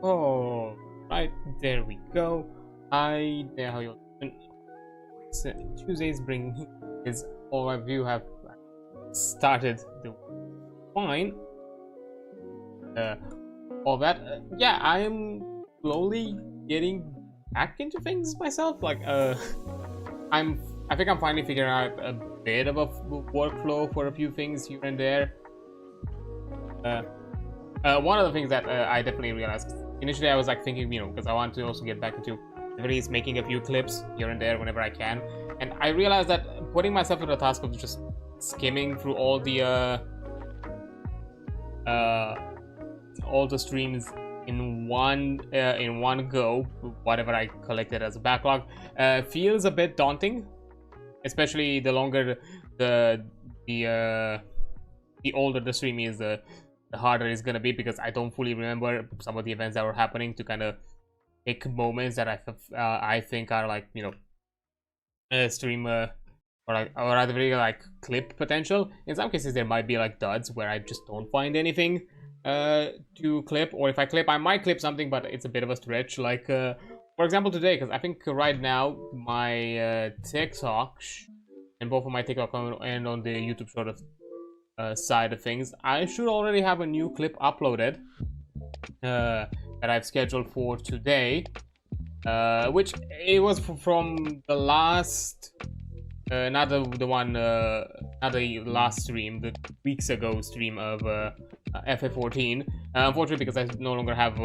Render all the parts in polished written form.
Oh, right, there we go. Hi there, how you doing? Tuesday's bring is all of you have started the fine. All that. Yeah, I am slowly getting back into things myself. Like, I think I'm finally figuring out a bit of a workflow for a few things here and there. One of the things that I definitely realized, initially I was like thinking, because I want to also get back into at least making a few clips here and there whenever I can, and I realized that putting myself to the task of just skimming through all the streams in one go, whatever I collected as a backlog, feels a bit daunting, especially the longer the older the stream is, the harder it's gonna be, because I don't fully remember some of the events that were happening to kind of pick moments that I think are like, stream or at the very like clip potential. In some cases there might be like duds where I just don't find anything to clip, or if I clip I might clip something, but it's a bit of a stretch, like for example today, because I think right now my TikTok and both of my TikTok and on the YouTube sort of side of things, I should already have a new clip uploaded that I've scheduled for today, which it was from the last not the last stream, the weeks ago stream of FF14. Unfortunately, because I no longer have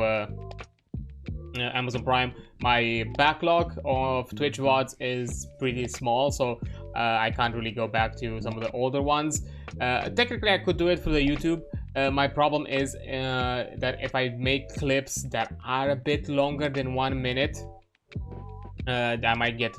Amazon Prime, my backlog of Twitch VODs is pretty small, so I can't really go back to some of the older ones. Technically I could do it for the YouTube. My problem is that if I make clips that are a bit longer than 1 minute, I might get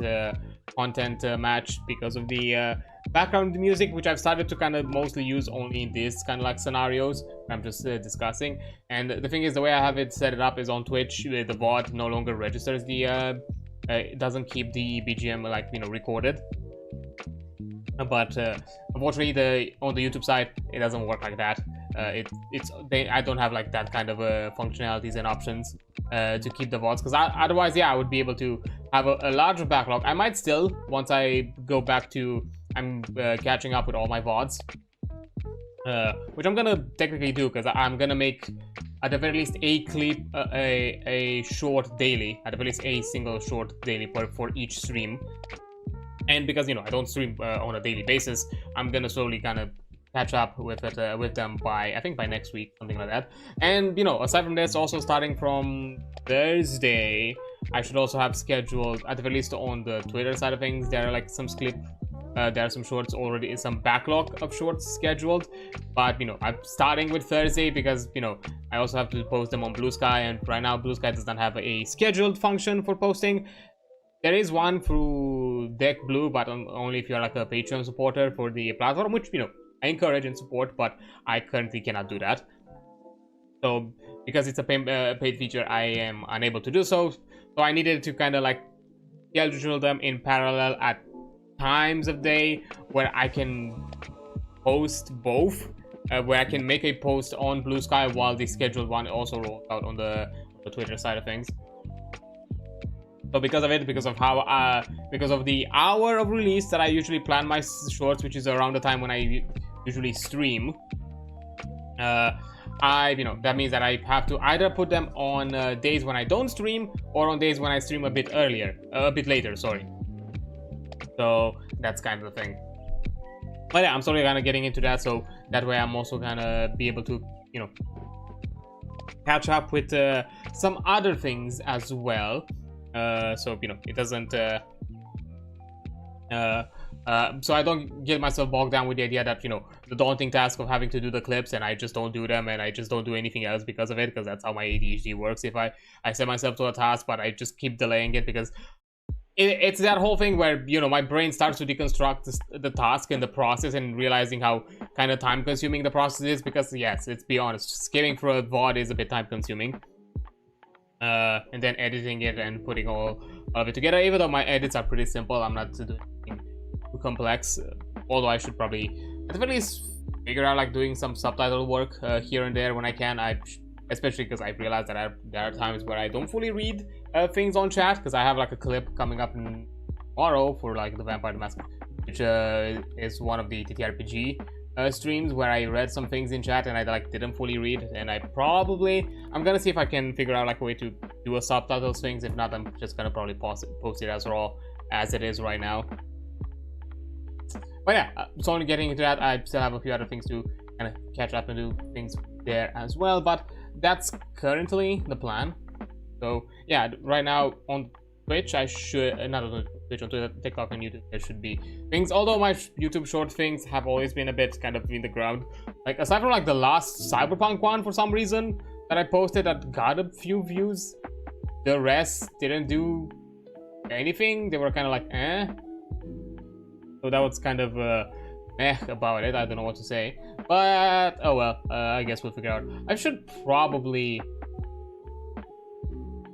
content match because of the background music, which I've started to kind of mostly use only in these kind of like scenarios I'm just discussing. And the thing is, the way I have it set it up is on Twitch, the VOD no longer registers the it doesn't keep the BGM like recorded. But unfortunately, on the YouTube side, it doesn't work like that. I don't have like that kind of functionalities and options to keep the VODs, because otherwise, yeah, I would be able to have a larger backlog. I might still, once I go back to, I'm catching up with all my VODs, which I'm gonna technically do, because I'm gonna make at the very least a clip, a short daily, at the very least a single short daily for each stream. And because I don't stream on a daily basis, I'm gonna slowly kind of catch up with it with them by, I think, by next week, something like that. And aside from this, also starting from Thursday, I should also have scheduled, at the very least on the Twitter side of things, there are like some there are some shorts already, some backlog of shorts scheduled. But I'm starting with Thursday because I also have to post them on Blue Sky, and right now Blue Sky does not have a scheduled function for posting. There is one through Deck Blue, but only if you're like a Patreon supporter for the platform, which I encourage and support, but I currently cannot do that. So because it's a paid feature, I am unable to do so. So I needed to kind of like schedule them in parallel at times of day where I can post both, where I can make a post on Blue Sky while the scheduled one also rolls out on the Twitter side of things. So because of it, because of the hour of release that I usually plan my shorts, which is around the time when I usually stream, that means that I have to either put them on days when I don't stream, or on days when I stream a bit later, sorry. So that's kind of the thing. But yeah, I'm slowly kind of getting into that, so that way I'm also gonna be able to, catch up with some other things as well. So it doesn't so I don't get myself bogged down with the idea that the daunting task of having to do the clips and I just don't do them, and I just don't do anything else because of it, because that's how my ADHD works. If I set myself to a task but I just keep delaying it, because it's that whole thing where my brain starts to deconstruct the task and the process, and realizing how kind of time consuming the process is, because yes, let's be honest, skimming through a VOD is a bit time consuming. And then editing it and putting all of it together, even though my edits are pretty simple, I'm not doing anything too complex, although I should probably at the very least figure out like doing some subtitle work here and there when I can. I especially because I realized that there are times where I don't fully read things on chat, because I have like a clip coming up tomorrow for like the Vampire the Masquerade, which is one of the TTRPG streams where I read some things in chat and I like didn't fully read, and I'm gonna see if I can figure out like a way to do a subtitles things. If not, I'm just gonna probably post it as raw as it is right now. But yeah, so only getting into that, I still have a few other things to kind of catch up and do things there as well, but that's currently the plan. So yeah, right now on Twitch, I should not on Twitch, on Twitter, TikTok, and YouTube, there should be things. Although my YouTube short things have always been a bit kind of in the ground. Like aside from like the last Cyberpunk one, for some reason that I posted that got a few views, the rest didn't do anything. They were kind of like eh. So that was kind of about it. I don't know what to say, but oh well. I guess we'll figure out. I should probably.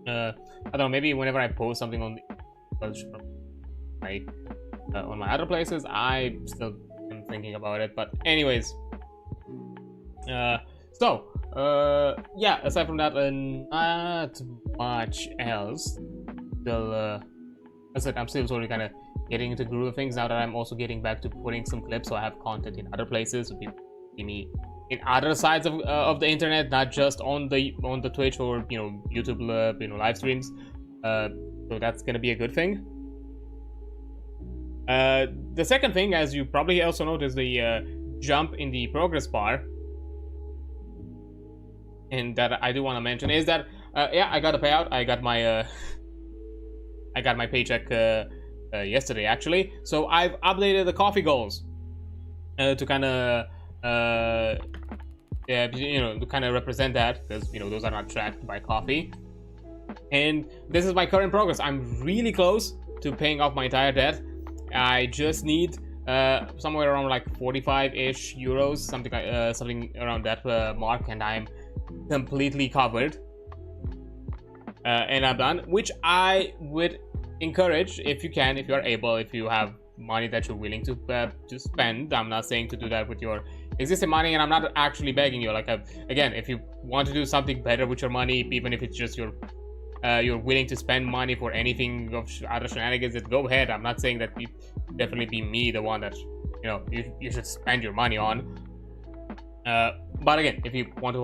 I don't know, maybe whenever I post something on my other places, I still am thinking about it. But anyways, yeah, aside from that, not much else. Still, I'm still sort of kind of getting into the groove of things now that I'm also getting back to putting some clips, so I have content in other places, so people see me in other sides of the internet, not just on the Twitch or YouTube live streams. So that's gonna be a good thing. The second thing, as you probably also noticed, the jump in the progress bar, and that I do want to mention is that yeah, I got a payout. I got my paycheck yesterday actually, so I've updated the coffee goals to kind of to kind of represent that, because those are not tracked by coffee. And this is my current progress. I'm really close to paying off my entire debt. I just need somewhere around like 45-ish euros, something around that mark, and I'm completely covered. And I'm done, which I would encourage, if you can, if you are able, if you have money that you're willing to spend. I'm not saying to do that with your existing money, and I'm not actually begging you. Like again, if you want to do something better with your money, even if it's just you're willing to spend money for anything of other shenanigans, then go ahead. I'm not saying that it definitely be me the one that you should spend your money on. But again, if you want to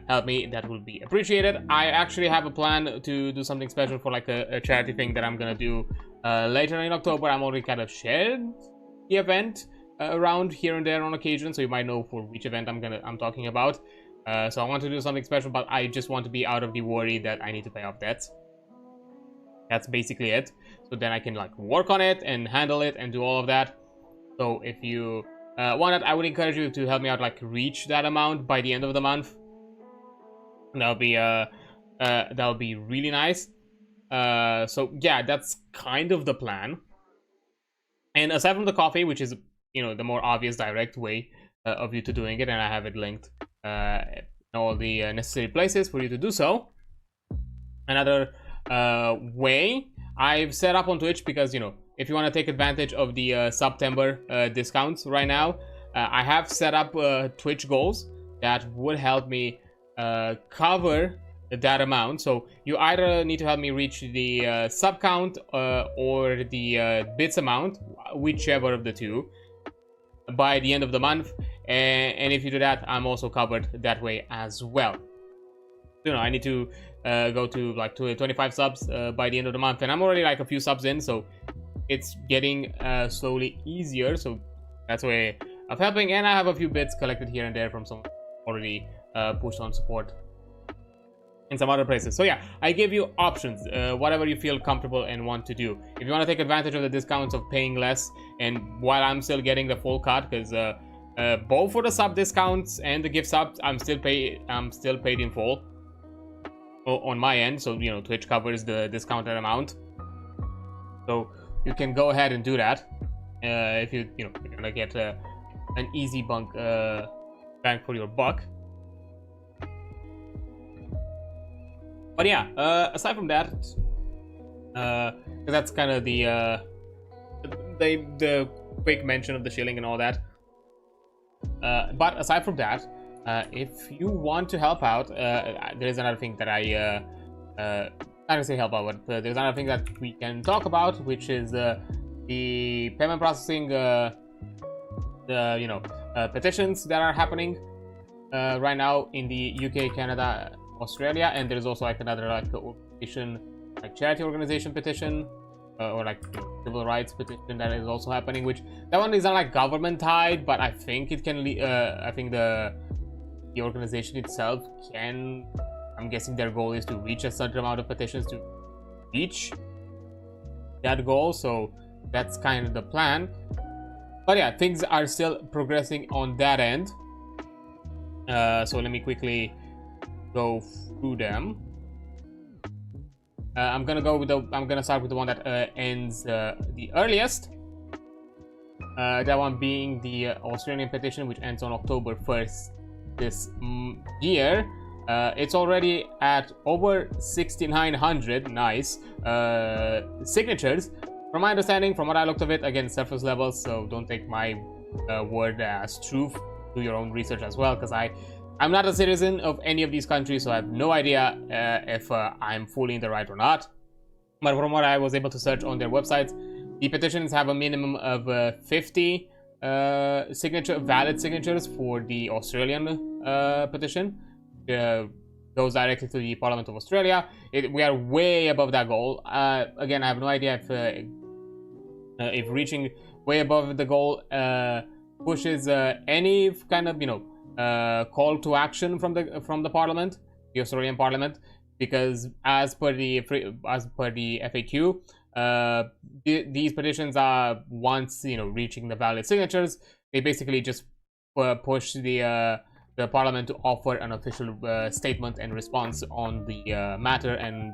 help me, that would be appreciated. I actually have a plan to do something special for like a charity thing that I'm gonna do later in October. I'm already kind of shared the event around here and there on occasion, so you might know for which event I'm talking about. So I want to do something special, but I just want to be out of the worry that I need to pay off debts. That's basically it. So then I can like work on it and handle it and do all of that. So if you want it, I would encourage you to help me out, like reach that amount by the end of the month. That'll be really nice. So yeah, that's kind of the plan. And aside from the coffee, which is the more obvious direct way of you to doing it, and I have it linked in all the necessary places for you to do so. Another way I've set up on Twitch, because if you want to take advantage of the September discounts right now, I have set up Twitch goals that would help me cover that amount. So you either need to help me reach the sub count or the bits amount, whichever of the two, by the end of the month. And if you do that, I'm also covered that way as well. I need to go to like 25 subs by the end of the month, and I'm already like a few subs in, so it's getting slowly easier. So that's a way of helping, and I have a few bits collected here and there from some already pushed on support in some other places. So yeah, I give you options, whatever you feel comfortable and want to do. If you want to take advantage of the discounts of paying less, and while I'm still getting the full cut, because both for the sub discounts and the gift subs, I'm still paid in full on my end. So Twitch covers the discounted amount, so you can go ahead and do that if you're gonna get an easy bang for your buck. But yeah, aside from that, that's kind of the quick mention of the shilling and all that. But aside from that, if you want to help out, there is another thing that I not to say help out, but there's another thing that we can talk about, which is the payment processing, petitions that are happening right now in the UK, Canada, Australia, and there's also like another like organization, like charity organization petition, or like civil rights petition that is also happening. Which that one is not like government tied, but I think it can. I think the organization itself can. I'm guessing their goal is to reach a certain amount of petitions to reach that goal. So that's kind of the plan. But yeah, things are still progressing on that end. So let me quickly go through them. I'm gonna start with the one that ends the earliest. That one being the Australian petition, which ends on October 1st this year. It's already at over 6,900 nice signatures. From my understanding, from what I looked of it, again, surface level, so don't take my word as truth. Do your own research as well, because I'm not a citizen of any of these countries, so I have no idea if I'm fully in the right or not. But from what I was able to search on their websites, the petitions have a minimum of 50 valid signatures for the Australian petition. Goes directly to the Parliament of Australia. We are way above that goal. Again, I have no idea if reaching way above the goal pushes any kind of call to action from the Parliament, the Australian Parliament, because as per the FAQ, these petitions are, once reaching the valid signatures, they basically just push the Parliament to offer an official statement and response on the matter and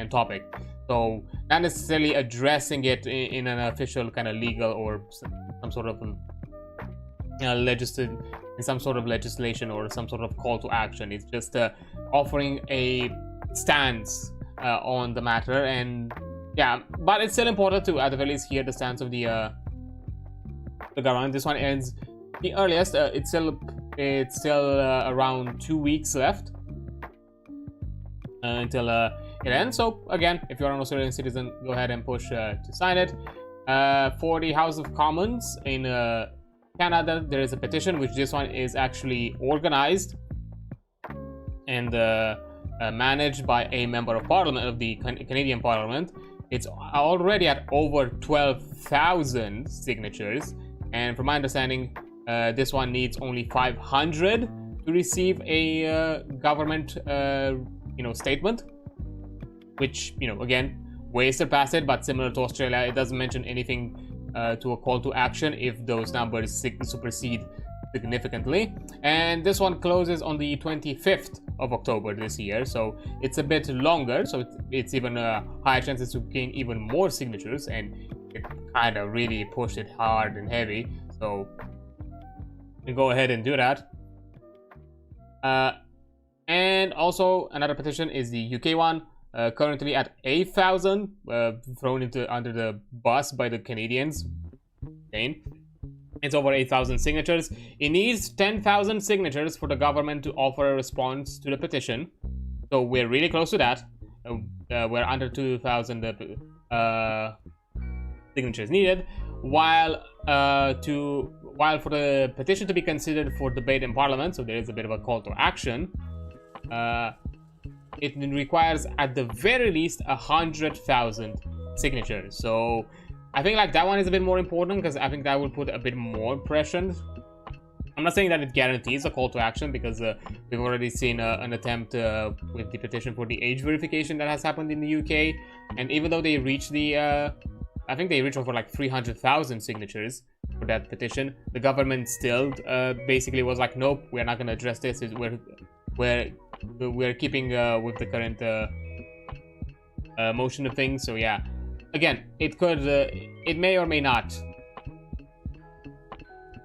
topic. So not necessarily addressing it in an official kind of legal or some sort of legislation or some sort of call to action. It's just offering a stance on the matter, and yeah, but it's still important to at the very least hear the stance of the government. This one ends the earliest. It's still around 2 weeks left until it ends. So again, if you're an Australian citizen, go ahead and push to sign it. For the House of Commons in Canada, there is a petition, which this one is actually organized and managed by a member of Parliament of the Canadian Parliament. It's already at over 12,000 signatures, and from my understanding, this one needs only 500 to receive a government, statement, which, again, way surpassed it, but similar to Australia, it doesn't mention anything to a call to action if those numbers supersede significantly. And this one closes on the 25th of October this year, so it's a bit longer, so it's even higher chances to gain even more signatures, and it kind of really pushed it hard and heavy, so you go ahead and do that. And also another petition is the UK one, currently at 8,000, thrown under the bus by the Canadians. Okay. It's over 8,000 signatures. It needs 10,000 signatures for the government to offer a response to the petition, so we're really close to that. We're under 2,000 signatures needed, while for the petition to be considered for debate in Parliament, so there is a bit of a call to action, it requires at the very least 100,000 signatures. So I think like that one is a bit more important, because I think that will put a bit more pressure. I'm not saying that it guarantees a call to action, because we've already seen an attempt with the petition for the age verification that has happened in the UK, and even though they reached I think they reached over like 300,000 signatures for that petition, the government still basically was like, nope, we're not going to address this. We're keeping with the current motion of things. So yeah, again, it may or may not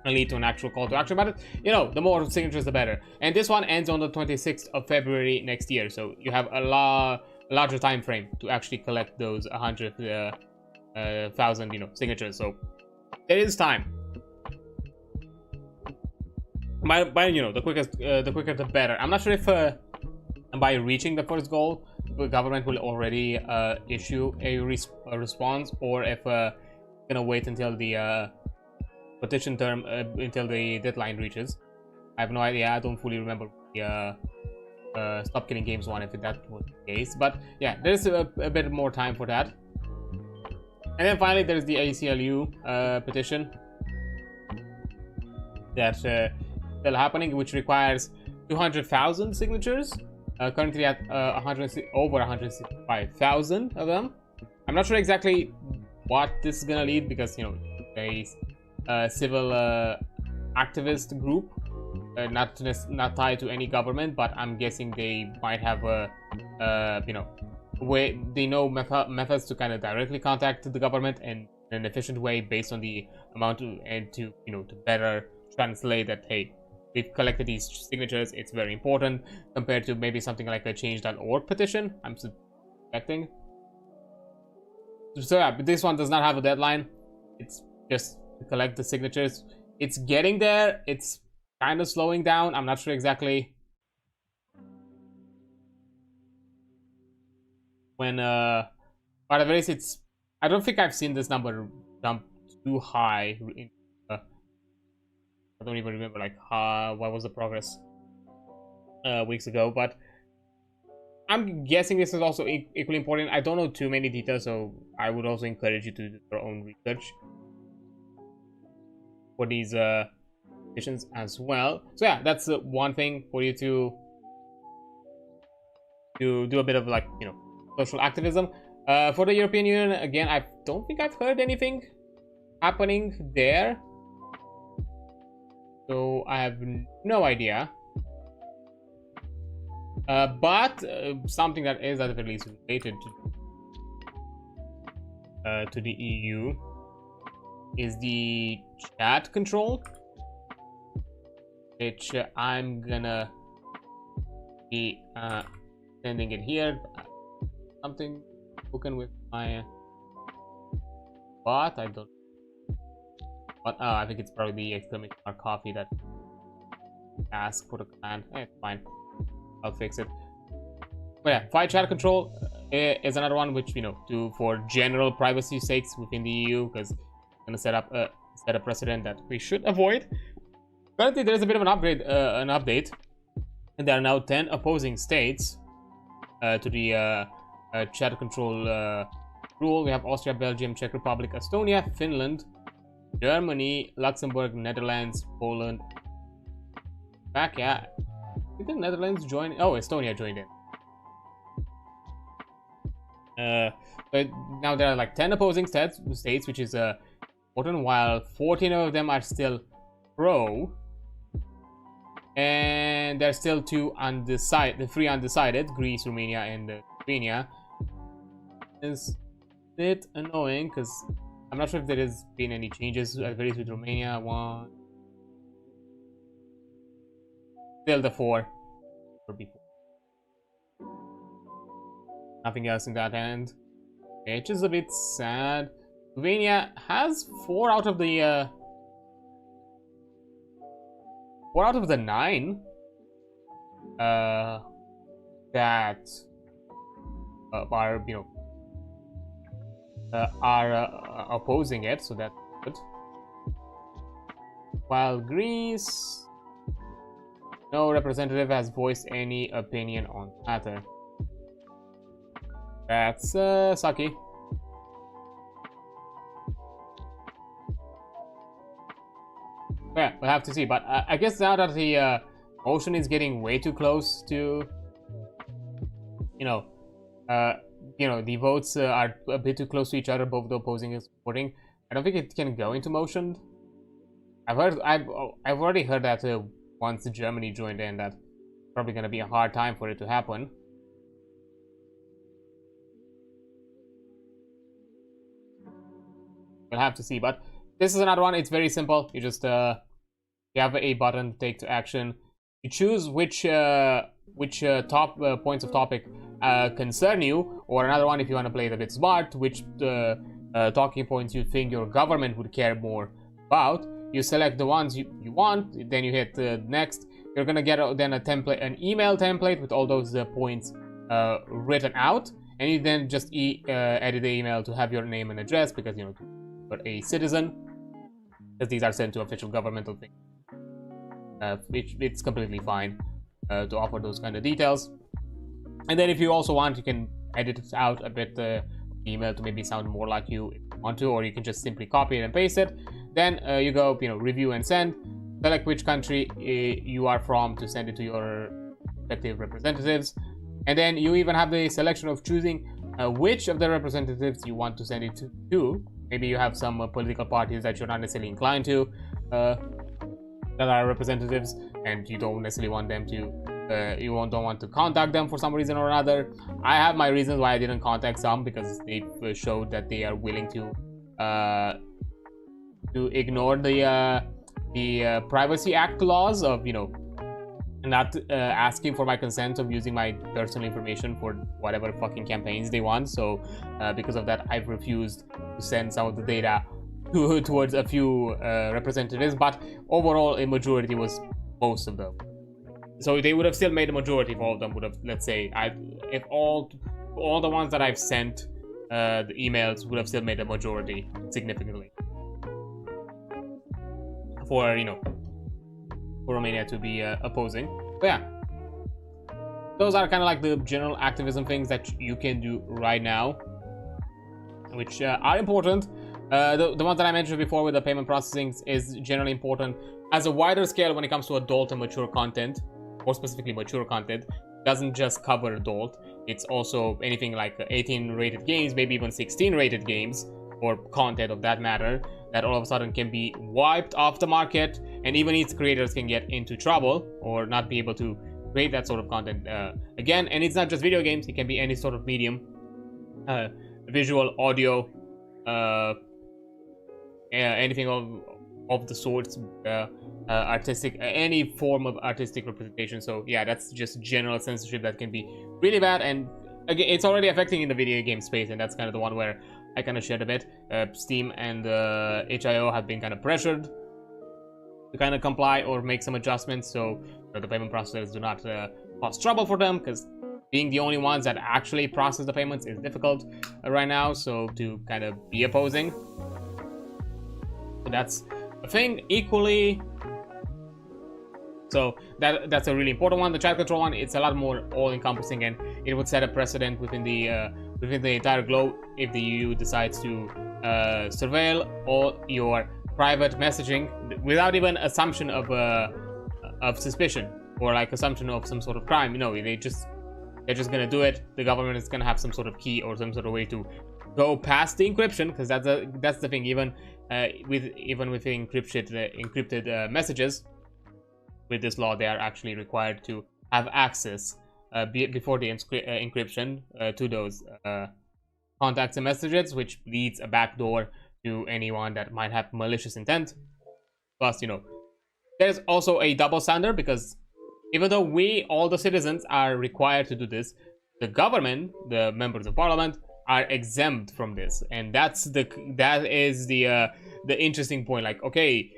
lead to an actual call to action, but the more signatures the better. And this one ends on the 26th of February next year, so you have a larger time frame to actually collect those 100,000 signatures, so there is time. by you know, the quicker the better. I'm not sure if by reaching the first goal, the government will already issue a response, or if gonna wait until the petition term, until the deadline reaches. I have no idea. I don't fully remember the Stop Killing Games one, if that was the case. But yeah, there's a bit more time for that. And then finally, there's the ACLU petition that's still happening, which requires 200,000 signatures. Currently at over 165,000 of them. I'm not sure exactly what this is gonna lead, because, you know, a civil activist group, not tied to any government, but I'm guessing they might have a you know, way they know methods to kind of directly contact the government in an efficient way, based on the amount to you know, to better translate that, hey, we've collected these signatures, it's very important, compared to maybe something like a change.org petition, I'm suspecting. So yeah, but this one does not have a deadline. It's just to collect the signatures. It's getting there. It's kind of slowing down. I'm not sure exactly when, but at the very least, it's, I don't think I've seen this number jump too high in, I don't even remember, like, what was the progress weeks ago, but I'm guessing this is also equally important. I don't know too many details, so I would also encourage you to do your own research for these petitions as well. So yeah, that's one thing for you to do a bit of, like, you know, social activism. For the European Union, again, I don't think I've heard anything happening there, so I have no idea. But something that is at the least related to the EU is the chat control, which I'm gonna be sending it here. Something spoken with my bot. I don't. But I think it's probably the exclamation mark coffee that ask for the command. It's fine. I'll fix it. But yeah, file chat control is another one which, you know, for general privacy sakes within the EU, because it's gonna set a precedent that we should avoid. Currently, there is a bit of an update, and there are now 10 opposing states to the chat control rule. We have Austria, Belgium, Czech Republic, Estonia, Finland, Germany, Luxembourg, Netherlands, Poland. Back, yeah. Did the Netherlands join? Oh, Estonia joined in. But now there are like 10 opposing states, which is important, while 14 of them are still pro. And there's still three undecided, Greece, Romania, and Slovenia. It's a bit annoying, because I'm not sure if there has been any changes, at least with Romania. One. Still the 4. Before. Nothing else in that end, which is a bit sad. Slovenia has 4 out of the 9 that are, you know, are opposing it, so that's good. While Greece, no representative has voiced any opinion on the matter. That's sucky. Yeah, we'll have to see. But I guess now that the motion is getting way too close to, you know, the votes are a bit too close to each other, both the opposing and supporting, I don't think it can go into motion. I've already heard that once Germany joined in, that's probably going to be a hard time for it to happen. We'll have to see, but this is another one. It's very simple. You just you have a button to take to action. You choose which top points of topic concern you, or another one, if you want to play it a bit smart, which talking points you think your government would care more about. you select the ones you want, then you hit next. You're gonna get then a template, an email template with all those points written out, and you then just edit the email to have your name and address, because you know you're a citizen, because these are sent to official governmental things. Which it's completely fine to offer those kind of details. And then if you also want, you can edit it out a bit, the email to maybe sound more like you if you want to, or you can just simply copy it and paste it. Then you go, you know, review and send. Select which country you are from to send it to your respective representatives. And then you even have the selection of choosing which of the representatives you want to send it to. Maybe you have some political parties that you're not necessarily inclined to, that are representatives, and you don't necessarily want them to, don't want to contact them for some reason or another. I have my reasons why I didn't contact some, because they showed that they are willing to ignore the Privacy Act laws of, you know, not asking for my consent of using my personal information for whatever fucking campaigns they want. So because of that, I've refused to send some of the data towards a few representatives, but overall a majority was most of them. So they would have still made a majority of all of them would have, let's say, if all the ones that I've sent the emails would have still made a majority significantly for, you know, for Romania to be opposing. But yeah, those are kind of like the general activism things that you can do right now, which are important. The ones that I mentioned before with the payment processing is generally important as a wider scale when it comes to adult and mature content, more specifically mature content. It doesn't just cover adult, it's also anything like 18 rated games, maybe even 16 rated games, or content of that matter, that all of a sudden can be wiped off the market, and even its creators can get into trouble or not be able to create that sort of content again. And it's not just video games, it can be any sort of medium, visual, audio, anything of the sorts, artistic, any form of artistic representation. So yeah, that's just general censorship that can be really bad, and again, it's already affecting in the video game space, and that's kind of the one where I kind of shared a bit. Steam and HIO have been kind of pressured to kind of comply or make some adjustments, so the payment processors do not cause trouble for them, because being the only ones that actually process the payments is difficult right now, so to kind of be opposing. So that's a thing. Equally, so that's a really important one. The chat control one, it's a lot more all-encompassing, and it would set a precedent within the entire globe if the EU decides to surveil all your private messaging without even assumption of suspicion or like assumption of some sort of crime. You know, they're just gonna do it. The government is gonna have some sort of key or some sort of way to go past the encryption, because that's the thing. Even with encrypted messages, with this law, they are actually required to have access before the encryption to those contacts and messages, which leads a backdoor to anyone that might have malicious intent. Plus, you know, there's also a double standard, because even though we, all the citizens, are required to do this, the government, the members of parliament, are exempt from this, and that is the interesting point. Like, okay,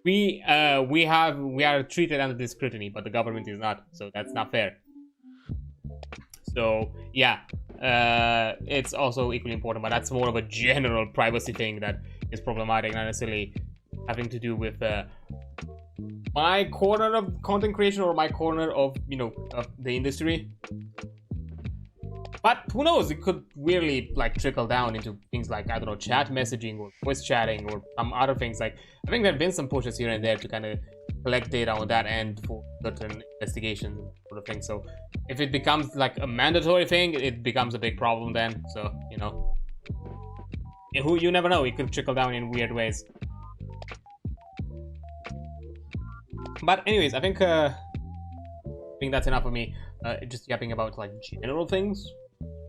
we are treated under this scrutiny, but the government is not, so that's not fair. So yeah, it's also equally important, but that's more of a general privacy thing that is problematic, not necessarily having to do with my corner of content creation or my corner of, you know, of the industry. But who knows, it could really like trickle down into things like, I don't know, chat messaging or voice chatting or some other things. Like, I think there have been some pushes here and there to kind of collect data on that end for certain investigations and sort of thing. So if it becomes like a mandatory thing, it becomes a big problem then. So, you know, you never know, it could trickle down in weird ways. But anyways, I think that's enough of me just yapping about like general things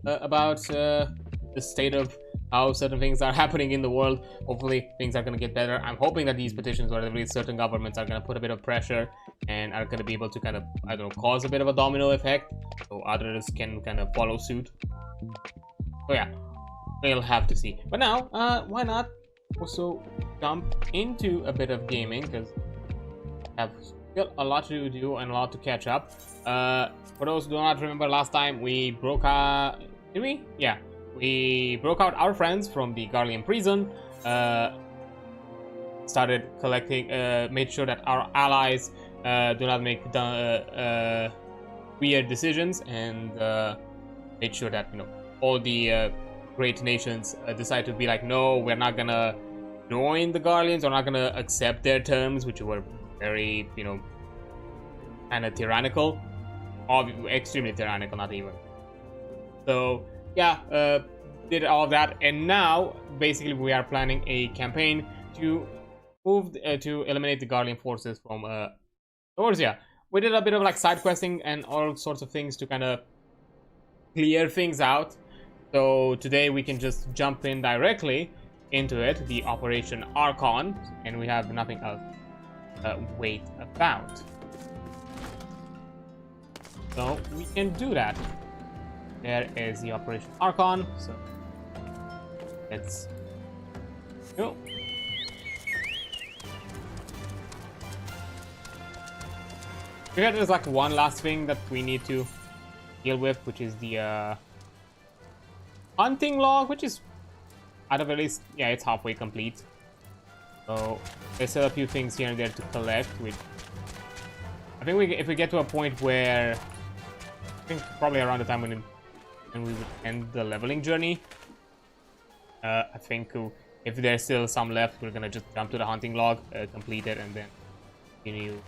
about the state of how certain things are happening in the world. Hopefully things are going to get better. I'm hoping that these petitions, or at least certain governments, are going to put a bit of pressure and are going to be able to kind of, I don't know, cause a bit of a domino effect, so others can kind of follow suit. So yeah, we'll have to see. But now, why not also jump into a bit of gaming because I have still a lot to do and a lot to catch up. For those who do not remember, last time we broke out... Did we? Yeah. We broke out our friends from the Garlean prison. Started collecting... made sure that our allies do not make weird decisions, and made sure that, you know, all the great nations decide to be like, no, we're not gonna join the Garleans, we're not gonna accept their terms, which were very, you know, kind of tyrannical, extremely tyrannical, not even. So yeah, did all that, and now basically we are planning a campaign to move to eliminate the Garlean forces from Eorzea. We did a bit of like side questing and all sorts of things to kind of clear things out. So today we can just jump in directly into it, the Operation Archon, and we have nothing else wait about. So we can do that. There is the Operation Archon. So let's go. There's like one last thing that we need to deal with, which is the hunting log, which is at the very least, yeah, it's halfway complete. So there's still a few things here and there to collect. Which I think if we get to a point where, I think probably around the time when we would end the leveling journey, I think if there's still some left, we're gonna just jump to the hunting log, complete it, and then continue.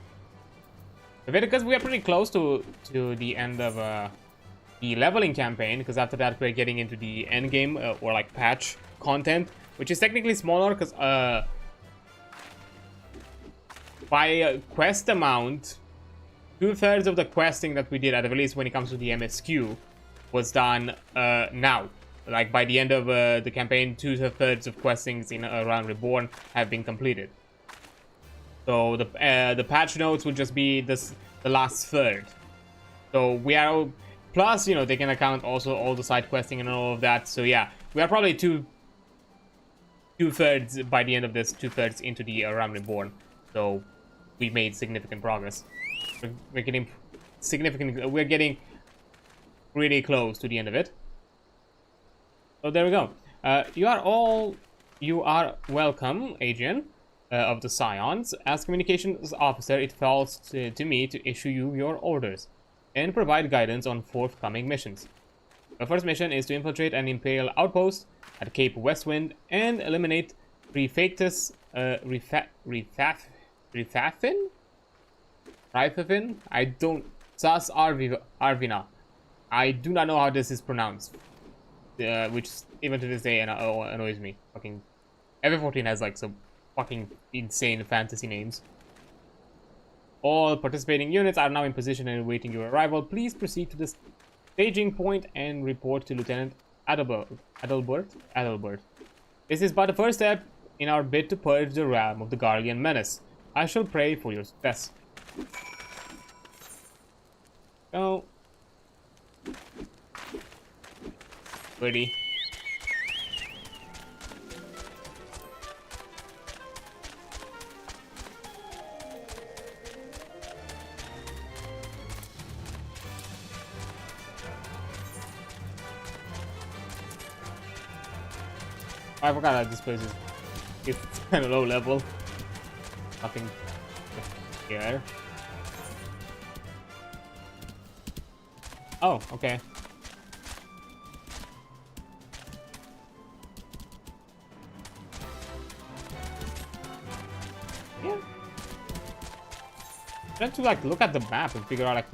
Because we are pretty close to the end of the leveling campaign, because after that we're getting into the end game or like patch content, which is technically smaller because by quest amount, 2/3 of the questing that we did, at the least when it comes to the MSQ, was done now. Like by the end of the campaign, 2/3 of questings in around Reborn have been completed. So the patch notes would just be the last third. So we are, plus, you know, they can account also all the side questing and all of that. So yeah, we are probably two-thirds by the end of this, 2/3 into the around Reborn. So we made significant progress. We're getting we're getting really close to the end of it. So there we go. You are welcome, Adrian. Of the Scions. As communications officer, it falls to me to issue you your orders and provide guidance on forthcoming missions. The first mission is to infiltrate an Imperial outpost at Cape Westwind and eliminate Prefectus Rifafin? I don't... Sas Arvina. I do not know how this is pronounced. Which even to this day annoys me. Fucking... FF14 has like some fucking insane fantasy names. All participating units are now in position and awaiting your arrival. Please proceed to the staging point and report to Lieutenant Adalbert. This is but the first step in our bid to purge the realm of the Garlean menace. I shall pray for your success. Go. Pretty. I forgot that this place is kind of low level. Nothing here. Oh, okay. Yeah. I have to like look at the map and figure out like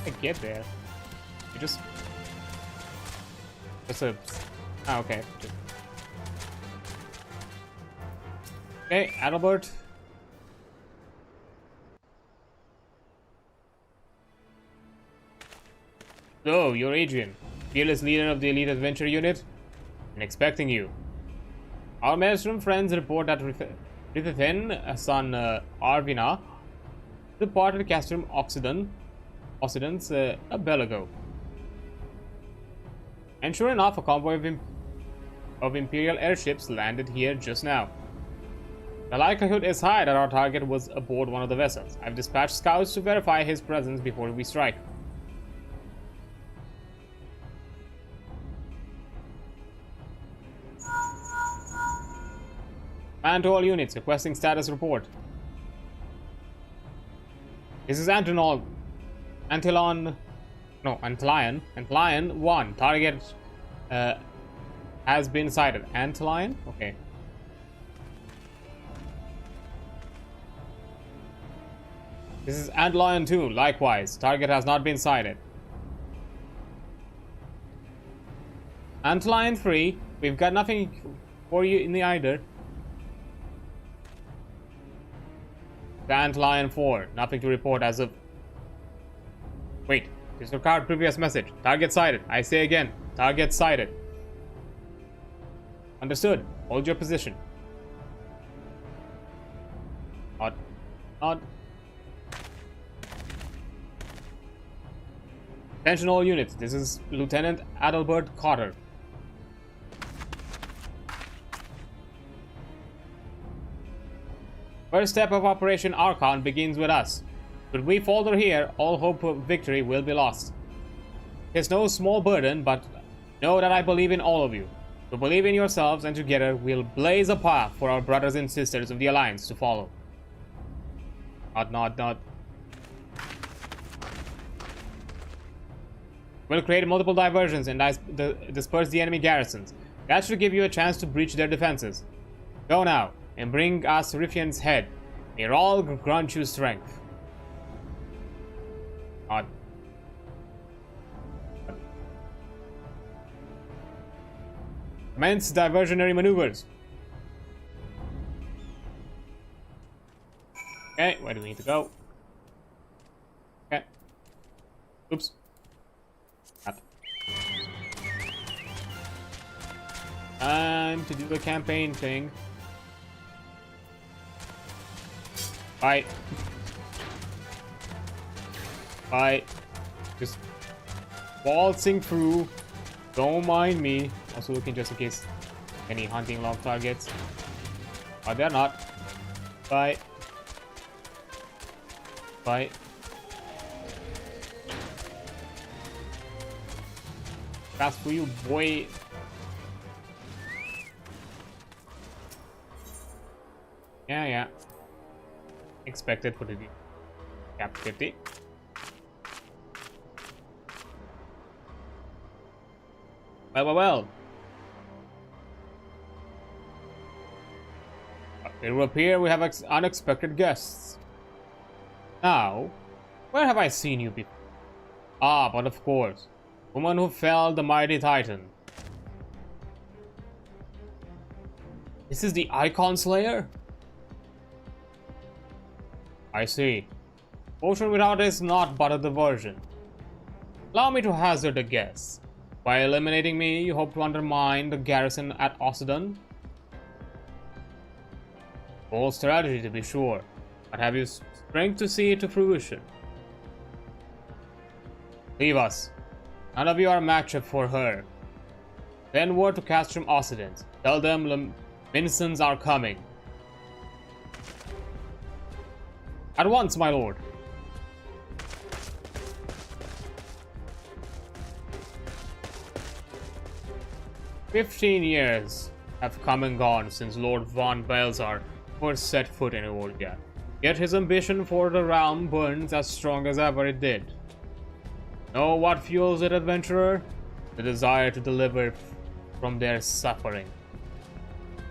I get there. You just a... Oh, okay. Okay, Adalbert. So, you're Adrian, fearless leader of the elite adventure unit, and expecting you. Our Maelstrom friends report that Rithathen, son Arvina, departed Castrum Occidens a bell ago. And sure enough, a convoy of Imperial airships landed here just now. The likelihood is high that our target was aboard one of the vessels. I've dispatched scouts to verify his presence before we strike. Man to all units, requesting status report. This is Antlion 1. Target has been sighted. Antlion? Okay. This is Antlion 2. Likewise, target has not been sighted. Antlion 3. We've got nothing for you in the either. Antlion 4. Nothing to report as of... Wait. Disregard previous message. Target sighted. I say again. Target sighted. Understood. Hold your position. Not. Attention all units. This is Lieutenant Adalbert Cotter. First step of Operation Archon begins with us. Should we falter here, all hope of victory will be lost. It's no small burden, but know that I believe in all of you. So believe in yourselves, and together we'll blaze a path for our brothers and sisters of the Alliance to follow. Not. We'll create multiple diversions and disperse the enemy garrisons. That should give you a chance to breach their defenses. Go now, and bring us Riffian's head. May all grant you strength. Commence diversionary maneuvers. Okay, where do we need to go? Okay. Oops. Time to do the campaign thing. Bye. Just waltzing through. Don't mind me. Also looking just in case any hunting log targets. Oh, they're not. Bye. Fast for you, boy. Yeah. Expected for the cap 50. Well. It will appear we have unexpected guests. Now, where have I seen you before? Ah, but of course. Woman who felled the mighty Titan. This is the Icon Slayer? I see. Potion without is not but a diversion. Allow me to hazard a guess. By eliminating me, you hope to undermine the garrison at Ocedon? Bold strategy, to be sure, but have you strength to see it to fruition? Leave us. None of you are a match for her. Send word to Castrum Occident. Tell them Minsons are coming. At once, my lord. "15 years have come and gone since Lord von Balzar first set foot in Eorzea. Yet his ambition for the realm burns as strong as ever it did. Know what fuels it, adventurer? The desire to deliver from their suffering.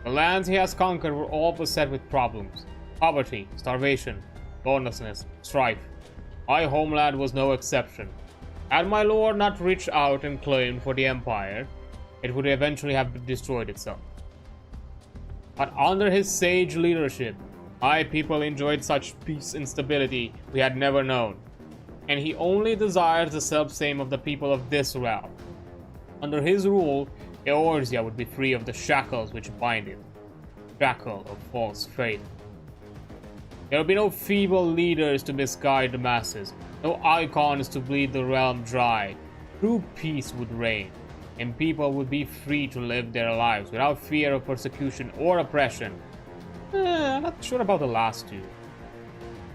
The lands he has conquered were all beset with problems. Poverty, starvation, lawlessness, strife. My homeland was no exception. Had my lord not reached out and claimed for the empire, it would eventually have destroyed itself. But under his sage leadership, my people enjoyed such peace and stability we had never known. And he only desires the self-same of the people of this realm. Under his rule, Eorzea would be free of the shackles which bind it. Shackle of false faith. There would be no feeble leaders to misguide the masses, no icons to bleed the realm dry. True peace would reign. and people would be free to live their lives without fear of persecution or oppression. I'm not sure about the last two.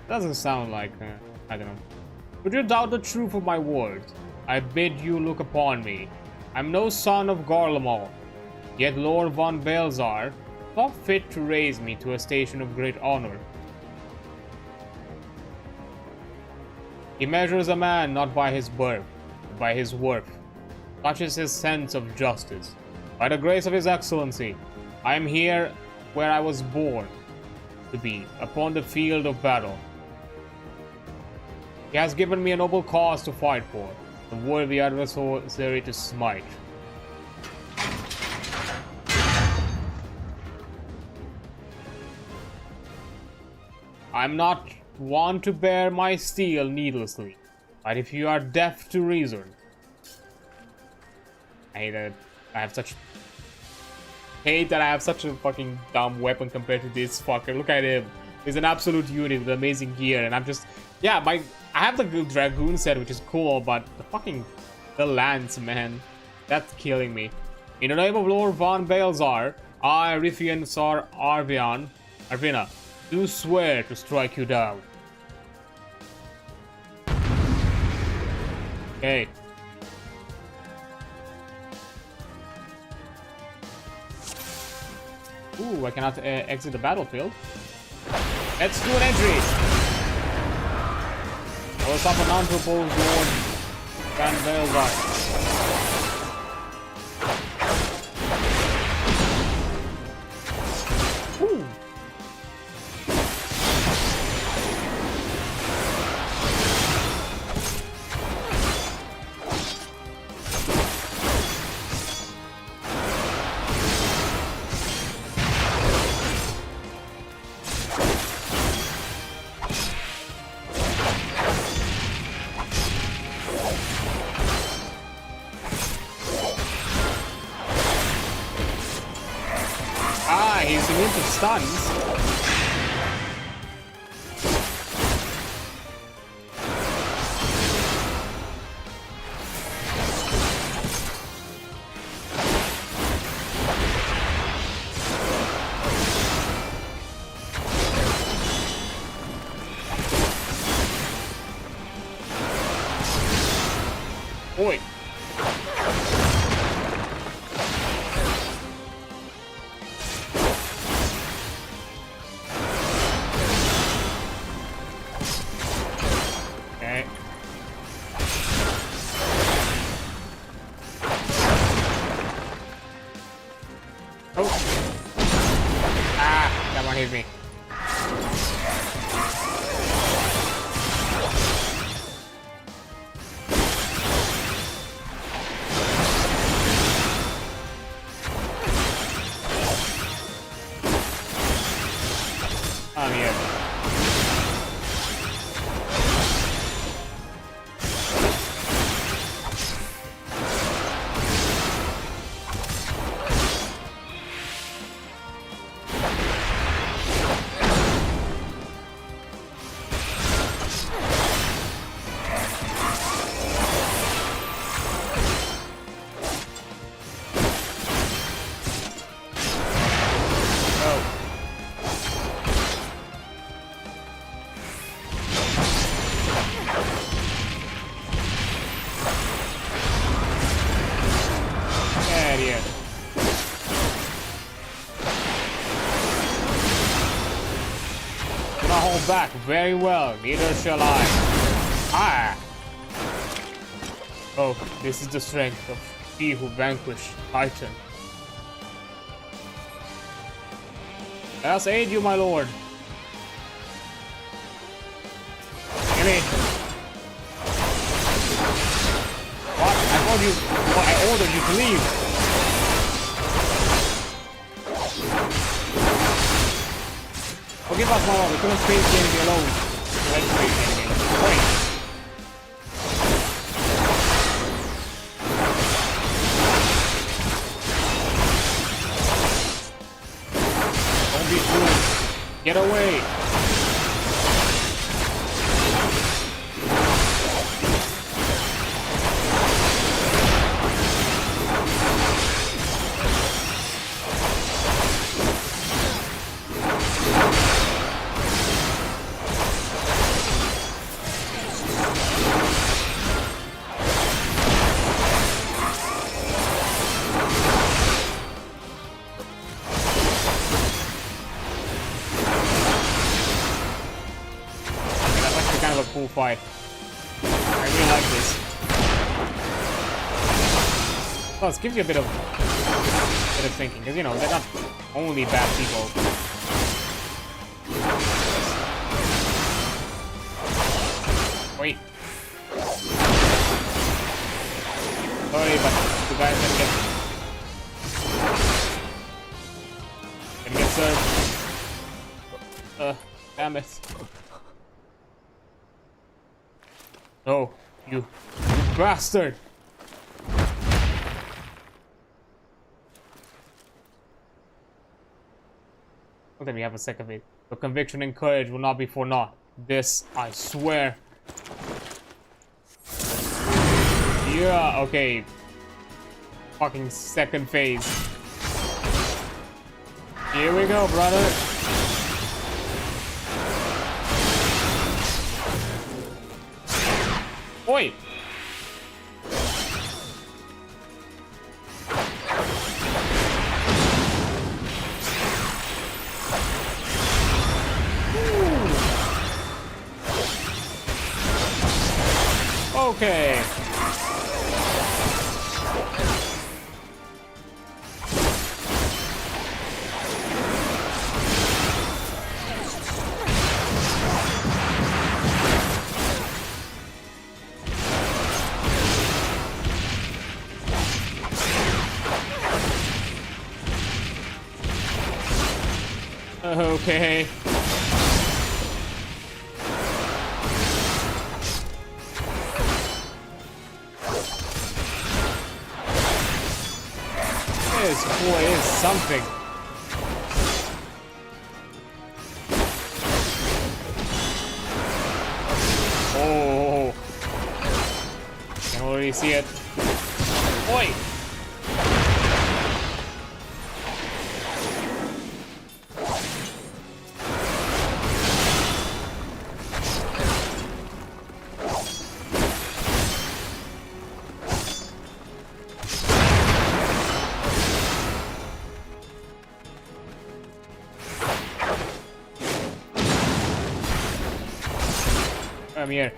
Doesn't sound like, I don't know. Would you doubt the truth of my words? I bid you look upon me. I'm no son of Garlemald, yet Lord von Balzar thought fit to raise me to a station of great honor. He measures a man not by his birth, but by his worth. Such is his sense of justice. By the grace of his excellency, I am here where I was born to be, upon the field of battle. He has given me a noble cause to fight for, a worthy adversary to smite. I'm not one to bear my steel needlessly, but if you are deaf to reason, I have such hate that I have such a fucking dumb weapon compared to this fucker. Look at him. He's an absolute unit with amazing gear, and I'm just, yeah, I have the Dragoon set, which is cool, but the lance, man, that's killing me. In the name of Lord von Balzar, I, Rifian Sar Arvina, do swear to strike you down. Okay. Ooh, I cannot exit the battlefield. Let's do an entry. I will stop an unproposed Lord Van Balzar. Ooh. He's immune to stuns. Oi. Hit me. I'm here. Hold back very well, neither shall I. Ah! Oh, this is the strength of he who vanquished Titan. Let us aid you, my lord. Give me. What? I told you. Well, I ordered you to leave. Forgive us, my lord. We couldn't face the enemy alone. Let's face the enemy. Wait. Don't be fooled. Get away. fight. I really like this. Plus, gives you a bit of thinking, because you know they're not only bad people. Wait. Sorry, but the guy's gonna get served. Damn it. No, you bastard! Let me have a sec of it. Your conviction and courage will not be for naught. This, I swear. Yeah, okay. Fucking second phase. Here we go, brother. Oi! Okay. Okay. This boy is something. Oh, can already see it. Oi! Come here.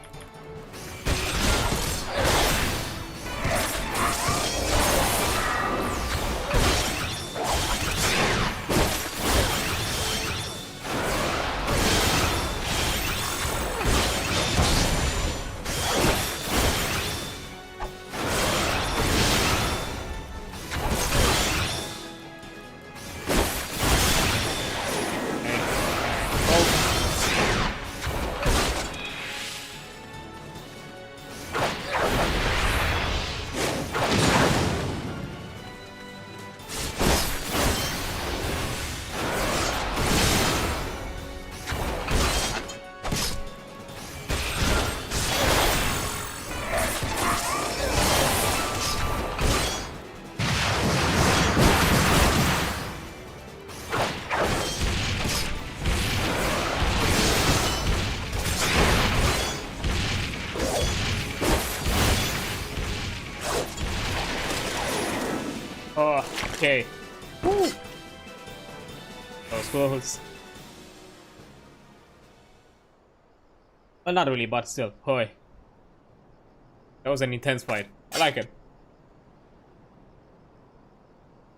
Oh, okay. Woo. That was close. Well, not really, but still. Hoy. That was an intense fight. I like it.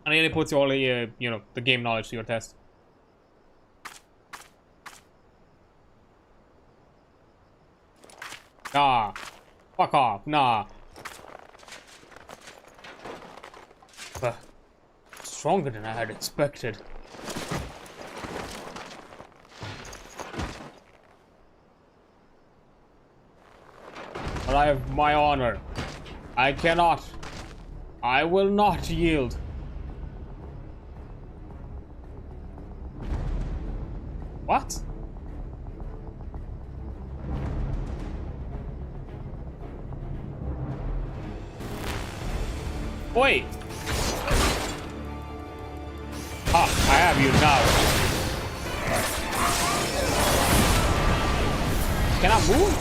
And it really puts all the, you know, the game knowledge to your test. Nah. Fuck off. Nah. Stronger than I had expected. But I have my honor. I cannot. I will not yield. What? Wait. Ah, I have you now. Can I move?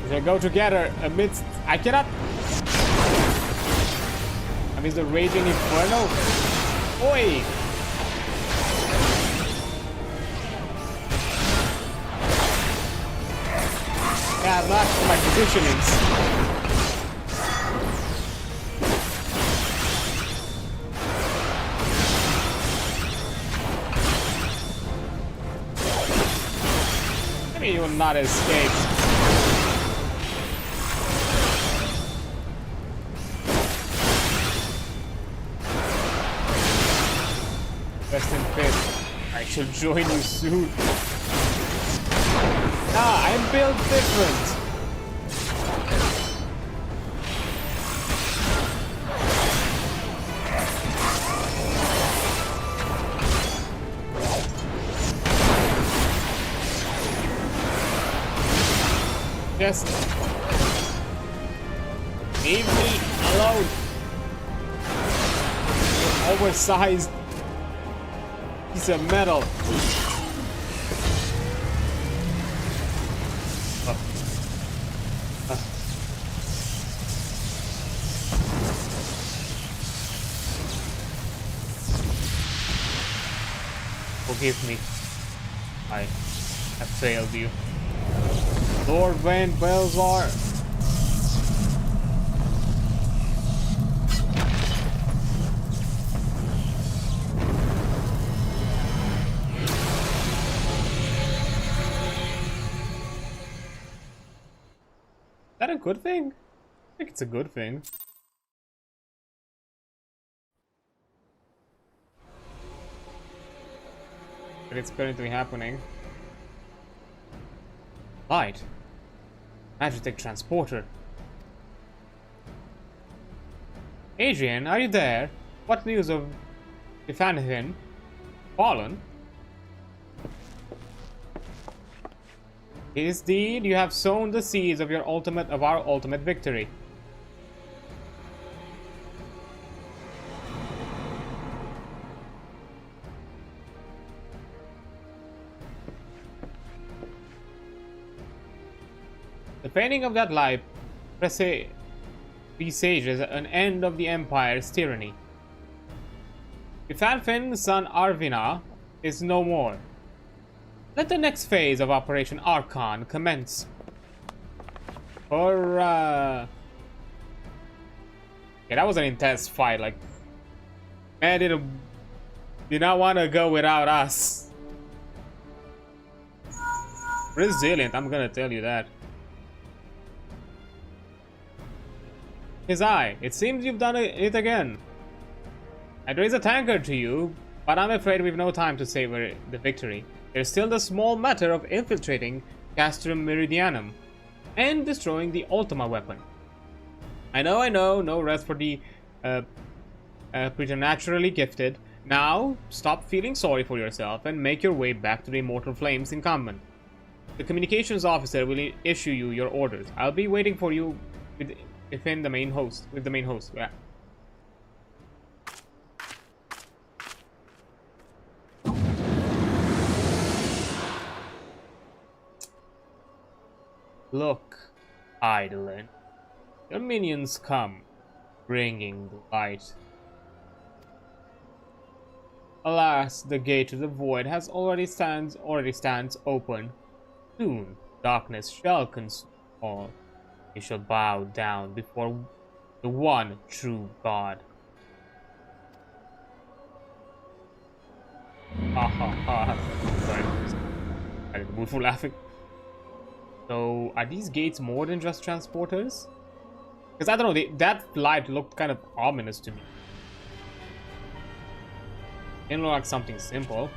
We shall go together amidst... I cannot... Amidst the raging inferno? Oi! Yeah, not my positionings. Maybe you will not escape. Rest in peace. I shall join you soon. Ah, I'm built different. Just leave me alone. You're oversized piece of metal. Forgive me. I have failed you. Lord Van Belzar. Is that a good thing? I think it's a good thing. But it's currently happening. Light. Magitek transporter. Adrian, are you there? What news of Fantasy fallen? Indeed, you have sown the seeds of our ultimate victory. The painting of that light presages an end of the Empire's tyranny. Fanfin's son Arvina is no more. Let the next phase of Operation Archon commence. Hurrah! Yeah, that was an intense fight. Like, man, did not want to go without us. Resilient, I'm gonna tell you that. His eye. It seems you've done it again. I'd raise a tankard to you, but I'm afraid we've no time to savor the victory. There's still the small matter of infiltrating Castrum Meridianum and destroying the Ultima weapon. I know, no rest for the preternaturally gifted. Now, stop feeling sorry for yourself and make your way back to the Immortal Flames incumbent. The communications officer will issue you your orders. I'll be waiting for you within the main host. Yeah. Look, Eidolon. Your minions come, bringing the light. Alas, the gate to the void already stands open. Soon, darkness shall consume all. You shall bow down before the one true God. Ha ha ha. Sorry, I'm in the mood for laughing. So, are these gates more than just transporters? Because I don't know, that light looked kind of ominous to me. Didn't look like something simple.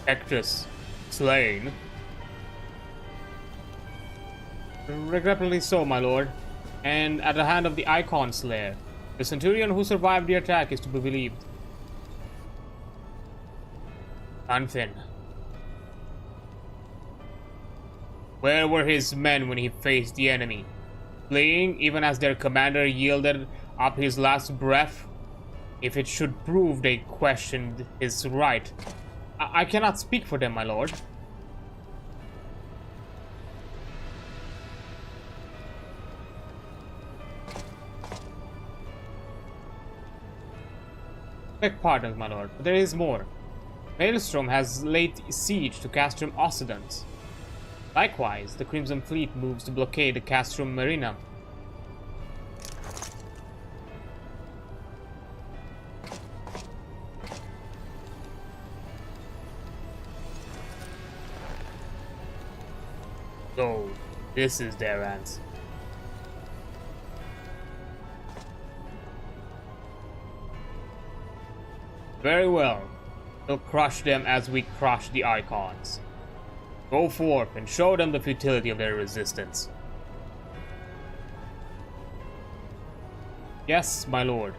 Actress slain. Regrettably so, my lord, and at the hand of the Icon Slayer. The Centurion who survived the attack is to be believed. Anfin. Where were his men when he faced the enemy? Fleeing even as their commander yielded up his last breath? If it should prove they questioned his right, I cannot speak for them, my lord. Beg pardon, my lord, but there is more. Maelstrom has laid siege to Castrum Occident. Likewise, the Crimson Fleet moves to blockade the Castrum Marina. So, this is their answer. Very well. We'll crush them as we crush the Archons. Go forth and show them the futility of their resistance. Yes, my lord.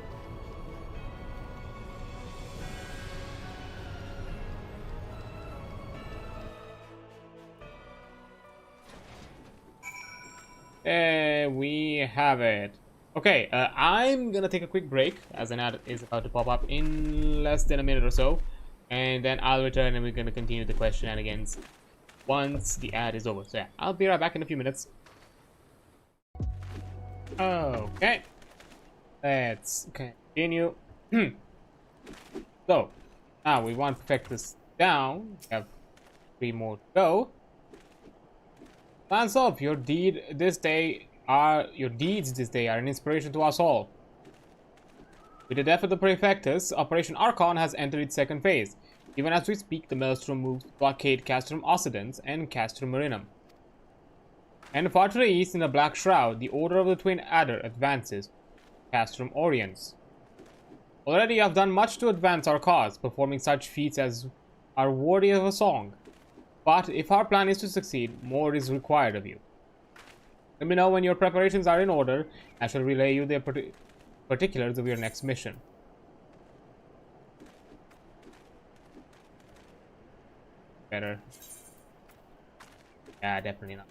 We have it. Okay, I'm gonna take a quick break as an ad is about to pop up in less than a minute or so, and then I'll return and we're gonna continue the question shenanigans once the ad is over. So yeah, I'll be right back in a few minutes. Okay, let's continue. So now we want to perfect this down. We have 3 more to go. Envtuber, your deeds this day are an inspiration to us all. With the death of the Prefectus, Operation Archon has entered its second phase. Even as we speak, the Maelstrom moves to blockade Castrum Occident and Castrum Marinum. And far to the east, in the Black Shroud, the Order of the Twin Adder advances Castrum Oriens. Already you have done much to advance our cause, performing such feats as are worthy of a song. But if our plan is to succeed, more is required of you. Let me know when your preparations are in order. I shall relay you the particulars of your next mission. Better. Yeah, definitely not.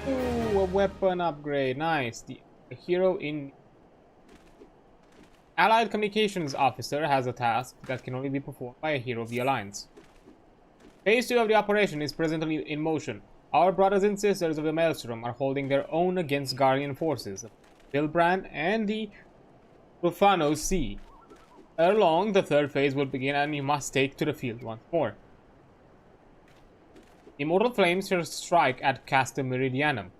Ooh, a weapon upgrade. Nice. The hero in... Allied Communications Officer has a task that can only be performed by a hero of the Alliance. Phase 2 of the operation is presently in motion. Our brothers and sisters of the Maelstrom are holding their own against Guardian forces, Vilbrand and the Rufano Sea. Ere long, the third phase will begin and you must take to the field once more. Immortal Flames shall strike at Castum Meridianum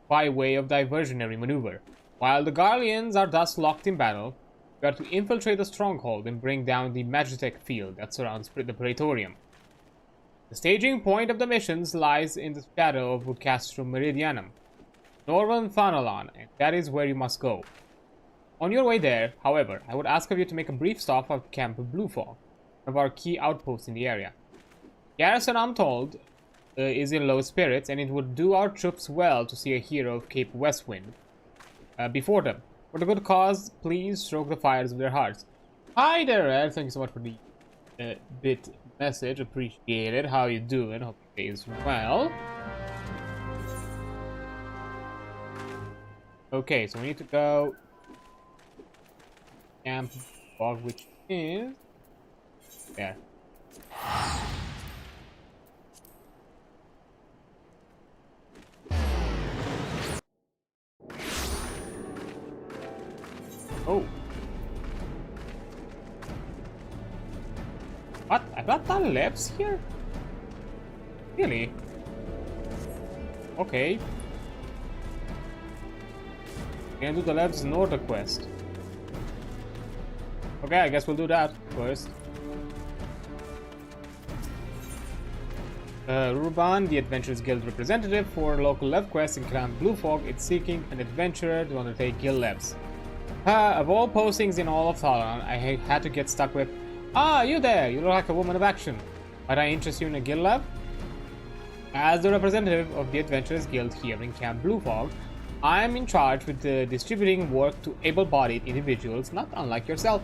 by way of diversionary maneuver. While the Guardians are thus locked in battle, we are to infiltrate the stronghold and bring down the Magitech field that surrounds the Praetorium. The staging point of the missions lies in the shadow of Castrum Meridianum, Northern Thanalan, and that is where you must go. On your way there, however, I would ask of you to make a brief stop at Camp Bluefog, one of our key outposts in the area. Garrison, I'm told, is in low spirits, and it would do our troops well to see a hero of Cape Westwind before them. For the good cause, please stroke the fires of their hearts. Hi there, Ed. Thank you so much for the bit message. Appreciate it. How you doing? Hope your day is well. Okay, so we need to go Camp Bog, which is there. Oh. What? I got the labs here? Really? Okay. Gonna do the labs Nordic quest. Okay, I guess we'll do that first. Reborn, the Adventurers Guild representative for local lab quests in Camp Bluefog, is seeking an adventurer to undertake guild labs. Of all postings in all of Thanalan, I had to get stuck with, you there! You look like a woman of action. Might I interest you in a guild lab? As the representative of the Adventurers Guild here in Camp Bluefog, I am in charge with distributing work to able-bodied individuals not unlike yourself.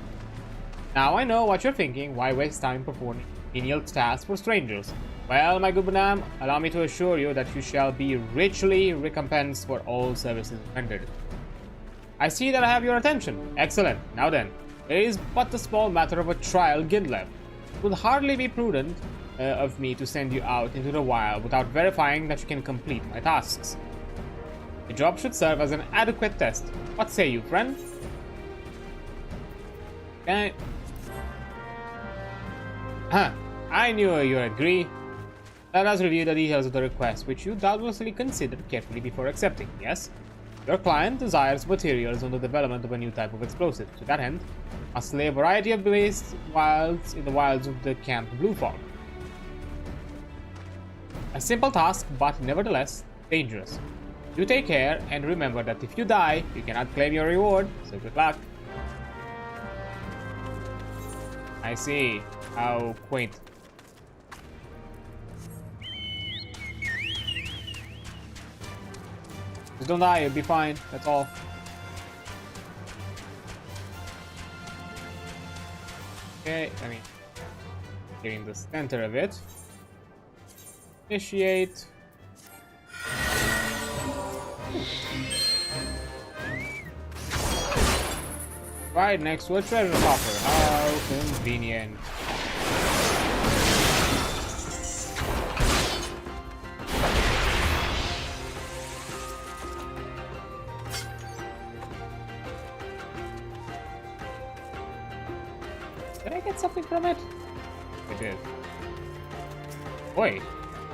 Now I know what you're thinking, why waste time performing menial tasks for strangers? Well, my good madam, allow me to assure you that you shall be richly recompensed for all services rendered. I see that I have your attention. Excellent. Now then, there is but a small matter of a trial guild lab. It would hardly be prudent of me to send you out into the wild without verifying that you can complete my tasks. The job should serve as an adequate test. What say you, friend? Okay. Huh. I knew you'd agree. Let us review the details of the request, which you doubtlessly considered carefully before accepting, yes? Your client desires materials on the development of a new type of explosive. To that end, must slay a variety of beasts in the wilds of the Camp Blue Fog. A simple task, but nevertheless dangerous. Do take care, and remember that if you die, you cannot claim your reward, so good luck. I see. How quaint. Just don't die, you'll be fine, that's all. Okay, I mean, get in the center of it. Initiate. Right next to a treasure coffer. How convenient. Did I get something from it? I did. Wait.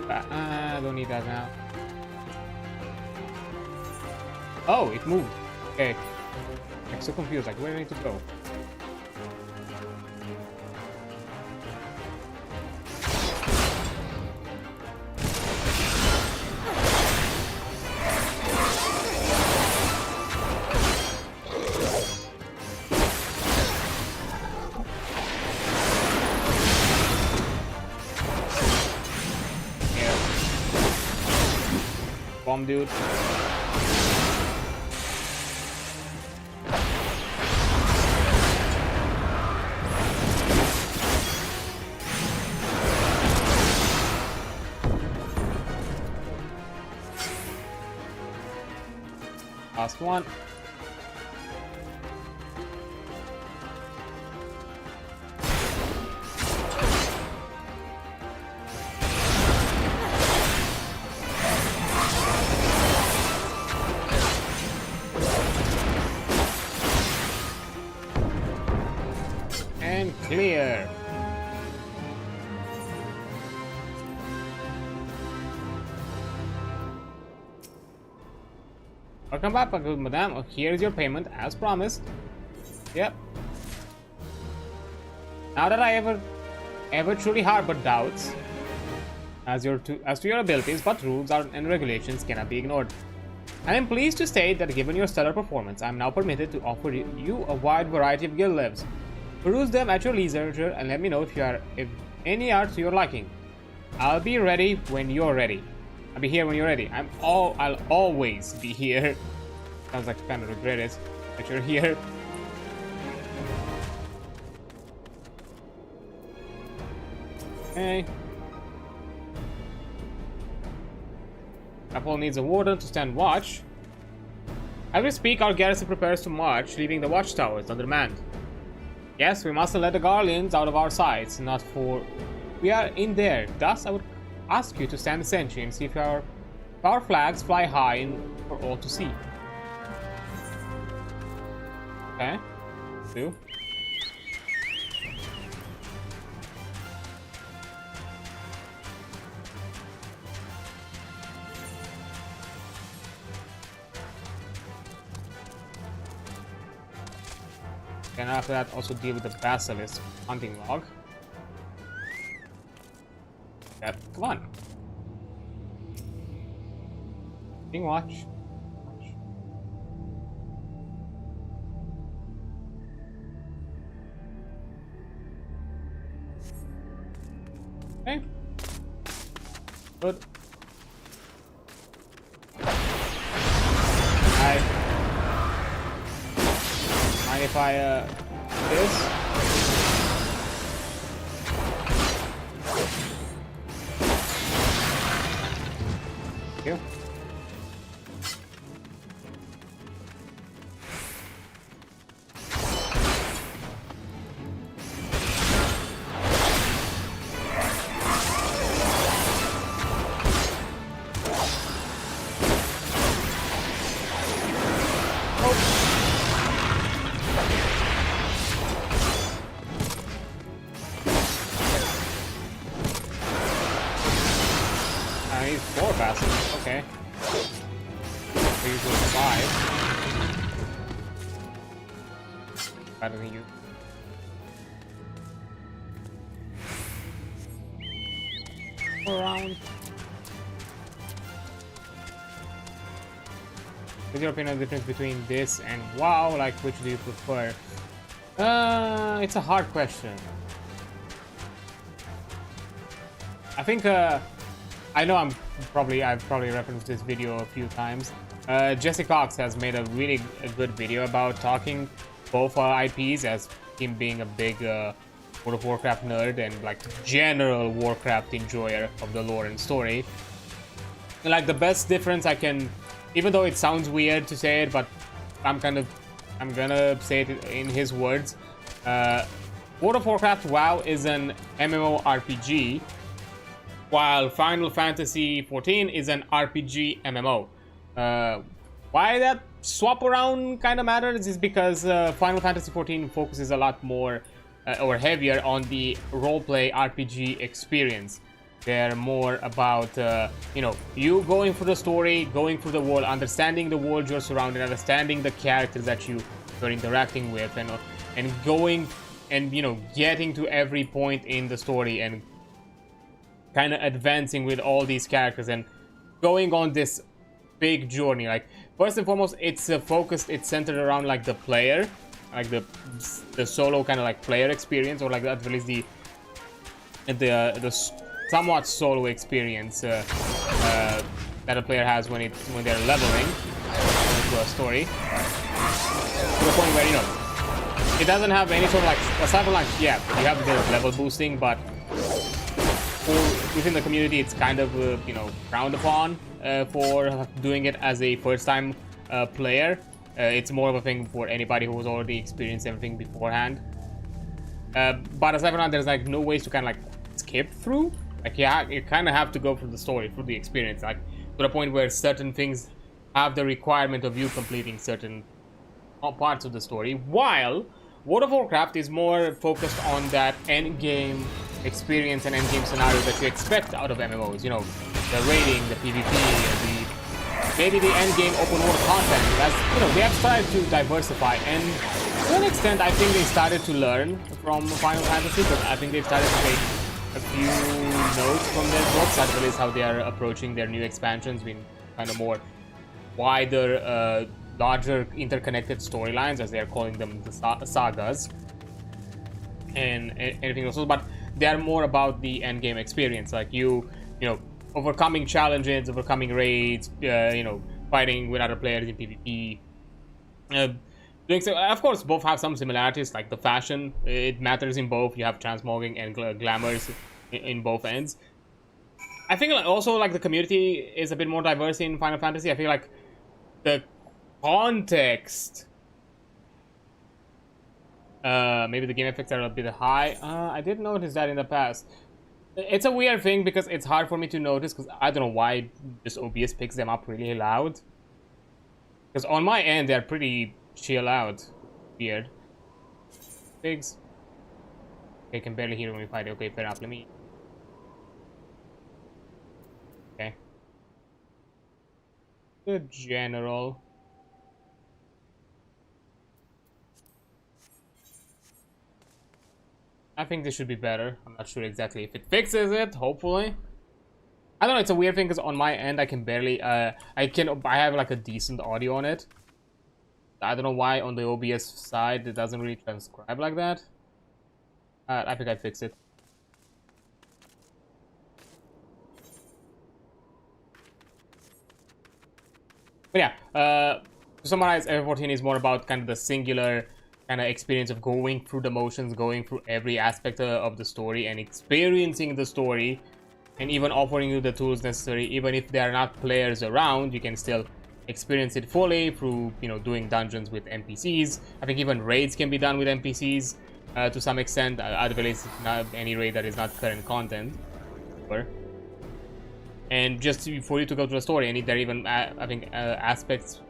I don't need that now. Oh, it moved. Okay. I'm so confused. Like, where do I need to go? Bomb dude. Last one. And clear. Welcome back, good madam. Here's your payment as promised. Yep. Now that I ever truly harbored doubts as to your abilities, but rules and regulations cannot be ignored. I am pleased to state that given your stellar performance, I am now permitted to offer you a wide variety of guild lives. Peruse them at your leisure and let me know if any are to your liking. I'll be ready when you're ready. I'll be here when you're ready. I'll always be here. Sounds like I kind of regret it that you're here. Okay. Apple needs a warden to stand watch. As we speak, our garrison prepares to march, leaving the watchtowers under manned. Yes, we mustn't let the Guardians out of our sights, we are in there. Thus, I would ask you to stand the sentry and see if our flags fly high for all to see. Okay. Do. And after that, also deal with the basilisk hunting log. Yep, come on. King watch. Okay. Good. Mind if I this? Thank you. only 4 passives. Okay. Usually 5. Better than you. Around. What's your opinion on the difference between this and WoW? Like, which do you prefer? It's a hard question. I think, I know I've probably referenced this video a few times. Jesse Cox has made a really good video about talking both IPs, as him being a big World of Warcraft nerd and like general Warcraft enjoyer of the lore and story. And, like, the best difference I can, even though it sounds weird to say it, but I'm gonna say it in his words. World of Warcraft WoW is an MMORPG, while Final Fantasy XIV is an RPG MMO. Why that swap around kind of matters is because Final Fantasy XIV focuses a lot more or heavier on the roleplay RPG experience. They're more about, you know, you going through the story, going through the world, understanding the world you're surrounded, understanding the characters that you're interacting with, and going and, you know, getting to every point in the story and kind of advancing with all these characters and going on this big journey. Like, first and foremost, it's focused, it's centered around like the player, like the solo kind of like player experience, or like at least the somewhat solo experience that a player has when they're leveling into a story, to the point where, you know, it doesn't have any sort of like, aside from like, yeah, you have the level boosting, but within the community it's kind of you know, frowned upon for doing it as a first-time player. It's more of a thing for anybody who has already experienced everything beforehand. But aside from that, there's like no ways to kind of like skip through. Like, you kind of have to go through the story, through the experience, like to the point where certain things have the requirement of you completing certain parts of the story, while World of Warcraft is more focused on that end game experience and end game scenario that you expect out of MMOs. You know, the raiding, the PvP, maybe the end game open world content. As you know, they have started to diversify, and to an extent, I think they started to learn from Final Fantasy, because I think they've started to take a few notes from their books, as well as how they are approaching their new expansions, being kind of more wider, larger interconnected storylines, as they are calling them, the sagas, and anything else. But they are more about the end game experience, like you know, overcoming challenges, overcoming raids, you know, fighting with other players in PvP. Doing so, of course, both have some similarities, like the fashion. It matters in both. You have transmogging and glamours in both ends. I think also like the community is a bit more diverse in Final Fantasy. I feel like the context, maybe the game effects are a bit high. I did notice that in the past. It's a weird thing because it's hard for me to notice, because I don't know why this OBS picks them up really loud. Because on my end, they're pretty chill out. Weird. Pigs. Okay, can barely hear when we fight. Okay, fair enough. Let me... Okay. The general... I think this should be better. I'm not sure exactly if it fixes it, hopefully. I don't know, it's a weird thing because on my end I can barely I have like a decent audio on it. I don't know why on the OBS side it doesn't really transcribe like that. I think I fixed it. But yeah, to summarize, FF14 is more about kind of the singular kind of experience of going through the motions, going through every aspect of the story and experiencing the story, and even offering you the tools necessary. Even if there are not players around, you can still experience it fully through, you know, doing dungeons with NPCs. I think even raids can be done with NPCs to some extent. I believe not any raid that is not current content. And just for you to go through the story, and there are even I think aspects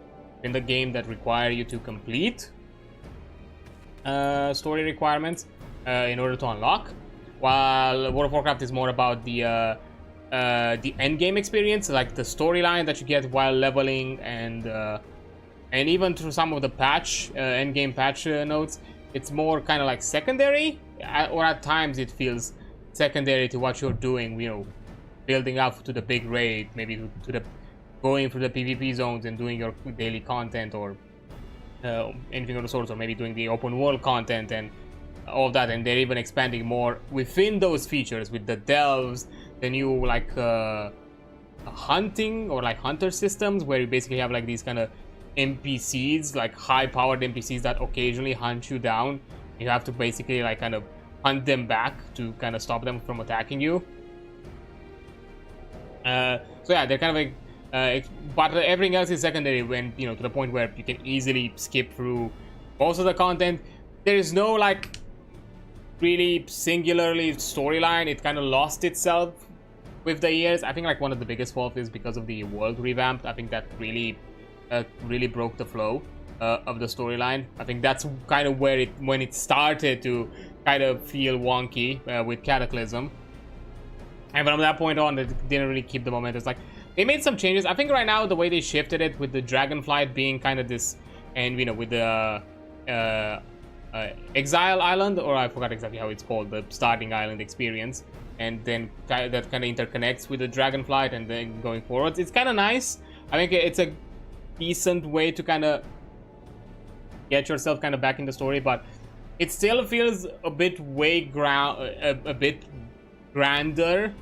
in the game that require you to complete story requirements in order to unlock, while World of Warcraft is more about the the end game experience, like the storyline that you get while leveling, and even through some of the patch end game patch notes, it's more kind of like secondary, or at times it feels secondary to what you're doing, you know, building up to the big raid, maybe to the going through the PvP zones and doing your daily content, or anything of the sort, or maybe doing the open world content and all of that. And they're even expanding more within those features with the delves, the new like hunting or like hunter systems, where you basically have like these kind of NPCs, like high-powered NPCs that occasionally hunt you down. You have to basically like kind of hunt them back to kind of stop them from attacking you. So yeah, they're kind of like but everything else is secondary, when, you know, to the point where you can easily skip through most of the content. There is no like really singularly storyline. It kind of lost itself with the years. I think like one of the biggest faults is because of the world revamp. I think that really broke the flow of the storyline. I think that's kind of where when it started to kind of feel wonky with Cataclysm. And from that point on, it didn't really keep the momentum. It's like they made some changes. I think right now the way they shifted it with the Dragonflight being kind of this, and, you know, with the Exile Island, or I forgot exactly how it's called, the starting island experience, and then that kind of interconnects with the Dragonflight, and then going forwards, it's kind of nice. I think it's a decent way to kind of get yourself kind of back in the story, but it still feels a bit a bit grander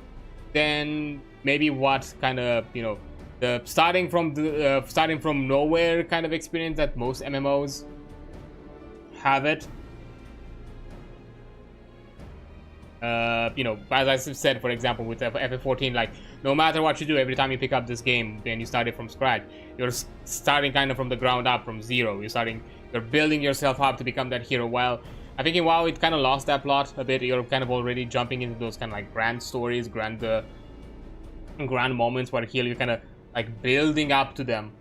than maybe what kind of, you know, the starting from nowhere kind of experience that most MMOs have it. You know, as I said, for example, with FF14, like, no matter what you do, every time you pick up this game and you start it from scratch, you're starting kind of from the ground up, from zero. You're building yourself up to become that hero. While I think in WoW it kind of lost that plot a bit. You're kind of already jumping into those kind of like grand stories, grand moments where here you're kind of like building up to them,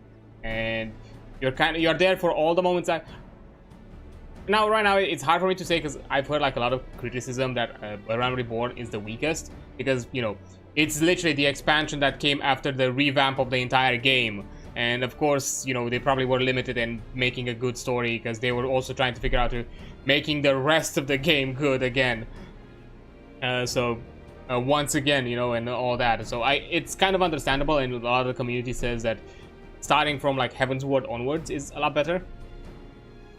and you're there for all the moments that. Now, right now, it's hard for me to say, because I've heard like a lot of criticism that Arealm Reborn is the weakest, because, you know, it's literally the expansion that came after the revamp of the entire game. And of course, you know, they probably were limited in making a good story, because they were also trying to figure out to making the rest of the game good again. Once again, you know, and all that. So it's kind of understandable, and a lot of the community says that starting from like Heavensward onwards is a lot better.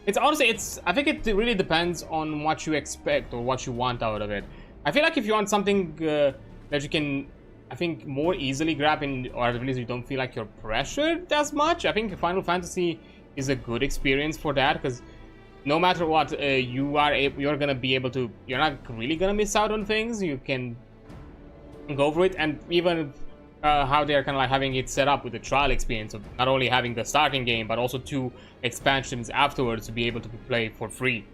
It's honestly, I think it really depends on what you expect or what you want out of it. I feel like if you want something that you can, I think, more easily grab in, or at least you don't feel like you're pressured as much, I think Final Fantasy is a good experience for that, because no matter what, you're gonna be able to, you're not really gonna miss out on things. You can go for it, and even how they're kind of like having it set up with the trial experience of not only having the starting game, but also 2 expansions afterwards to be able to play for free.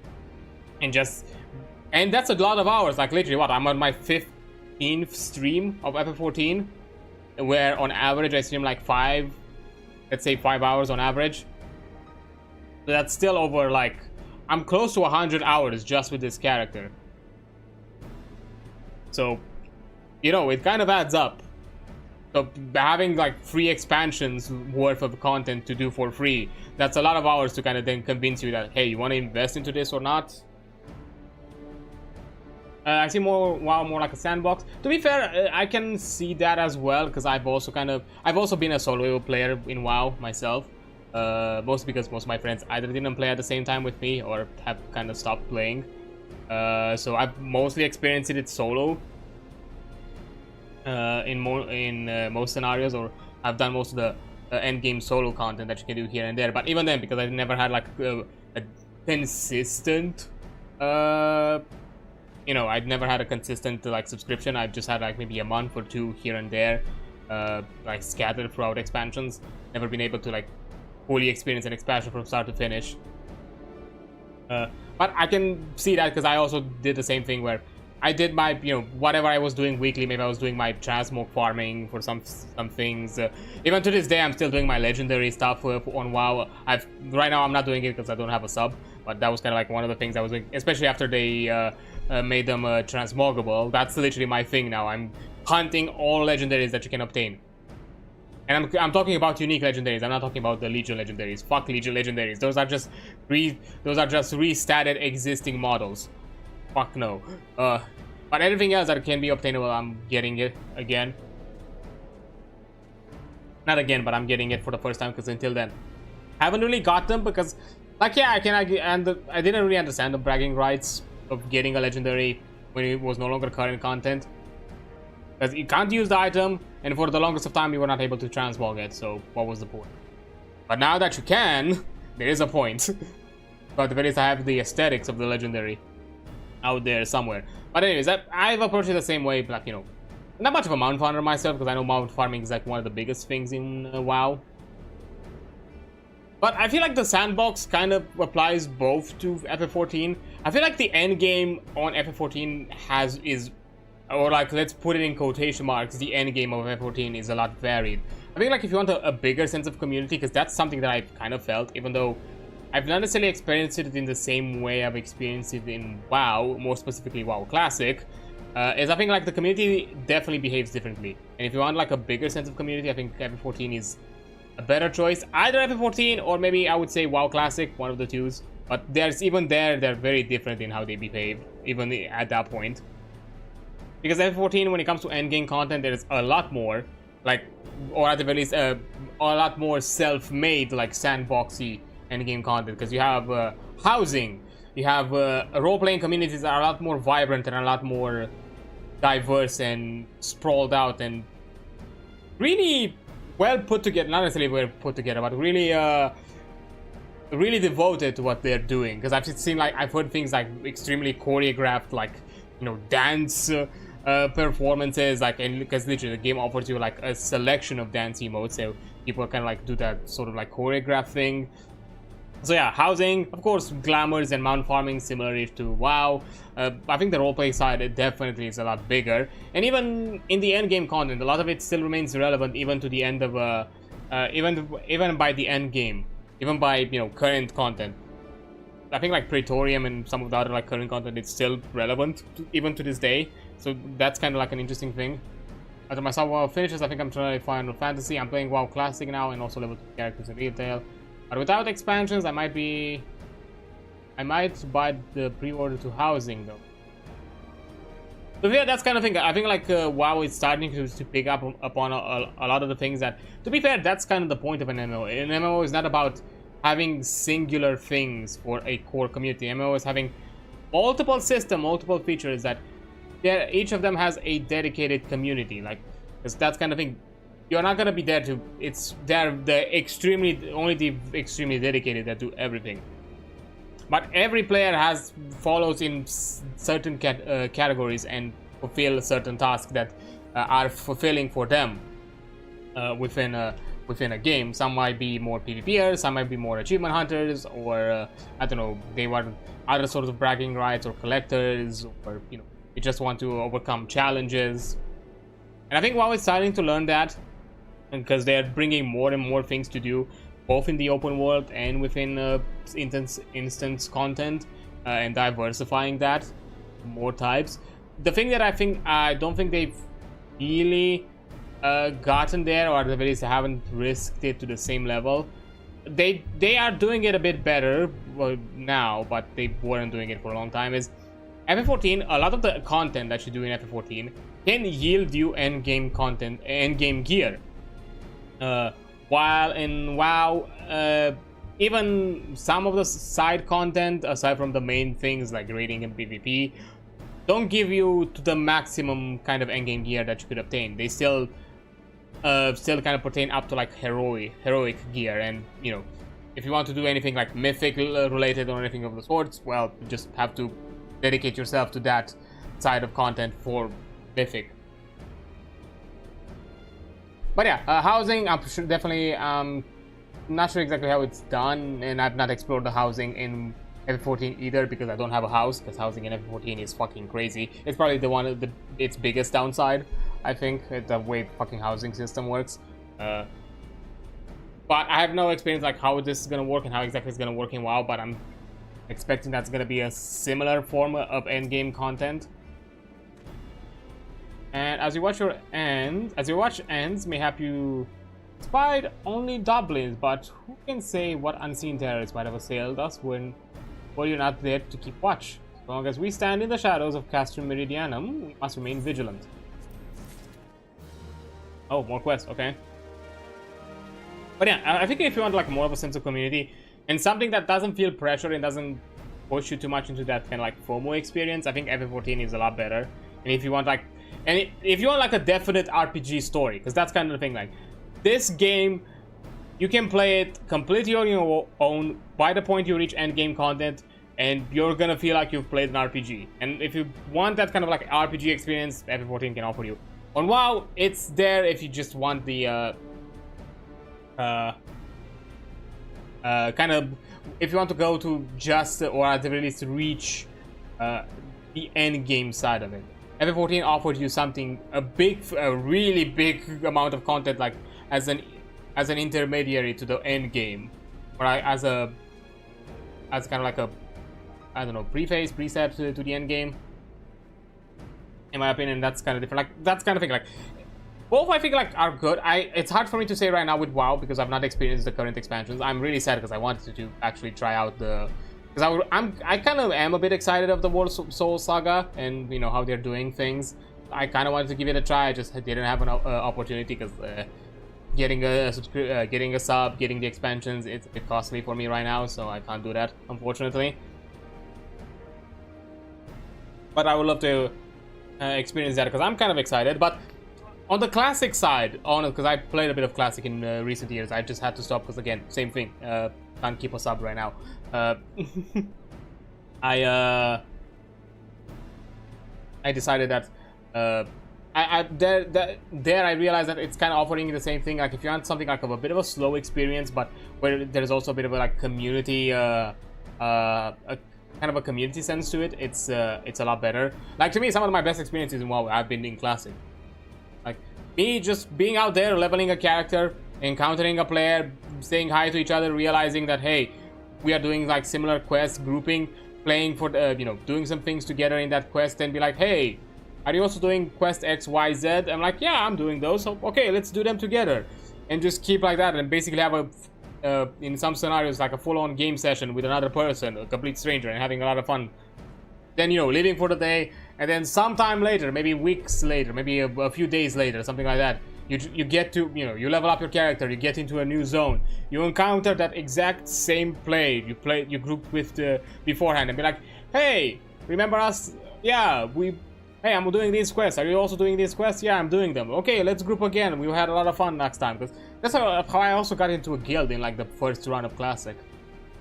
And that's a lot of hours. Like literally, what, I'm on my 15th stream of FF14, where on average I stream like 5 hours on average. So that's still over, like, I'm close to 100 hours just with this character. So, you know, it kind of adds up. So having like free expansions worth of content to do for free, that's a lot of hours to kind of then convince you that, hey, you want to invest into this or not. I see more like a sandbox. To be fair, I can see that as well, because I've also been a solo player in WoW myself. Mostly because most of my friends either didn't play at the same time with me or have kind of stopped playing. So I've mostly experienced it solo. In most scenarios, or I've done most of the end game solo content that you can do here and there. But even then, because I never had like a consistent, you know, I'd never had a consistent like subscription. I've just had like maybe a month or 2 here and there, like scattered throughout expansions. Never been able to like fully experience an expansion from start to finish. But I can see that, because I also did the same thing where I did my, you know, whatever I was doing weekly. Maybe I was doing my transmog farming for some things. Even to this day, I'm still doing my legendary stuff on WoW. Right now I'm not doing it because I don't have a sub, but that was kind of like one of the things I was doing, especially after they made them transmogable. That's literally my thing now. I'm hunting all legendaries that you can obtain. And I'm talking about unique legendaries. I'm not talking about the Legion legendaries. Fuck Legion legendaries. Those are just restatted existing models. Fuck no. But everything else that can be obtainable, I'm getting it again. Not again, but I'm getting it for the first time, because until then, I haven't really got them, because, like, yeah, I didn't really understand the bragging rights of getting a legendary when it was no longer current content. Because you can't use the item, and for the longest of time you were not able to transmog it, so what was the point? But now that you can, there is a point. But at the very least I have the aesthetics of the legendary out there somewhere. But anyways, I've approached it the same way, like, you know, not much of a mount farmer myself, because I know mount farming is like one of the biggest things in WoW. But I feel like the sandbox kind of applies both to FF14. I feel like the end game on FF14 or like, let's put it in quotation marks, the end game of FF14 is a lot varied. I think like if you want a bigger sense of community, because that's something that I've kind of felt, even though I've not necessarily experienced it in the same way I've experienced it in WoW, more specifically WoW Classic, is I think like the community definitely behaves differently. And if you want like a bigger sense of community, I think FF14 is a better choice. Either FF14 or maybe I would say WoW Classic, one of the twos. But they're very different in how they behave, even at that point. Because FF14, when it comes to endgame content, there's a lot more, like, or at the very least, a lot more self-made, like, sandboxy endgame content. Because you have housing, you have role-playing communities that are a lot more vibrant and a lot more diverse and sprawled out and really well put together. Not necessarily well put together, but really, really devoted to what they're doing. Because I've heard things like extremely choreographed, like, you know, dance performances, like, and because literally the game offers you like a selection of dance emotes, so people kind of like do that sort of like choreograph thing. So yeah, housing, of course, glamours and mount farming similar to WoW. I think the roleplay side, it definitely is a lot bigger, and even in the end game content, a lot of it still remains relevant even to the end of even by the end game, even by, you know, current content. I think like Praetorium and some of the other like current content, it's still relevant even to this day. So that's kind of like an interesting thing. After my WoW finishes, I think I'm trying to Final Fantasy. I'm playing WoW Classic now and also level 2 characters in retail. But without expansions, I might buy the pre-order to housing though. So yeah, that's kind of thing. I think like WoW is starting to pick up upon a lot of the things that, to be fair, that's kind of the point of an MMO. An MMO is not about having singular things for a core community. MMO is having multiple systems, multiple features that each of them has a dedicated community. Like, because that's kind of thing. You're not gonna be there to. They're only the extremely dedicated that do everything. But every player follows in certain categories and fulfill certain tasks that are fulfilling for them within a game. Some might be more PvPers, some might be more achievement hunters, or I don't know, they want other sorts of bragging rights or collectors, or, you know, they just want to overcome challenges. And I think WoW is starting to learn that, because they're bringing more and more things to do, both in the open world and within instance content, and diversifying that, more types. The thing that I don't think they've really gotten there, or at the very least haven't risked it to the same level. They are doing it a bit better now, but they weren't doing it for a long time. Is FF14, a lot of the content that you do in FF14 can yield you endgame content, endgame gear. While in WoW, even some of the side content, aside from the main things like raiding and PvP, don't give you to the maximum kind of endgame gear that you could obtain. They still kind of pertain up to like heroic gear, and, you know, if you want to do anything like mythic related or anything of the sorts, well, you just have to dedicate yourself to that side of content for mythic. But yeah, housing, I'm sure definitely, not sure exactly how it's done, and I've not explored the housing in FF14 either, because I don't have a house, because housing in FF14 is fucking crazy. It's probably its biggest downside, I think, the way fucking housing system works. But I have no experience like how this is gonna work and how exactly it's gonna work in WoW, but I'm expecting that's gonna be a similar form of endgame content. And as you watch ends, mayhap you spied only goblins, but who can say what unseen terrorists might have assailed us when you're not there to keep watch? As long as we stand in the shadows of Castrum Meridianum, we must remain vigilant. Oh, more quests, okay. But yeah, I think if you want like more of a sense of community and something that doesn't feel pressure and doesn't push you too much into that kind of like FOMO experience, I think FF14 is a lot better. And if you want like, if you want like a definite RPG story, because that's kind of the thing, like this game, you can play it completely on your own by the point you reach end game content, and you're gonna feel like you've played an RPG. And if you want that kind of like RPG experience, FF14 can offer you. On WoW, it's there if you just want the kind of, if you want to go to just, or at the very least reach the end game side of it. FF14 offered you something, a really big amount of content, like as an intermediary to the end game, or as kind of like a, I don't know, precept to the end game. In my opinion, that's kind of different. Like that's kind of thing. Like both, I think, like are good. It's hard for me to say right now with WoW because I've not experienced the current expansions. I'm really sad because I wanted to actually try out the. Because I kind of am a bit excited of the World Soul Saga and you know how they're doing things. I kind of wanted to give it a try. I just didn't have an opportunity because getting a sub, getting the expansions, it's a bit costly for me right now, so I can't do that, unfortunately. But I would love to experience that because I'm kind of excited. But on the classic side, because I played a bit of classic in recent years, I just had to stop because again, same thing. Can't keep a sub right now. I decided that I realized that it's kind of offering the same thing. Like if you want something like a bit of a slow experience, but where there's also a bit of a like community, a kind of a community sense to it, it's a lot better. Like to me, some of my best experiences in WoW have been in classic. Like me just being out there, leveling a character, encountering a player, saying hi to each other, realizing that hey, we are doing like similar quests, grouping, playing for you know, doing some things together in that quest, and be like, hey, are you also doing quest XYZ? I'm like, yeah, I'm doing those, so okay, let's do them together, and just keep like that, and basically have a in some scenarios like a full-on game session with another person, a complete stranger, and having a lot of fun. Then you know, leaving for the day, and then sometime later, maybe weeks later, maybe a few days later, something like that, you get to, you know, you level up your character, you get into a new zone, you encounter that exact same play you grouped with beforehand, and be like, hey, remember us? Yeah, hey, I'm doing these quests. Are you also doing these quests? Yeah, I'm doing them. Okay, let's group again. We had a lot of fun next time. Because that's how I also got into a guild in like the first run of Classic.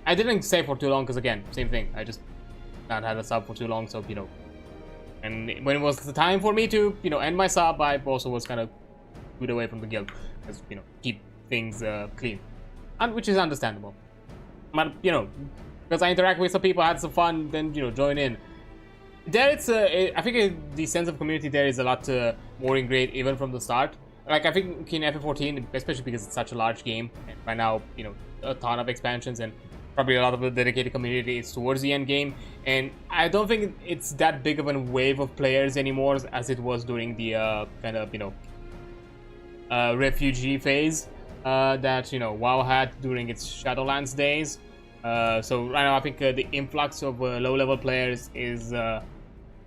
I didn't stay for too long because again, same thing. I just not had a sub for too long, so you know. And when it was the time for me to, you know, end my sub, I also was kind of put away from the guild, because you know, keep things clean, and which is understandable. But you know, because I interact with some people, had some fun, then you know, join in. There, it's I think the sense of community there is a lot more ingrained even from the start. Like I think in FF14, especially because it's such a large game, and by now you know, a ton of expansions and probably a lot of the dedicated community is towards the end game, and I don't think it's that big of a wave of players anymore as it was during the kind of, you know, refugee phase that, you know, WoW had during its Shadowlands days. So right now I think the influx of low-level players is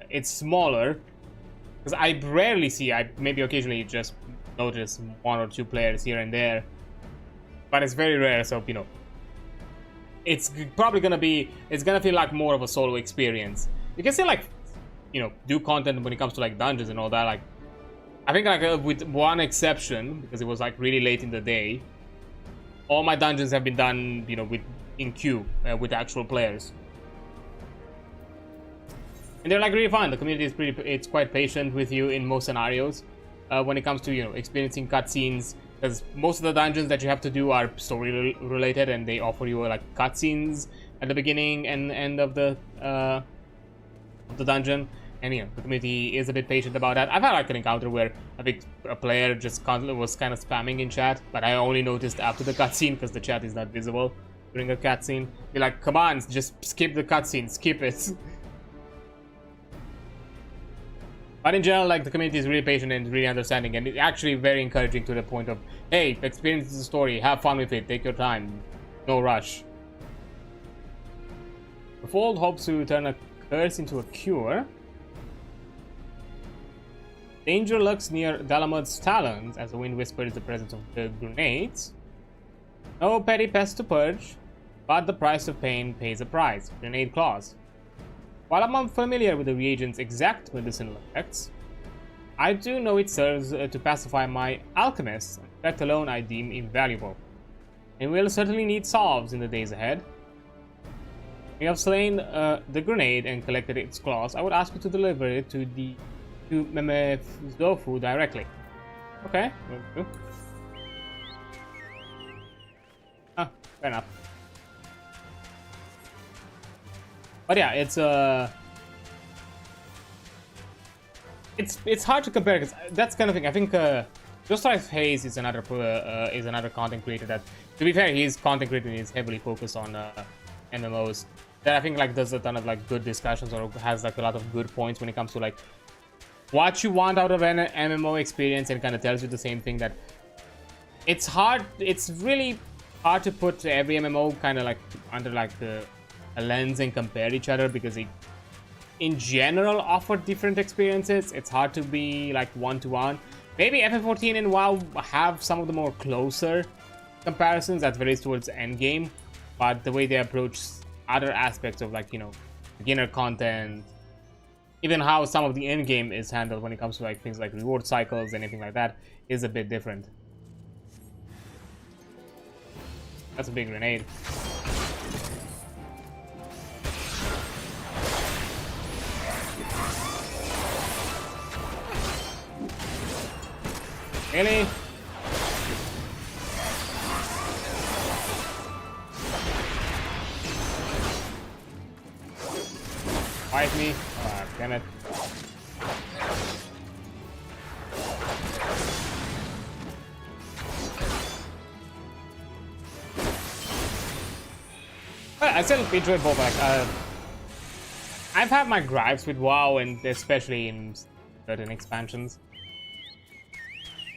it's smaller, because I rarely see, I maybe occasionally just notice one or two players here and there, but it's very rare. So you know, it's probably gonna feel like more of a solo experience. You can still like, you know, do content when it comes to like dungeons and all that. Like I think like with one exception, because it was like really late in the day, all my dungeons have been done, you know, in queue with actual players, and they're like really fun. The community is it's quite patient with you in most scenarios when it comes to, you know, experiencing cutscenes, because most of the dungeons that you have to do are story related, and they offer you like cutscenes at the beginning and end of the dungeon. And you know, the community is a bit patient about that. I've had like an encounter where I think a player just was kind of spamming in chat, but I only noticed after the cutscene because the chat is not visible during a cutscene. Be like, come on, just skip the cutscene, skip it. But in general, like, the community is really patient and really understanding, and it's actually very encouraging to the point of, hey, experience the story, have fun with it, take your time, no rush. The Fold hopes to turn a curse into a cure. Danger lurks near Dalamud's talons as the wind whispers the presence of the grenades. No petty pest to purge, but the price of pain pays a price. Grenade clause. While I'm unfamiliar with the reagent's exact medicinal effects, I do know it serves to pacify my alchemists, that alone I deem invaluable. And we'll certainly need salves in the days ahead. We have slain the grenade and collected its claws. I would ask you to deliver it to mmorpg directly. Okay, will do. Ah, fair enough. But yeah, it's hard to compare because that's kind of thing. I think just like Hayes is another content creator that, to be fair, his content creating is heavily focused on MMOs. That I think like does a ton of like good discussions or has like a lot of good points when it comes to like what you want out of an MMO experience, and kind of tells you the same thing, that it's really hard to put every MMO kind of like under like a lens and compare each other, because they in general offer different experiences. It's hard to be like one-to-one. Maybe FF14 and WoW have some of the more closer comparisons that varies towards the end game, but the way they approach other aspects of like, you know, beginner content, even how some of the end game is handled when it comes to like things like reward cycles and anything like that, is a bit different. That's a big grenade. Really? Fight me. Ah, damn it. I still enjoy both. Like, I've had my gripes with WoW, and especially in certain expansions.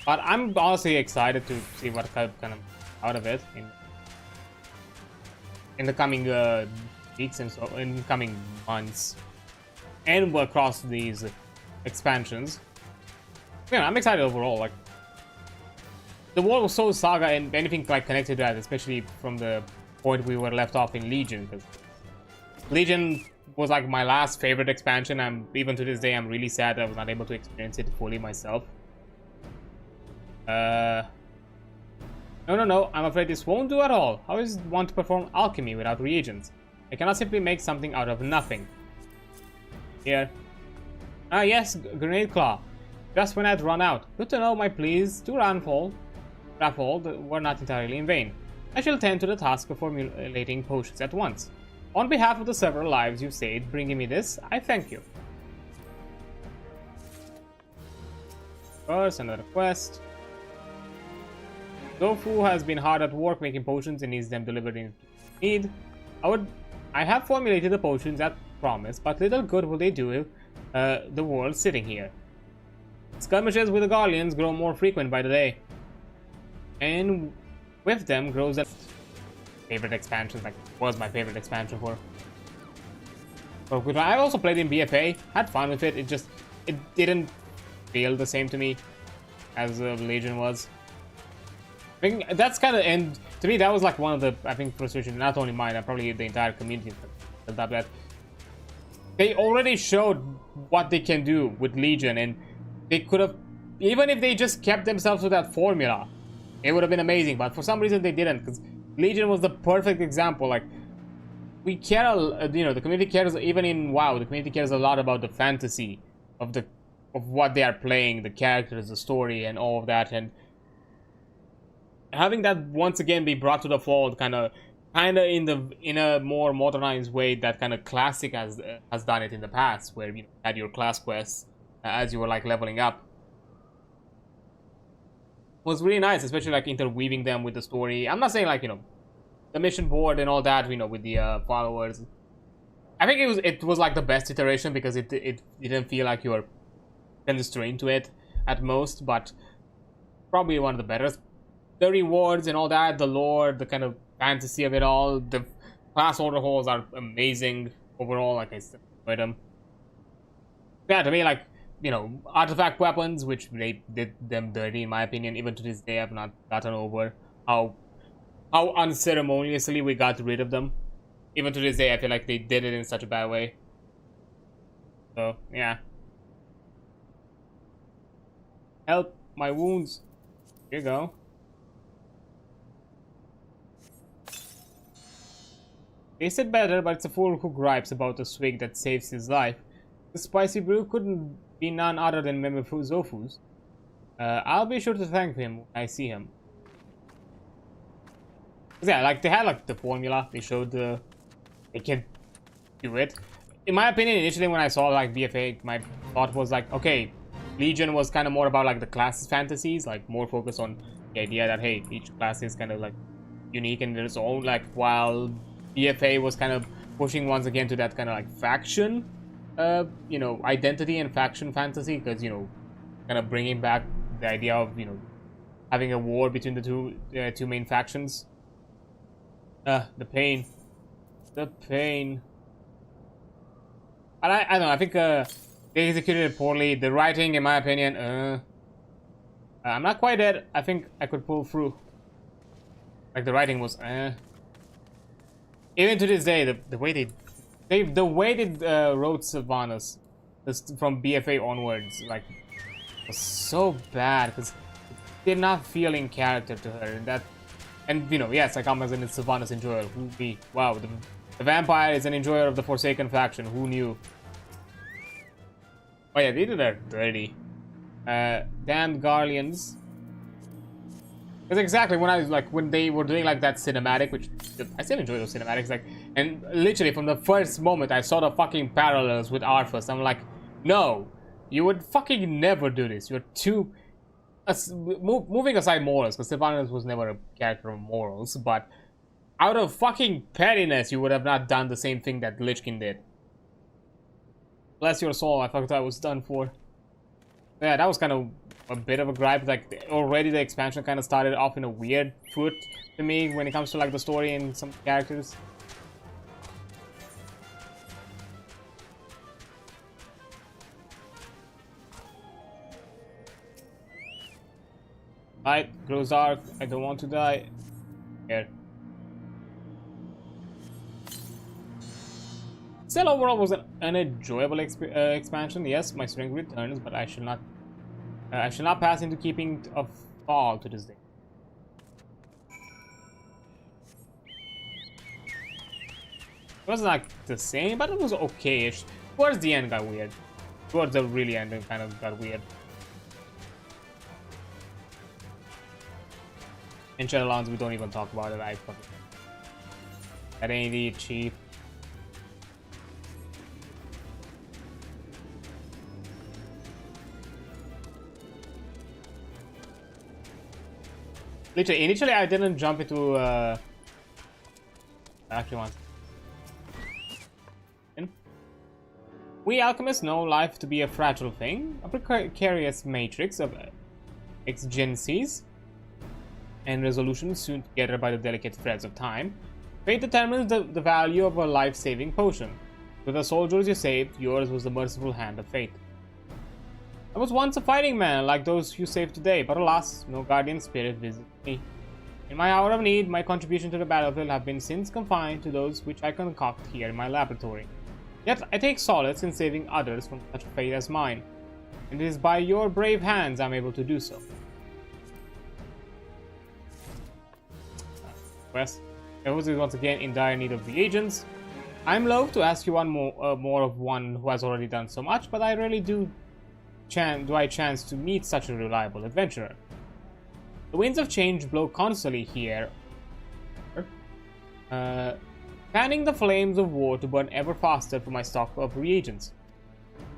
But I'm honestly excited to see what kind of out of it in the coming weeks and so in coming months, and across these expansions. Yeah, I'm excited overall. Like, the world was so Saga, and anything like connected to that, especially from the point we were left off in Legion, because Legion was like my last favorite expansion. Even to this day, I'm really sad that I was not able to experience it fully myself. No, I'm afraid this won't do at all. How is one to perform alchemy without reagents? I cannot simply make something out of nothing. Here. Ah, yes, grenade claw. Just when I'd run out. Good to know, my pleas to Raffle were not entirely in vain. I shall tend to the task of formulating potions at once. On behalf of the several lives you've saved bringing me this, I thank you. First, another quest. Tofu has been hard at work making potions and needs them delivered in need. I have formulated the potions at promise, but little good will they do the world sitting here. Skirmishes with the Guardians grow more frequent by the day, and with them grows a favorite expansion. Like, was my favorite expansion for. I also played in BFA, had fun with it. It didn't feel the same to me as Legion was. I think that's kind of, and to me that was like one of the, I think, frustration, not only mine, probably the entire community, that they already showed what they can do with Legion, and they could have, even if they just kept themselves with that formula, it would have been amazing. But for some reason they didn't, because Legion was the perfect example. Like, we care, you know, the community cares. Even in WoW, the community cares a lot about the fantasy of what they are playing, the characters, the story, and all of that. And having that once again be brought to the fold, kind of in a more modernized way that kind of Classic has done it in the past, where you had your class quests as you were like leveling up, was really nice, especially like interweaving them with the story. I'm not saying like, you know, the mission board and all that, you know, with the followers. I think it was like the best iteration, because it didn't feel like you were constraint to it at most, but probably one of the better. The rewards and all that, the lore, the kind of fantasy of it all, the class order halls are amazing overall. Like I said, enjoyed them. Yeah, to me, like, you know, artifact weapons, which they did them dirty in my opinion. Even to this day, I've not gotten over how unceremoniously we got rid of them. Even to this day, I feel like they did it in such a bad way. So yeah. Help my wounds. Here you go. Tasted better, but it's a fool who gripes about a swig that saves his life. The spicy brew couldn't be none other than Zofu's. I'll be sure to thank him when I see him. Yeah, like they had like the formula. They showed they can do it. In my opinion, initially when I saw like BFA, my thought was like, okay, Legion was kind of more about like the classes fantasies, like more focused on the idea that hey, each class is kind of like unique in its own, like while BFA was kind of pushing once again to that kind of like faction, you know, identity and faction fantasy, because you know, kind of bringing back the idea of, you know, having a war between the two main factions. The pain. And I don't know. I think they executed it poorly. The writing, in my opinion, I'm not quite dead. I think I could pull through. Like the writing was, even to this day, the way they wrote Sylvanas from BFA onwards, like, was so bad because did not feel in character to her. And you know, yes, like I'm as a Sylvanas enjoyer. Wow, the vampire is an enjoyer of the Forsaken faction. Who knew? Oh yeah, they did that dirty. Damned Garleans. Because exactly when they were doing like that cinematic, which I still enjoy those cinematics, like, and literally from the first moment I saw the fucking parallels with Arthas, I'm like, no, you would fucking never do this. You're too. Moving aside morals, because Sylvanas was never a character of morals, but out of fucking pettiness, you would have not done the same thing that Lich King did. Bless your soul, I thought I was done for. Yeah, that was kind of a bit of a gripe. Like, already the expansion kind of started off in a weird foot to me when it comes to like the story and some characters. Light grows dark. I don't want to die. Here. Still, overall, was an unenjoyable expansion. Yes, my strength returns, but I shall not pass into keeping of fall to this day. It was like the same, but it was okay-ish. Towards the end, got weird. Towards the really end, it kind of got weird. In Shadowlands, we don't even talk about it. That ain't cheap. Literally, initially I didn't jump into actually once. We alchemists know life to be a fragile thing, a precarious matrix of exigencies and resolutions sewn together by the delicate threads of time. Fate determines the value of a life-saving potion. With the soldiers you saved, yours was the merciful hand of fate. I was once a fighting man like those you saved today, but alas, no guardian spirit visited me. In my hour of need, my contribution to the battlefield have been since confined to those which I concoct here in my laboratory. Yet I take solace in saving others from such a fate as mine, and it is by your brave hands I am able to do so. Quest. Eorzea is once again in dire need of reagents. I am loath to ask you one more of one who has already done so much, but I really do I chance to meet such a reliable adventurer. The winds of change blow constantly here, fanning the flames of war to burn ever faster for my stock of reagents.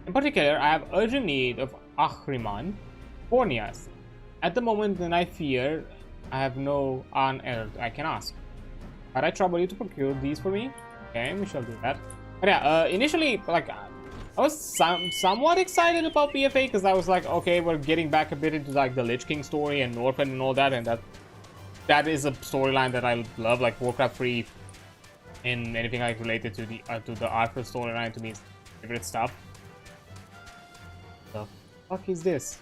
In particular, I have urgent need of Ahriman Fornias. At the moment, then I fear I have no unearthed I can ask. But I trouble you to procure these for me? Okay, we shall do that. But yeah, initially, like, I was somewhat excited about BFA because I was like, okay, we're getting back a bit into like the Lich King story and Northrend and all that, and that is a storyline that I love, like Warcraft 3 and anything like related to the Arthur storyline to me is favorite stuff. The fuck is this?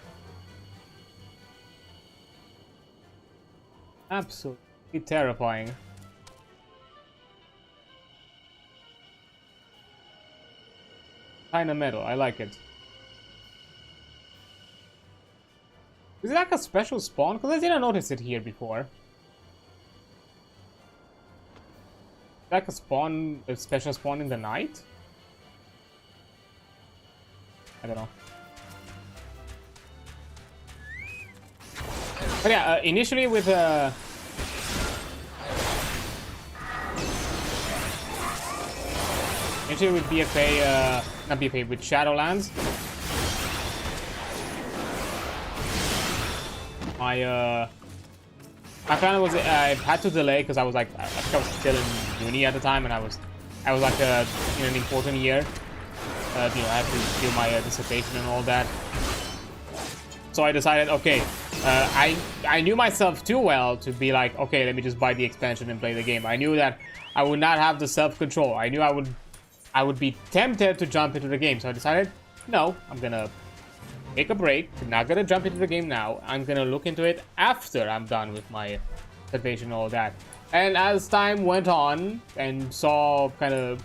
Absolutely terrifying. Kinda metal, I like it. Is it like a special spawn? Because I didn't notice it here before. Like a spawn, a special spawn in the night? I don't know. But yeah, initially with BFA, not BFA, with Shadowlands, my plan was I had to delay because I was like, I think I was still in uni at the time, and I was like in an important year. You know, I had to do my dissertation and all that. So I decided, okay, I knew myself too well to be like, okay, let me just buy the expansion and play the game. I knew that I would not have the self-control. I knew I would be tempted to jump into the game. So I decided, no, I'm gonna take a break. I'm not gonna jump into the game now. I'm gonna look into it after I'm done with my dissertation and all that. And as time went on and saw kind of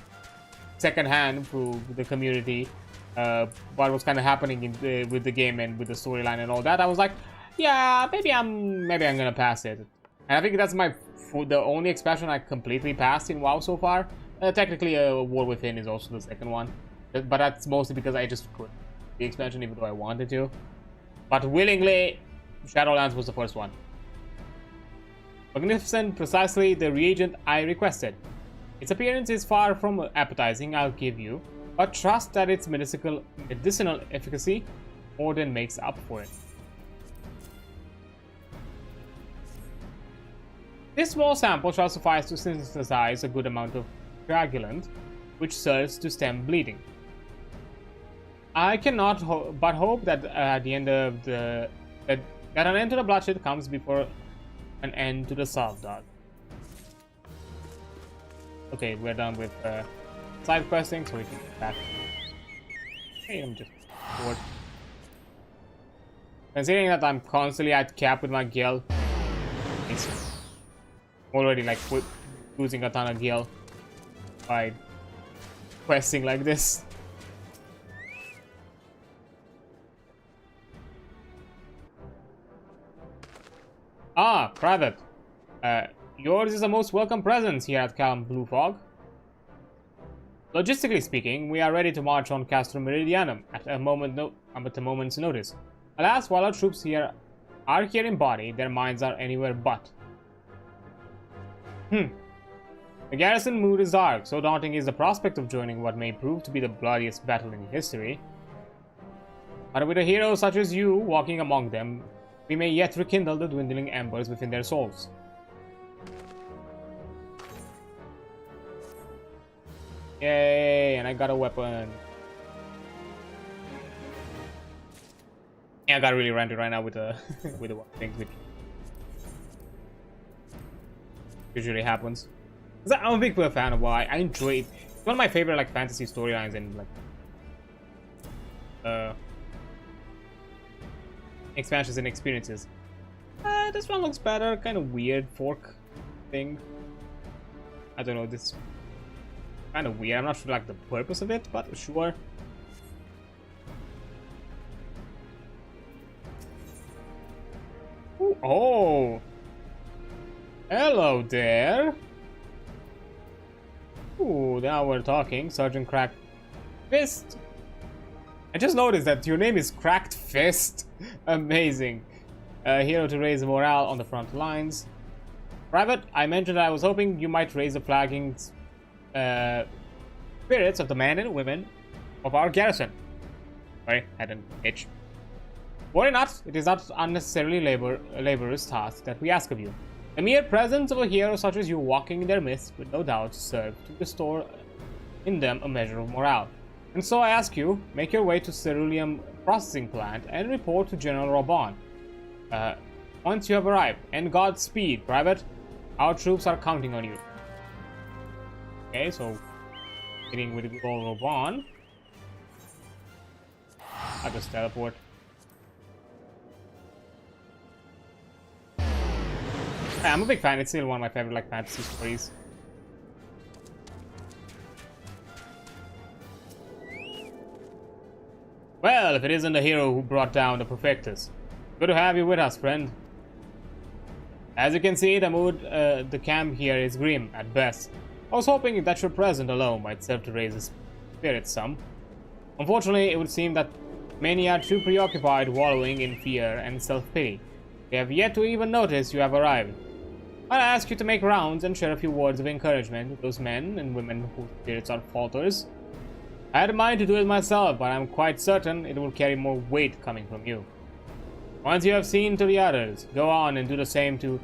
secondhand through the community what was kind of happening with the game and with the storyline and all that, I was like, yeah, maybe I'm gonna pass it. And I think that's the only expansion I completely passed in WoW so far. Technically, War Within is also the second one, but that's mostly because I just couldn't the expansion even though I wanted to. But willingly, Shadowlands was the first one. Magnificent, precisely the reagent I requested. Its appearance is far from appetizing, I'll give you, but trust that its medicinal efficacy more than makes up for it. This small sample shall suffice to synthesize a good amount of coagulant, which serves to stem bleeding. I cannot but hope that at the end of that an end to the bloodshed comes before an end to the self-dog. Okay, we're done with side questing, so we can get back. Hey, I'm just bored. Considering that I'm constantly at cap with my gil, it's already like losing a ton of gil by questing like this. Ah, Private. Yours is a most welcome presence here at Calm Blue Fog. Logistically speaking, we are ready to march on Castrum Meridianum at a moment's notice. Alas, while our troops here are here in body, their minds are anywhere but. The garrison mood is dark, so daunting is the prospect of joining what may prove to be the bloodiest battle in history. But with a hero such as you walking among them, we may yet rekindle the dwindling embers within their souls. Yay, and I got a weapon. Yeah, I got really ranted right now with the with the things, which usually happens. I'm a big fan of why I enjoy it. It's one of my favorite like fantasy storylines and like expansions and experiences. This one looks better, kind of weird fork thing. I don't know, this kind of weird. I'm not sure like the purpose of it, but sure. Ooh, oh, hello there. Ooh, now we're talking. Sergeant Cracked Fist. I just noticed that your name is Cracked Fist. Amazing. Hero to raise morale on the front lines. Private, I mentioned I was hoping you might raise the flagging spirits of the men and women of our garrison. Sorry, had an itch. Worry not, it is not unnecessarily laborious task that we ask of you. The mere presence of a hero such as you walking in their midst would no doubt serve to restore in them a measure of morale. And so I ask you, make your way to ceruleum processing plant and report to General Reborn. Once you have arrived, and Godspeed, Private. Our troops are counting on you. Okay, so getting with Reborn. I'll just teleport. I'm a big fan. It's still one of my favorite like fantasy stories. Well, if it isn't the hero who brought down the Perfectus. Good to have you with us, friend. As you can see, the mood, the camp here is grim at best. I was hoping that your presence alone might serve to raise the spirits some. Unfortunately, it would seem that many are too preoccupied wallowing in fear and self-pity. They have yet to even notice you have arrived. I'll ask you to make rounds and share a few words of encouragement with those men and women whose spirits are falters. I had a mind to do it myself, but I'm quite certain it will carry more weight coming from you. Once you have seen to the others, go on and do the same to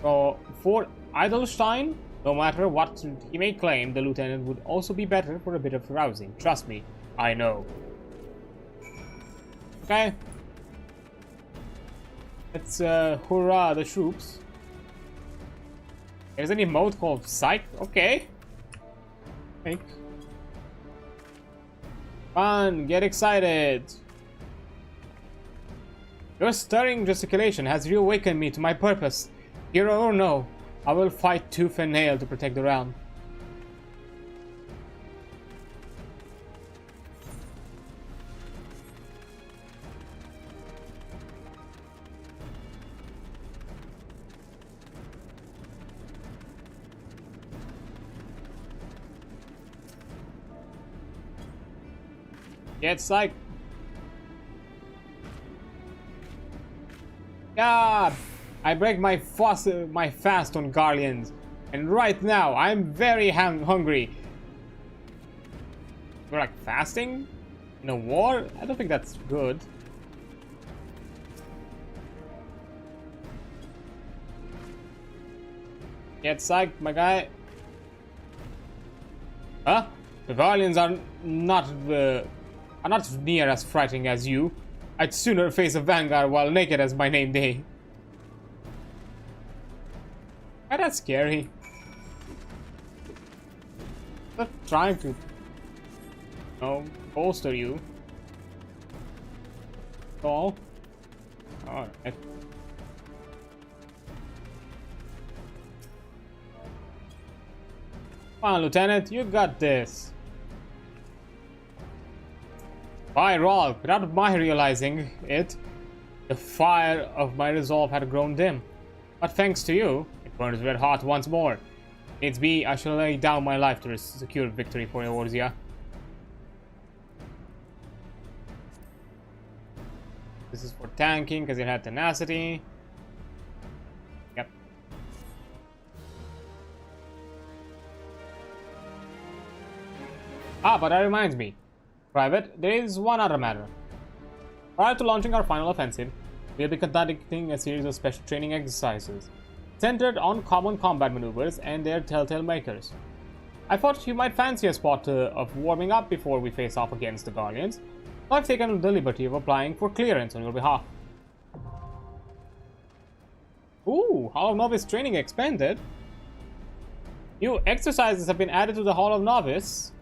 Fort Idelstein. No matter what he may claim, the lieutenant would also be better for a bit of rousing. Trust me, I know. Okay. Let's hurrah the troops. There's an emote called Psych. Okay. Thanks. Fun, get excited. Your stirring gesticulation has reawakened me to my purpose. Hero or no, I will fight tooth and nail to protect the realm. Get psyched. God, I break my fast on Guardians, and right now I'm very hungry. We're like fasting in a war? I don't think that's good. Get psyched, my guy. Huh? The Guardians are not near as frightening as you. I'd sooner face a vanguard while naked as my name day. Oh, that's scary. I'm trying to, bolster you. All. Alright. Come on, Lieutenant, you got this. By Rolf, without my realizing it, the fire of my resolve had grown dim. But thanks to you, it burns red hot once more. Needs be, I shall lay down my life to secure victory for Eorzea. This is for tanking, because it had tenacity. Yep. Ah, but that reminds me. Private, there is one other matter. Prior to launching our final offensive, we will be conducting a series of special training exercises centered on common combat maneuvers and their telltale makers. I thought you might fancy a spot of warming up before we face off against the Guardians, so I've taken the liberty of applying for clearance on your behalf. Ooh, Hall of Novice training expanded. New exercises have been added to the Hall of Novice.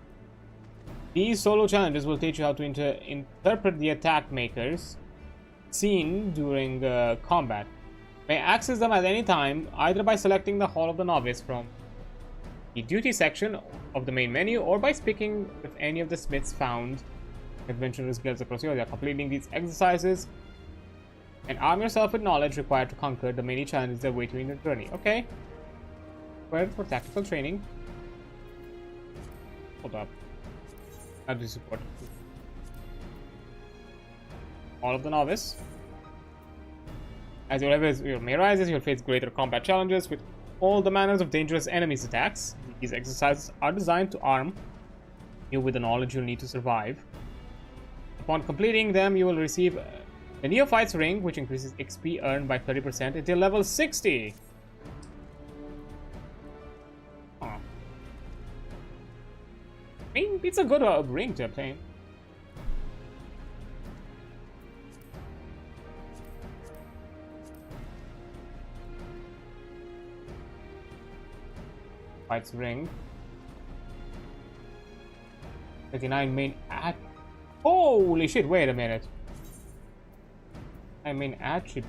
These solo challenges will teach you how to interpret the attack makers seen during combat. You may access them at any time, either by selecting the Hall of the Novice from the duty section of the main menu, or by speaking with any of the smiths found in adventurers guilds across Eorzea. Completing these exercises and arm yourself with knowledge required to conquer the many challenges that await you in your journey. Okay. Prepared for tactical training. Hold up. How do you support all of the novice? As your level may rises, you'll face greater combat challenges with all the manners of dangerous enemies attacks. These exercises are designed to arm you with the knowledge you'll need to survive. Upon completing them, you will receive the Neophyte's Ring, which increases XP earned by 30% until level 60. I mean, it's a good ring to obtain. Fights ring. 39 main at. Holy shit! Wait a minute. I mean attribute.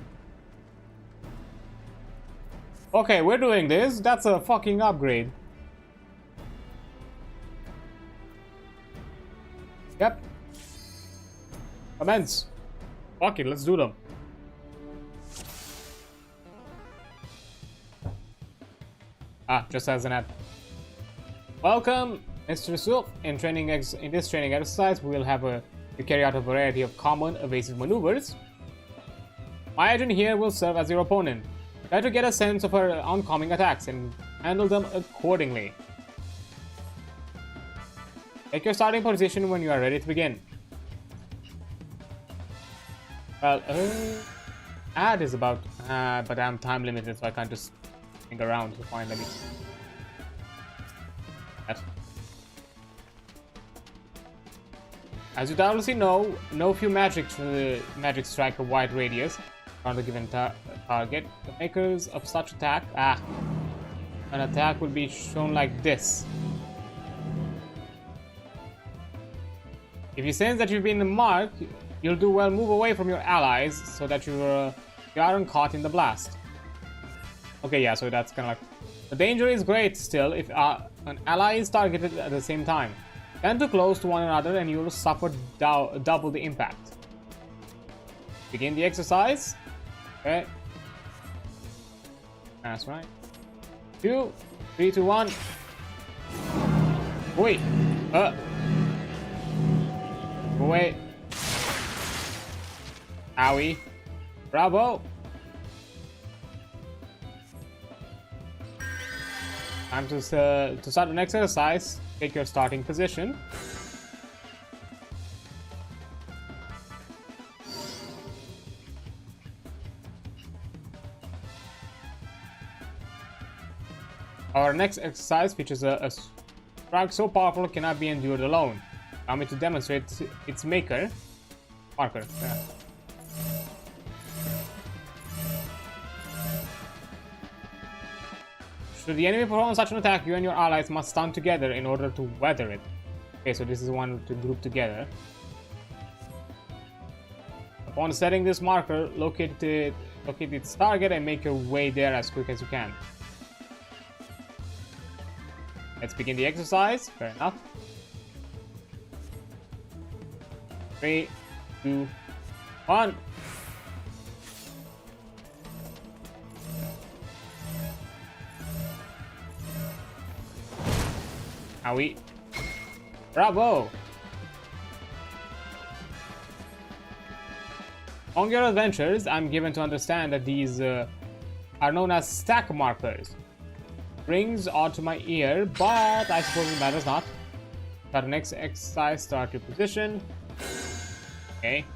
Okay, we're doing this. That's a fucking upgrade. Yep. Commence. Fuck it, let's do them. Ah, just as an ad. Welcome, Mr. Sulf. In this training exercise, we will have to carry out a variety of common evasive maneuvers. My agent here will serve as your opponent. Try to get a sense of her oncoming attacks and handle them accordingly. Take your starting position when you are ready to begin. Well, ad is about, but I'm time limited, so I can't just think around to find any. As you doubtlessly know, no few magics strike a wide radius on the given target. The makers of such attack, an attack will be shown like this. If you sense that you've been marked, you'll do well move away from your allies so that you aren't caught in the blast. Okay, yeah, so that's kind of like... The danger is great still if an ally is targeted at the same time. Stand too close to one another and you will suffer double the impact. Begin the exercise. Okay. That's right. 2, 3, 2, 1. Wait. Wait. Owie. Bravo. Time to start the next exercise. Take your starting position. Our next exercise features a strike so powerful it cannot be endured alone. Allow me to demonstrate its marker. Yeah. Should the enemy perform such an attack, you and your allies must stand together in order to weather it. Okay, so this is one to group together. Upon setting this marker, locate its target and make your way there as quick as you can. Let's begin the exercise. Fair enough. 3, 2, 1. Owie. Bravo! On your adventures, I'm given to understand that these are known as stack markers. Rings onto my ear, but I suppose it matters not. Start the next exercise, start your position. Okay.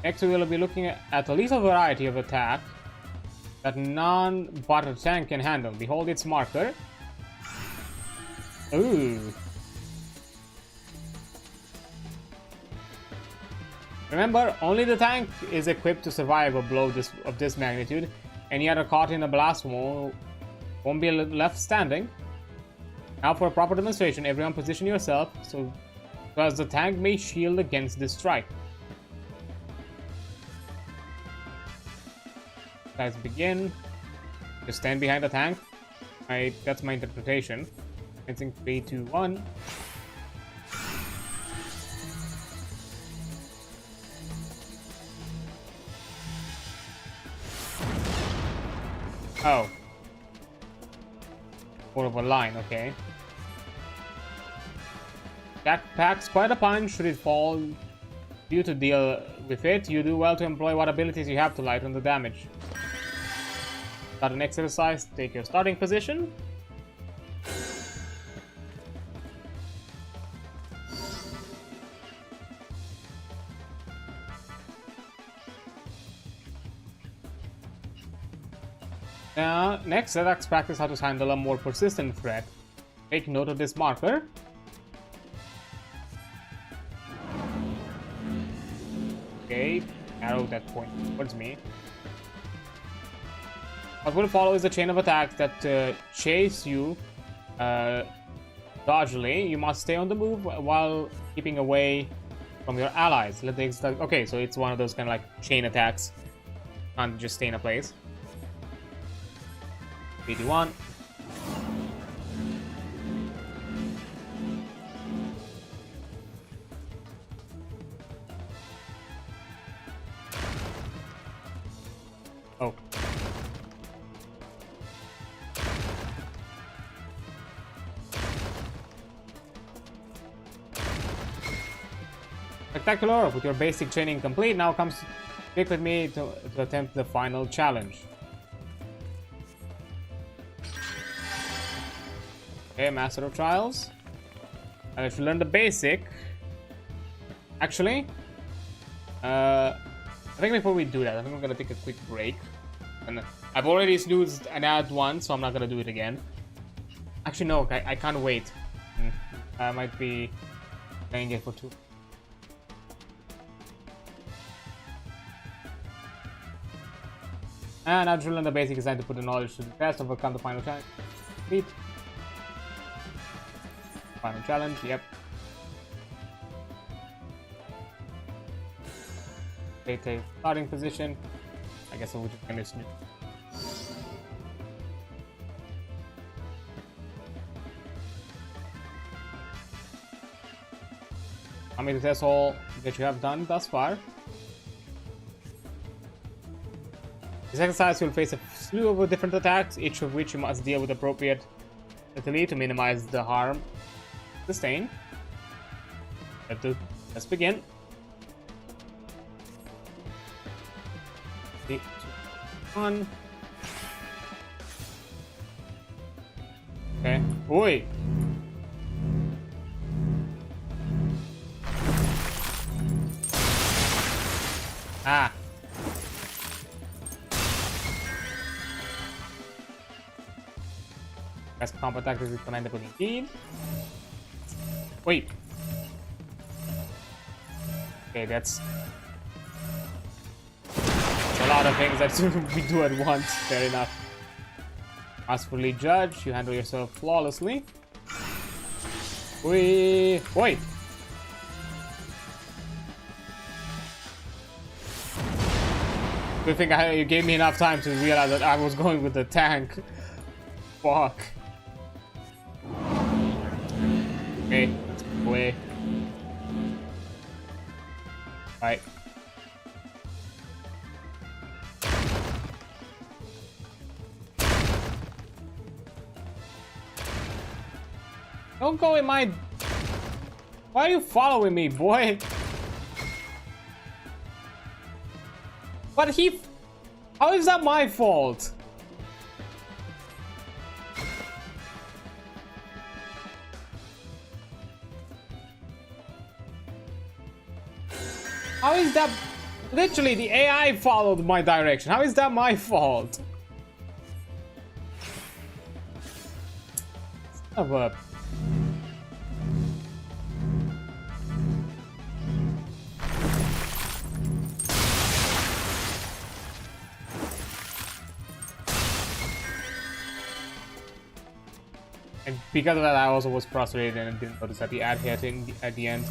Next, we will be looking at a lethal variety of attack that none but a tank can handle. Behold its marker. Ooh. Remember, only the tank is equipped to survive a blow of this magnitude. Any other caught in a blast won't be left standing. Now for a proper demonstration, everyone position yourself so as the tank may shield against this strike. Let's begin. Just stand behind the tank. That's my interpretation. I think 3, 2, 1. Oh. More of a line, okay. That packs quite a punch. Should it fall you to deal with it, you do well to employ what abilities you have to lighten the damage. Start an exercise, take your starting position. Next, let's practice how to handle a more persistent threat. Take note of this marker. Okay, arrow that point towards me. What will follow is a chain of attacks that chase you dodgily. You must stay on the move while keeping away from your allies. Okay, so it's one of those kind of like chain attacks. Can't just stay in a place. 3d1. Oh. Spectacular! With your basic training complete, now comes pick with me to attempt the final challenge. Okay, Master of Trials. And if you learn the basic... Actually... I think before we do that, I think I'm gonna take a quick break. And I've already snoozed an ad once, so I'm not gonna do it again. Actually, no, I can't wait. I might be playing it for 2. And now to learn the basic design to put the knowledge to the test, overcome the final challenge. Complete. Final challenge, yep. Okay, take starting position. I guess we're just gonna snooze. How many tests all that you have done thus far? This exercise you'll face a slew of different attacks, each of which you must deal with appropriately to minimize the harm sustained. Let's begin. 3, 2, 1. Okay. Oi! Ah! Best combo attack is commendable indeed. Wait. Okay, that's a lot of things that we do at once. Fair enough. Masterfully judged, you handle yourself flawlessly. Wait. Good thing you gave me enough time to realize that I was going with the tank. Fuck. Okay, let's go away. Right. Don't go in my... Why are you following me, boy? But he... How is that my fault? How is that? Literally, the AI followed my direction. How is that my fault? Son of a... And because of that, I also was frustrated and didn't notice that the ad hit at the end.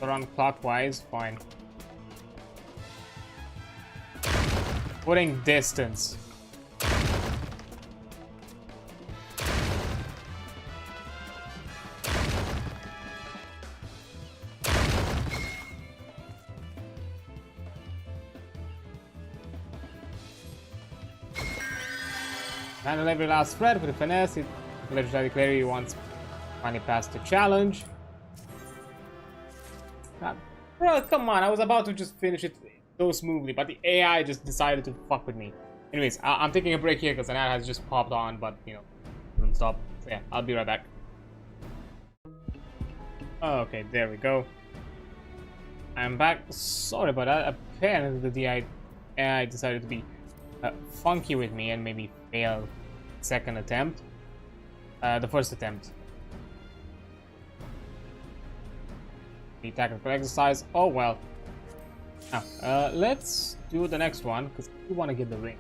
Around clockwise, fine. Putting distance. Handle every last spread with a finesse. Legendary Clary once finally passed the challenge. God Bro, come on, I was about to just finish it so smoothly, but the AI just decided to fuck with me. Anyways, I'm taking a break here because an ad has just popped on, but, you know, doesn't stop. So yeah, I'll be right back. Okay, there we go. I'm back. Sorry about that. Apparently the AI decided to be funky with me and maybe fail second attempt. The first attempt. The technical exercise. Oh well. Now, let's do the next one because we want to get the ring.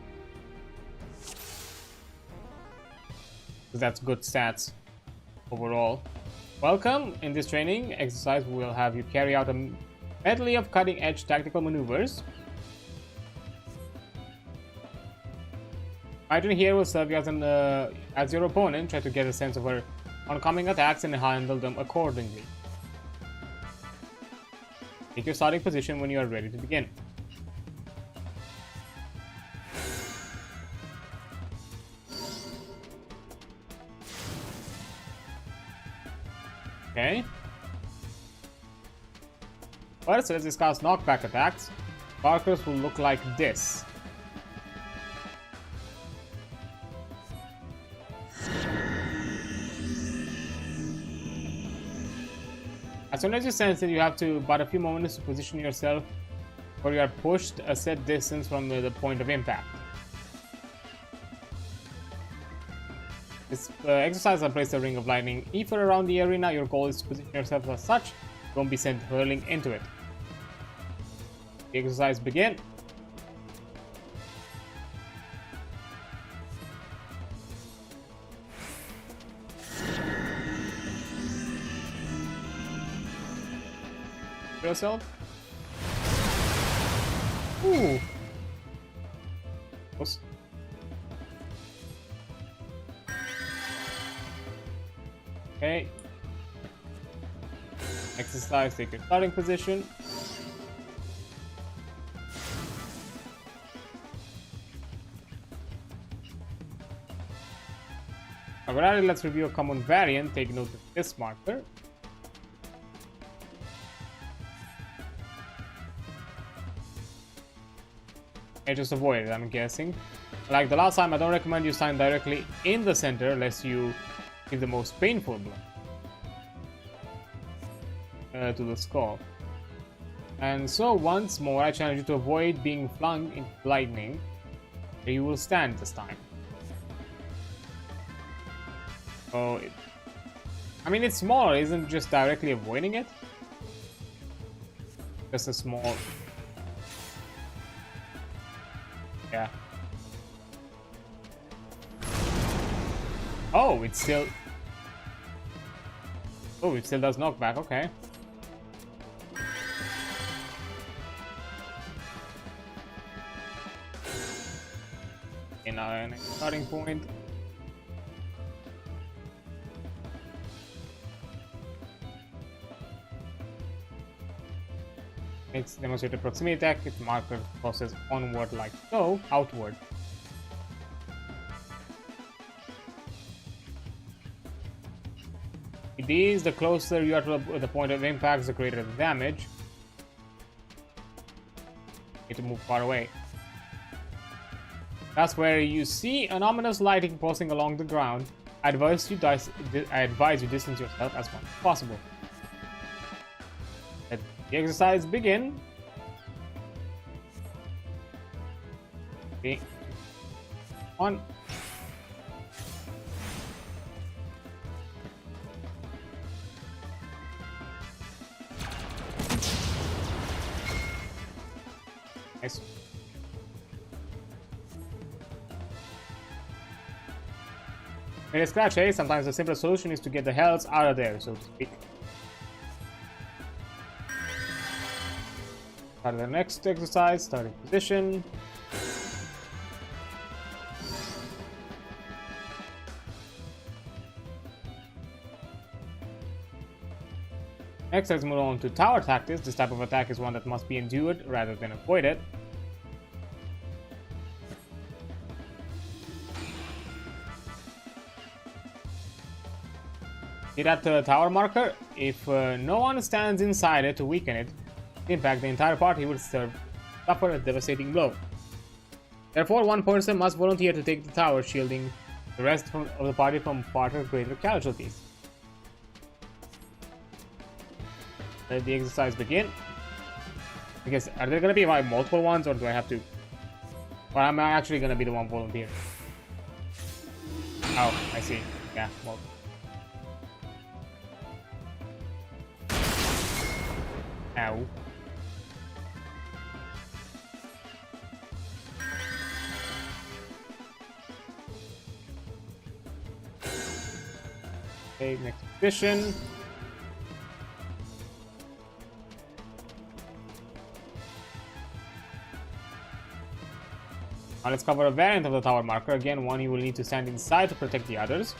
Because that's good stats overall. Welcome. In this training exercise, we will have you carry out a medley of cutting-edge tactical maneuvers. My turn here will serve you as your opponent. Try to get a sense of her oncoming attacks and handle them accordingly. Take your starting position when you are ready to begin. Okay. First, let's discuss knockback attacks. Markers will look like this. As soon as you sense it, you have to but a few moments to position yourself where you are pushed a set distance from the point of impact. This exercise will place the ring of lightning ether around the arena. Your goal is to position yourself as such. Don't be sent hurling into it. The exercise begin. Yourself. Ooh. Close. Okay. Exercise, take your starting position. Alright, let's review a common variant. Take note of this marker. Okay, just avoid it, I'm guessing. Like the last time, I don't recommend you stand directly in the center unless you give the most painful blow to the skull. And so once more, I challenge you to avoid being flung into lightning. You will stand this time. Oh, I mean, it's smaller, isn't just directly avoiding it? Just a small... Yeah. Oh, it still... Oh, it still does knockback, okay. In our next starting point. It's demonstrated proximity attack. Its marker crosses onward like so, outward. It is the closer you are to the point of impact, the greater the damage. You need to move far away. That's where you see an ominous lighting pulsing along the ground. I advise you distance yourself as much as possible. Let the exercise begin. Okay. On. Nice. In a scratch, eh? Sometimes the simplest solution is to get the hells out of there, so to speak. Start the next exercise, starting position. Next, let's move on to tower tactics. This type of attack is one that must be endured rather than avoided. Hit at the tower marker. If no one stands inside it to weaken it, In fact, the entire party will suffer a devastating blow. Therefore, one person must volunteer to take the tower, shielding the rest of the party from far greater casualties. Let the exercise begin. I guess, are there going to be multiple ones, or do I have to? Or am I actually going to be the one volunteer? Oh, I see. Yeah, well. Ow. Okay, next mission. Now let's cover a variant of the tower marker. Again, one you will need to stand inside to protect the others.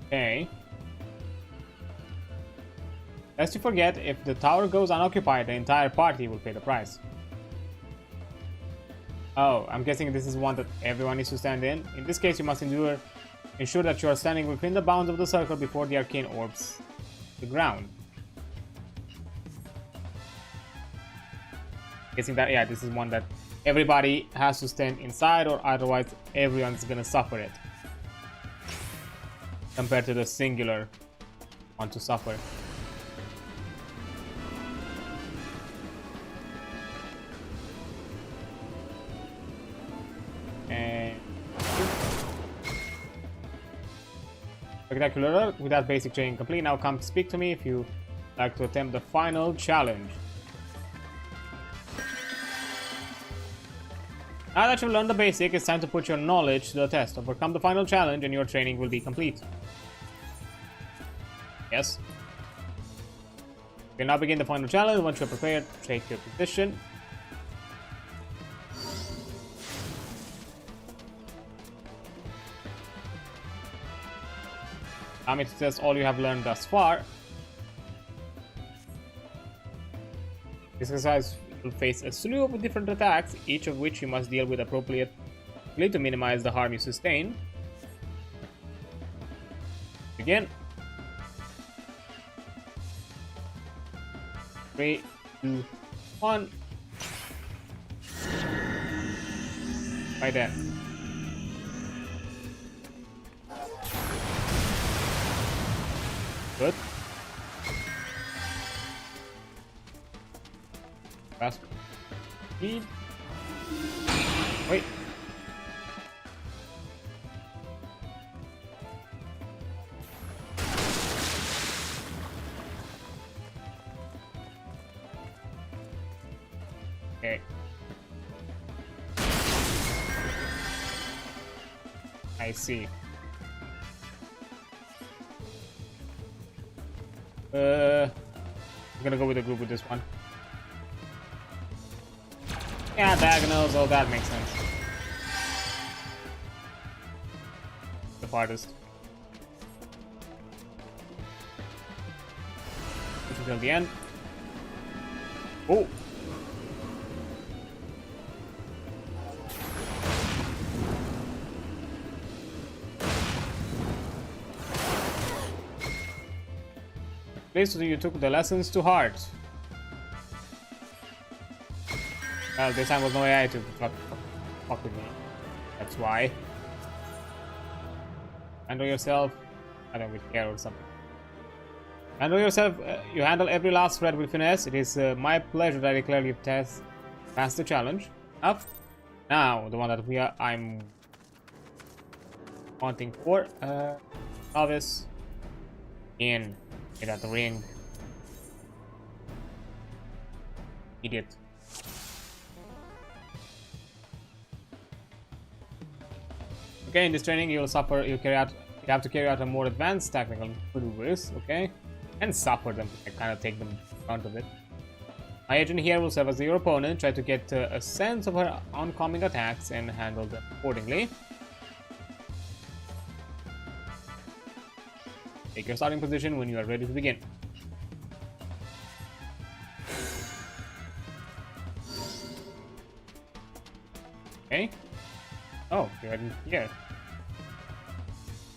Okay. Lest you forget, if the tower goes unoccupied, the entire party will pay the price. Oh, I'm guessing this is one that everyone needs to stand in. In this case, you must ensure that you are standing within the bounds of the circle before the arcane orbs the ground. Guessing that, yeah, this is one that everybody has to stand inside, or otherwise everyone's gonna suffer it. Compared to the singular one to suffer. And spectacular. With that basic training complete, now come speak to me if you like to attempt the final challenge. Now that you've learned the basic, it's time to put your knowledge to the test. Overcome the final challenge and your training will be complete. Yes. We now begin the final challenge. Once you're prepared, take your position. Allow me to test all you have learned thus far. This exercise will face a slew of different attacks, each of which you must deal with appropriately to minimize the harm you sustain. Begin. 3, 2, 1. Right there. Good. Fast. Speed. Wait. Okay. I see. I'm gonna go with a group with this one. Yeah, diagonals, all that makes sense. The farthest. Until the end. Oh! Please, you took the lessons to heart. Well, this time was no AI to fuck with me. That's why. Handle yourself. I don't really care or something. Handle yourself. You handle every last thread with finesse. It is my pleasure that I declare you passed the challenge. Up. Now, the one that I'm wanting for. Novice. In. Get out the ring. Idiot. Okay, in this training you have to carry out a more advanced technical maneuvers, okay? And suffer them, kind of take them in front of it. My agent here will serve as your opponent, try to get a sense of her oncoming attacks and handle them accordingly. Take your starting position when you are ready to begin. Okay. Oh, you're in here.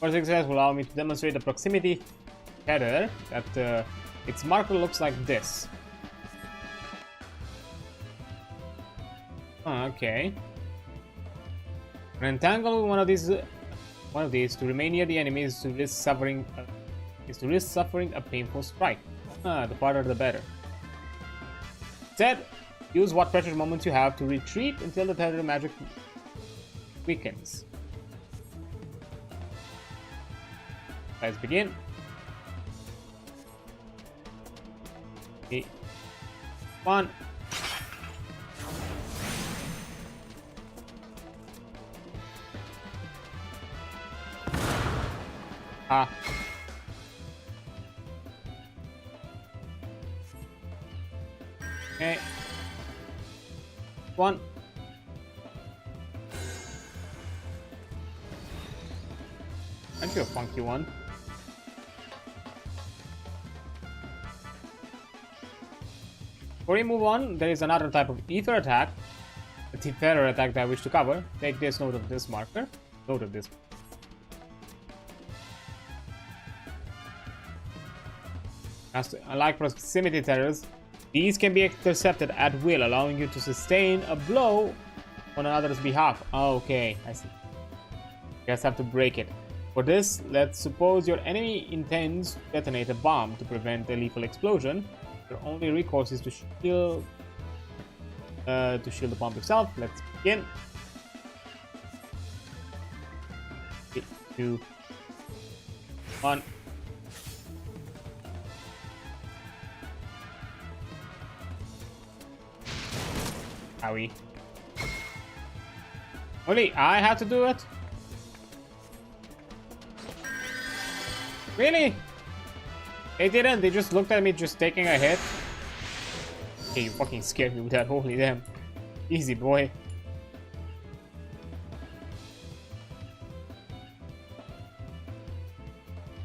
First exercise will allow me to demonstrate the proximity tether that its marker looks like this. Okay. Entangle one of these to remain near the enemy is to risk suffering a painful strike. The farther the better. Instead, use what precious moments you have to retreat until the tether magic weakens. Let's begin. 3, 1. Okay. 1. Aren't you a funky one? Before we move on, there is another type of ether attack, a tether attack that I wish to cover. Take this note of this marker. Note of this. Unlike proximity terrors, these can be intercepted at will, allowing you to sustain a blow on another's behalf. Oh, okay, I see. You guys have to break it. For this, let's suppose your enemy intends to detonate a bomb to prevent a lethal explosion. Your only recourse is to shield the bomb yourself. Let's begin. 3, 2, 1. Owie. Only I had to do it? Really? They didn't. They just looked at me just taking a hit. Okay, you fucking scared me with that. Holy damn. Easy, boy.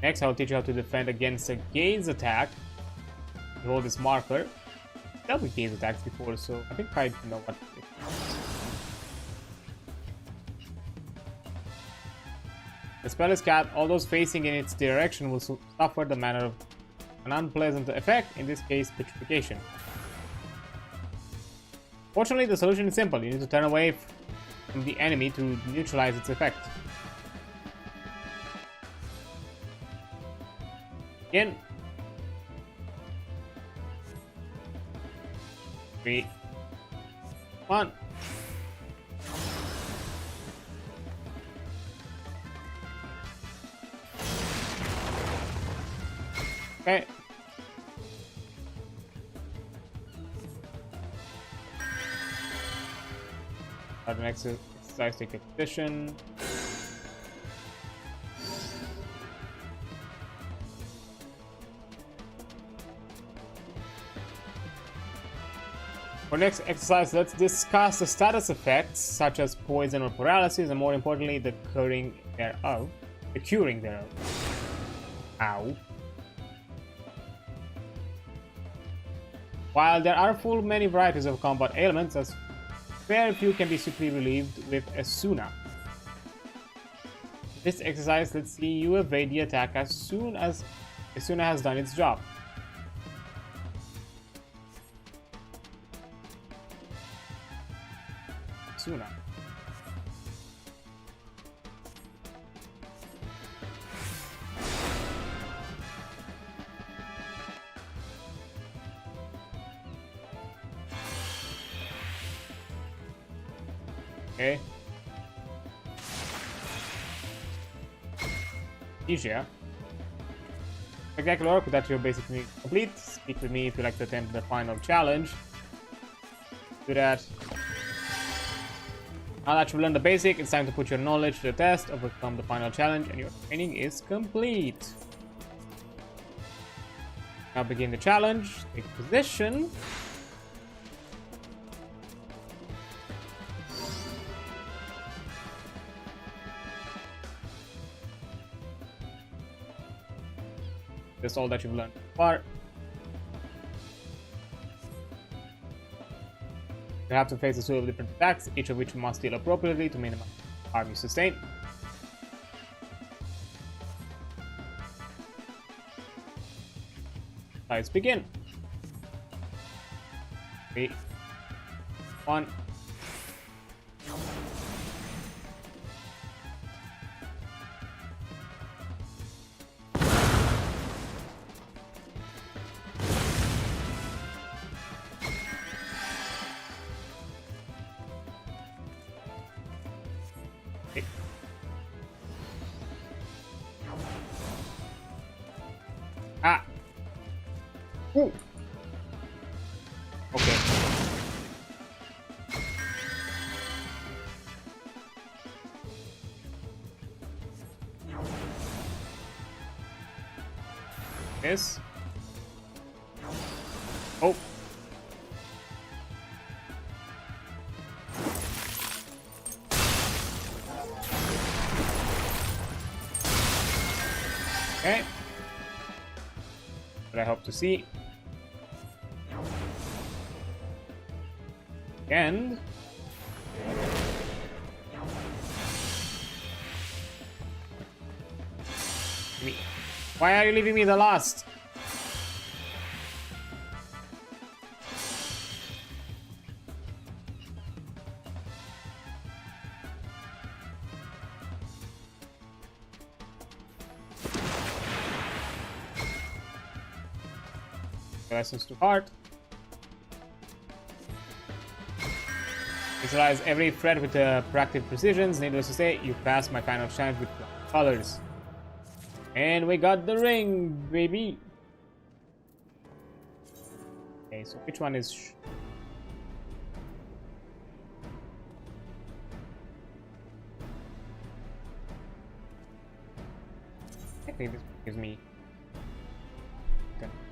Next, I'll teach you how to defend against a gaze attack. You hold this marker. I've dealt with gaze attacks before, so I think I know what it is. The spell is cast. All those facing in its direction will suffer the manner of an unpleasant effect, in this case, petrification. Fortunately, the solution is simple. You need to turn away from the enemy to neutralize its effect. Again. 3, 1. Okay. The next exercise, take a position. For next exercise, let's discuss the status effects such as poison or paralysis, and more importantly, the curing thereof. Ow. While there are many varieties of combat ailments, as very few can be simply relieved with a Suna. This exercise lets see you evade the attack as soon as Suna has done its job. Suna. Okay. Eorzea. Spectacular, that's your basically complete. Speak with me if you like to attempt the final challenge. Do that. Now that you've learned the basic, it's time to put your knowledge to the test, overcome the final challenge, and your training is complete. Now begin the challenge. Take position. That's all that you've learned so far. You have to face a suite of different attacks, each of which you must deal appropriately to minimize harm you sustain. Let's begin. 3, 1. Ah. Ooh. Okay. This. Oh. Okay. What I hope to see. And why are you leaving me the last? Lessons to heart. Visualize every thread with practical precisions. Needless to say, you passed my final challenge with colors. And we got the ring, baby. Okay, so which one is... I think this gives me...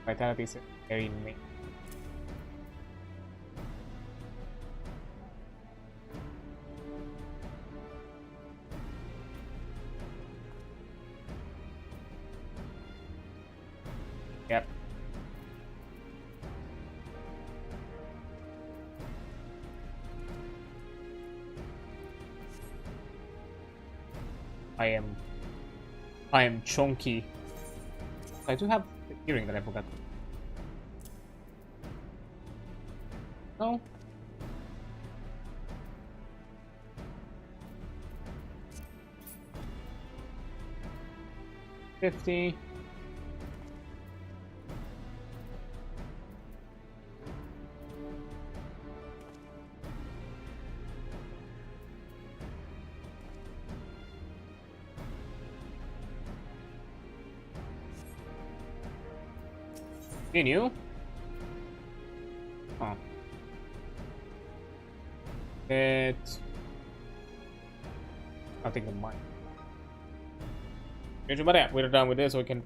Vitality is very main. Yep. I am chunky. I do have the earring that I forgot. No. $50. Continue. Oh. I think of mine. But yeah, we're done with this, so we can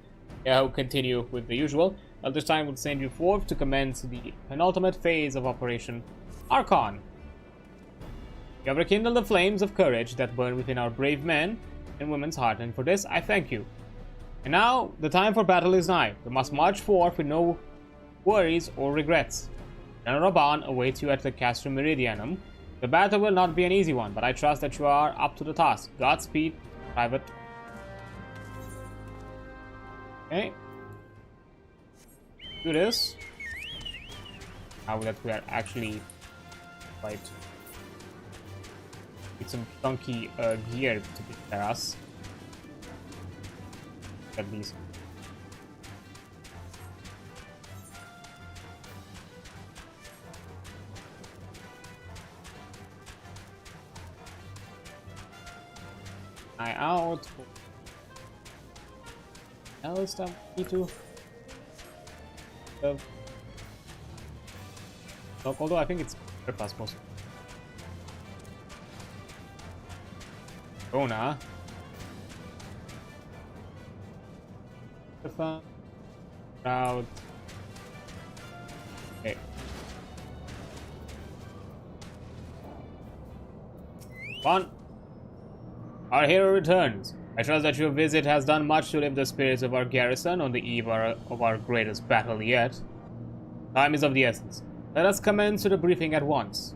continue with the usual. This time we'll send you forth to commence the penultimate phase of Operation Archon. You have rekindled the flames of courage that burn within our brave men and women's heart, and for this I thank you. And now, the time for battle is nigh. We must march forth with no worries or regrets. General Reborn awaits you at the Castrum Meridianum. The battle will not be an easy one, but I trust that you are up to the task. Godspeed, Private. Okay. Do this. Now that we are actually quite... It's some funky gear to prepare us. At least. Eye out. Else I need to. Although I think it's purpose most. Rona. Crowd. Okay. One. Our hero returns. I trust that your visit has done much to lift the spirits of our garrison on the eve of our greatest battle yet. Time is of the essence. Let us commence with a briefing at once.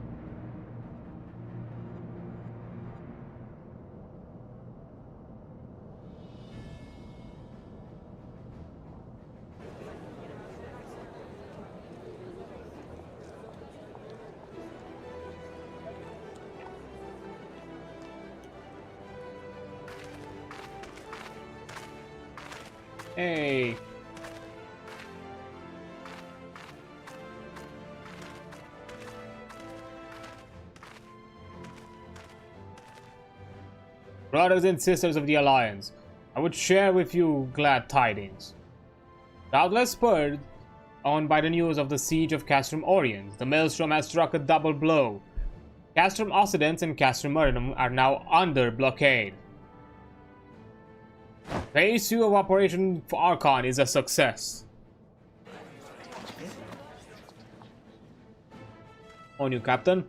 Hey. Brothers and sisters of the Alliance, I would share with you glad tidings. Doubtless spurred on by the news of the siege of Castrum Oriens, the Maelstrom has struck a double blow. Castrum Occidens and Castrum Murdum are now under blockade. Phase 2 of Operation Archon is a success. On you, Captain.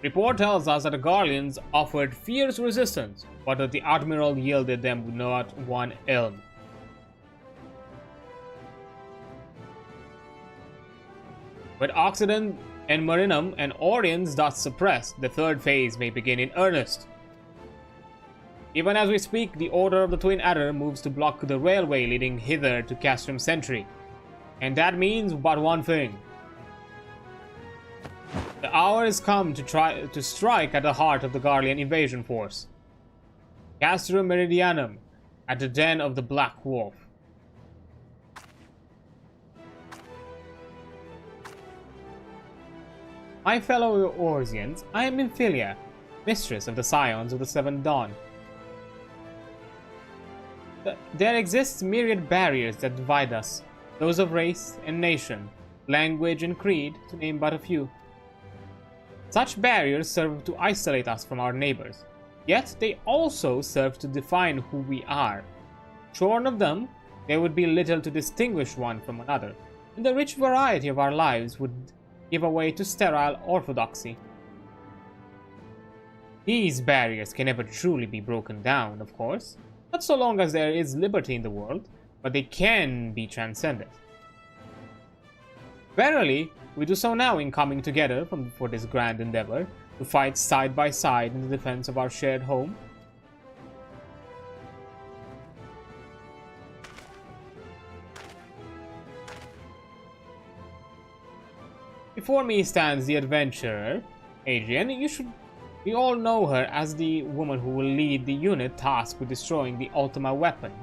Report tells us that the Garleans offered fierce resistance, but that the Admiral yielded them not one elm. With Occident and Marinum and Oriens thus suppressed, the third phase may begin in earnest. Even as we speak, the Order of the Twin Adder moves to block the railway leading hither to Castrum Sentry. And that means but one thing. The hour has come to try to strike at the heart of the Garlean invasion force. Castrum Meridianum, at the den of the Black Wolf. My fellow Eorzeans, I am Nymphilia, mistress of the Scions of the Seventh Dawn. There exists myriad barriers that divide us, those of race and nation, language and creed, to name but a few. Such barriers serve to isolate us from our neighbors, yet they also serve to define who we are. Shorn of them, there would be little to distinguish one from another, and the rich variety of our lives would give way to sterile orthodoxy. These barriers can never truly be broken down, of course, not so long as there is liberty in the world, but they can be transcended. Verily, we do so now in coming together for this grand endeavor, to fight side by side in the defense of our shared home. Before me stands the adventurer, Adrian. We all know her as the woman who will lead the unit tasked with destroying the Ultima weapon.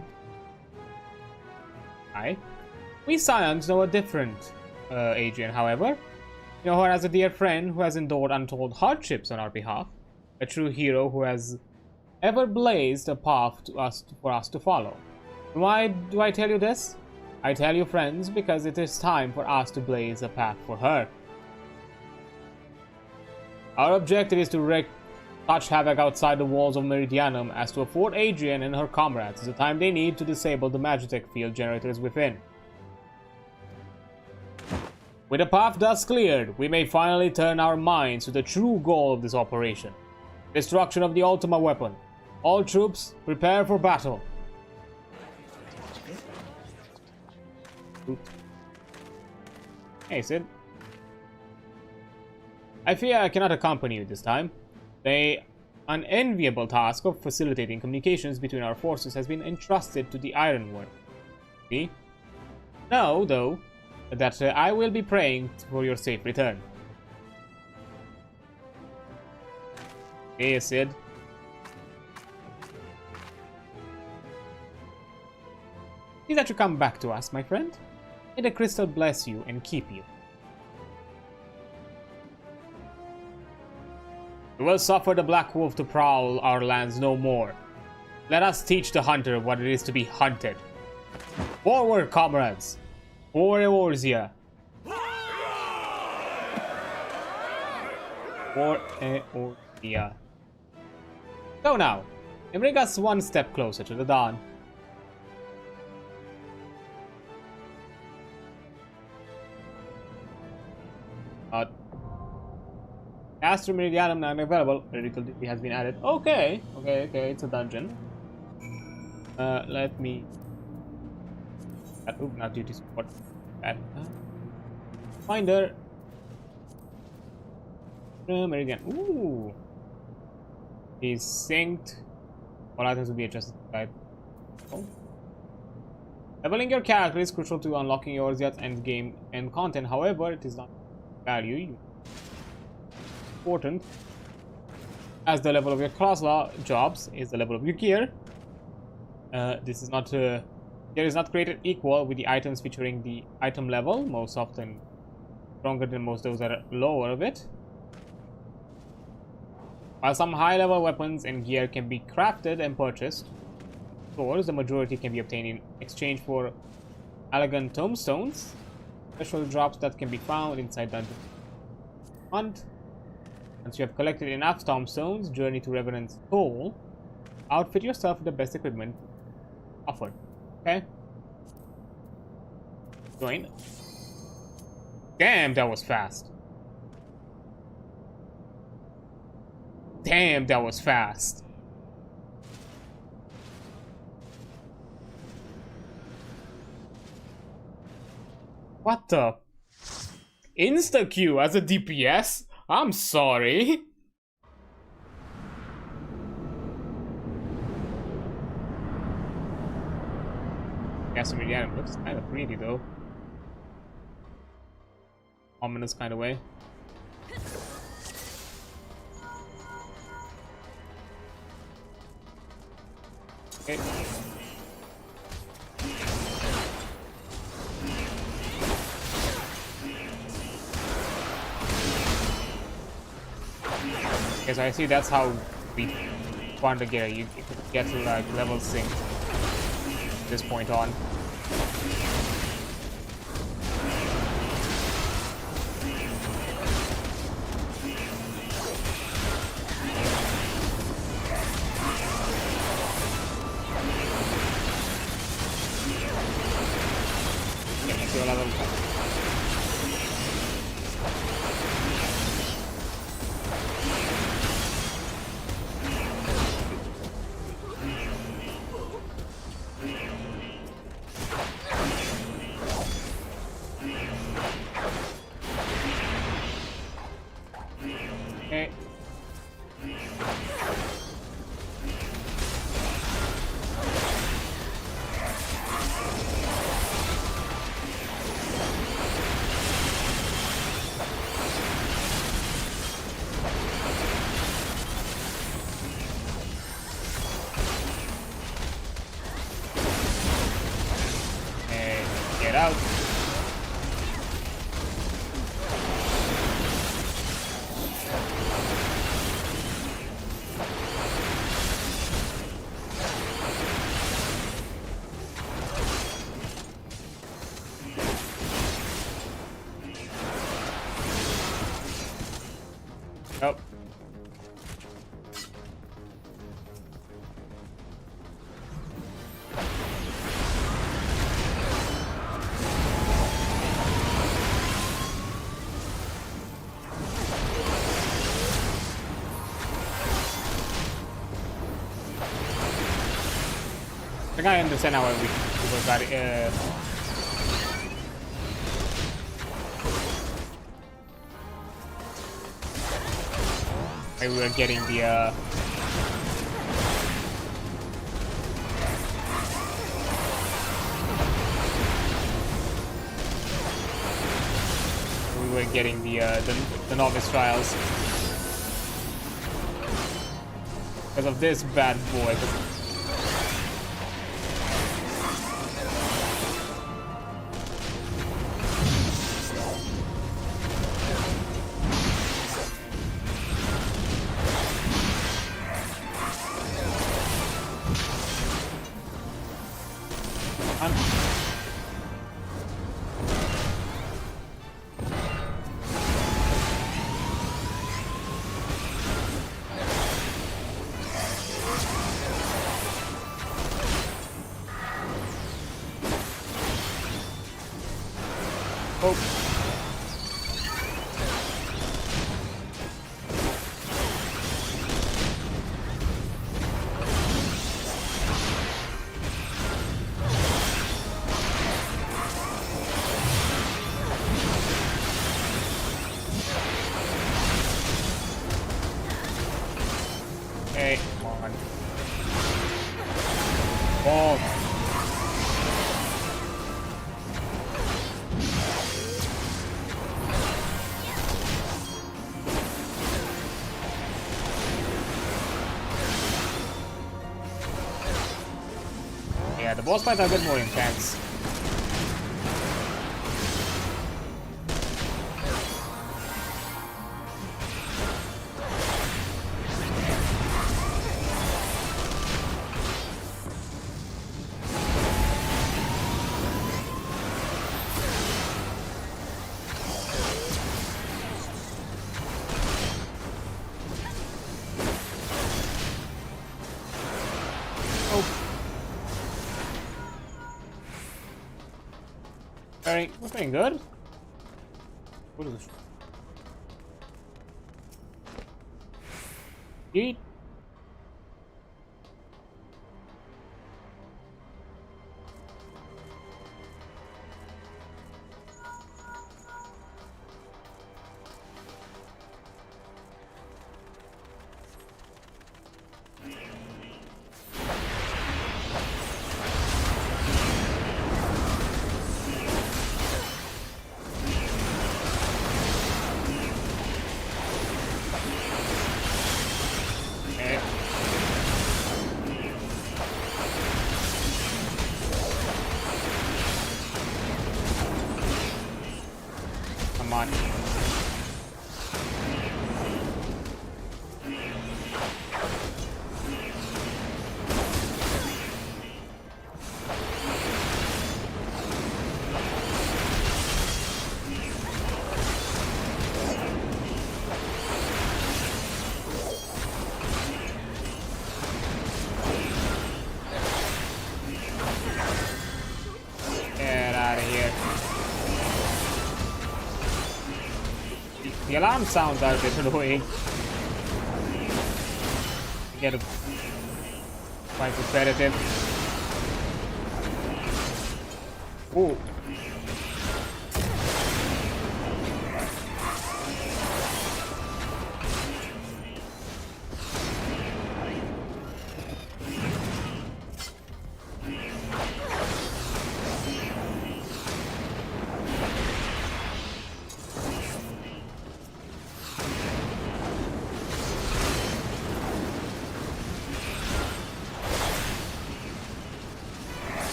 We Scions know a different Adrian, however. We know her as a dear friend who has endured untold hardships on our behalf, a true hero who has ever blazed a path for us to follow. And why do I tell you this? I tell you, friends, because it is time for us to blaze a path for her. Our objective is to wreak such havoc outside the walls of Meridianum as to afford Adrian and her comrades the time they need to disable the Magitech field generators within. With the path thus cleared, we may finally turn our minds to the true goal of this operation: destruction of the Ultima weapon. All troops, prepare for battle. Hey, Sid. I fear I cannot accompany you this time. The unenviable task of facilitating communications between our forces has been entrusted to the Ironworm. See? Know, though, that I will be praying for your safe return. Hey, Sid. See that you come back to us, my friend. May the crystal bless you and keep you. We will suffer the Black Wolf to prowl our lands no more. Let us teach the hunter what it is to be hunted. Forward, comrades! For Eorzea! For Eorzea. Go now, and bring us one step closer to the dawn. Castrum Meridianum now available. It has been added. Okay, it's a dungeon. Let me. Not duty support. Finder. Meridian. Ooh. Is synced. All items will be adjusted by. Oh. Leveling your character is crucial to unlocking Eorzea's endgame and content. However, it is not value. Important as the level of your class jobs is the level of your gear. This is not Gear is not created equal with the items featuring the item level, most often stronger than most those that are lower of it. While some high-level weapons and gear can be crafted and purchased, swords, the majority can be obtained in exchange for elegant tombstones, special drops that can be found inside dungeons. Once you have collected enough tombstones, journey to Revenant's Hall. Outfit yourself with the best equipment offered. Okay. Join. Damn, that was fast. Damn, that was fast. What the? Insta-Q as a DPS? I'm sorry. Castamedianum looks kind of pretty though. Ominous kind of way. Okay. Okay, so I see that's how we want to get it. You get to like level sync this point on. Okay. And get out. Oh. I think I understand how we got it. We were getting the novice trials because of this bad boy. Oh. Hey, come on. Oh. Yeah, the boss fights are a bit more intense. We're doing good. What is this? Eat. Come on. Get out of here. The alarm sounds are a bit annoying. Get a quite repetitive. Ooh.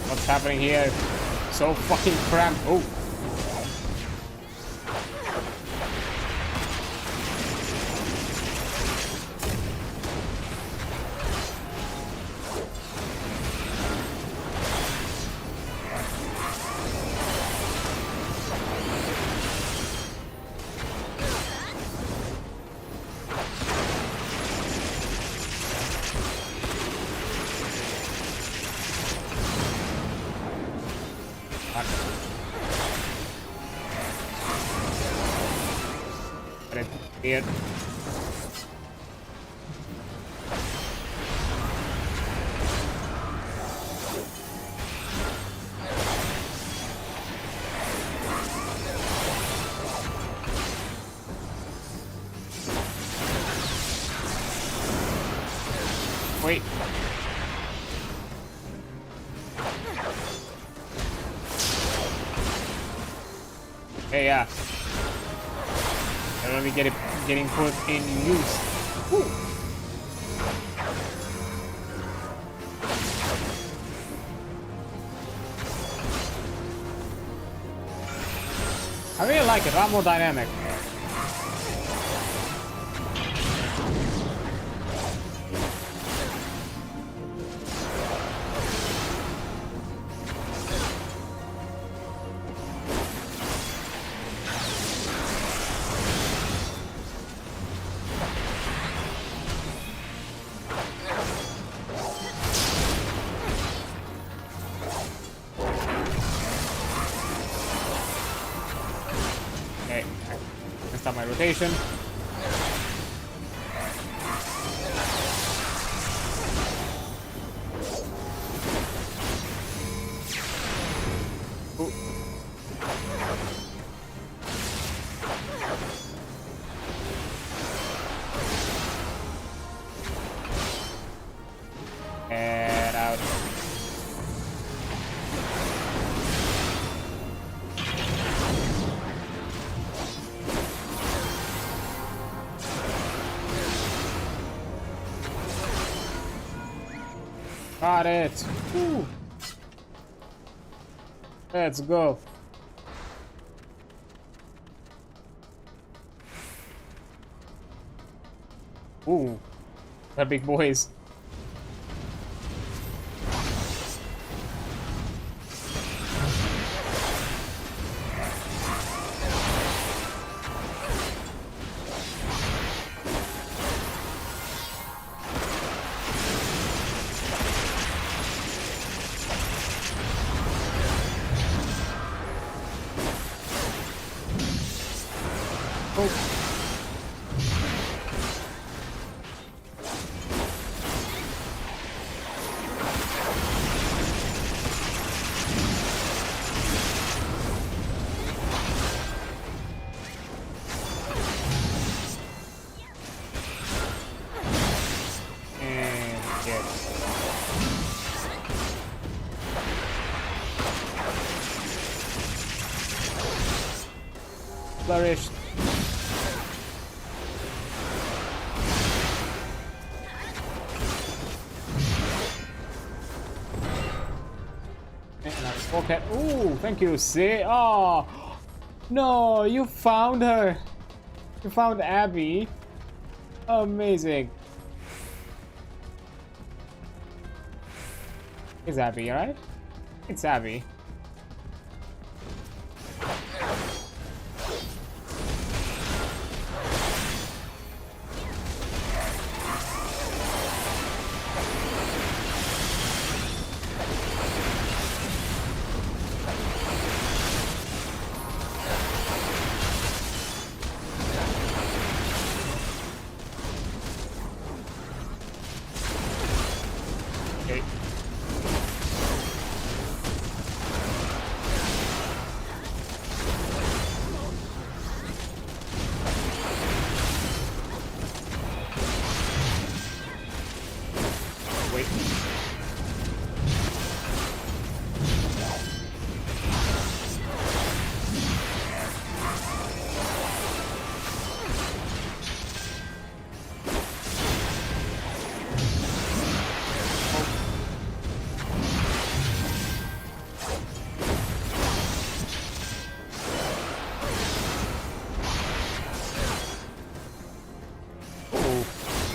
What's happening here? So fucking cramped. Oh. Here. Wait. Hey, yeah. I only getting put in use. Woo. I really like it. A lot more dynamic. Stop my rotation. Ooh. Get out. Got it. Woo. Let's go. Ooh, they're big boys. Flourished. Okay. Ooh, thank you, see? Oh, no, you found her. You found Abby. Amazing. It's Abby, right? It's Abby.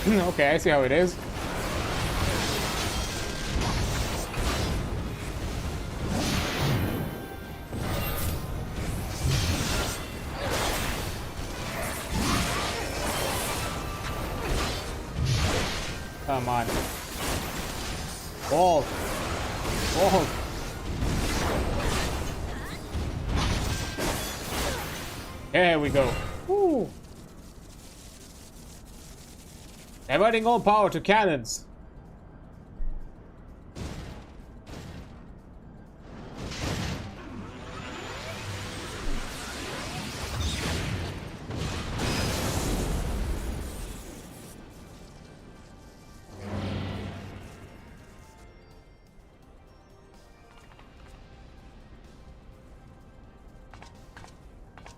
Okay, I see how it is. Come on. Ball. Ball. There we go. Woo. Diverting all power to cannons.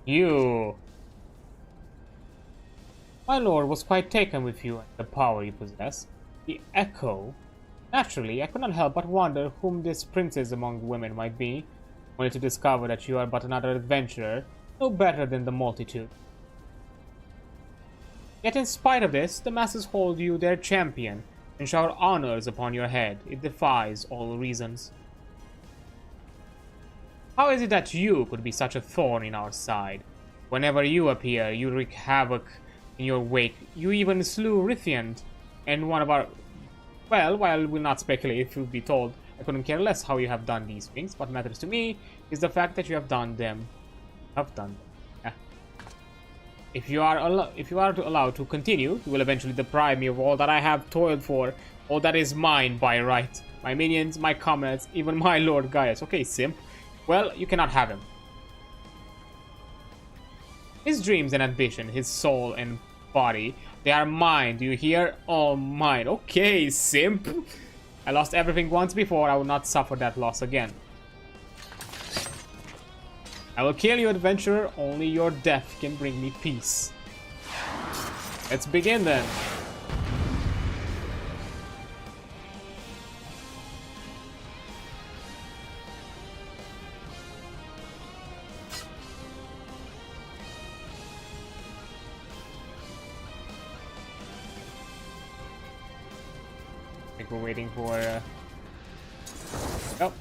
You. My lord was quite taken with you and the power you possess. The Echo. Naturally, I could not help but wonder whom this princess among women might be, only to discover that you are but another adventurer, no better than the multitude. Yet in spite of this, the masses hold you their champion, and shower honors upon your head. It defies all reasons. How is it that you could be such a thorn in our side? Whenever you appear, you wreak havoc in your wake. You even slew Rithiand, and one of our... Well, while we'll not speculate, if you'll be told, I couldn't care less how you have done these things. What matters to me is the fact that you have done them. Yeah. If you are allowed to continue, you will eventually deprive me of all that I have toiled for, all that is mine by right. My minions, my comrades, even my Lord Gaius. Okay, simp. Well, you cannot have him. His dreams and ambition, his soul and body, they are mine. Do you hear? All mine. Okay, simp. I lost everything once before. I will not suffer that loss again. I will kill you, adventurer. Only your death can bring me peace. Let's begin then. like we're waiting for... Oh.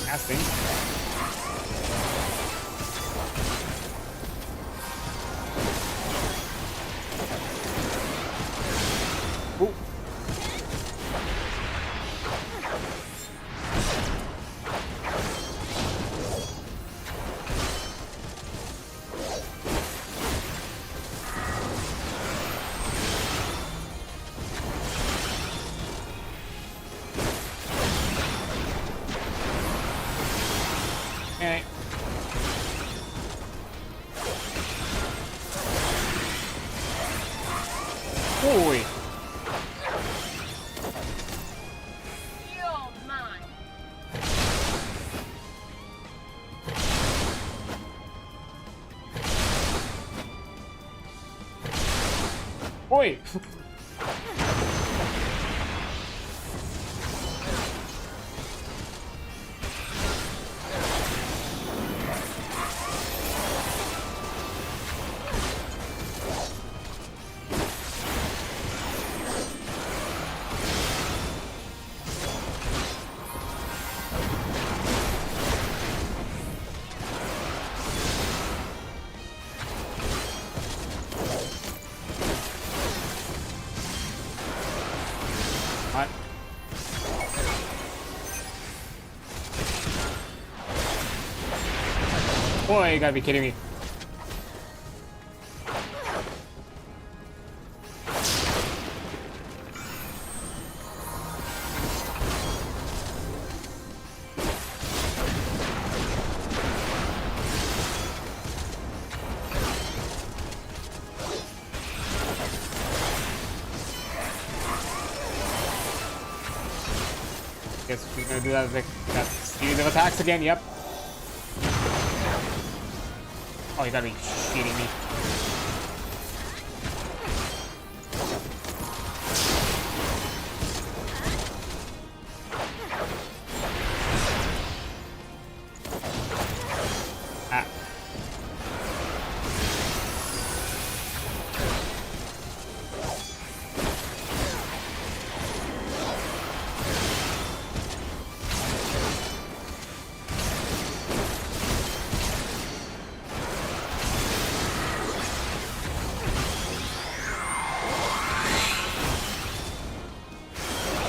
Casting. Ooh. Okay. Oi. You're mine. Oi. Alright. Boy, you gotta be kidding me. Guess we're gonna do that series of attacks again, yep. Oh, you gotta be shitting me. Ah.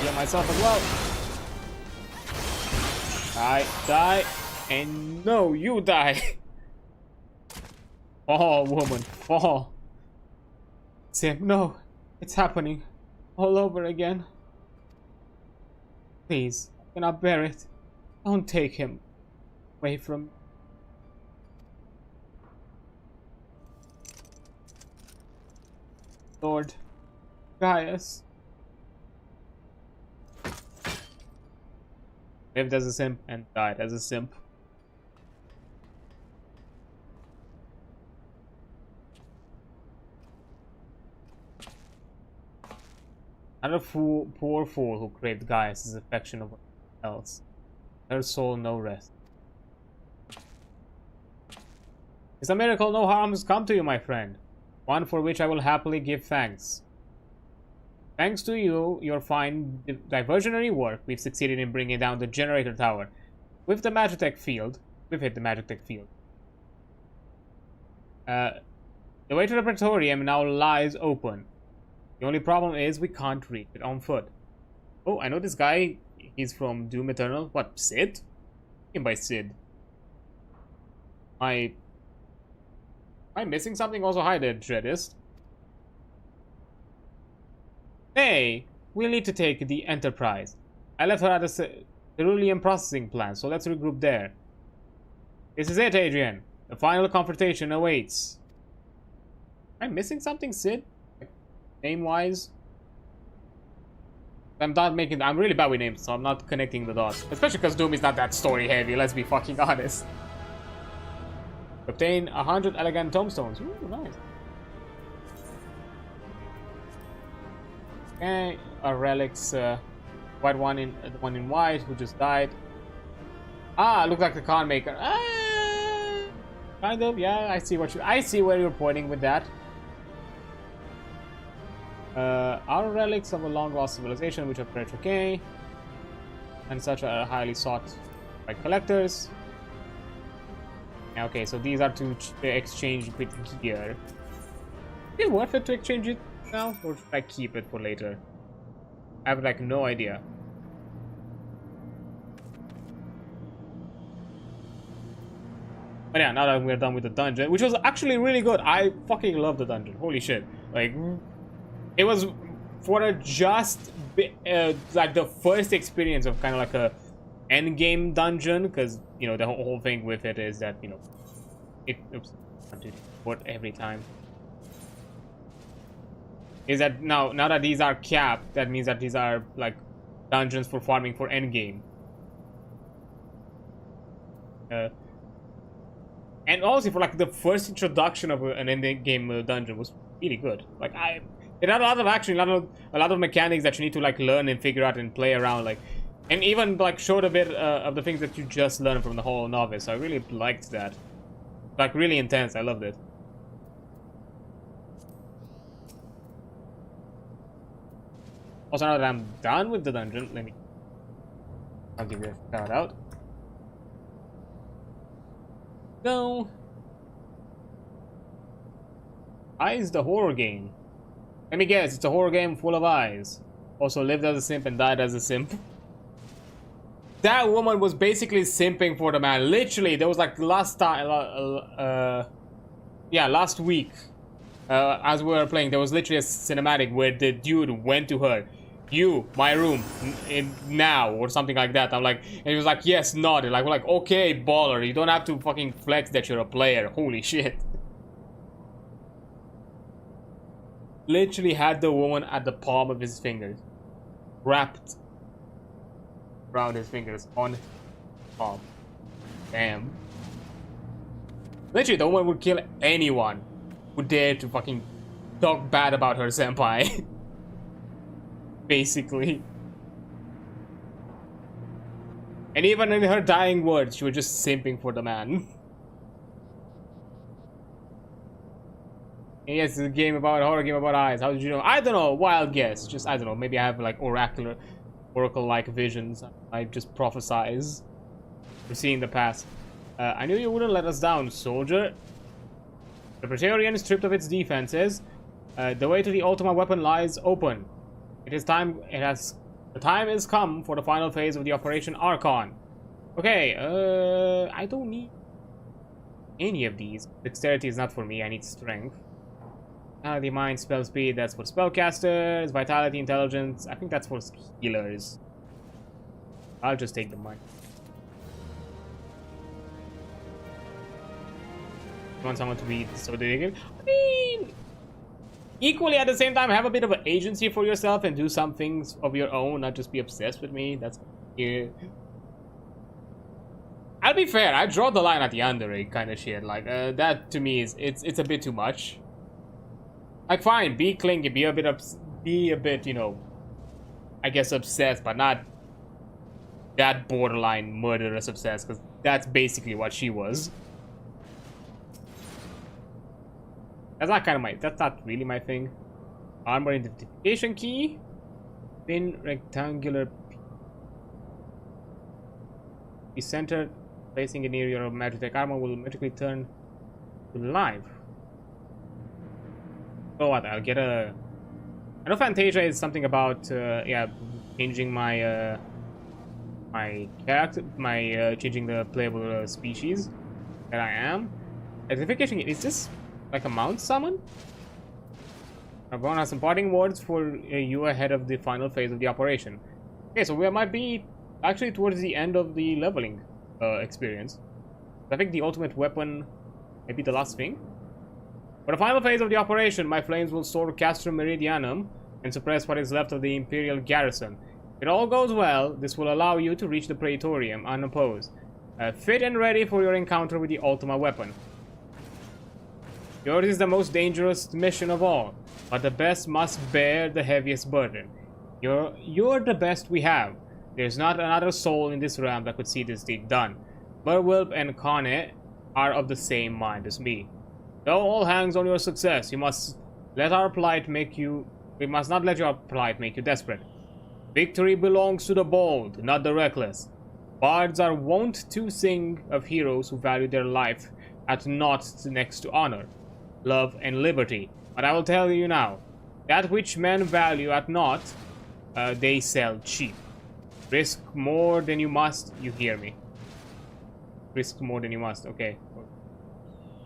Heal myself as well. Die, and no, you die. Oh, woman, fall. Sim, no, it's happening all over again. Please, I cannot bear it. Don't take him away from me. Lord, Gaius. Lived as a simp and died as a simp. Another poor fool who craved Gaius' affection over else. Her soul no rest. It's a miracle no harm has come to you, my friend. One for which I will happily give thanks. Thanks to you, your fine diversionary work, we've succeeded in bringing down the generator tower. With the Magitech field, we've hit the Magitech field. The way to the Praetorium now lies open. The only problem is we can't reach it on foot. Oh, I know this guy. He's from Doom Eternal. What, Sid? What do you mean by Sid? Am I missing something? Also, hi there, Dreadist. Hey, we'll need to take the Enterprise. I left her at the cerulean processing plant, so let's regroup there. This is it, Adrian. The final confrontation awaits. Am I missing something, Sid? Name-wise? I'm really bad with names, so I'm not connecting the dots. Especially because Doom is not that story-heavy, let's be fucking honest. Obtain 100 elegant tombstones. Ooh, nice. Okay, our relics, the one in white who just died. Ah, look like the con maker. Ah, Kind of, yeah. I see where you're pointing with that. Outer relics of a long lost civilization, which are pretty okay, and such are highly sought by collectors. Okay, so these are to exchange with gear. Is it worth it to exchange it now, or should I keep it for later? I have like no idea. But yeah, now that we're done with the dungeon, which was actually really good. I fucking love the dungeon. Holy shit. Like, it was for a just like the first experience of kind of like a end game dungeon, because you know the whole thing with it is that, you know, oops, what every time is that now that these are capped, that means that these are like dungeons for farming for end game. And also for like the first introduction of an end game dungeon was really good. Like it had a lot of action, a lot of mechanics that you need to like learn and figure out and play around, like, and even like showed a bit of the things that you just learned from the whole novice. I really liked that. Like really intense. I loved it. Also, now that I'm done with the dungeon, I'll give you a shout out. No. Eyes, the horror game. Let me guess, it's a horror game full of eyes. Also lived as a simp and died as a simp. That woman was basically simping for the man. Literally, there was like last week, as we were playing, there was literally a cinematic where the dude went to her. You, my room, now, or something like that. I'm like, and he was like, yes, nodded. Like, we're like, okay, baller, you don't have to fucking flex that you're a player. Holy shit. Literally had the woman at the palm of his fingers, wrapped around his fingers on his palm. Damn. Literally, the woman would kill anyone who dared to fucking talk bad about her senpai. Basically. And even in her dying words, she was just simping for the man. And yes, it's a game about a horror game about eyes. How did you know? I don't know. Wild guess. Just, I don't know. Maybe I have like oracle-like visions. I just prophesize. We're seeing the past. I knew you wouldn't let us down, soldier. The Praetorian is stripped of its defenses. The way to the ultimate weapon lies open. It is time. The time has come for the final phase of the Operation Archon. Okay. I don't need any of these. Dexterity is not for me. I need strength. Vitality, mind, spell speed, that's for spellcasters. Vitality, intelligence, I think that's for healers. I'll just take the mind. You want someone to be so dedicated? I mean, equally at the same time, have a bit of an agency for yourself and do some things of your own, not just be obsessed with me. That's yeah. I'll be fair, I draw the line at the underage kind of shit. Like that to me is it's a bit too much. Like, fine, be clingy, be a bit, you know, I guess obsessed, but not that borderline murderous obsessed, because that's basically what she was. That's not really my thing. Armor identification key. Thin rectangular. Be centered. Placing it near your magic armor will magically turn to life. So what? I'll get a. I know Fantasia is something about yeah, changing my my character, changing the playable species that I am. Identification, is this like a mount summon? Reborn has some parting words for you ahead of the final phase of the operation. Okay, so we might be actually towards the end of the leveling experience. I think the ultimate weapon may be the last thing. For the final phase of the operation, my flames will soar Castrum Meridianum and suppress what is left of the Imperial garrison. If it all goes well, this will allow you to reach the Praetorium unopposed, fit and ready for your encounter with the Ultima weapon. Yours is the most dangerous mission of all, but the best must bear the heaviest burden. You're the best we have. There's not another soul in this realm that could see this deed done. Merwilp and Kane are of the same mind as me. Though all hangs on your success, you must let our plight make you... We must not let your plight make you desperate. Victory belongs to the bold, not the reckless. Bards are wont to sing of heroes who value their life at naught next to honor, love, and liberty. But I will tell you now, that which men value at naught, they sell cheap. Risk more than you must, you hear me. Risk more than you must, okay.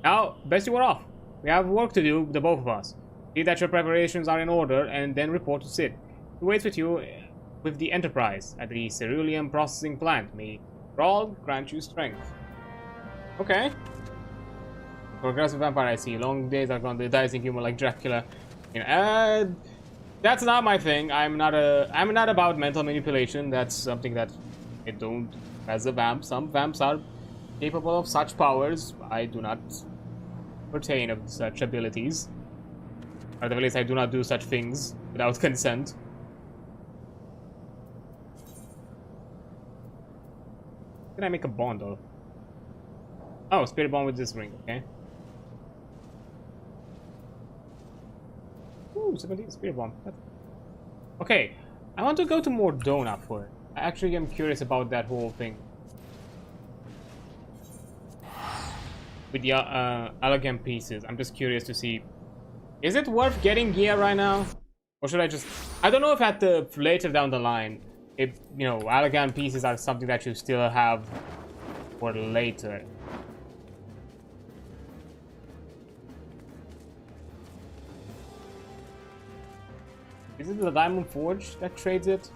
Now, best you are off. We have work to do, the both of us. See that your preparations are in order, and then report to Sid. He waits with you with the Enterprise at the ceruleum processing plant. May Brawl grant you strength. Okay. Progressive vampire, I see. Long days are gone. The dicing humor like Dracula. You know, that's not my thing. I'm not about mental manipulation. That's something that I don't. As a vamp, some vamps are capable of such powers. I do not pertain of such abilities. Or at the least, I do not do such things without consent. Can I make a bond though? Oh, spirit bond with this ring, okay. Ooh, 17 spirit bond. Okay, I want to go to Mordona for it. I actually am curious about that whole thing. With the elegant pieces, I'm just curious to see. Is it worth getting gear right now? Or should I just... I don't know if at the later down the line, if, you know, elegant pieces are something that you still have for later. Is it the Diamond Forge that trades it?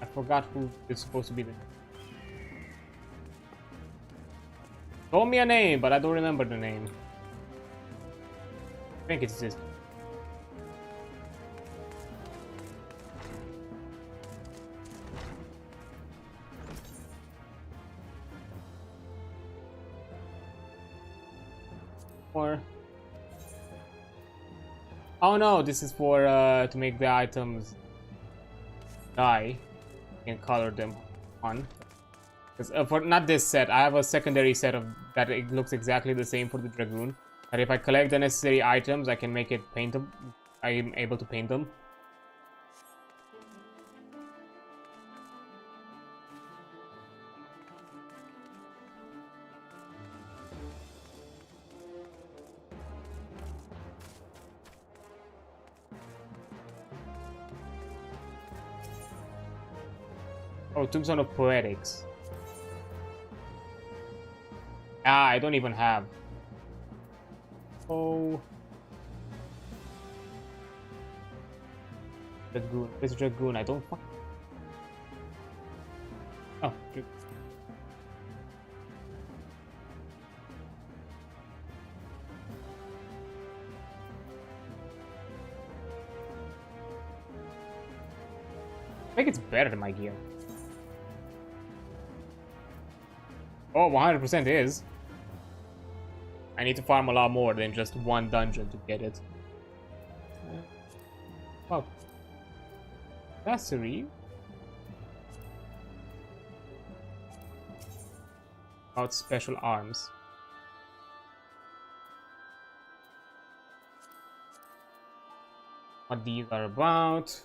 I forgot who is supposed to be the... Told me a name, but I don't remember the name. I think it's this. Or... Oh no, this is for to make the items die. You can color them on. For not this set, I have a secondary set of that. It looks exactly the same for the Dragoon. And if I collect the necessary items, I can make it paint them. I am able to paint them. Oh, Tombstone of Poetics. Ah, I don't even have. Oh. Dragoon. Where's Dragoon? I don't fuck. Oh, I think it's better than my gear. Oh, 100% is. I need to farm a lot more than just one dungeon to get it. Oh. That's a real. About special arms. What these are about.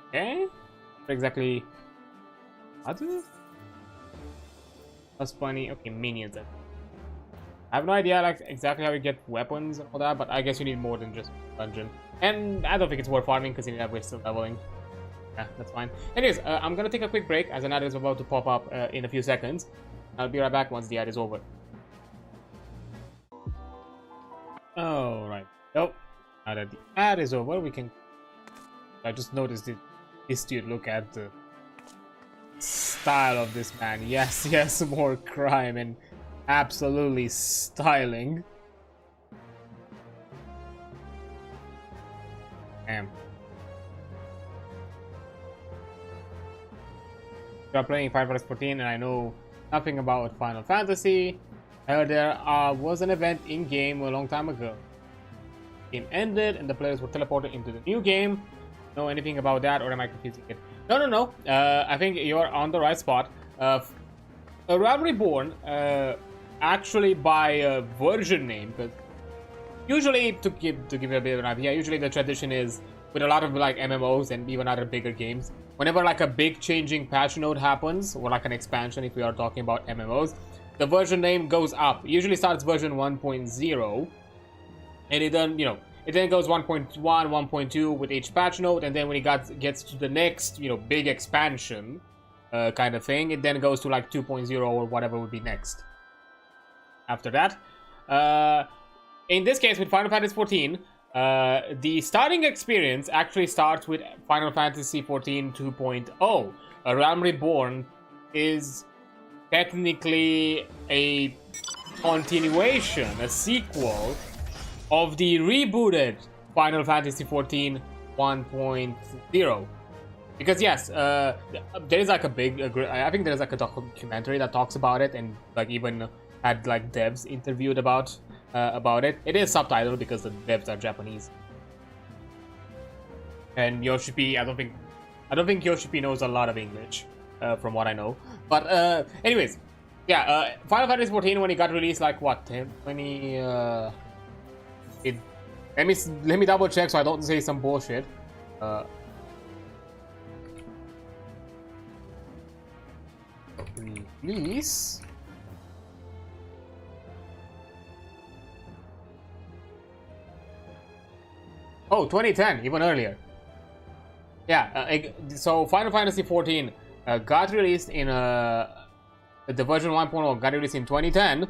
Okay. What exactly? Other? That's funny. Okay, minions. I have no idea like exactly how you get weapons and all that, but I guess you need more than just dungeon. And I don't think it's worth farming because you need that way still leveling. Yeah, that's fine. Anyways, I'm gonna take a quick break as an ad is about to pop up in a few seconds. I'll be right back once the ad is over. Alright. Nope. Now that the ad is over, we can... I just noticed this dude. Look at the style of this man. Yes, yes, more crime and absolutely styling. Damn. You are playing Final Fantasy XIV and I know nothing about Final Fantasy. There was an event in-game a long time ago. The game ended and the players were teleported into the new game. know anything about that, or am I confusing it? No. I think you're on the right spot. Realm Reborn, actually by version name, because usually to give you a bit of an idea, usually the tradition is with a lot of like MMOs and even other bigger games, whenever like a big changing patch node happens, or like an expansion, if we are talking about MMOs, the version name goes up. It usually starts version 1.0, and it then, it then goes 1.1, 1.2 with each patch node, and then when it gets to the next, big expansion kind of thing, it then goes to like 2.0 or whatever would be next after that. In this case, with Final Fantasy XIV, the starting experience actually starts with Final Fantasy XIV 2.0. Realm Reborn is technically a continuation, a sequel of the rebooted Final Fantasy XIV 1.0. Because yes, there is like a big, I think there's like a documentary that talks about it, and like even had like devs interviewed about it. It is subtitled because the devs are Japanese. And Yoshi P, I don't think Yoshi P knows a lot of English, from what I know. But anyways, yeah, Final Fantasy XIV, when it got released, like what, 20? Let me double check so I don't say some bullshit. Release. Oh, 2010, even earlier. Yeah, so Final Fantasy XIV got released in the version 1.0 got released in 2010,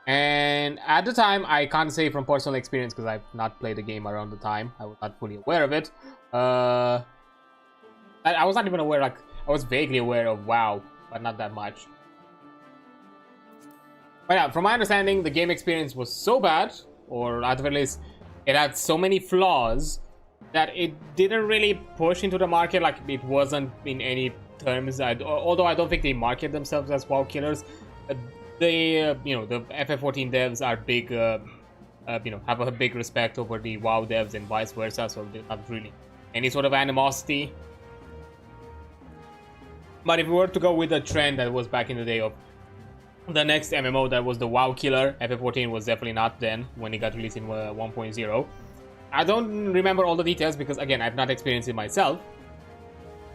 and at the time, I can't say from personal experience because I've not played the game around the time. I was not fully aware of it. I was not even aware, like I was vaguely aware of WoW, but not that much. But yeah, from my understanding, the game experience was so bad, or at the very least, it had so many flaws that it didn't really push into the market. Like it wasn't in any terms. Although I don't think they market themselves as WoW killers. They, the FF14 devs are big, have a big respect over the WoW devs and vice versa. So there's not really any sort of animosity. But if we were to go with the trend that was back in the day of the next MMO that was the WoW killer, FF14 was definitely not then when it got released in 1.0. I don't remember all the details because, again, I've not experienced it myself.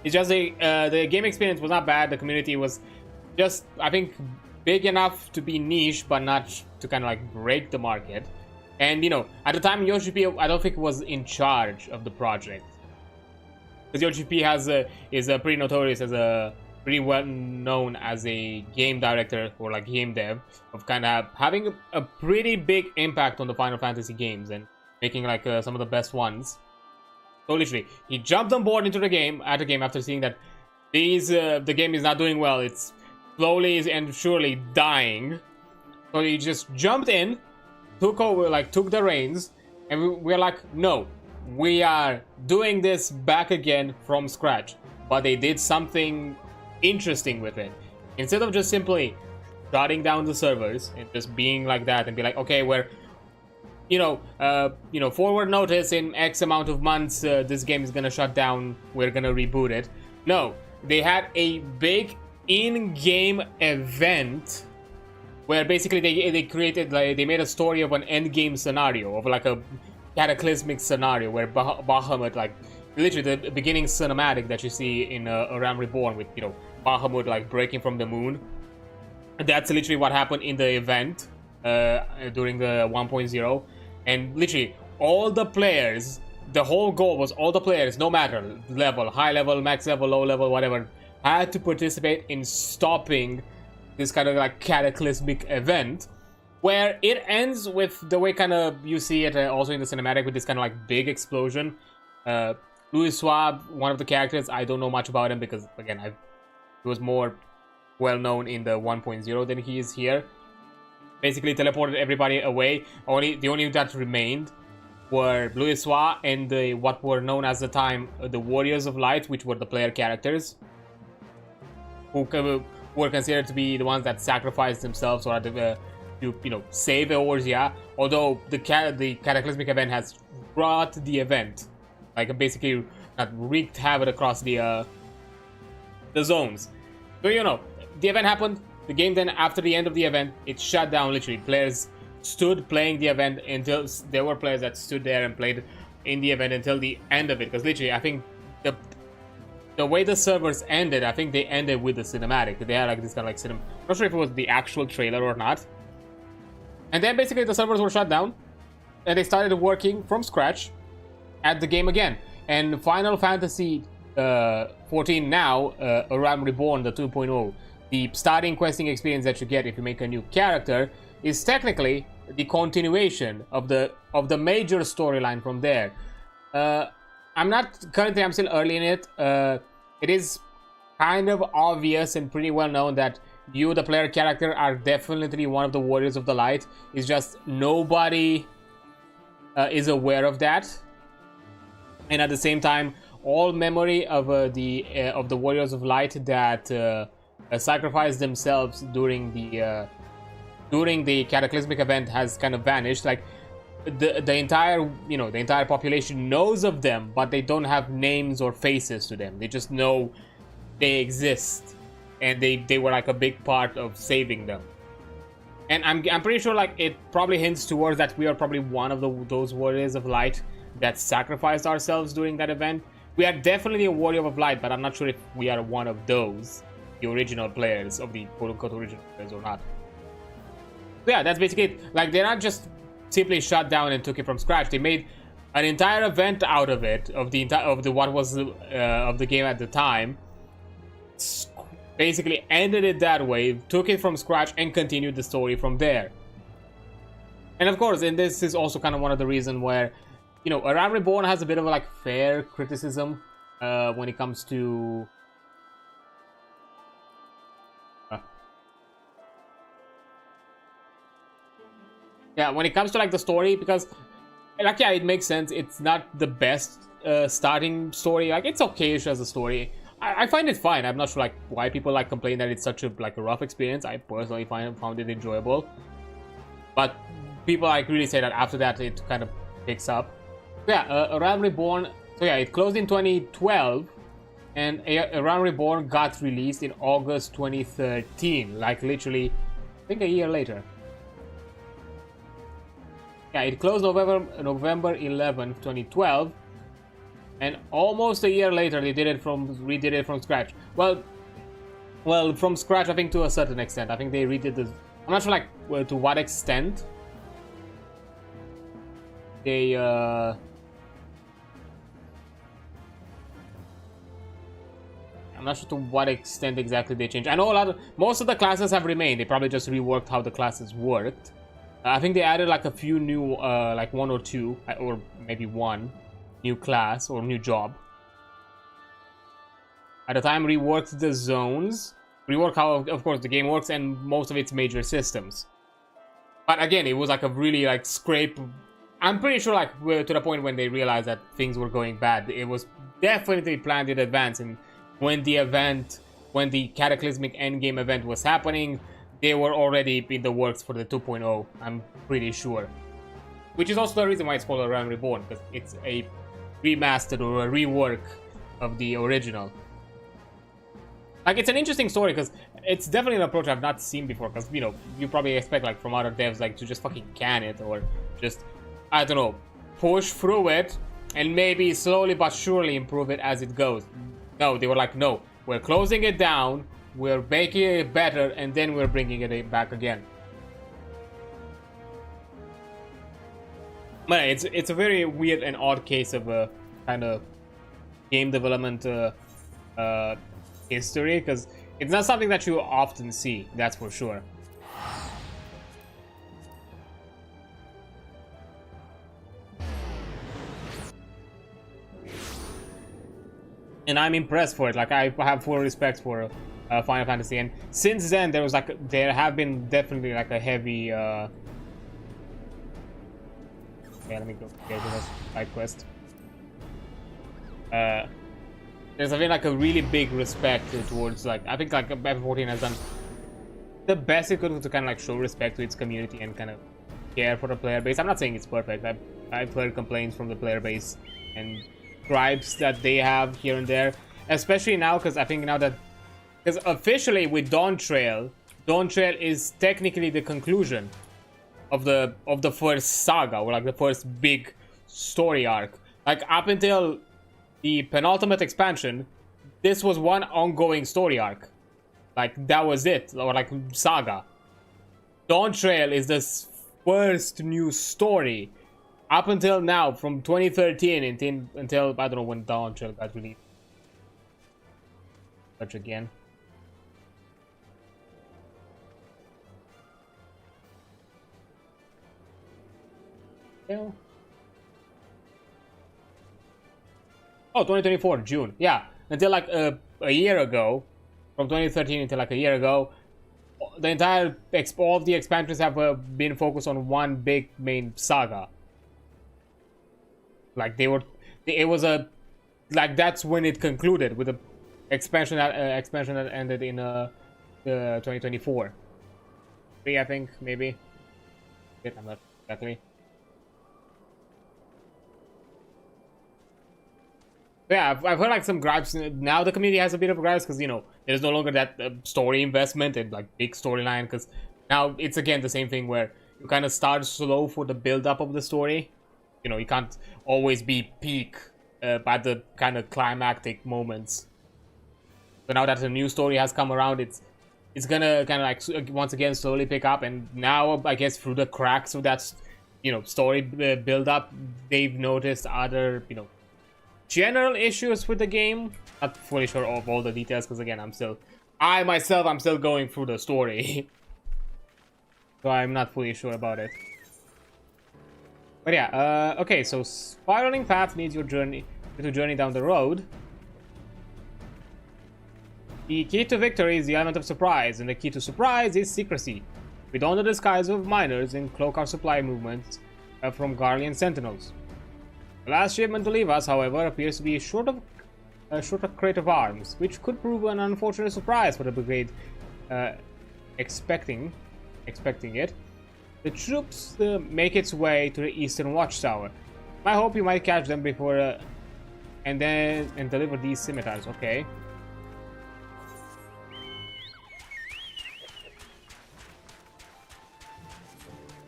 It's just the game experience was not bad. The community was just, I think, big enough to be niche, but not to kind of like break the market. And, at the time, Yoshi P, I don't think was in charge of the project. Because Yoshi P is pretty notorious as a pretty well known as a game director or like game dev of kind of having a pretty big impact on the Final Fantasy games and making like some of the best ones. So literally, he jumped on board into the game after seeing that the game is not doing well. It's slowly and surely dying. So he just jumped in, took the reins, and we're like, no, we are doing this back again from scratch. But they did something interesting with it. Instead of just simply shutting down the servers and just being like that and be like, okay, we're forward notice in X amount of months, this game is gonna shut down, we're gonna reboot it. No, they had a big in-game event where basically they created, like, they made a story of an end-game scenario, of like a cataclysmic scenario where Bahamut, like literally the beginning cinematic that you see in Realm Reborn with, Bahamut like breaking from the moon. That's literally what happened in the event during the 1.0. And literally all the players, the whole goal was all the players, no matter level, high level, max level, low level, whatever, had to participate in stopping this kind of like cataclysmic event, where it ends with the way kind of you see it also in the cinematic with this kind of like big explosion. Louis Swab, one of the characters, I don't know much about him because, again, he was more well known in the 1.0 than he is here. Basically teleported everybody away. The only that remained were Louis Swab and what were known as the time the Warriors of Light, which were the player characters, who were considered to be the ones that sacrificed themselves or to save Eorzea. Although the cataclysmic event has brought the event, like basically wreaked havoc across the zones. So you know, the event happened. The game then, after the end of the event, it shut down. Literally, players stood playing the event until there were players that stood there and played in the event until the end of it. Because literally, I think the way the servers ended, I think they ended with the cinematic. They had like this kind of like cinema. I'm not sure if it was the actual trailer or not. And then basically the servers were shut down, and they started working from scratch at the game again. And Final Fantasy XIV now, Arealm Reborn, the 2.0, the starting questing experience that you get if you make a new character, is technically the continuation of the major storyline from there. I'm still early in it. It is kind of obvious and pretty well known that you, the player character, are definitely one of the Warriors of the Light. It's just nobody is aware of that. And at the same time, all memory of the Warriors of Light that sacrificed themselves during the cataclysmic event has kind of vanished. Like the entire population knows of them, but they don't have names or faces to them. They just know they exist, and they were like a big part of saving them. And I'm pretty sure like it probably hints towards that we are probably one of those Warriors of Light that sacrificed ourselves during that event. We are definitely a Warrior of Light, but I'm not sure if we are one of those, the original players of the quote-unquote original players or not. So yeah, that's basically it. Like, they're not just simply shut down and took it from scratch. They made an entire event out of it, of the game at the time. Basically ended it that way, took it from scratch, and continued the story from there. And of course, and this is also kind of one of the reasons where, you know, Arealm Reborn has a bit of a like fair criticism when it comes to when it comes to like the story, because like, yeah, it makes sense. It's not the best starting story. Like, it's okay-ish as a story. I find it fine. I'm not sure like why people like complain that it's such a like a rough experience. I personally found it enjoyable, but people like really say that after that it kind of picks up. Yeah, Arealm Reborn. So yeah, it closed in 2012, and Arealm Reborn got released in August 2013. Like literally, I think a year later. Yeah, it closed November 11th, 2012, and almost a year later they redid it from scratch. Well, from scratch, I think to a certain extent. I think they redid this. I'm not sure like to what extent they I'm not sure to what extent exactly they changed. I know most of the classes have remained. They probably just reworked how the classes worked. I think they added like a few new, like one or two, or maybe one new class or new job. At the time, reworked the zones, reworked how, of course, the game works and most of its major systems. But again, it was like a really like scrape. I'm pretty sure like to the point when they realized that things were going bad. It was definitely planned in advance, and when the cataclysmic endgame event was happening, they were already in the works for the 2.0, I'm pretty sure. Which is also the reason why it's called Arealm Reborn, because it's a remastered or a rework of the original. Like, it's an interesting story, because it's definitely an approach I've not seen before, because, you know, you probably expect, like, from other devs, like, to just fucking can it, or just, I don't know, push through it, and maybe slowly but surely improve it as it goes. No, they were like, no, we're closing it down, we're making it better, and then we're bringing it back again. But it's a very weird and odd case of a kind of game development history, because it's not something that you often see, that's for sure. And I'm impressed for it. Like, I have full respect for Final Fantasy, and since then there have been definitely like a heavy okay, let me go get this side quest. There's been like a really big respect towards, like, I think like FF14 has done the best it could to kind of like show respect to its community and kind of care for the player base. I'm not saying it's perfect. I've heard complaints from the player base, and gripes that they have here and there, especially now, because I think now that, because officially with Dawn Trail is technically the conclusion of the first saga, or like the first big story arc. Like up until the penultimate expansion, this was one ongoing story arc. Like that was it, or like saga. Dawn Trail is the first new story up until now, from 2013 until I don't know when Dawn Trail got released. Search again. Yeah. Oh, 2024 June. Yeah, until like a year ago, from 2013 until like a year ago, the entire all of the expansions have been focused on one big main saga. Like it was a, like that's when it concluded with the expansion that ended in 2024. I think maybe. I'm not exactly. Yeah, I've heard like some gripes. Now the community has a bit of gripes because, you know, there's no longer that story investment and like big storyline, because now it's again the same thing where you kind of start slow for the build up of the story. You know, you can't always be peak by the kind of climactic moments. So now that the new story has come around, it's gonna kind of like once again slowly pick up, and now I guess through the cracks of that, you know, story build up, they've noticed other, you know, general issues with the game. Not fully sure of all the details because again I'm still going through the story. So I'm not fully sure about it. But yeah, okay, so spiraling path needs you to journey down the road. The key to victory is the element of surprise, and the key to surprise is secrecy. We don the disguise of miners and cloak our supply movements from Garlean sentinels. The last shipment to leave us, however, appears to be short of crate of arms, which could prove an unfortunate surprise for the brigade expecting it. The troops make its way to the eastern watchtower. I hope you might catch them before and deliver these scimitars. Okay.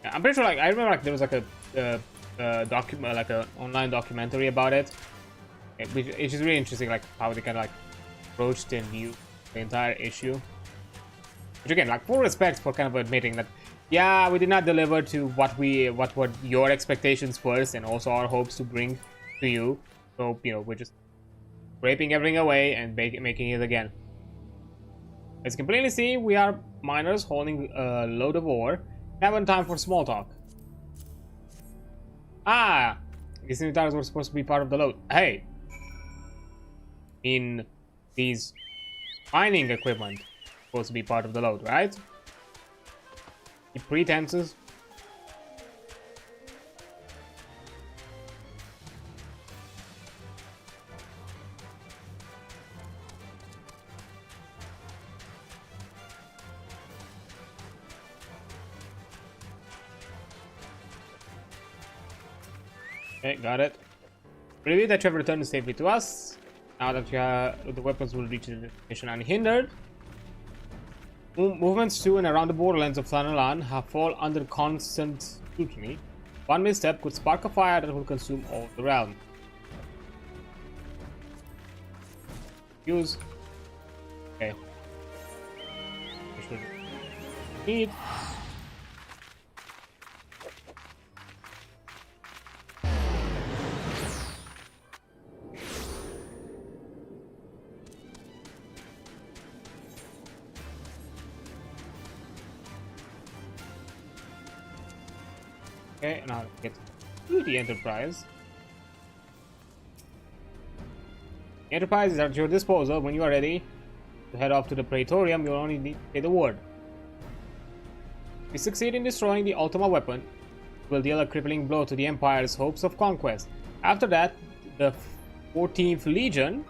Yeah, I'm pretty sure. Like I remember, like there was like a online documentary about it, which is really interesting. Like how they kind of like approached and viewed the entire issue. Which again, like full respect for kind of admitting that. Yeah, we did not deliver to what were your expectations first, and also our hopes to bring to you. So, you know, we're just scraping everything away and making it again. As you can plainly see, we are miners holding a load of ore. Haven't time for small talk. Ah, these scimitars were supposed to be part of the load. Hey, in these mining equipment, supposed to be part of the load, right? The pretenses. Okay, got it. Relieved that you have returned safely to us. Now that the weapons will reach the destination unhindered. Movements to and around the borderlands of Thanalan have fall under constant scrutiny. One misstep could spark a fire that will consume all the realm. Use. Okay. Need. Okay, now get to the Enterprise. The Enterprise is at your disposal. When you are ready to head off to the Praetorium, you'll only need to say the word. If you succeed in destroying the Ultima weapon, it will deal a crippling blow to the Empire's hopes of conquest. After that, the 14th Legion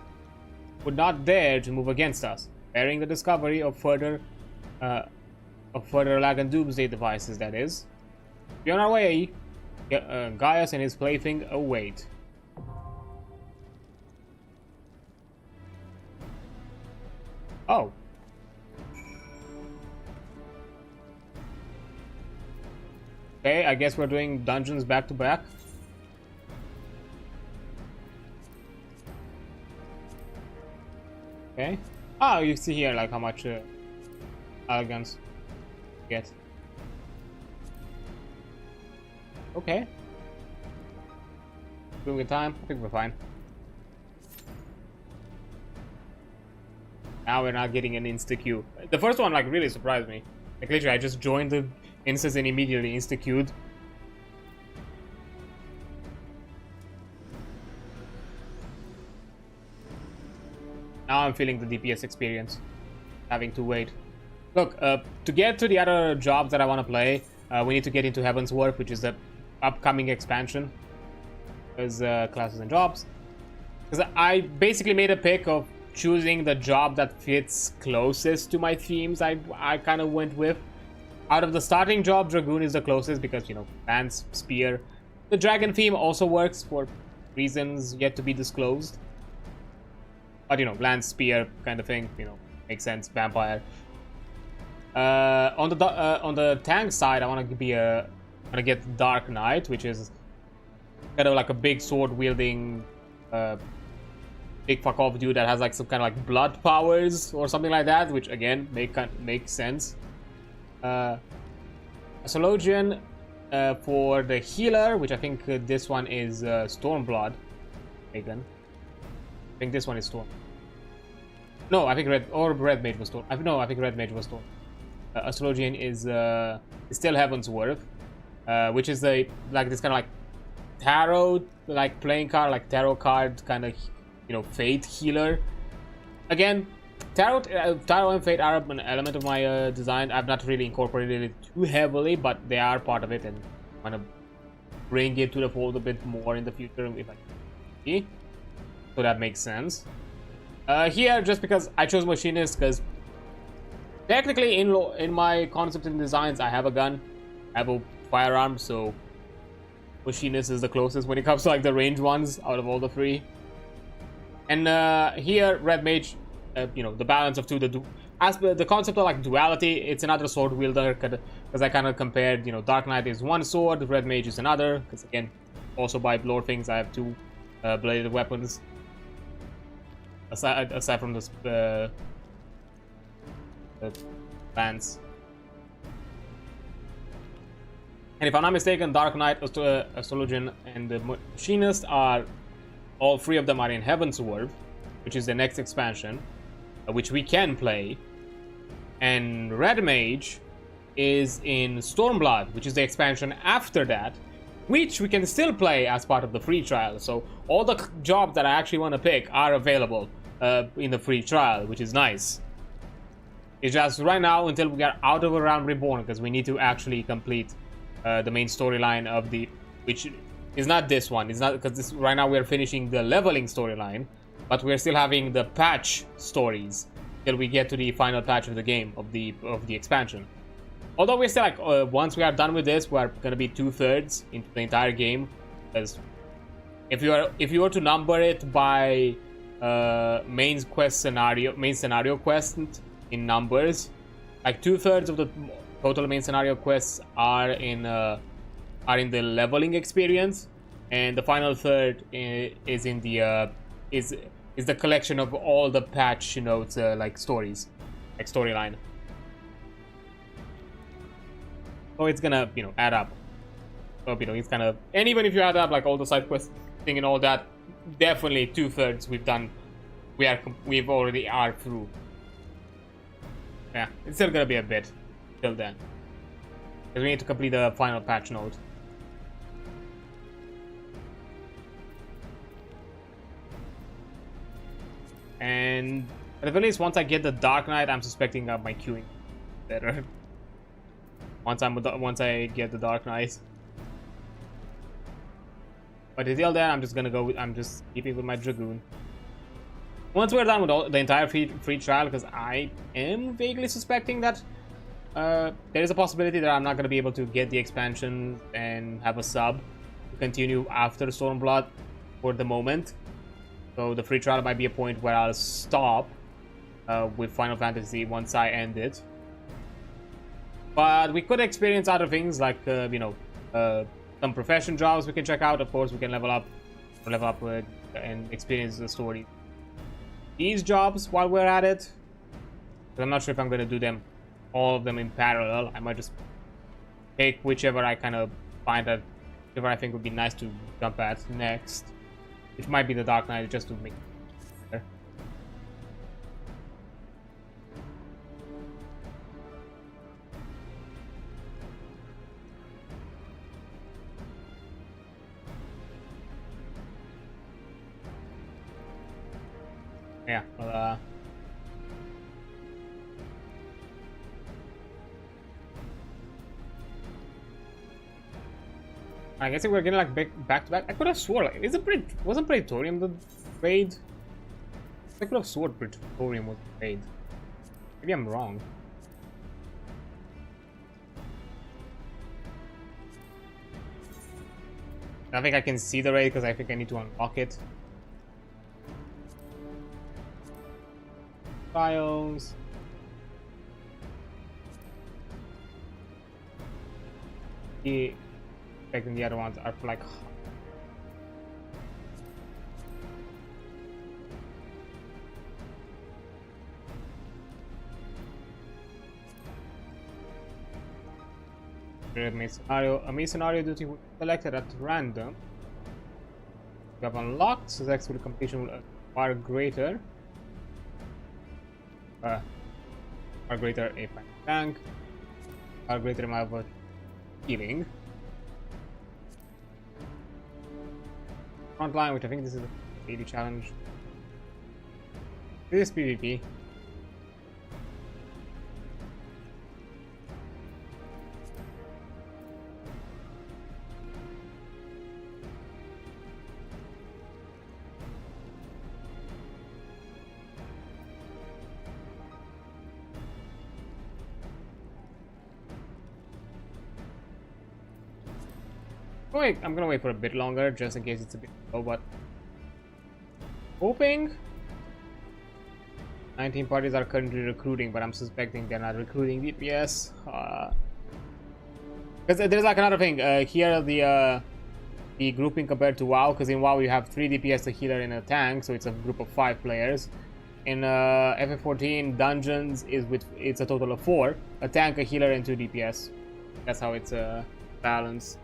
would not dare to move against us, bearing the discovery of further lag and doomsday devices, that is. Beyond our way, Gaius and his plaything await. Oh. Okay, I guess we're doing dungeons back to back. Okay. Oh, you see here like how much elegance you get. Okay. Doing good time. I think we're fine. Now we're not getting an insta queue. The first one like really surprised me. Like literally, I just joined the instance and immediately insta queued. Now I'm feeling the DPS experience, having to wait. Look, to get to the other jobs that I want to play, we need to get into Heaven's Warp, which is the upcoming expansion. As classes and jobs. Because I basically made a pick of choosing the job that fits closest to my themes. I kind of went with. Out of the starting job, Dragoon is the closest because, you know, lance, spear. The dragon theme also works for reasons yet to be disclosed. But, you know, lance, spear kind of thing, you know, makes sense. Vampire. On the tank side, I want to get Dark Knight, which is kind of like a big sword wielding, big fuck off dude that has like some kind of like blood powers or something like that, which again makes sense. Astrologian for the healer, which I think this one is Stormblood. Pagan. I think this one is Storm. No, I think Red Mage was Storm. No, I think Red Mage was Storm. Astrologian is still Heaven's Worth, which is this kind of like tarot, like playing card, like tarot card kind of, you know, fate healer. Again, tarot and fate are an element of my design. I've not really incorporated it too heavily, but they are part of it, and I'm gonna bring it to the fold a bit more in the future if I can. So that makes sense. Here, just because I chose machinist, because technically in my concept and designs, I have a gun, I have a firearm, so machinist is the closest when it comes to like the range ones out of all the three. And here, Red Mage, you know, the balance of two, the concept of like duality, it's another sword wielder, because I kind of compared, you know, Dark Knight is one sword, Red Mage is another, because again, also by lore things, I have two bladed weapons. Aside from this the lance. And if I'm not mistaken, Dark Knight, Astrologian, and the Machinist are, all three of them are in Heaven's Warp, which is the next expansion, which we can play. And Red Mage is in Stormblood, which is the expansion after that, which we can still play as part of the free trial. So all the jobs that I actually want to pick are available in the free trial, which is nice. It's just right now until we get out of Around Reborn, because we need to actually complete the main storyline of the, which is not this one. It's not, because this right now we're finishing the leveling storyline, but we're still having the patch stories till we get to the final patch of the game of the expansion. Although we're still like once we are done with this, we're gonna be 2/3 into the entire game. Because if you were to number it by main scenario quest in numbers, like 2/3 of the total main scenario quests are in the leveling experience, and the final third is in the is the collection of all the patch notes, like stories, like storyline. So it's gonna, you know, add up. So, you know, it's kind of, and even if you add up like all the side quest thing and all that, definitely 2/3 we've done. We've already are through. Yeah, it's still gonna be a bit till then, because we need to complete the final patch note. And at the very least, once I get the Dark Knight, I'm suspecting my queuing better. Once I get the Dark Knight. But until then, I'm just gonna go. I'm just keeping with my Dragoon. Once we're done with the entire free trial, because I am vaguely suspecting that there is a possibility that I'm not going to be able to get the expansion and have a sub to continue after Stormblood for the moment. So the free trial might be a point where I'll stop with Final Fantasy once I end it. But we could experience other things like, you know, some profession jobs we can check out. Of course, we can level up with and experience the story. These jobs while we're at it. I'm not sure if I'm going to do them, all of them in parallel. I might just take whichever I kind of find that, whichever I think would be nice to jump at next. Which might be the Dark Knight, just to make it better. Yeah, well, I guess we're getting like back to back. I could have sworn like, wasn't Praetorium the raid? I could have sworn Praetorium was the raid. Maybe I'm wrong. I think I can see the raid because I think I need to unlock it. Files. And the other ones are for like a main scenario duty selected at random. You have unlocked, successful completion will acquire greater a tank, a greater amount of healing. Frontline, which I think this is a daily challenge. This is PvP. Wait, I'm gonna wait for a bit longer just in case it's a bit slow, but hoping 19 parties are currently recruiting, but I'm suspecting they're not recruiting DPS. Because there's like another thing here, the grouping compared to WoW, because in WoW you have 3 DPS, a healer, and a tank, so it's a group of 5 players. In FF14 dungeons it's a total of 4, a tank, a healer, and 2 DPS. That's how it's balanced.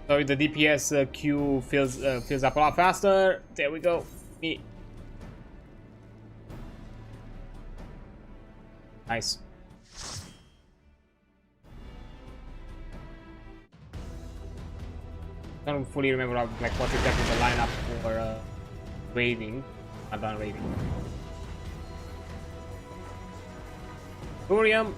So the DPS queue fills up a lot faster. There we go. Me. Nice. I don't fully remember like what's exactly the lineup for raiding. Not done raiding. Thorium.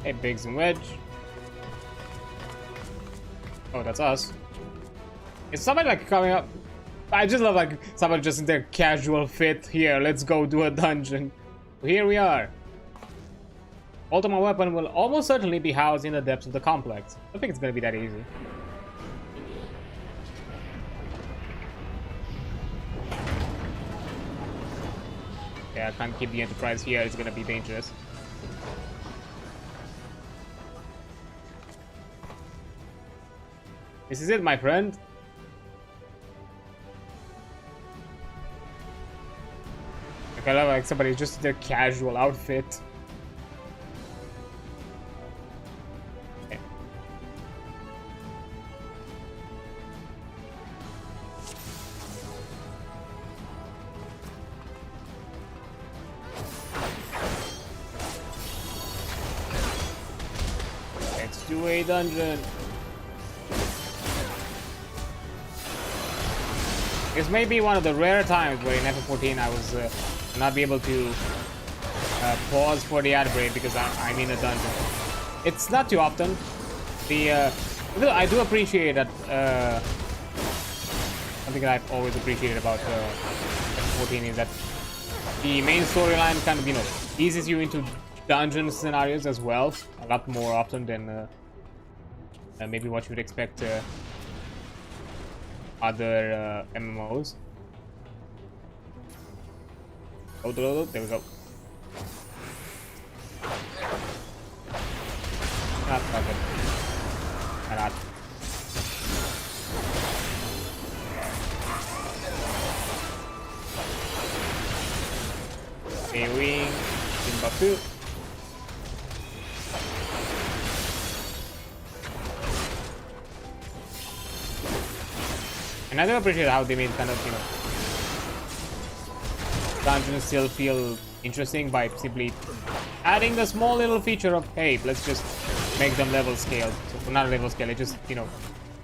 Hey, Biggs and Wedge. Oh, that's us. Is somebody like coming up? I just love like somebody just in their casual fit. Here, let's go do a dungeon. Here we are. Ultimate weapon will almost certainly be housed in the depths of the complex. I think it's gonna be that easy. Yeah, I can't keep the Enterprise here. It's gonna be dangerous. This is it, my friend. Like, I love like somebody just in their casual outfit. Okay. Let's do a dungeon. This may be one of the rare times where in FF14 I was not be able to pause for the ad break because I'm in a dungeon. It's not too often. I do appreciate that. Something that I've always appreciated about FF14 is that the main storyline kind of, you know, eases you into dungeon scenarios as well, a lot more often than maybe what you would expect other MMOs. Oh, there we go. Not good. Why not? A-wing, Timbuktu. And I do appreciate how they made kind of, you know, dungeons still feel interesting by simply adding the small little feature of, hey, let's just make them level scaled. So not level scale, just, you know,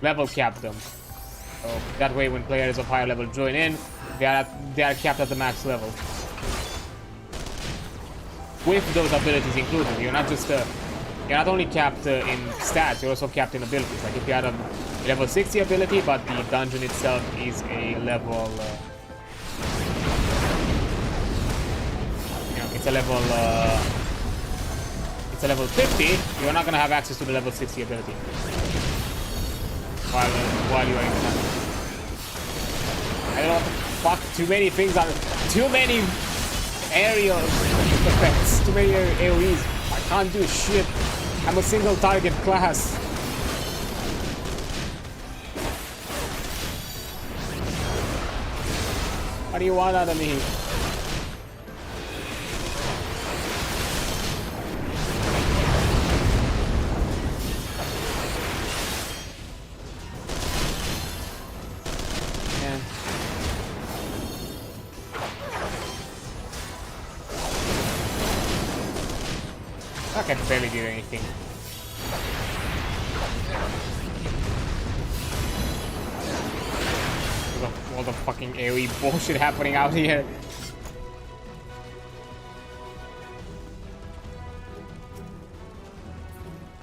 level cap them. So that way when players of higher level join in, they are capped at the max level. With those abilities included, you're not just you're not only capped in stats, you're also capped in abilities. Like if you had a level 60 ability, but the dungeon itself is a level, you know, it's a level 50. You're not gonna have access to the level 60 ability while you are in the dungeon. I don't know what the fuck. Too many things are too many aerial effects, too many AoEs. I can't do shit. I'm a single target class. What do you want out of me? Yeah. I can barely do anything. All the fucking AoE bullshit happening out here.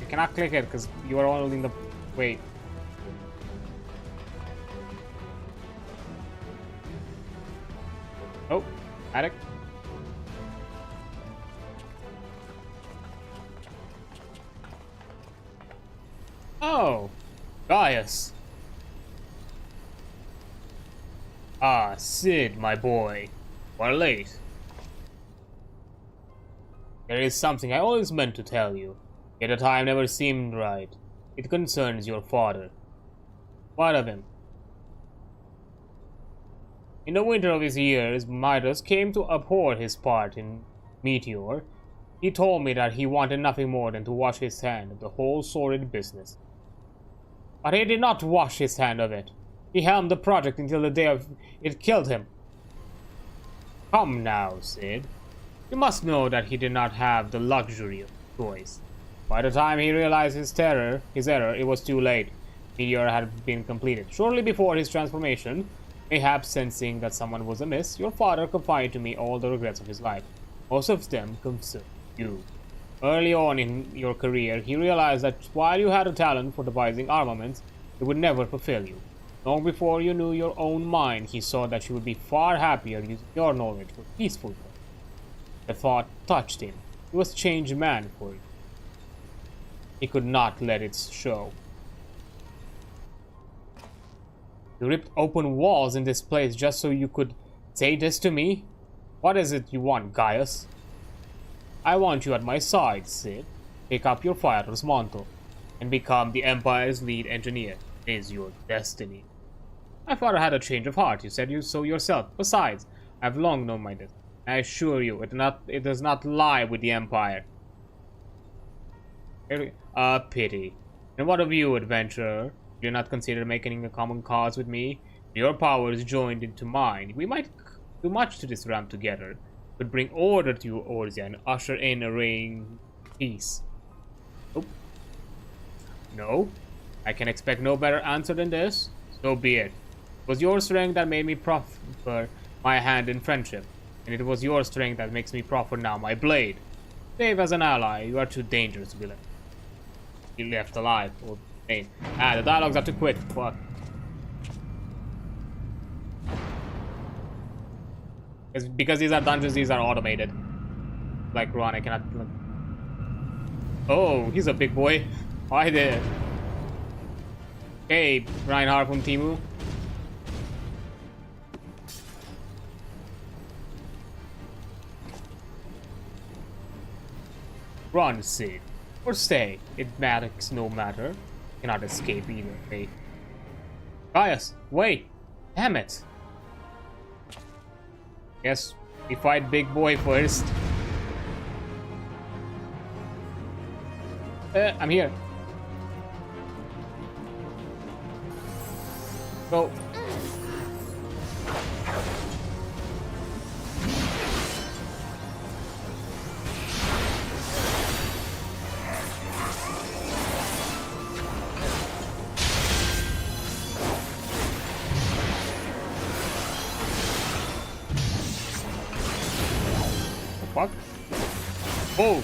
You cannot click it because you are all in the way. Oh, addict. Oh, Gaius. Ah, Sid, my boy. We're late. There is something I always meant to tell you, yet the time never seemed right. It concerns your father. What of him? In the winter of his years, Midas came to abhor his part in Meteor. He told me that he wanted nothing more than to wash his hand of the whole sordid business. But he did not wash his hand of it. He helmed the project until the day of it killed him. Come now, Sid. You must know that he did not have the luxury of choice. By the time he realized his error, it was too late. Meteor had been completed. Shortly before his transformation, mayhap sensing that someone was amiss, your father confided to me all the regrets of his life. Most of them concerned you. Early on in your career, he realized that while you had a talent for devising armaments, it would never fulfill you. Long before you knew your own mind, he saw that you would be far happier using your knowledge for peaceful work. The thought touched him. He was a changed man for it. He could not let it show. You ripped open walls in this place just so you could say this to me? What is it you want, Gaius? I want you at my side, Sid. Pick up your father's mantle and become the Empire's lead engineer. It is your destiny. My father had a change of heart, you said so yourself. Besides, I have long known my destiny. I assure you, it does not lie with the Empire. A pity. And what of you, adventurer? Do you not consider making a common cause with me? Your powers joined into mine. We might do much to this realm together. Could bring order to Eorzea and usher in a reign peace. Nope. No? I can expect no better answer than this. So be it. It was your strength that made me proffer my hand in friendship, and it was your strength that makes me proffer now my blade. Save as an ally, you are too dangerous to be left alive. Or hey. The dialogues are too quick. Fuck. Because these are dungeons, these are automated. Like Ron, I cannot Oh, he's a big boy. Hi there. Hey, Reinhardt from Timu. Run, Sid. Or stay. It matters no matter. Cannot escape either way. Gaius, wait! Damn it! Guess we fight Big Boy first. I'm here. Go. Fuck. Oh.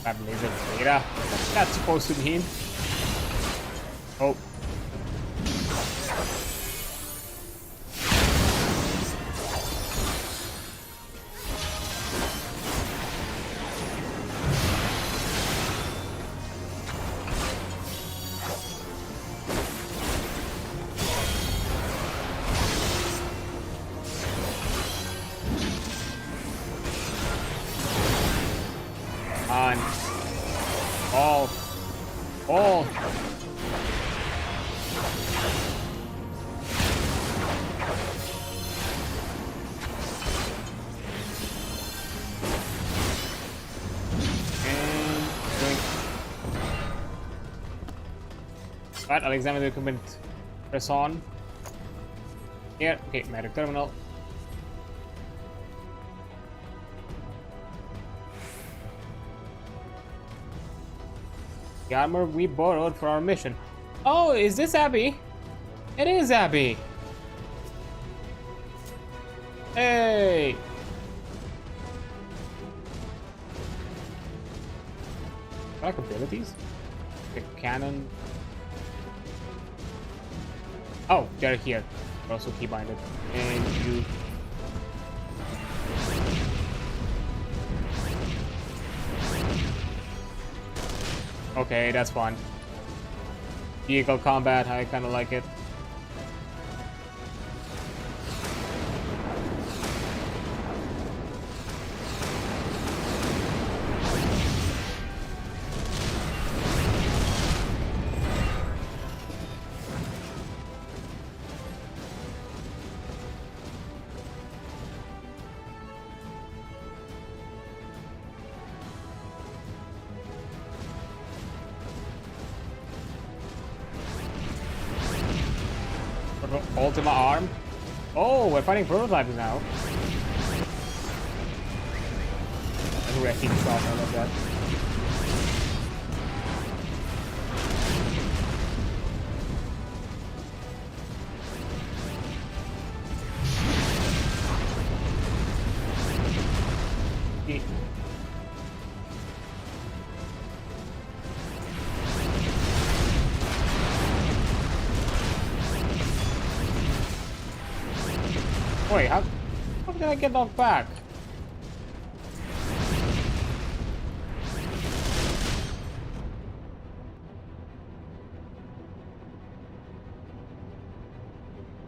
That laser data. What's that supposed to mean? Oh. On. All. Right, I'll examine the equipment. Press on. Here, okay, medic terminal. The armor we borrowed for our mission. Oh, is this Abby? It is Abby. Hey. I like abilities. Okay, cannon. Oh, they're here. They're also keybinded. And you. Okay, that's fun. Vehicle combat, I kind of like it. Ultima arm. Oh, we're fighting prototypes now. And wrecking stuff, I love that. Wait, how did I get knocked back?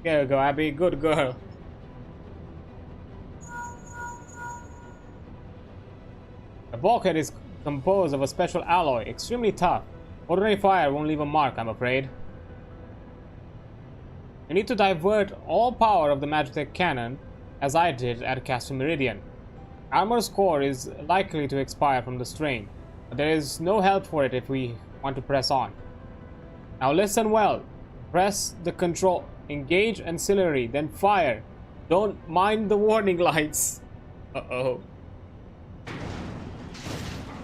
There you go, Abby. Good girl. The bulkhead is composed of a special alloy, extremely tough. Ordinary fire won't leave a mark, I'm afraid. You need to divert all power of the Magitech cannon, as I did at Castle Meridian. Armor's core is likely to expire from the strain, but there is no help for it if we want to press on. Now listen well. Press the control, engage ancillary, then fire. Don't mind the warning lights. Uh-oh.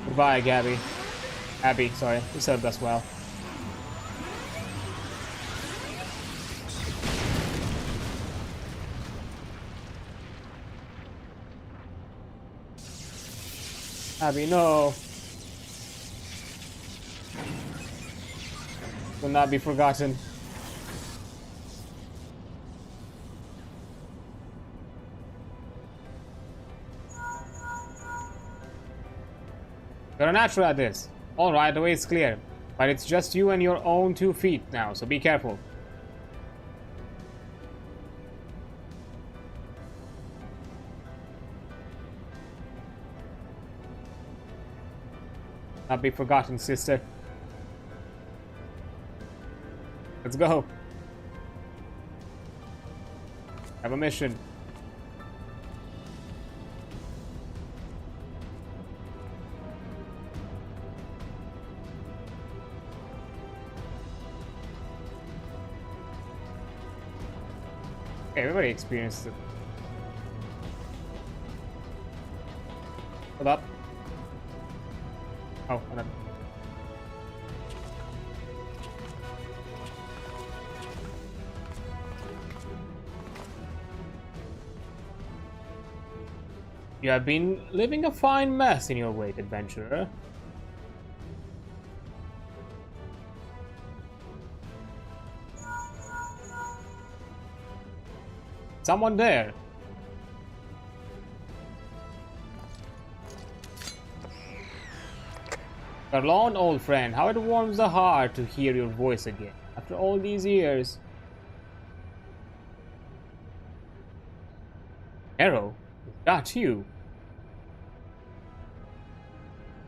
Goodbye, Gabby. Abby, sorry. You served us well. Abby, no. Will not be forgotten. You're a natural at this. Alright, the way is clear. But it's just you and your own 2 feet now, so be careful. Not be forgotten, sister. Let's go. Have a mission. Okay, everybody experienced it. Hold up. Oh, hold on. You have been living a fine mess in your wake, adventurer. Someone there. Garlon, old friend, how it warms the heart to hear your voice again after all these years. Arrow, is that you?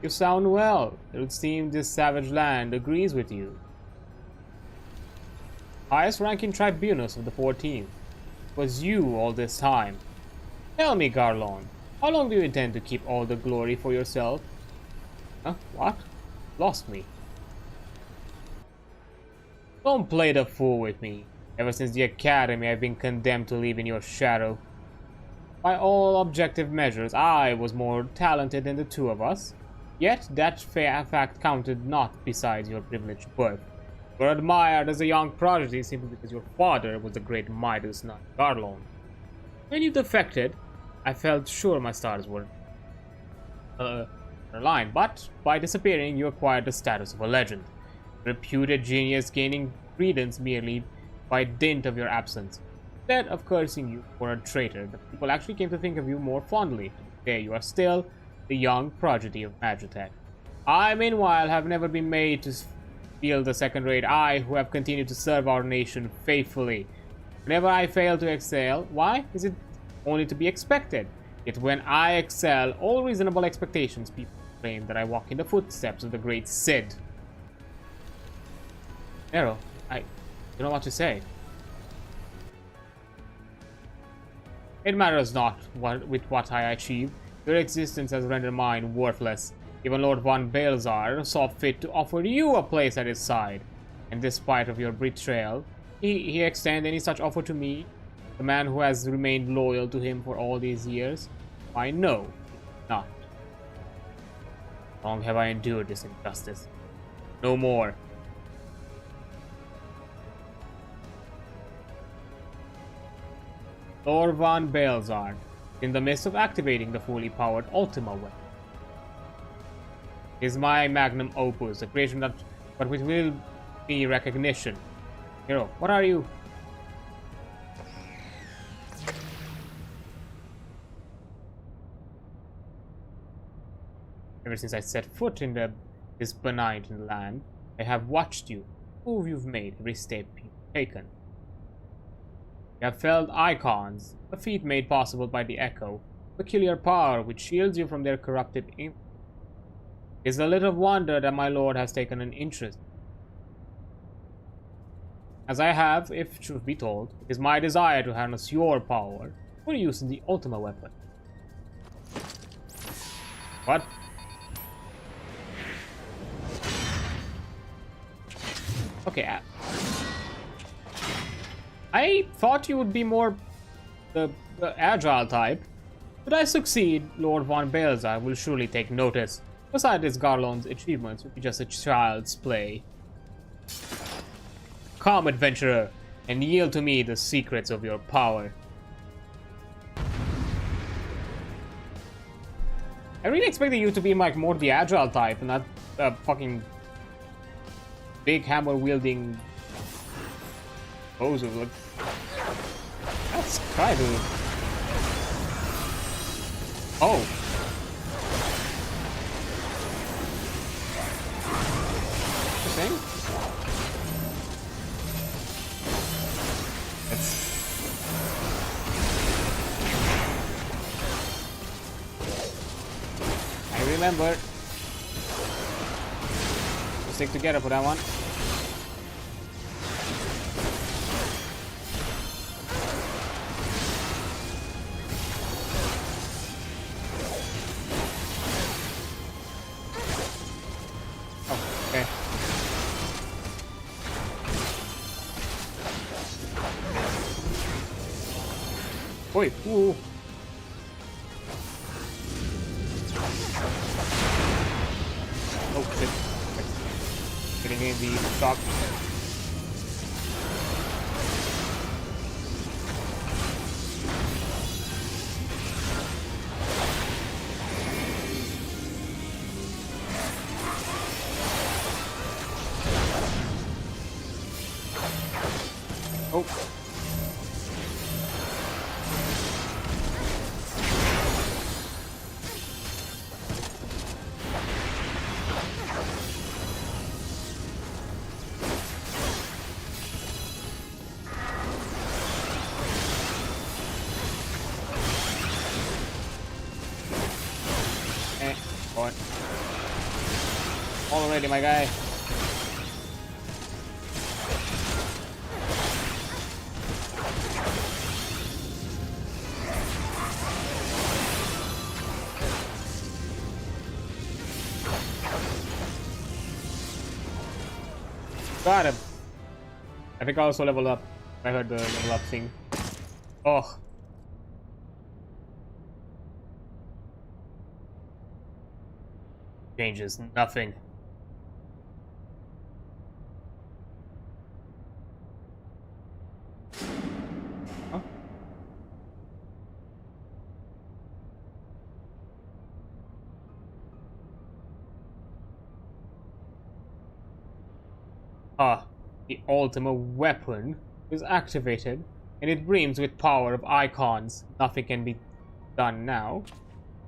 You sound well. It would seem this savage land agrees with you. Highest ranking tribunus of the 14th. Was you all this time. Tell me, Garlon, how long do you intend to keep all the glory for yourself? Huh? What? Lost me. Don't play the fool with me. Ever since the academy, I've been condemned to live in your shadow. By all objective measures, I was more talented than the 2 of us. Yet that fact counted not besides your privileged birth. You were admired as a young prodigy simply because your father was the great Midas knight Garlon. When you defected, I felt sure my stars were aligned, but by disappearing you acquired the status of a legend. Reputed genius gaining credence merely by dint of your absence. Instead of cursing you for a traitor, the people actually came to think of you more fondly. There you are still, the young prodigy of Magitech. I, meanwhile, have never been made to feel the second-rate I who have continued to serve our nation faithfully. Whenever I fail to excel, why is it only to be expected? Yet when I excel, all reasonable expectations people claim that I walk in the footsteps of the great Cid. Arrow, I don't know what to say. It matters not with what I achieve. Your existence has rendered mine worthless. Even Lord von Balzar saw fit to offer you a place at his side. And despite of your betrayal, he extended any such offer to me, the man who has remained loyal to him for all these years? Why, no, not. Long have I endured this injustice. No more. Lord von Balzar, in the midst of activating the fully powered Ultima weapon. Is my magnum opus, a creation that but which will be recognition. Hero, what are you? Ever since I set foot in this benign land, I have watched you, move you've made, every step you've taken. You have felled icons, a feat made possible by the Echo, peculiar power which shields you from their corrupted influence. It is a little wonder that my lord has taken an interest. As I have, if truth be told, it is my desire to harness your power for use in the Ultima weapon. What? Okay, I thought you would be more the agile type. Should I succeed, Lord von Balzar will surely take notice. Besides, Garlon's achievements would be just a child's play. Come, adventurer, and yield to me the secrets of your power. I really expected you to be like more the agile type and not fucking big hammer wielding bozo. Like, that's kind of. Oh. Interesting. I remember. Stick together for that one. Oh, okay. Oi, ooh. Oh shit. Getting in the shock. Oh. What? Already, my guy. Got him. I think I also leveled up. I heard the level up thing. Oh. Changes nothing. Huh? Ah, the ultimate weapon is activated and it brims with power of icons. Nothing can be done now.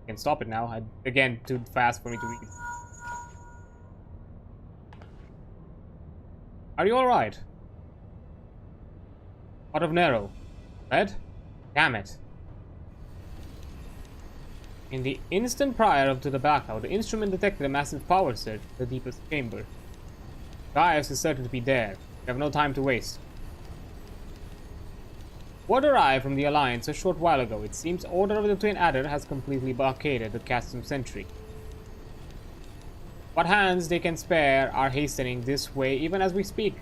I can stop it now. Again, too fast for me to read. Are you alright? Out of narrow. Red? Damn it. In the instant prior to the blackout, the instrument detected a massive power surge in the deepest chamber. Gaius is certain to be there. We have no time to waste. Word arrived from the Alliance a short while ago. It seems Order of the Twin Adder has completely blockaded the Custom Sentry. What hands they can spare are hastening this way even as we speak,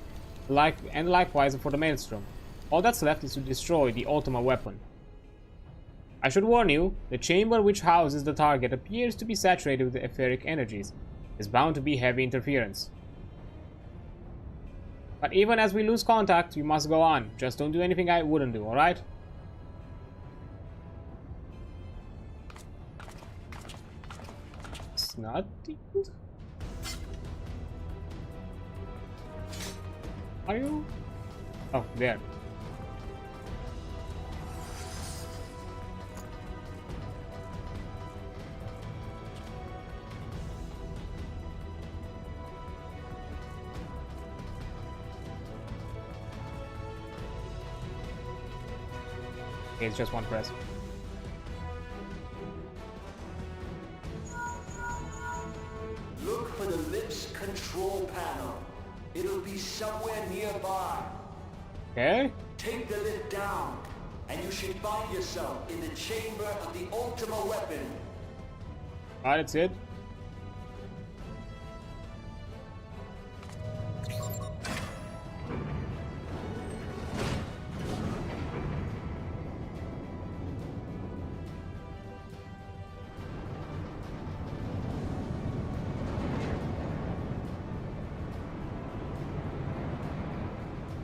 and likewise for the Maelstrom. All that's left is to destroy the Ultima weapon. I should warn you, the chamber which houses the target appears to be saturated with etheric energies. There's bound to be heavy interference. But even as we lose contact, you must go on. Just don't do anything I wouldn't do, alright? Snotty? Are you? Oh, there. Okay, it's just one press. Look for the lips control panel. It'll be somewhere nearby. Okay. Take the lid down, and you should find yourself in the chamber of the Ultima weapon. Ah, that's it.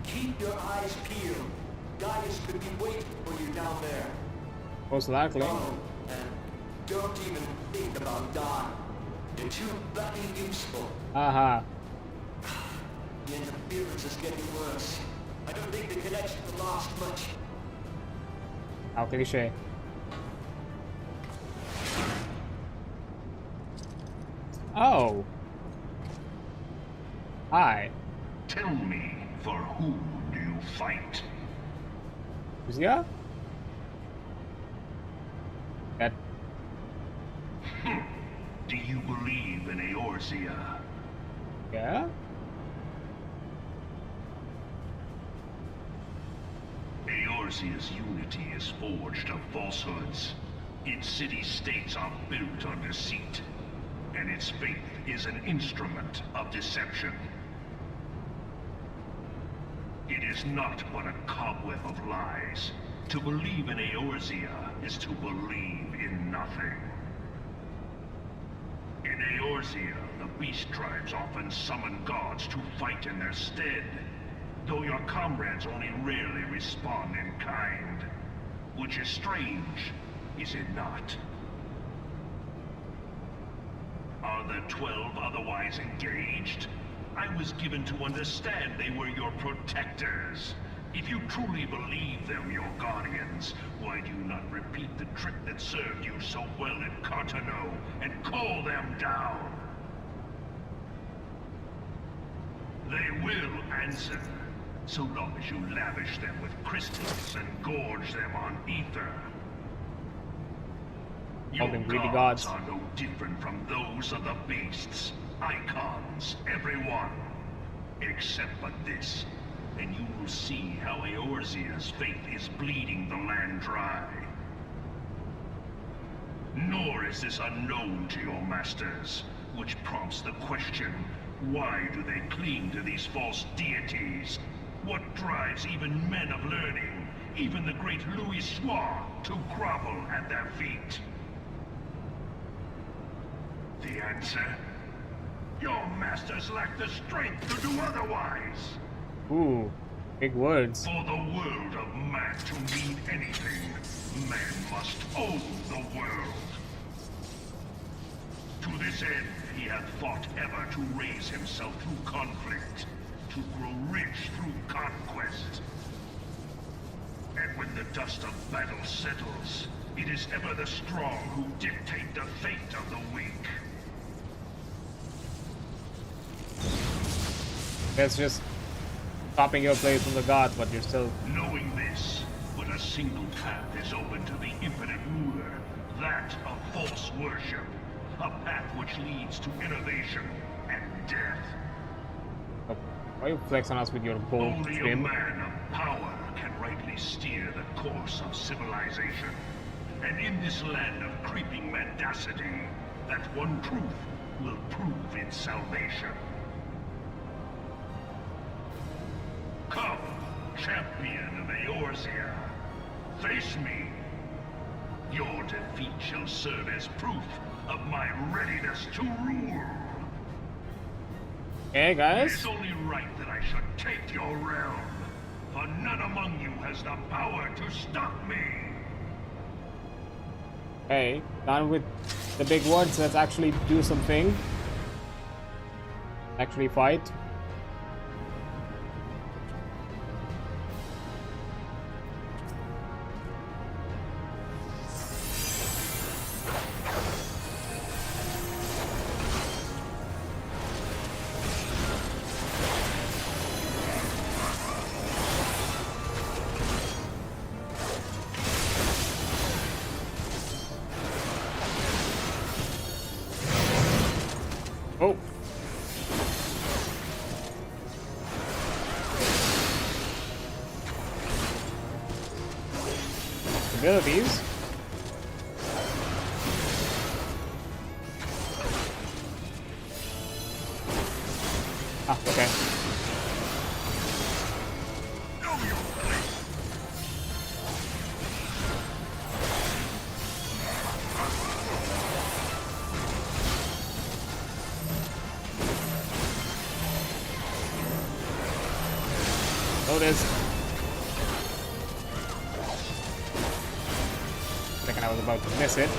Keep your eyes peeled. Gaius could be waiting for you down there. Most likely. Oh, and Don't even think about dying. You're too bloody useful. Haha. The interference is getting worse. I don't think the connection will last much. How cliche. Oh. Hi. Tell me, for whom do you fight? Eorzea? That. Do you believe in Eorzea? Yeah? Eorzea's unity is forged of falsehoods. Its city-states are built on deceit, and its faith is an instrument of deception. It is not but a cobweb of lies. To believe in Eorzea is to believe in nothing. In Eorzea, the beast tribes often summon gods to fight in their stead, though your comrades only rarely respond in kind. Which is strange, is it not? Are the 12 otherwise engaged? I was given to understand they were your protectors. If you truly believe them your guardians, why do you not repeat the trick that served you so well in Cartano and call them down? They will answer, so long as you lavish them with crystals and gorge them on ether. Your them greedy gods gods. are no different from those of the beasts. Icons, everyone. Except but this, and you will see how Eorzea's faith is bleeding the land dry. Nor is this unknown to your masters, which prompts the question, why do they cling to these false deities? What drives even men of learning, even the great Louis Soir, to grovel at their feet? The answer? Your masters lack the strength to do otherwise. Ooh, big words. For the world of man to mean anything, man must own the world. To this end, he hath fought ever to raise himself through conflict, to grow rich through conquest. And when the dust of battle settles, it is ever the strong who dictate the fate of the weak. That's just stopping your place from the gods, but you're still... Knowing this, but a single path is open to the infinite ruler, that of false worship. A path which leads to innovation and death. Oh, why you flex on us with your gold Only a trim? man of power can rightly steer the course of civilization. And in this land of creeping mendacity, that one truth will prove its salvation. Come, champion of Eorzea. Face me. Your defeat shall serve as proof of my readiness to rule. Hey It guys, is only right that I should take your realm, for none among you has the power to stop me. hey, done with the big words. Let's actually do something. Actually fight. Oh. Abilities. Ah, okay. Know your place. Notice. Second I was about to miss it.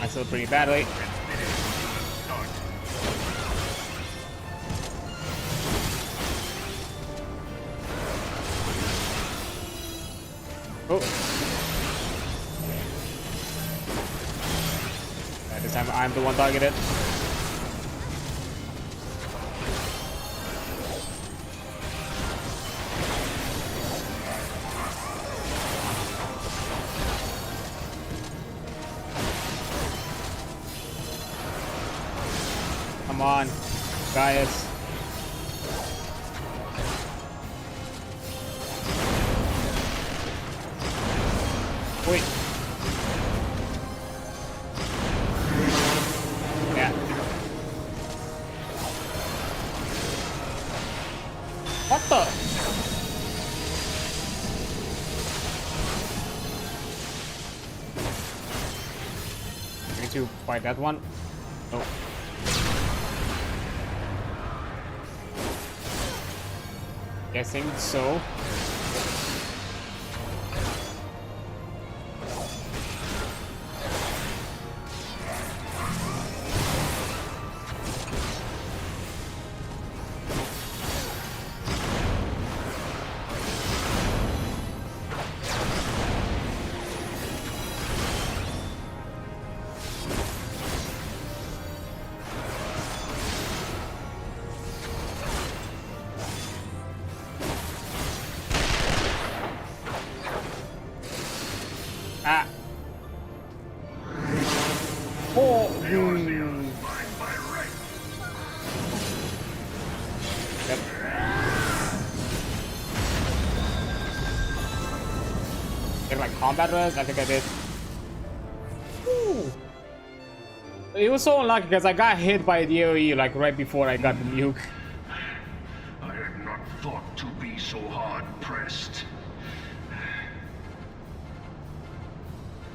cancel pretty badly. Oh. This time I'm the one targeted. Come on, Gaius. Wait. Yeah. What the? I need to fight that one. Oh. Guessing so. Ah. Oh. Yep. Get like combat res? I think I did. Ooh. It was so unlucky because I got hit by the AoE like right before I got the nuke. I had not thought to be so hard pressed.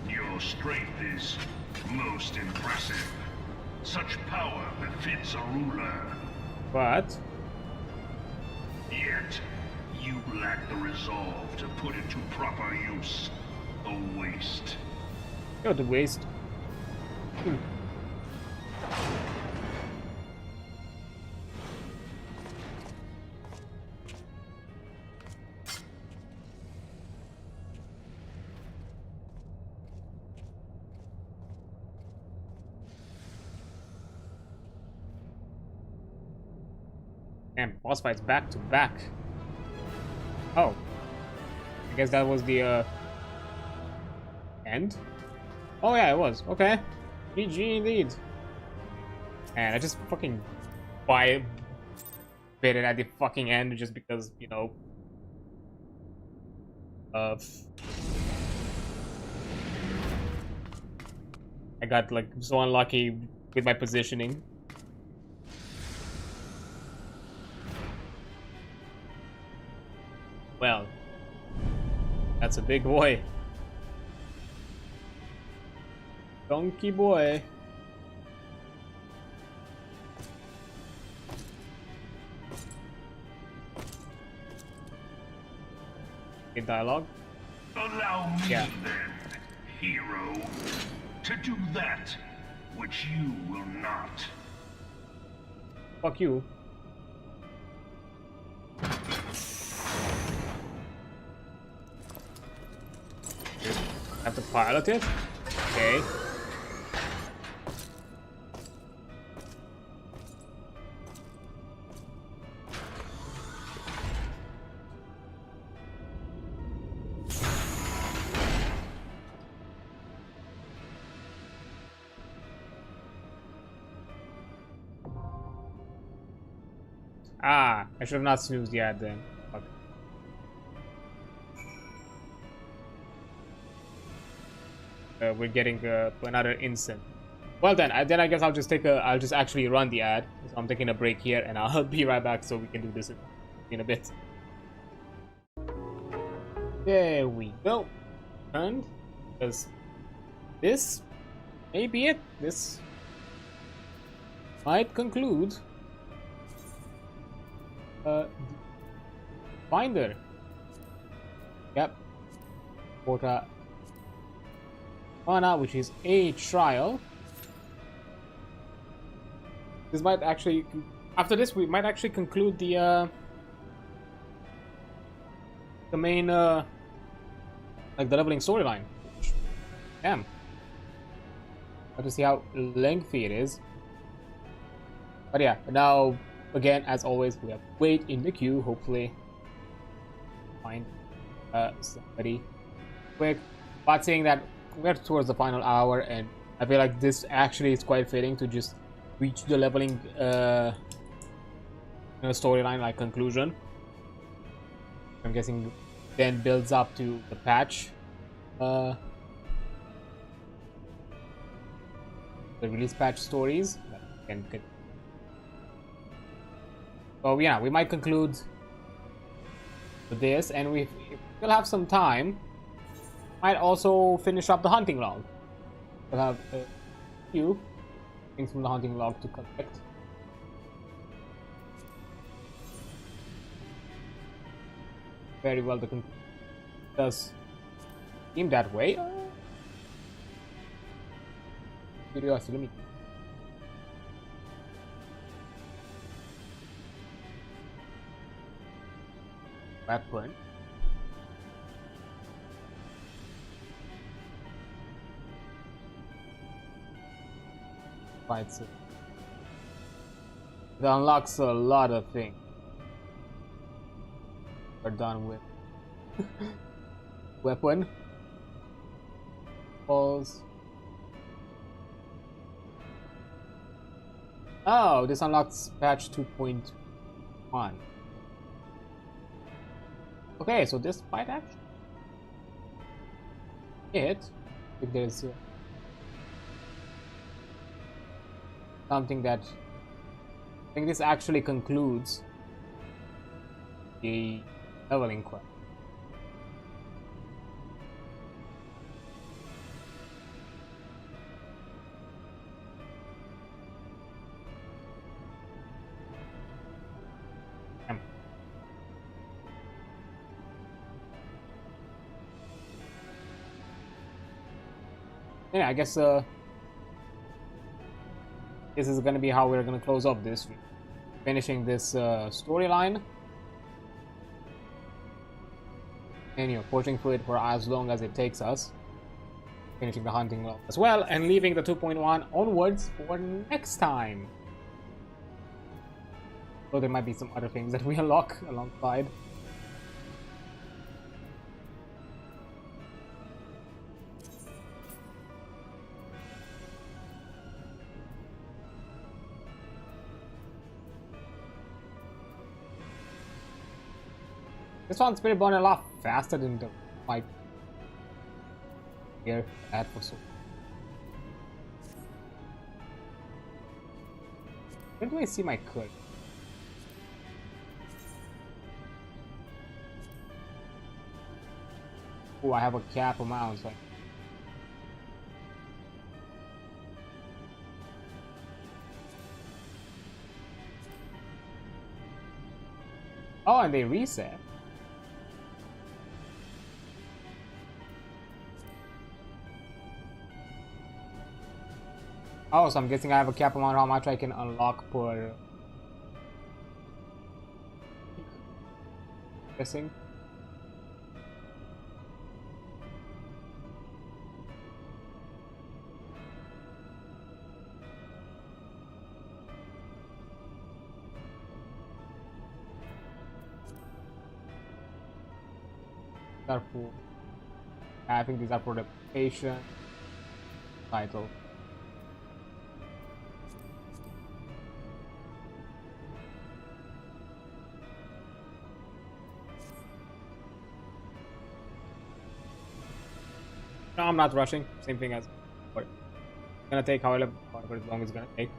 Your strength is most impressive. Such power befits a ruler. But Yet, you lack the resolve to put it to proper use. A waste. yo, the waste. And boss fights back to back. Oh. I guess that was the end? Oh yeah, it was. Okay. GG indeed. And I just fucking bit it at the fucking end just because, you know, I got like so unlucky with my positioning. Well, that's a big boy. Donkey boy. Good dialogue. Allow me Yeah. then, hero, to do that which you will not. Fuck you. Have to pilot it? Okay. Ah, I should have not snoozed the ad then. Fuck. We're getting another instant. Well then, I guess I'll just I'll just actually run the ad. So I'm taking a break here, and I'll be right back so we can do this in a bit. There we go. And because this may be it. This might conclude the Finder. Yep. Quota Mana, which is a trial. This might actually, after this, we might actually conclude the main, like the leveling storyline. Damn. Have to see how lengthy it is. But yeah, now again, as always, we have to wait in the queue. Hopefully, find somebody quick. But saying that, we're towards the final hour, and I feel like this actually is quite fitting to just reach the leveling storyline, like conclusion. I'm guessing then builds up to the patch, the release patch stories that can get. So yeah, we might conclude with this, and we will have some time. Might also finish up the hunting log. We'll have a few things from the hunting log to collect. Very well, the does seem that way. Curiosity, let me. Weapon. Right, so it unlocks a lot of things. We're done with weapon. Balls. Oh, this unlocks patch 2.1. Okay, so this might actually hit if there's something that I think this actually concludes the leveling quest. Yeah, I guess this is gonna be how we're gonna close up this week. Finishing this storyline, and pushing through it for as long as it takes us. Finishing the hunting log as well, and leaving the 2.1 onwards for next time. So there might be some other things that we unlock alongside. This one's Spirit Born a lot faster than the fight here at for so. Where do I see my cut? Oh, I have a cap amount, so oh, and they reset. Oh, so I'm guessing I have a cap amount how much I can unlock per guessing. I think these are for the patient title. No, I'm not rushing. Same thing as before. It's gonna take however long it's gonna take.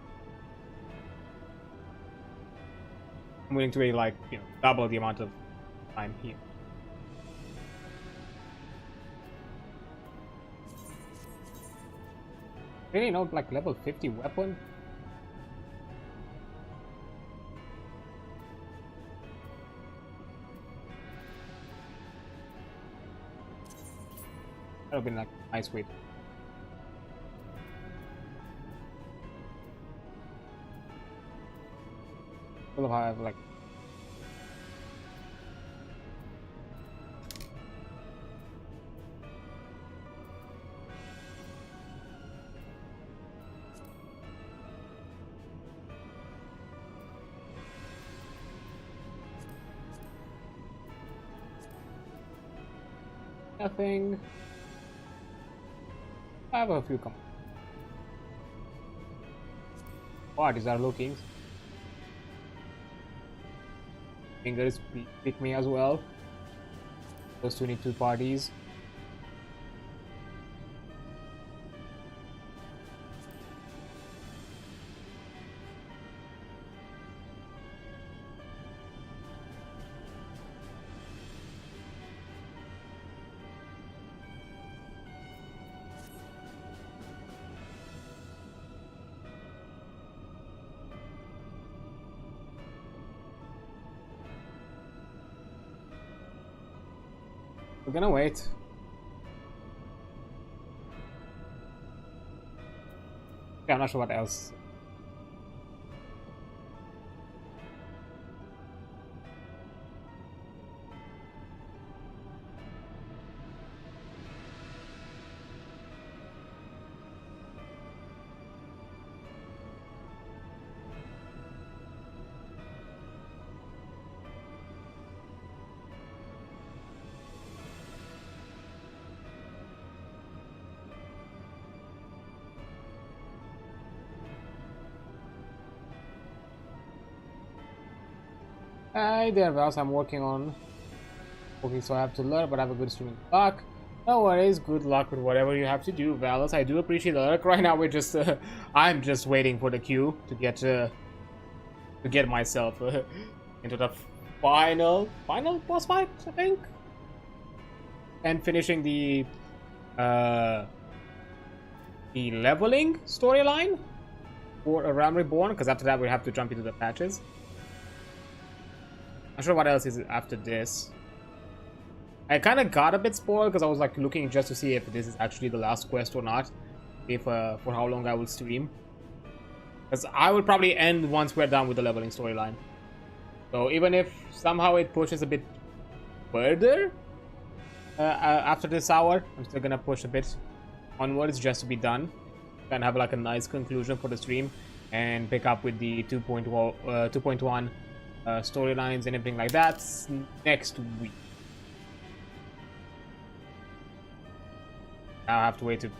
I'm willing to wait like double the amount of time here. Really not like level 50 weapon? That would have been like a nice way. Full of how I have like. Nothing. I have a few come. Parties are looking. Fingers pick me as well. Those two need 2 parties. We're gonna wait. Yeah, I'm not sure what else. Hi there, Vals. I'm working on. Okay, so I have to learn, but I have a good streaming luck. No worries. Good luck with whatever you have to do, Valis. I do appreciate the luck. Right now, we're just. I'm just waiting for the queue to get myself into the final boss fight, I think, and finishing the leveling storyline for Realm Reborn. Because after that, we have to jump into the patches. I'm not sure what else is after this. I kind of got a bit spoiled because I was like looking just to see if this is actually the last quest or not. If for how long I will stream. Because I will probably end once we're done with the leveling storyline. So even if somehow it pushes a bit further after this hour, I'm still gonna push a bit onwards just to be done. And have like a nice conclusion for the stream and pick up with the 2.1 storylines and everything like that next week. I'll have to wait to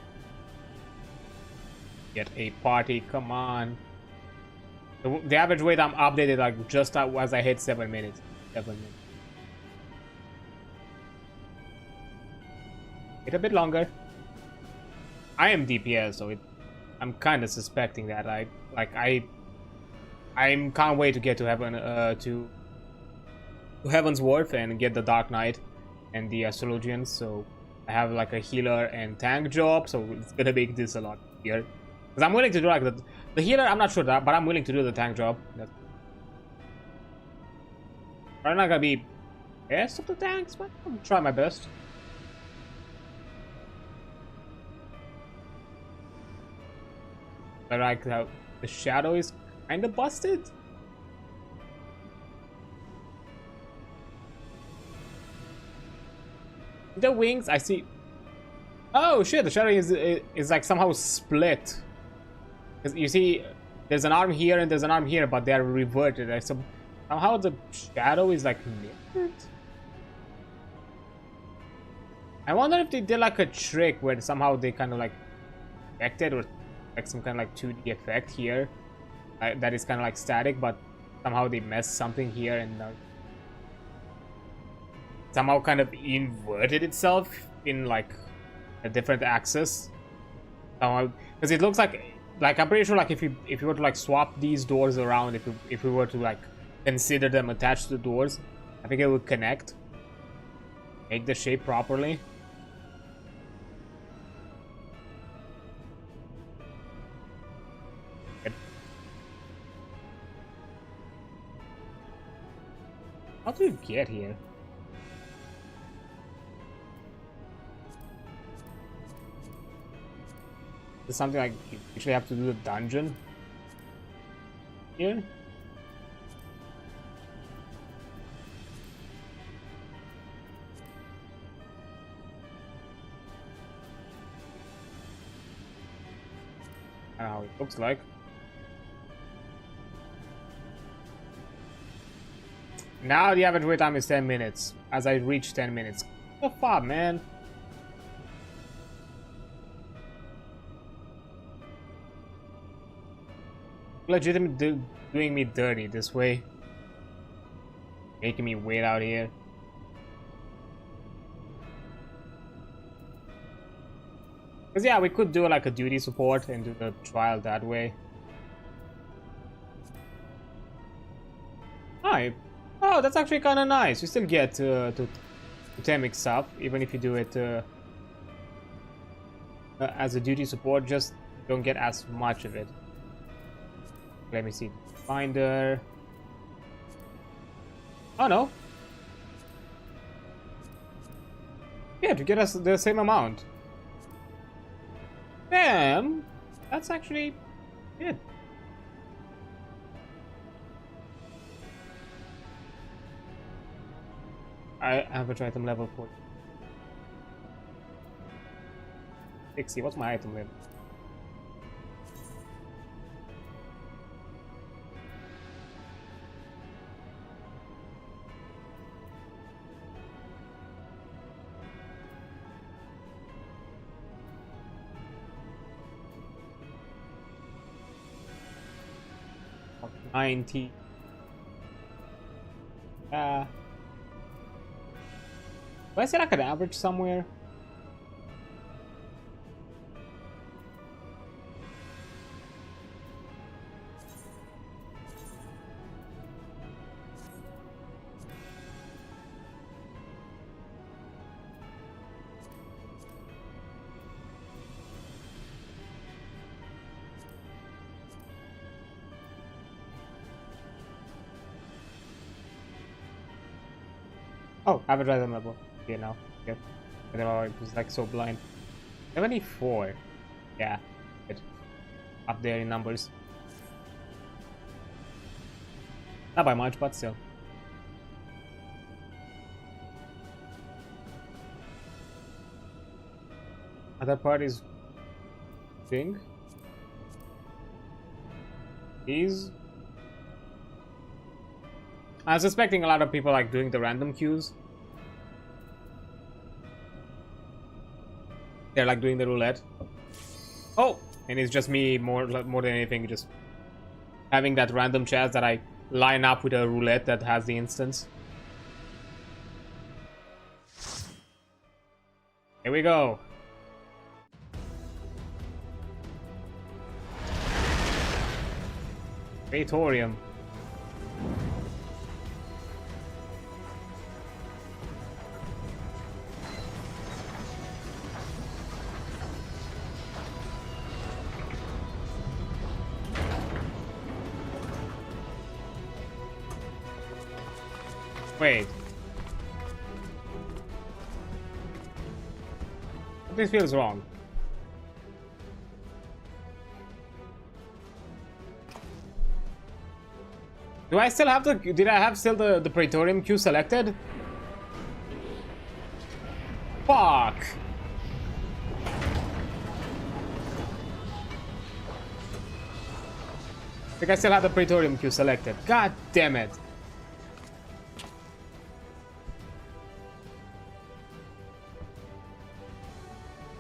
get a party. Come on. The average wait I'm updated like just as I hit 7 minutes. 7 minutes. It's a bit longer. I am DPS, so I'm kind of suspecting that. I can't wait to get to heaven, to Heaven's Wharf and get the Dark Knight and the Astrologians. So I have like a healer and tank job, so it's gonna make this a lot easier. Because I'm willing to do like the healer. I'm not sure that, but I'm willing to do the tank job. I'm not gonna be best of the tanks, but I'll try my best. I like how the shadow is kind of busted. The wings, I see. Oh shit! The shadow is like somehow split. Because you see, there's an arm here and there's an arm here, but they are reverted. Like, so somehow the shadow is like mirrored. I wonder if they did like a trick where somehow they kind of like affected or like some kind of like 2D effect here. That is kind of like static, but somehow they messed something here and somehow kind of inverted itself in like a different axis. Because it looks like I'm pretty sure like if you were to like swap these doors around, if we were to like consider them attached to the doors, I think it would connect, make the shape properly. How do you get here? Is this something like you actually have to do the dungeon here? That's how it looks like. Now the average wait time is 10 minutes. As I reach 10 minutes. What the fuck, man? Legitimately doing me dirty this way. Making me wait out here. Because yeah, we could do like a duty support and do the trial that way. Hi. Oh, that's actually kind of nice. You still get totemic stuff, even if you do it as a duty support, just don't get as much of it. Let me see. Finder. Oh no. Yeah, to get us the same amount. Damn, that's actually good. I have a item level 4. Pixie, what's my item level? Oh, 90. Do I say like an average somewhere? Oh, average item level. Okay, now. Good. I was like so blind. 74. Yeah. Good. Up there in numbers. Not by much, but still. Other part is thing. These. I was suspecting a lot of people like doing the random queues. They're like doing the roulette. Oh, and it's just me more than anything, just having that random chance that I line up with a roulette that has the instance. Here we go. Praetorium. Wait. This feels wrong. Do I still have the... Did I have still the Praetorium queue selected? Fuck! I think I still have the Praetorium queue selected. God damn it.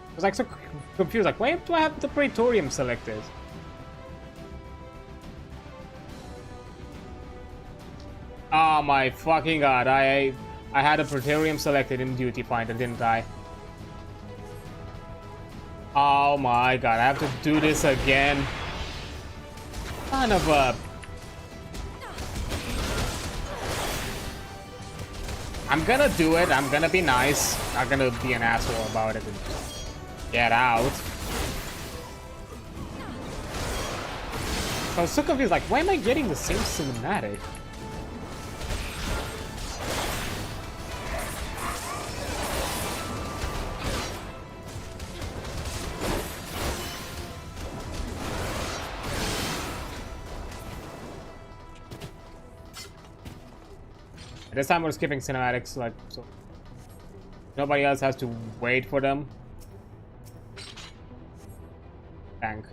I was like so confused, like why do I have the Praetorium selected? Oh my fucking god, I had a Praetorium selected in Duty Finder, didn't I? Oh my god, I have to do this again. Son of a... I'm gonna do it, I'm gonna be nice. Not gonna be an asshole about it. Get out. I was so confused, like, why am I getting the same cinematic? This time we're skipping cinematics, like, so nobody else has to wait for them. Tank.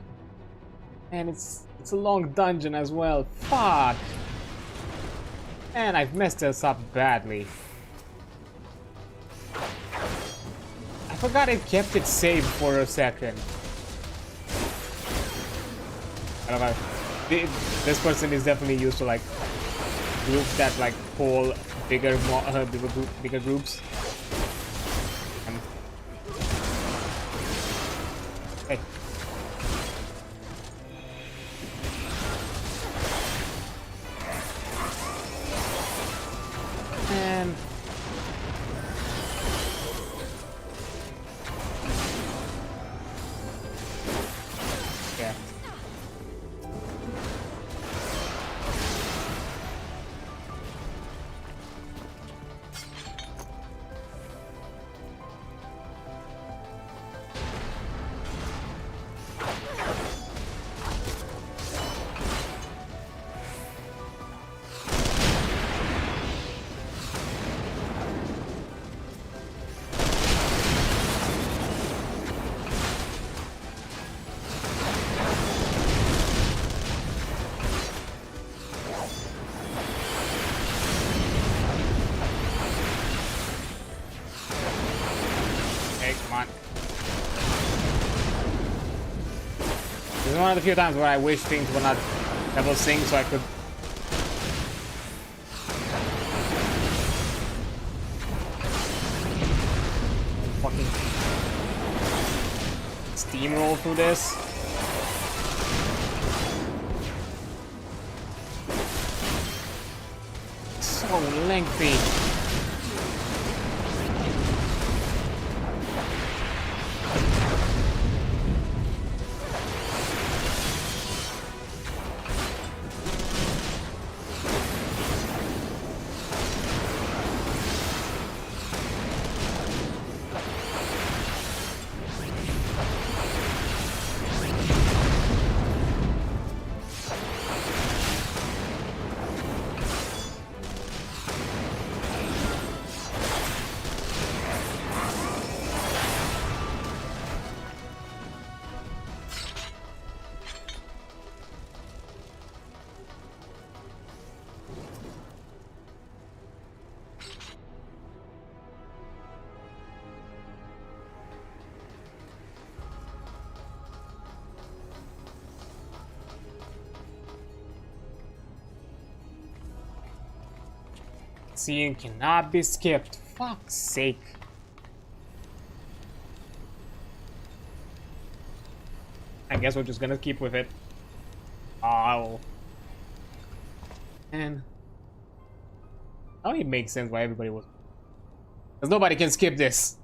And it's a long dungeon as well. Fuck. And I've messed this up badly. I forgot it kept it safe for a second. I don't know. This person is definitely used to like groups that like pull bigger groups. Hey. And yeah. This is one of the few times where I wish things were not double sync so I could fucking steamroll through this. So lengthy. Scene cannot be skipped. Fuck's sake. I guess we're just gonna keep with it. Oh. And now it makes sense why everybody was. Because nobody can skip this.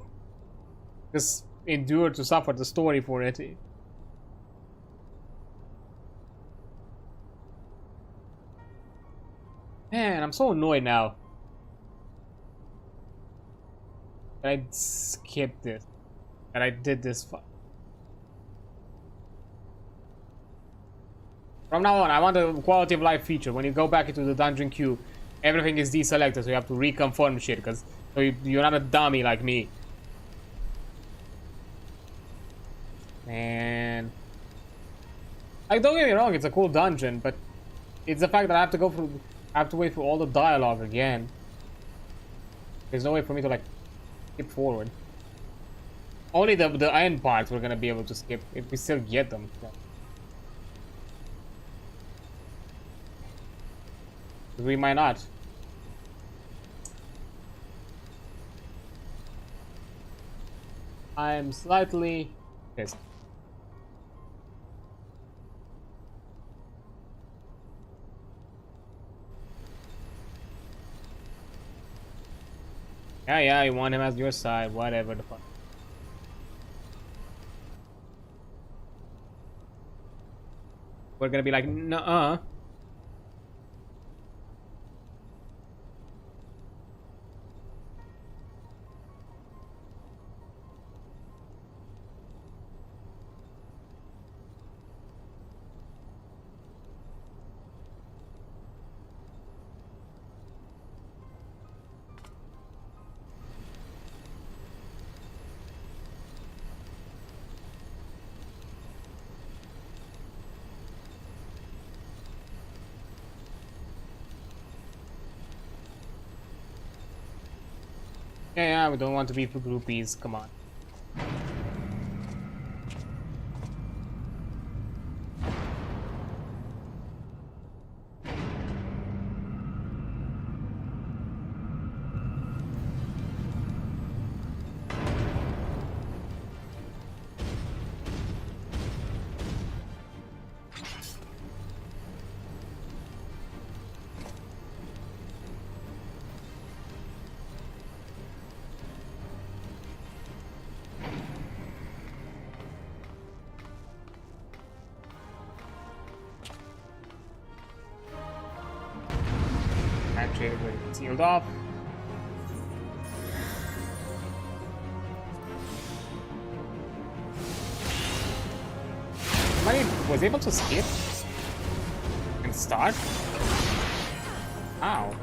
Just endure to suffer the story for it. Man, I'm so annoyed now. I skipped this. And I did this. From now on, I want a quality of life feature. When you go back into the dungeon queue, everything is deselected, so you have to reconfirm shit, because so you're not a dummy like me. Man. Like, don't get me wrong, it's a cool dungeon, but it's the fact that I have to go through, I have to wait for all the dialogue again. There's no way for me to like skip forward. Only the end parts we're gonna be able to skip if we still get them. We might not. I'm slightly pissed. Yeah, you want him as your side, whatever the fuck. We're gonna be like, nuh-uh. Yeah, we don't want to be for groupies. Come on. Actually, sealed off. Somebody was able to skip and start? Ow.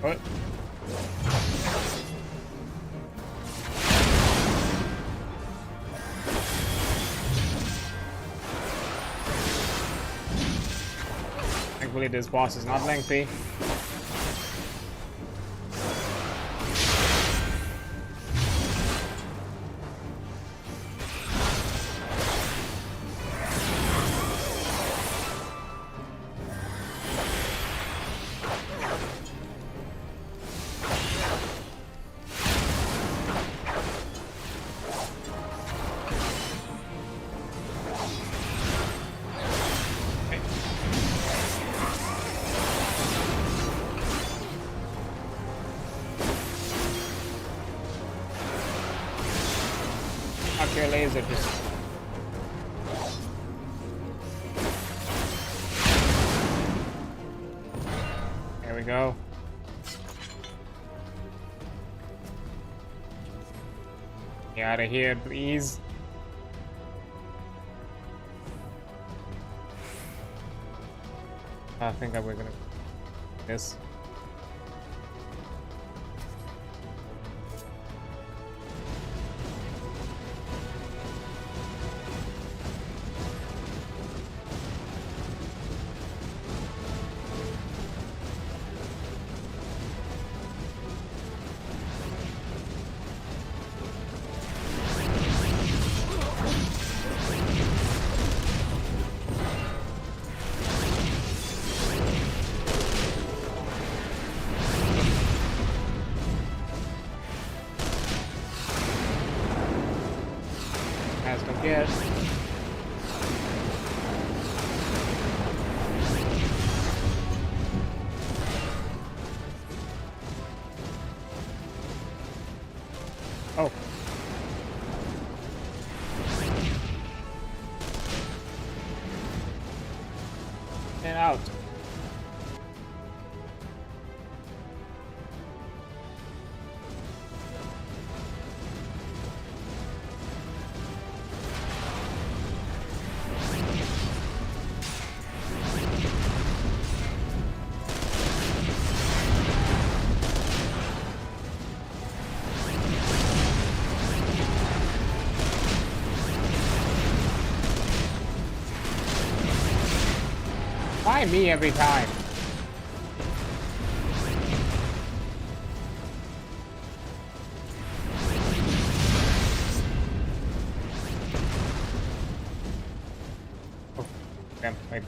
What? Thankfully this boss is not lengthy. Your laser just there we go. Get out of here, please. I think that we're gonna this. Yes. Oh. And out. Why me every time? Oh, damn, wait.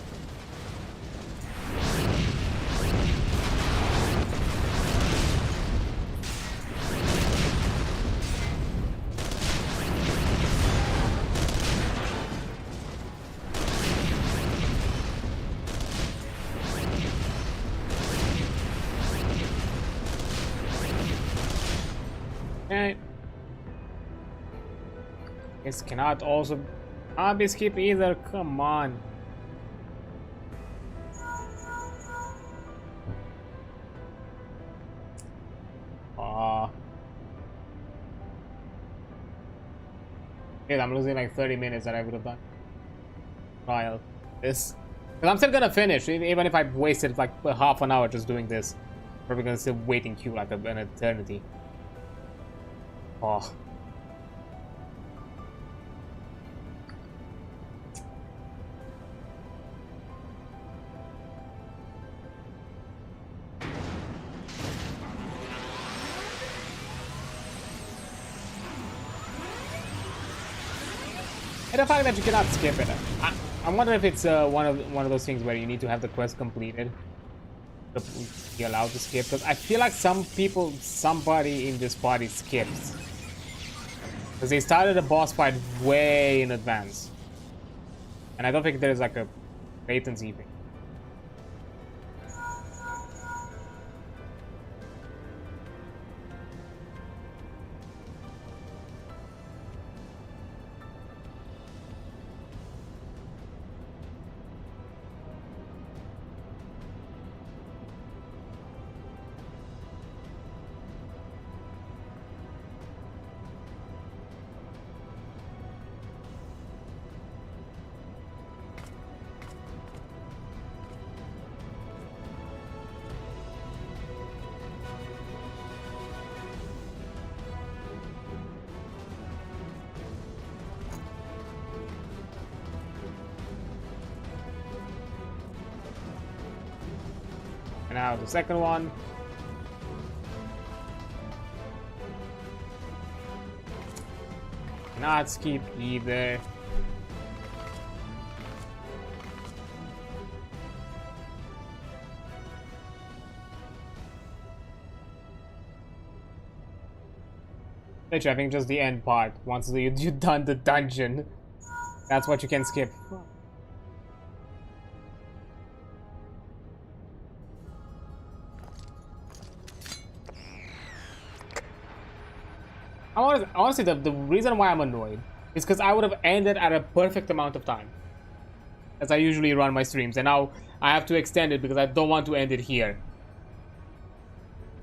Okay. This cannot also be skip either. Come on. Dude, I'm losing like 30 minutes that I would have done. Trial. This. Because I'm still gonna finish, even if I wasted like half an hour just doing this. Probably gonna still wait in queue like an eternity. Oh. the fact that you cannot skip it. I wonder if it's one of those things where you need to have the quest completed to be allowed to skip. Because I feel like somebody in this party skips. Because they started a boss fight way in advance. And I don't think there's like a latency thing. And now the second one. Not skip either. Which I think just the end part. Once you've done the dungeon, that's what you can skip. Honestly, the reason why I'm annoyed is because I would have ended at a perfect amount of time, as I usually run my streams, and now I have to extend it because I don't want to end it here.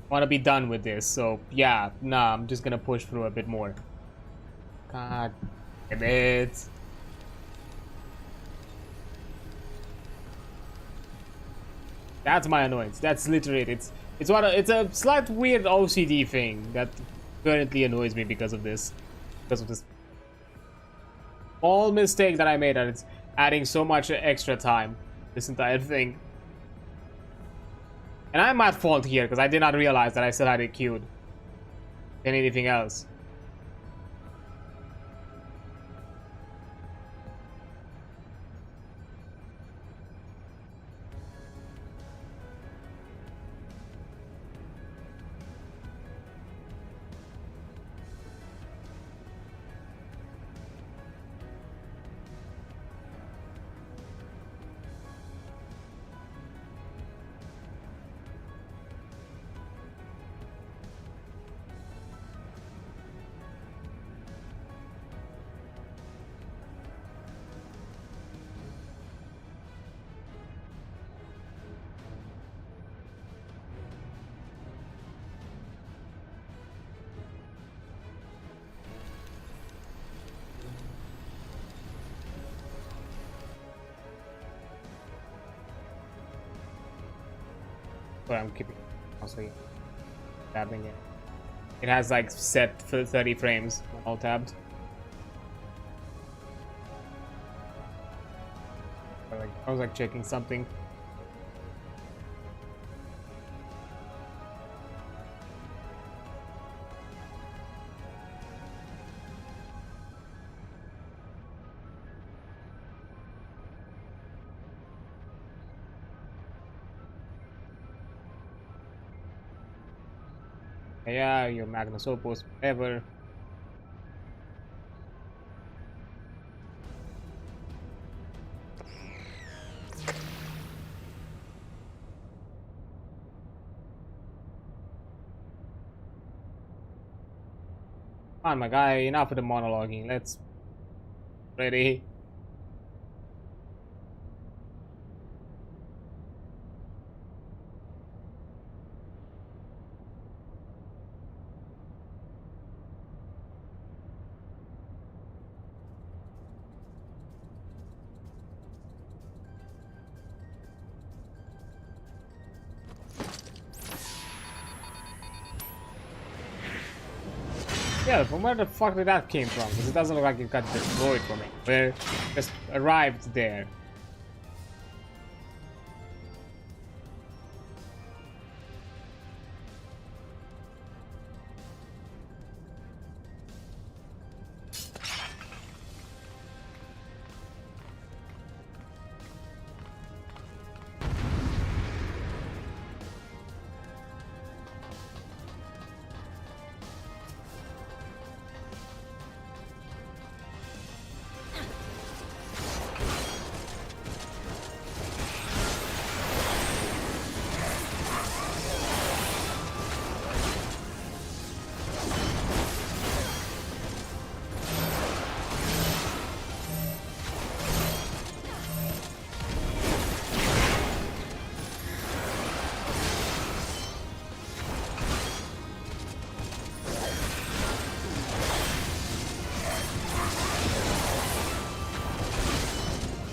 I want to be done with this, so yeah, nah, I'm just gonna push through a bit more. God damn it. That's my annoyance. That's literally it. It's a slight weird OCD thing that currently annoys me because of this small mistake that I made, and it's adding so much extra time, this entire thing. And I'm at fault here because I did not realize that I still had it queued than anything else. But I'm keeping also tabbing it. It has like set for 30 frames when all tabbed. I was like checking something. Yeah, your Magnus Opus, whatever. Come on, my guy, enough of the monologuing. Let's... Ready? Yeah, from where the fuck did that came from? Because it doesn't look like it got destroyed from it. Where it just arrived there.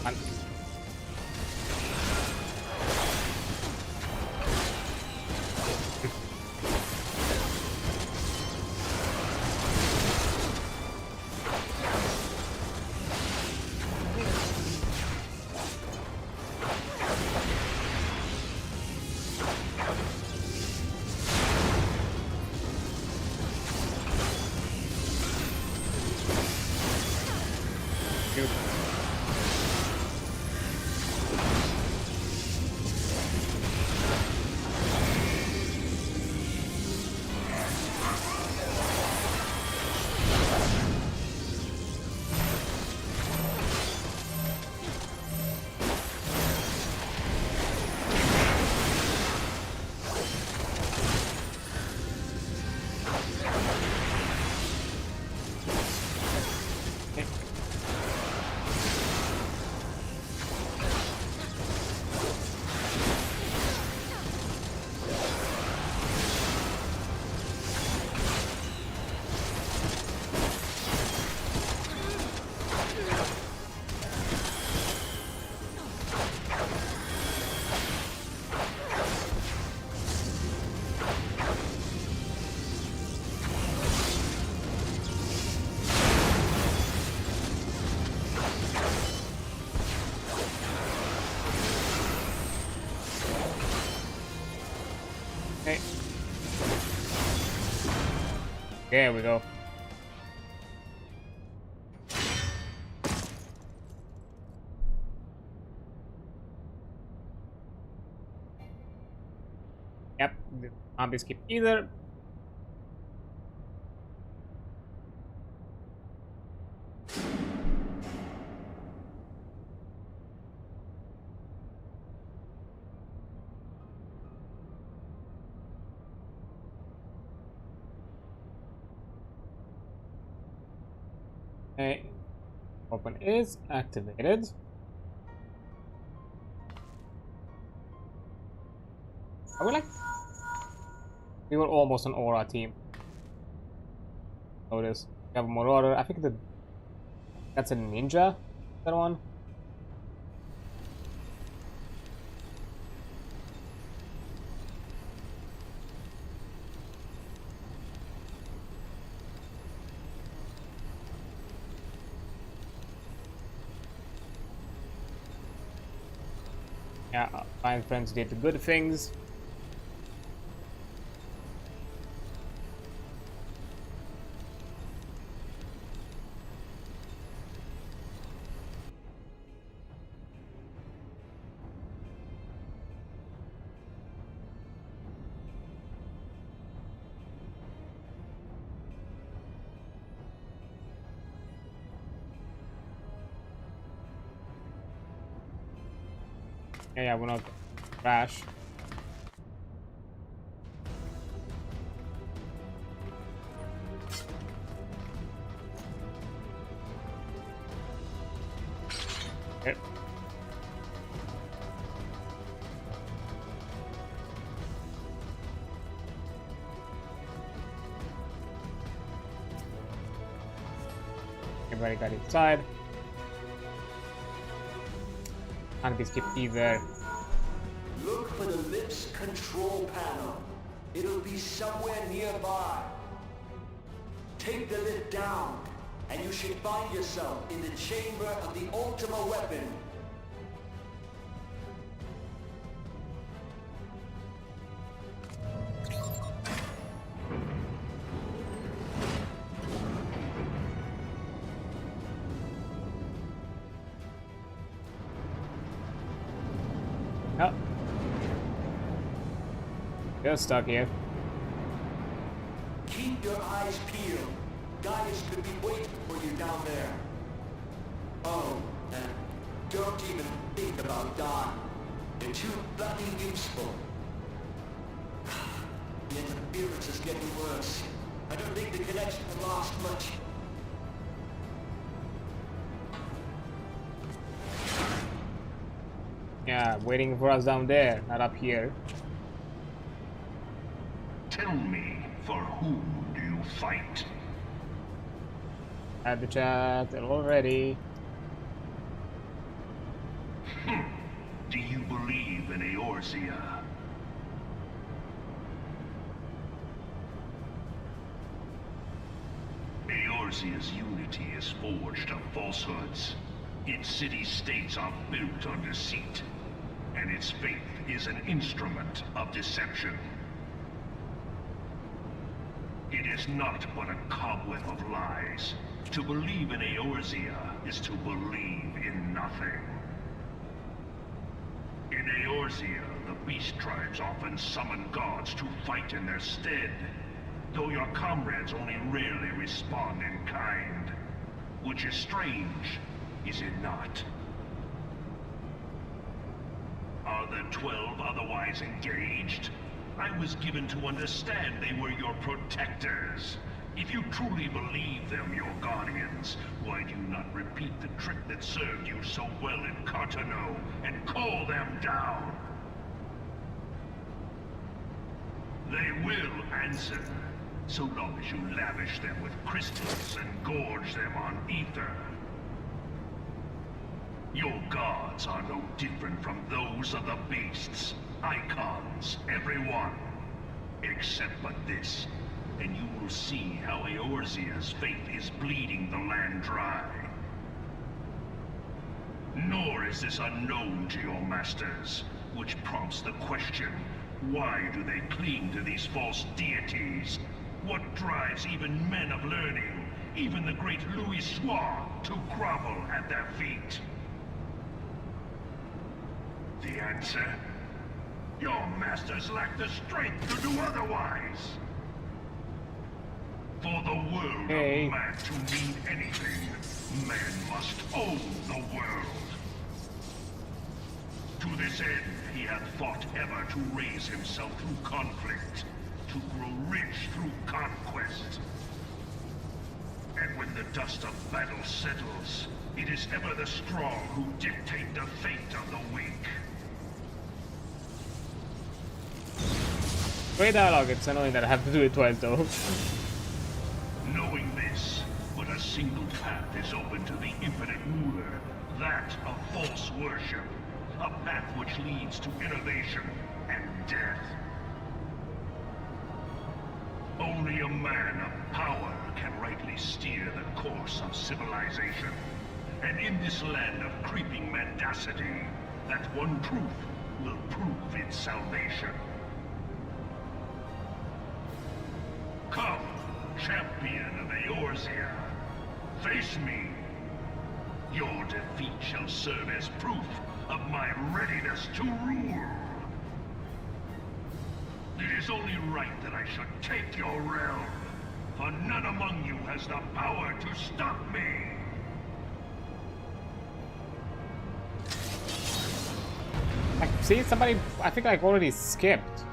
And okay. There we go. Yep, can't be skipped either. Okay, open is activated. Are we like? We were almost an aura team. Notice we have a marauder. I think that's a ninja. That one. Yeah, my friends did the good things. Yeah, we're not crash. Okay. Everybody got inside. Can't be skipped either. Look for the lips control panel. It'll be somewhere nearby. Take the lid down, and you should find yourself in the chamber of the ultimate weapon. Oh. You're stuck here. Keep your eyes peeled. Guys could be waiting for you down there. Oh, and don't even think about dying. They're too bloody useful. The interference is getting worse. I don't think the connection will last much. Yeah, waiting for us down there, not up here. Tell me, for whom do you fight? Add the chat already. believe in Eorzea. Eorzea's unity is forged of falsehoods. Its city-states are built on deceit, and its faith is an instrument of deception. It is not but a cobweb of lies. To believe in Eorzea is to believe in nothing. In Eorzea, the beast tribes often summon gods to fight in their stead, though your comrades only rarely respond in kind. Which is strange, is it not? Are the 12 otherwise engaged? I was given to understand they were your protectors. If you truly believe them your guardians, why do you not repeat the trick that served you so well in Cartano and call them down? They will answer, so long as you lavish them with crystals and gorge them on ether. Your gods are no different from those of the beasts. Icons, every one. Except but this, and you will see how Eorzea's faith is bleeding the land dry. Nor is this unknown to your masters, which prompts the question, why do they cling to these false deities? What drives even men of learning, even the great Louis Soir, to grovel at their feet? The answer? Your masters lack the strength to do otherwise. For the world of man to mean anything, man must own the world. To this end, he hath fought ever to raise himself through conflict, to grow rich through conquest. And when the dust of battle settles, it is ever the strong who dictate the fate of the weak. Great dialogue, it's annoying that I have to do it twice though. Knowing this, but a single path is open to the infinite ruler, that of false worship. A path which leads to innovation and death. Only a man of power can rightly steer the course of civilization. And in this land of creeping mendacity, that one truth will prove its salvation. Come, champion of Eorzea, face me. Your defeat shall serve as proof of my readiness to rule. It is only right that I should take your realm, for none among you has the power to stop me. See, somebody, I think I already skipped.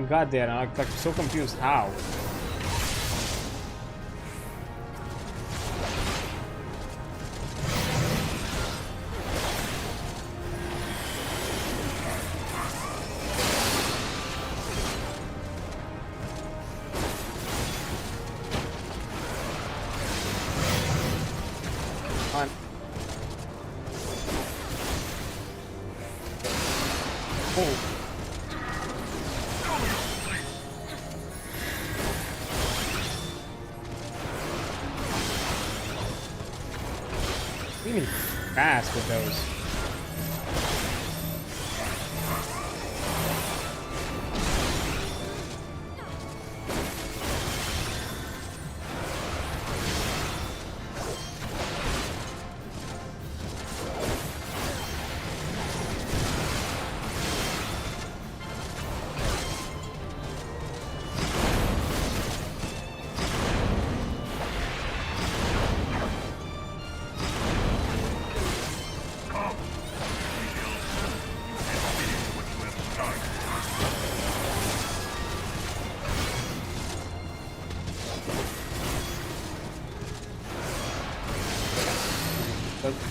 Got there, and I'm like so confused how. Really fast with those.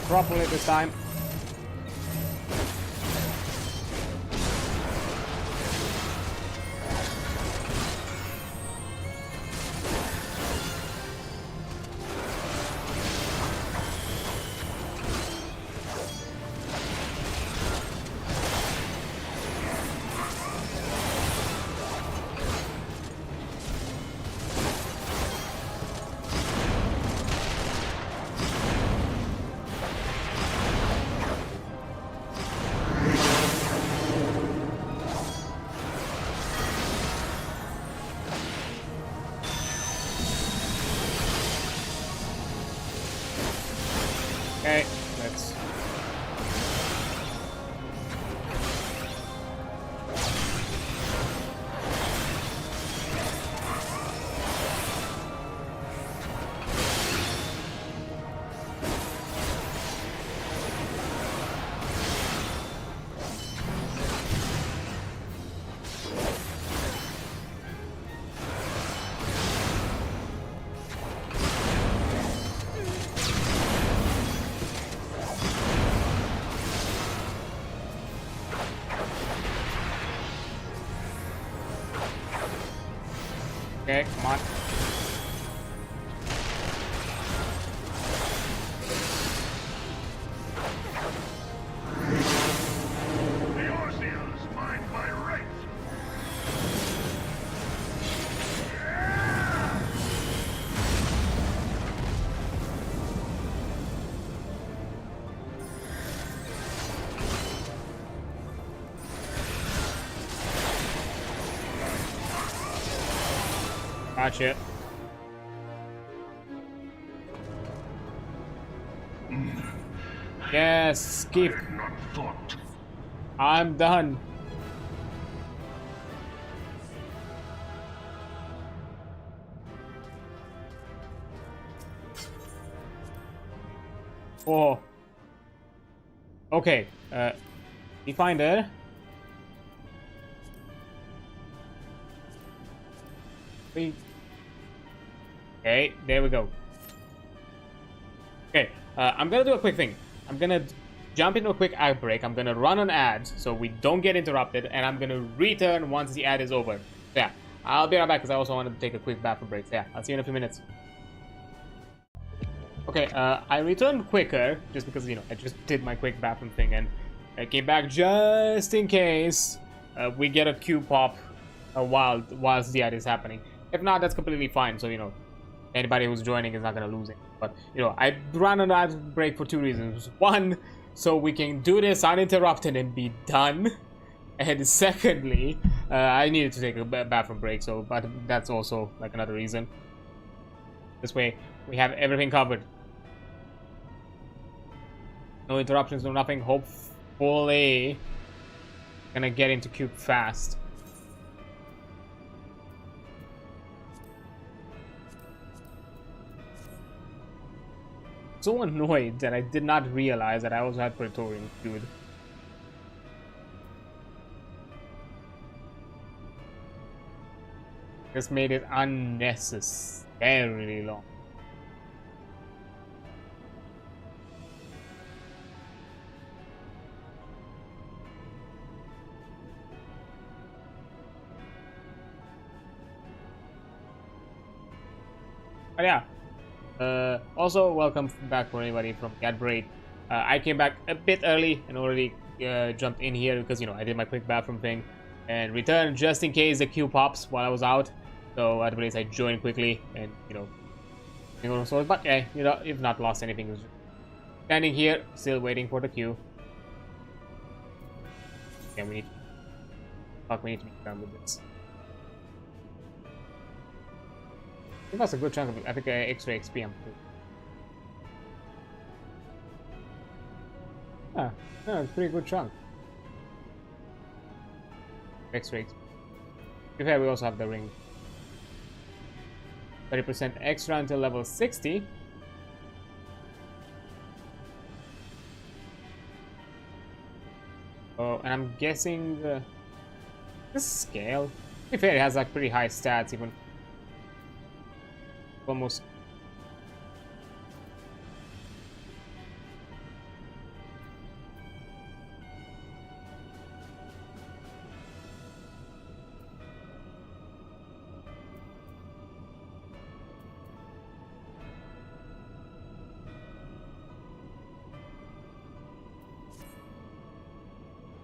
Properly this time. Okay, come on. The Eorzea is mine by right. Gotcha. Yes, skip. I had not thought. I'm done. Oh. Okay. We find it. Okay, there we go. Okay, I'm gonna do a quick thing. I'm gonna jump into a quick ad break. I'm gonna run an ad so we don't get interrupted, and I'm gonna return once the ad is over. So yeah, I'll be right back because I also wanted to take a quick bathroom break. So yeah, I'll see you in a few minutes. Okay, I returned quicker just because, you know, I just did my quick bathroom thing, and I came back just in case we get a queue pop whilst the ad is happening. If not, that's completely fine. So, you know, anybody who's joining is not gonna lose it. But, you know, I ran an ad break for two reasons. One, so we can do this uninterrupted and be done. And secondly, I needed to take a bathroom break, so, but that's also like another reason. This way, we have everything covered. No interruptions, no nothing. Hopefully, gonna get into cube fast. So annoyed that I did not realize that I also had Praetorian queued. This made it unnecessarily long. But yeah. Also, welcome back for anybody from Cat Braid. I came back a bit early and already jumped in here because, you know, I did my quick bathroom thing and returned just in case the queue pops while I was out. So at least I joined quickly and, you know, but yeah, you know, if not lost anything. Just standing here, still waiting for the queue. Yeah, we need to be done with this. I think that's a good chunk of, I think, extra XP I'm too. Yeah, it's a pretty good chunk. Extra XP. To be fair, we also have the ring. 30% extra until level 60. Oh, and I'm guessing this scale. To be fair, it has like pretty high stats, even. Almost.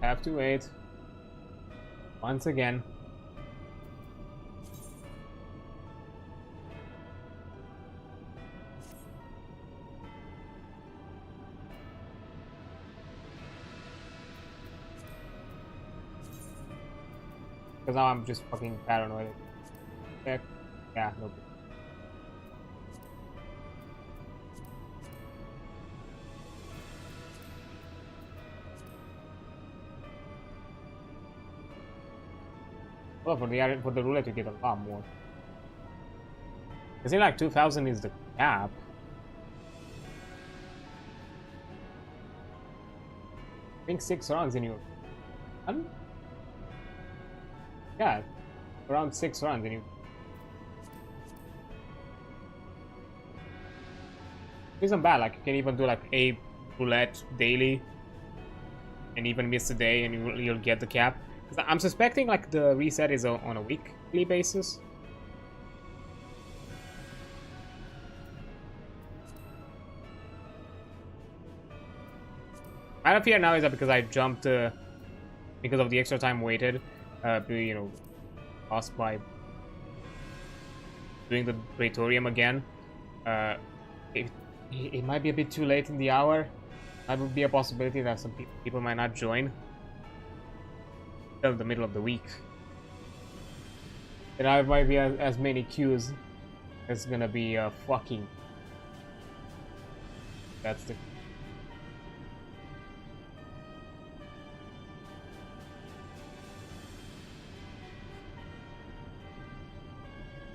Have to wait once again. Because now I'm just fucking paranoid. Check. Yeah, nope. Well, for the roulette you get a lot more. Is it like 2000 is the cap? I think 6 rounds in your run? Yeah, around 6 rounds in you. Isn't bad, like you can even do like a roulette daily and even miss a day and you'll get the cap. Because I'm suspecting like the reset is on a weekly basis. My fear now is that because I jumped, because of the extra time waited, you know, lost by doing the Praetorium again. It might be a bit too late in the hour. That would be a possibility that some people might not join till the middle of the week. And I might be as many queues. It's gonna be fucking. That's the.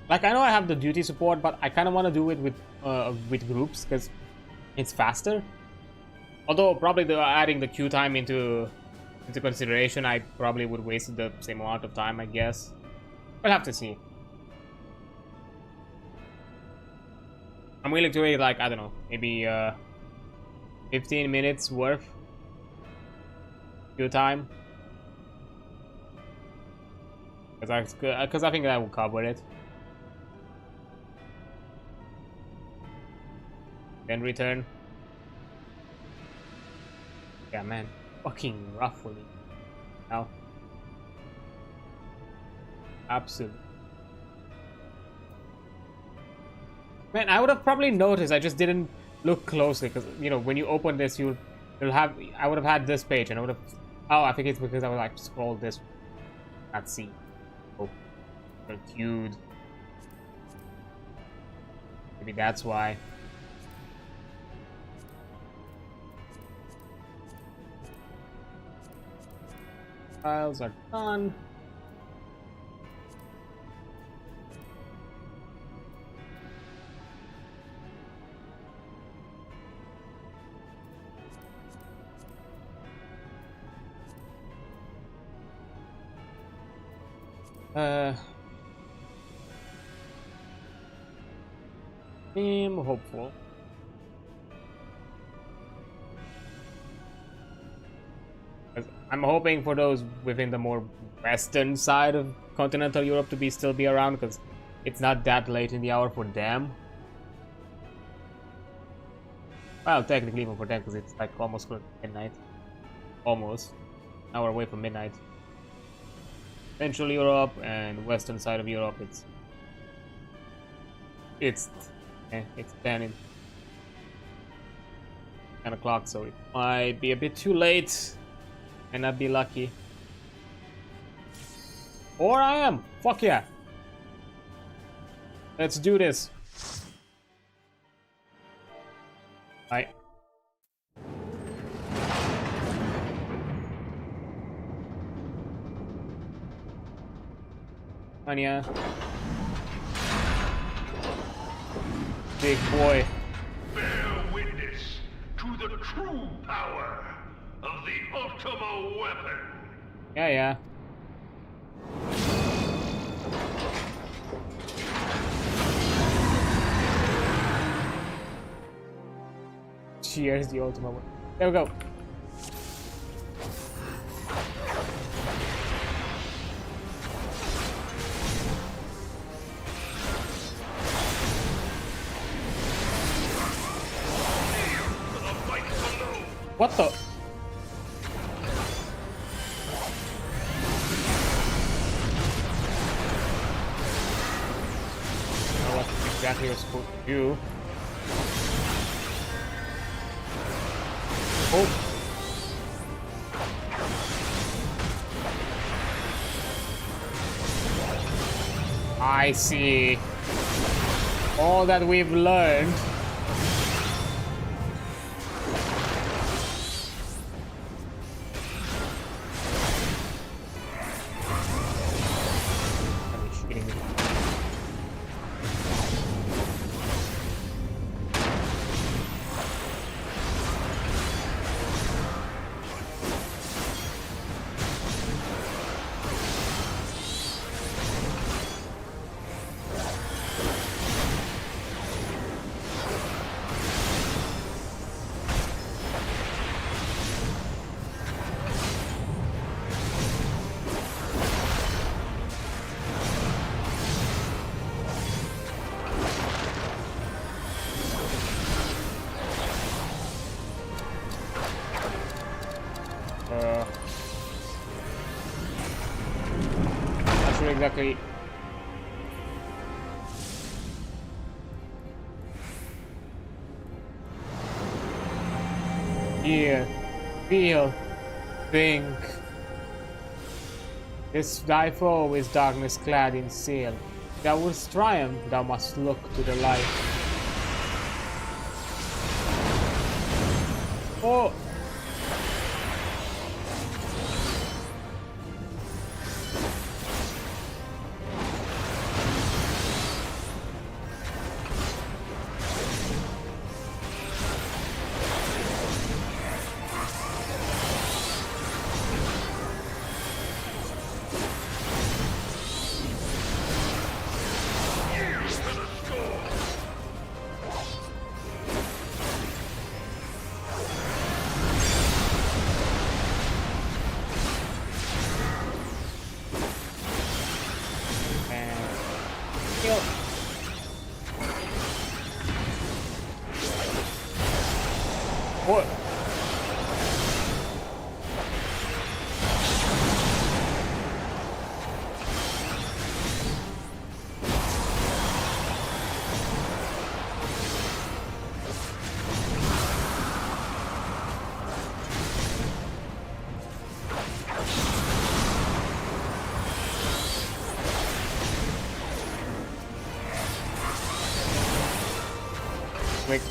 Like, I know I have the duty support, but I kind of want to do it with groups because it's faster. Although probably adding the queue time into consideration, I probably would waste the same amount of time, I guess. We'll have to see. I'm willing to wait, like, I don't know, maybe 15 minutes worth queue time. Because I think that will cover it. Then return. Yeah, man, fucking rough for me now. Absolutely. Man, I would have probably noticed. I just didn't look closely because, you know, when you open this, you'll have. I would have had this page, and I would have. Oh, I think it's because I would like scroll this. Not see. Oh, they're queued. Maybe that's why. Files are done. I'm hopeful. I'm hoping for those within the more western side of continental Europe to still be around, because it's not that late in the hour for them. Well, technically even for them, because it's like almost midnight. Almost. An hour away from midnight. Central Europe and western side of Europe, it's 10 o'clock, so it might be a bit too late. And I'd be lucky. Or I am. Fuck yeah. Let's do this. Alright. Anya. Big boy. Bear witness to the true power of the Ultima weapon. Yeah. Cheers, the Ultima weapon. There we go. What the? Exactly what supposed to do. Oh. I see. All that we've learned. Not sure exactly. Hear, feel, think. This thy foe is darkness clad in sail. Thou wouldst triumph, thou must look to the light. Oh! What? Quick.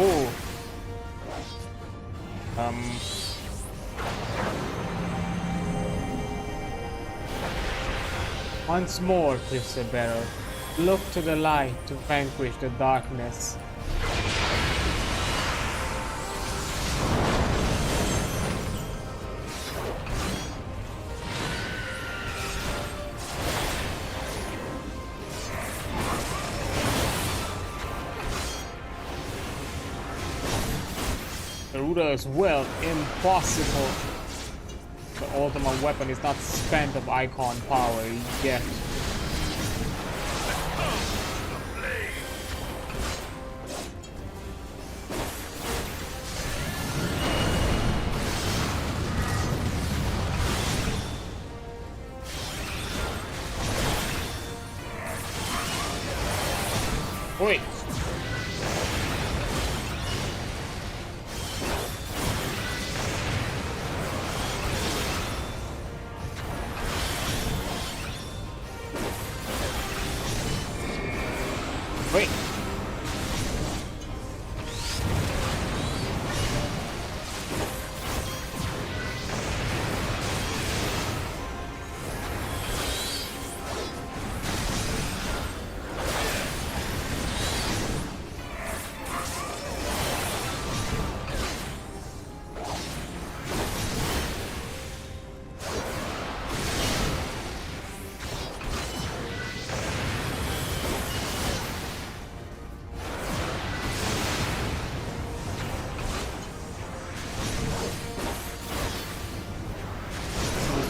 Oh. Once more, Crystal Bearer, look to the light to vanquish the darkness. The ruler is well impossible. The ultimate weapon is not spent of icon power yet. Wait. Wait.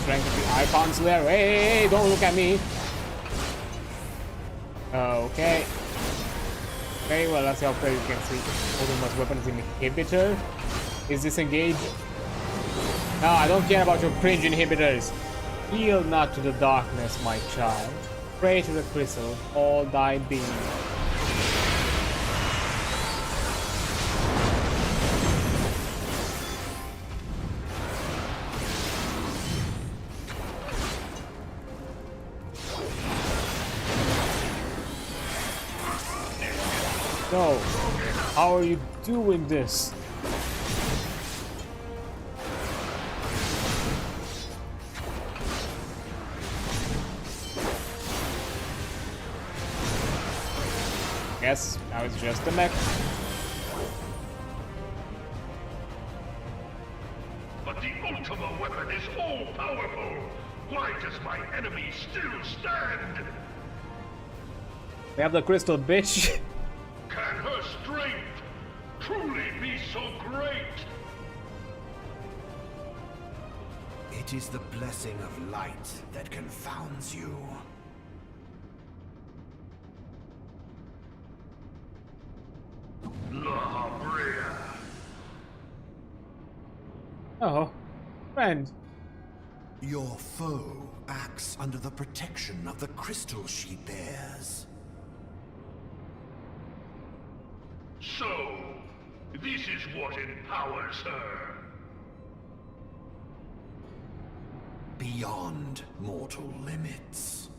Strength of the icons there. Hey, don't look at me. Okay. Very well, let's see how far you can see. Ultimate weapon is inhibitor. Is disengaged. No, I don't care about your cringe inhibitors. Yield not to the darkness, my child. Pray to the crystal, all thy being. No, how are you doing this? Yes, now it's just the mech. But the Ultima weapon is all-powerful! Why does my enemy still stand? We have the crystal, bitch. Can her strength truly be so great? It is the blessing of light that confounds you. Eorzea. Oh, friend. Your foe acts under the protection of the crystal she bears. So, this is what empowers her. Beyond mortal limits.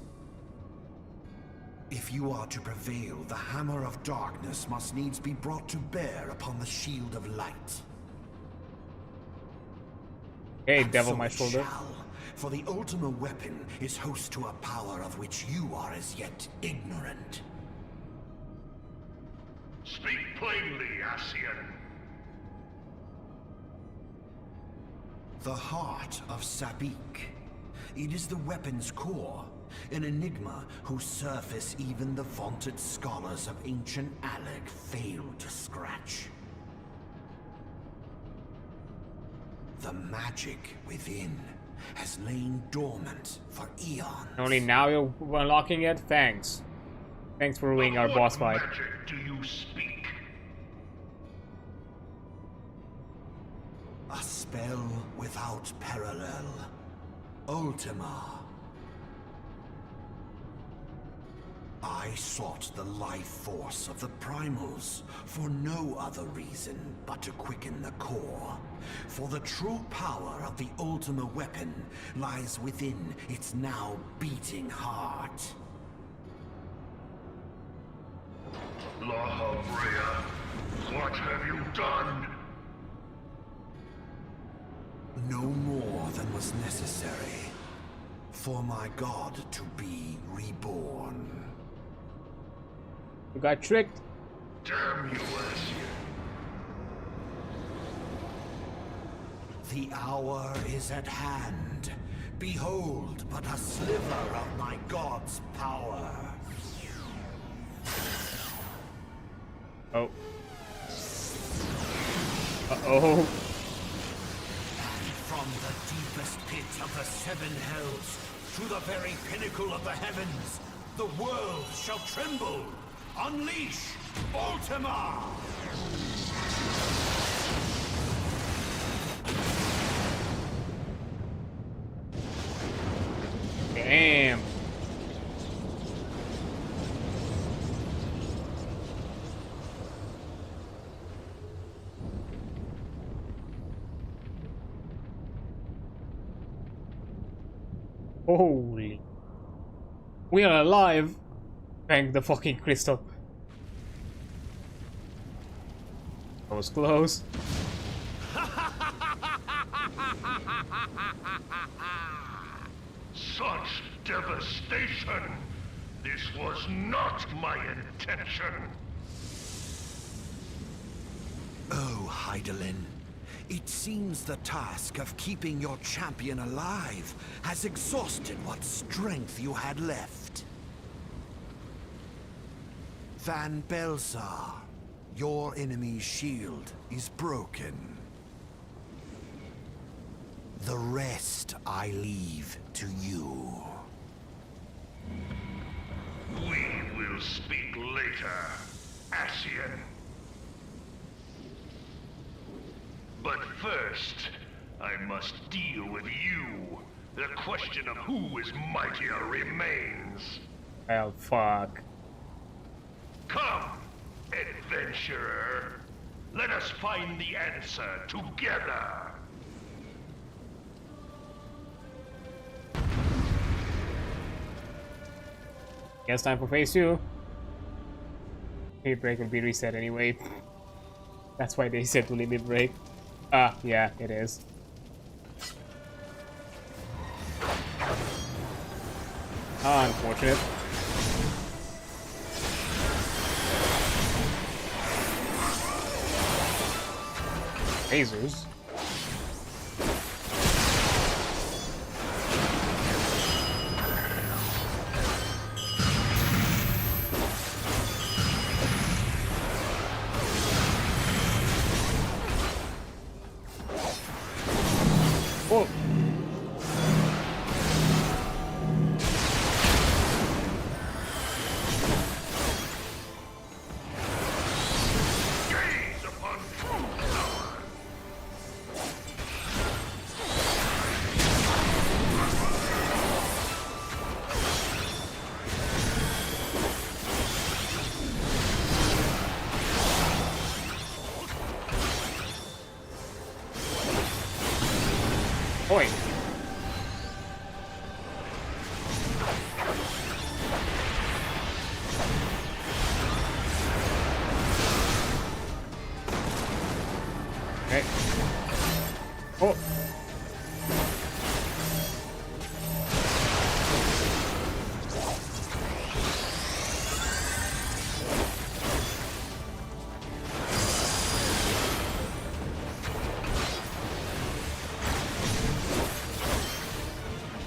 If you are to prevail, the hammer of darkness must needs be brought to bear upon the shield of light. Hey, And devil so my it shoulder. shall, for the Ultima weapon is host to a power of which you are as yet ignorant. Speak plainly, Ascian. The heart of Sabik. It is the weapon's core, an enigma whose surface even the vaunted scholars of ancient Alec failed to scratch. The magic within has lain dormant for eons. Only now you're unlocking it? Thanks. Thanks for ruining our boss fight. What magic do you speak? A spell without parallel. Ultima. I sought the life force of the primals for no other reason but to quicken the core. For the true power of the Ultima weapon lies within its now beating heart. Eorzea, what have you done? No more than was necessary for my god to be reborn. You got tricked. Damn you, Ascian. The hour is at hand. Behold but a sliver of my god's power. Oh. Uh-oh. And from the deepest pit of the seven hells to the very pinnacle of the heavens, the world shall tremble. Unleash Ultima! Damn. Holy. We are alive. Thank the fucking crystal. That was close. Such devastation! This was not my intention! Oh, Heidelin. It seems the task of keeping your champion alive has exhausted what strength you had left. Van Belsar, your enemy's shield is broken. The rest I leave to you. We will speak later, Ascian. But first, I must deal with you. The question of who is mightier remains. Well, fuck. Come, adventurer. Let us find the answer together. Guess time for phase 2. Limit break will be reset anyway. That's why they said to limit break. Ah, yeah, it is. Ah, unfortunate. Lasers. Oh. Gaze upon true power. Oi. Okay. Oh.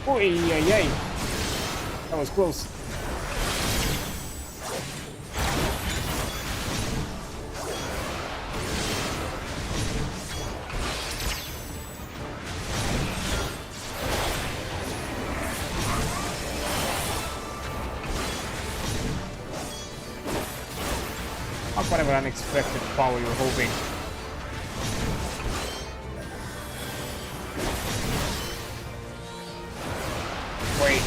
Oi, ay, ay. That was close. Not whatever unexpected power you're hoping. Wait.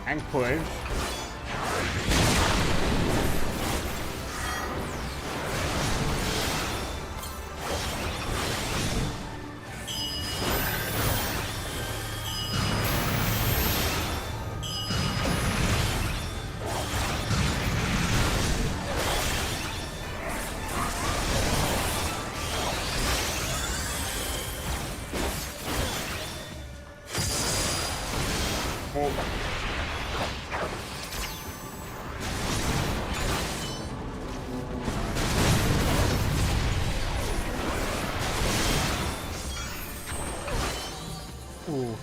And push. Oh. Ooh.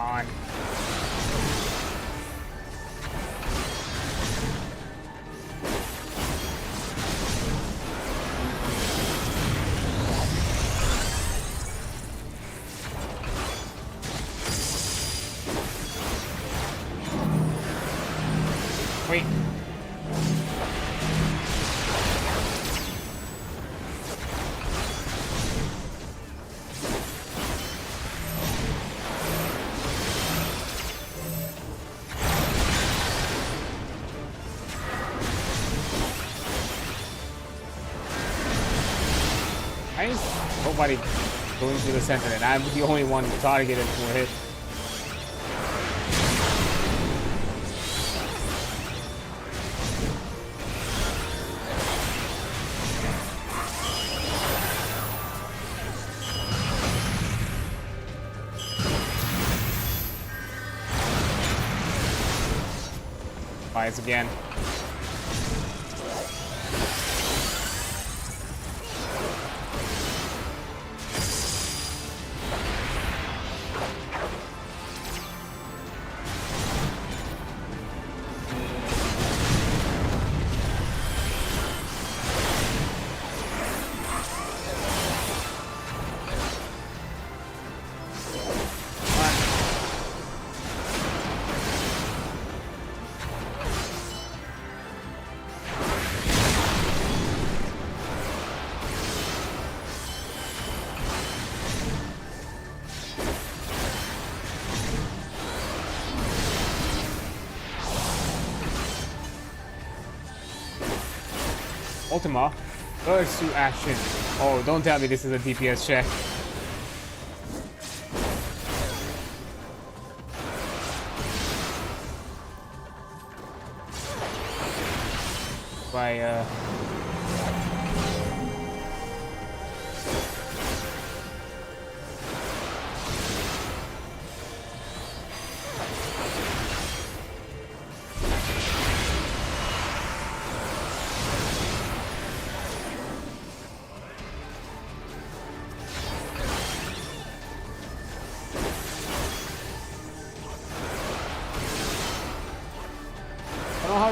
On. Wait. Nice. Nobody going to the center, and I'm the only one targeted for a hit. Fires again. Ultima. Burst to action. Oh, don't tell me this is a DPS check. By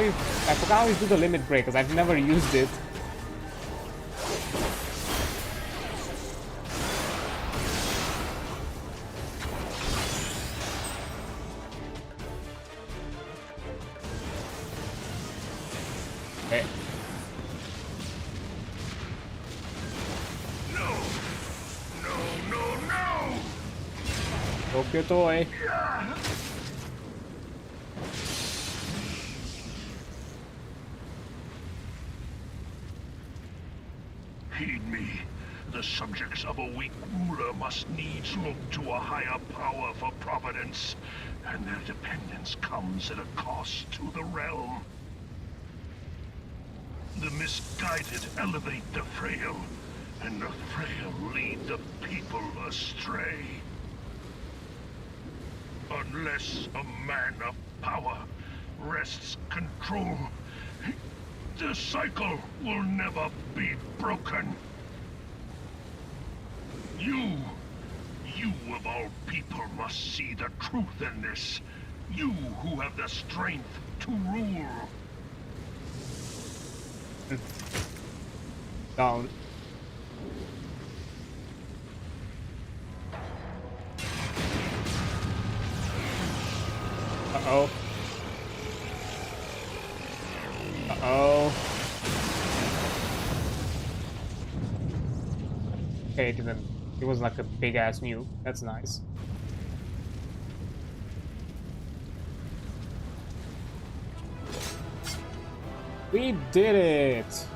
I forgot how you do the limit break because I've never used it. Okay. No! Broke your toy. Heed me. The subjects of a weak ruler must needs look to a higher power for providence, and their dependence comes at a cost to the realm. The misguided elevate the frail, and the frail lead the people astray. Unless a man of power wrests control, the cycle will never be broken. You of all people must see the truth in this. You who have the strength to rule. Down. Uh-oh. Uh-oh. Okay, it was like a big ass nuke. That's nice. We did it!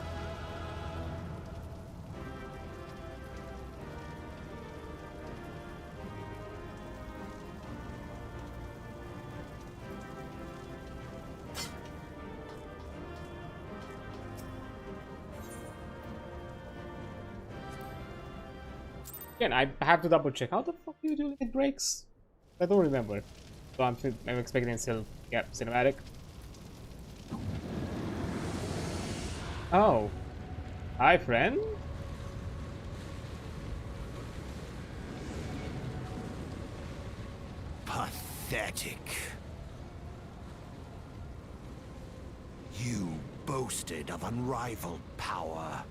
Again, I have to double check. How the fuck do you do limit breaks? I don't remember. So I'm expecting still, yeah, cinematic. Oh. Hi, friend. Pathetic. You boasted of unrivaled power.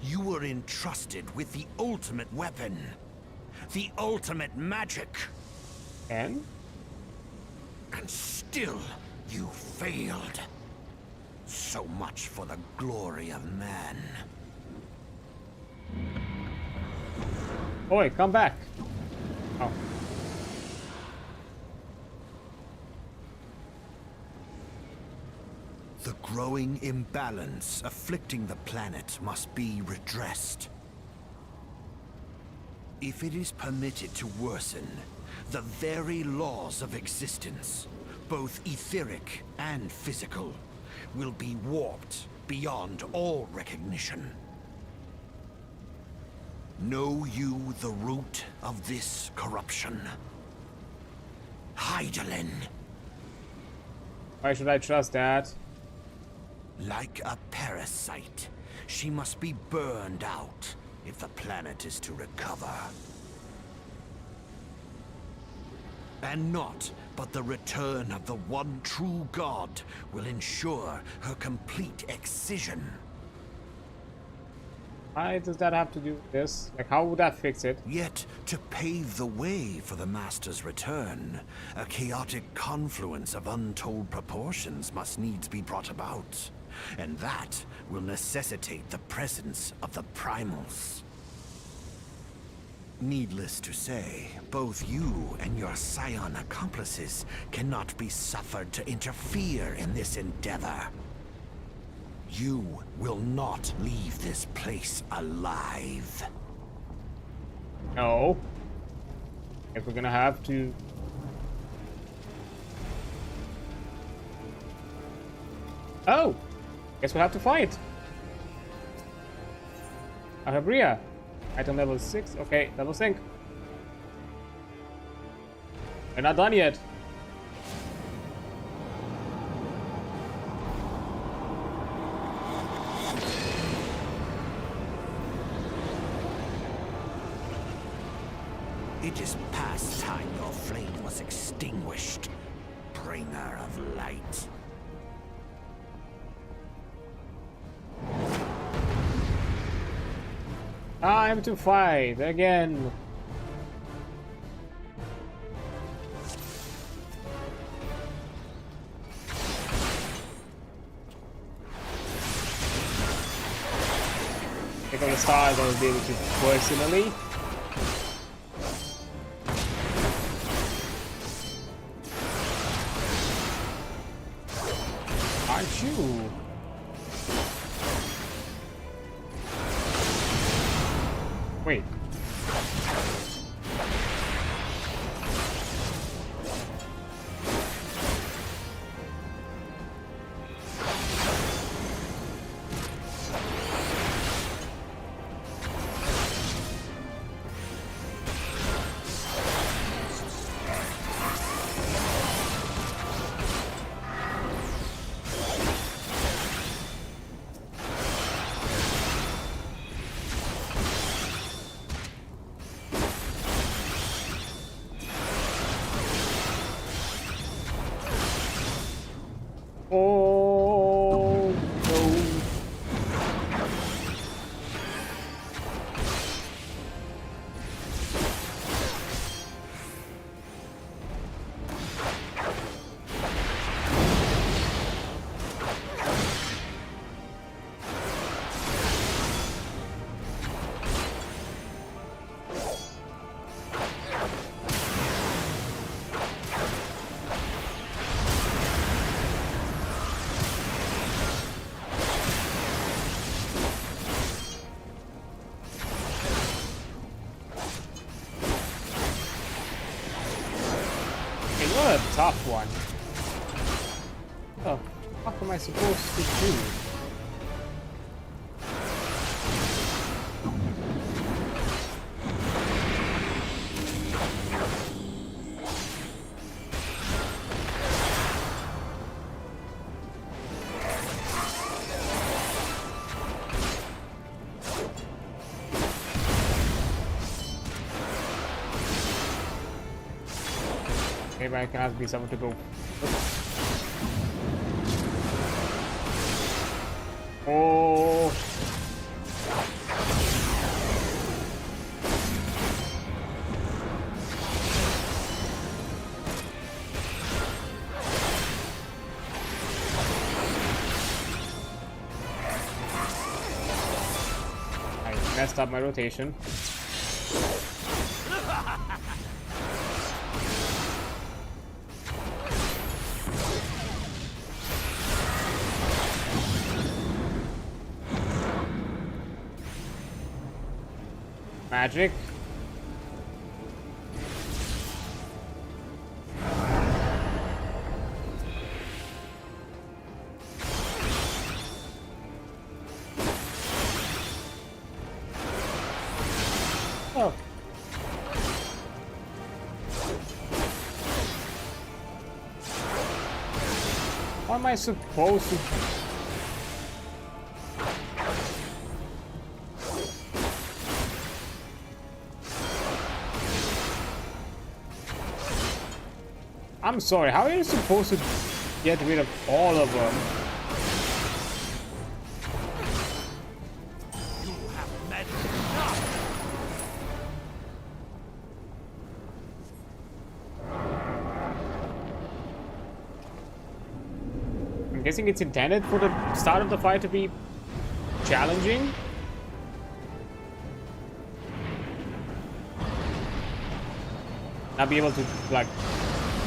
You were entrusted with the ultimate weapon. The ultimate magic. And? And still, you failed. So much for the glory of man. Oi, come back. Oh. The growing imbalance afflicting the planet must be redressed. If it is permitted to worsen, the very laws of existence, both etheric and physical, will be warped beyond all recognition. Know you the root of this corruption? Hydaelyn. Why should I trust that? Like a parasite, she must be burned out if the planet is to recover. And naught but the return of the one true god will ensure her complete excision. Why does that have to do with this? Like, how would that fix it? Yet, to pave the way for the Master's return, a chaotic confluence of untold proportions must needs be brought about. And that will necessitate the presence of the primals. Needless to say, both you and your scion accomplices cannot be suffered to interfere in this endeavor. You will not leave this place alive. No. If we're gonna have to... Oh! Guess we'll have to fight. Arealmreborn. Item level 6. Okay, level sync. We're not done yet. It is past time your flame was extinguished, bringer of light. Time to fight again. Pick up the stars, I will be able to personally. Aren't you? Wait. Oh no. What a tough one. Oh, what am I supposed to do? Maybe I can ask me someone to go. Oh. I messed up my rotation. Magic. Oh. What am I supposed to... I'm sorry, how are you supposed to get rid of all of them? You have met enough. I'm guessing it's intended for the start of the fight to be challenging. Not be able to, like,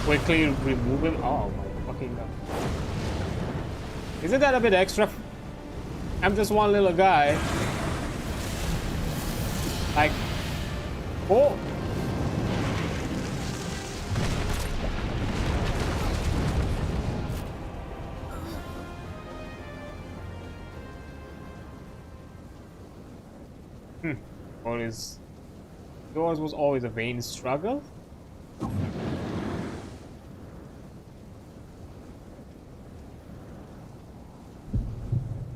quickly remove him. Oh my fucking god. Isn't that a bit extra I'm just one little guy. Like, oh. Yours was always a vain struggle.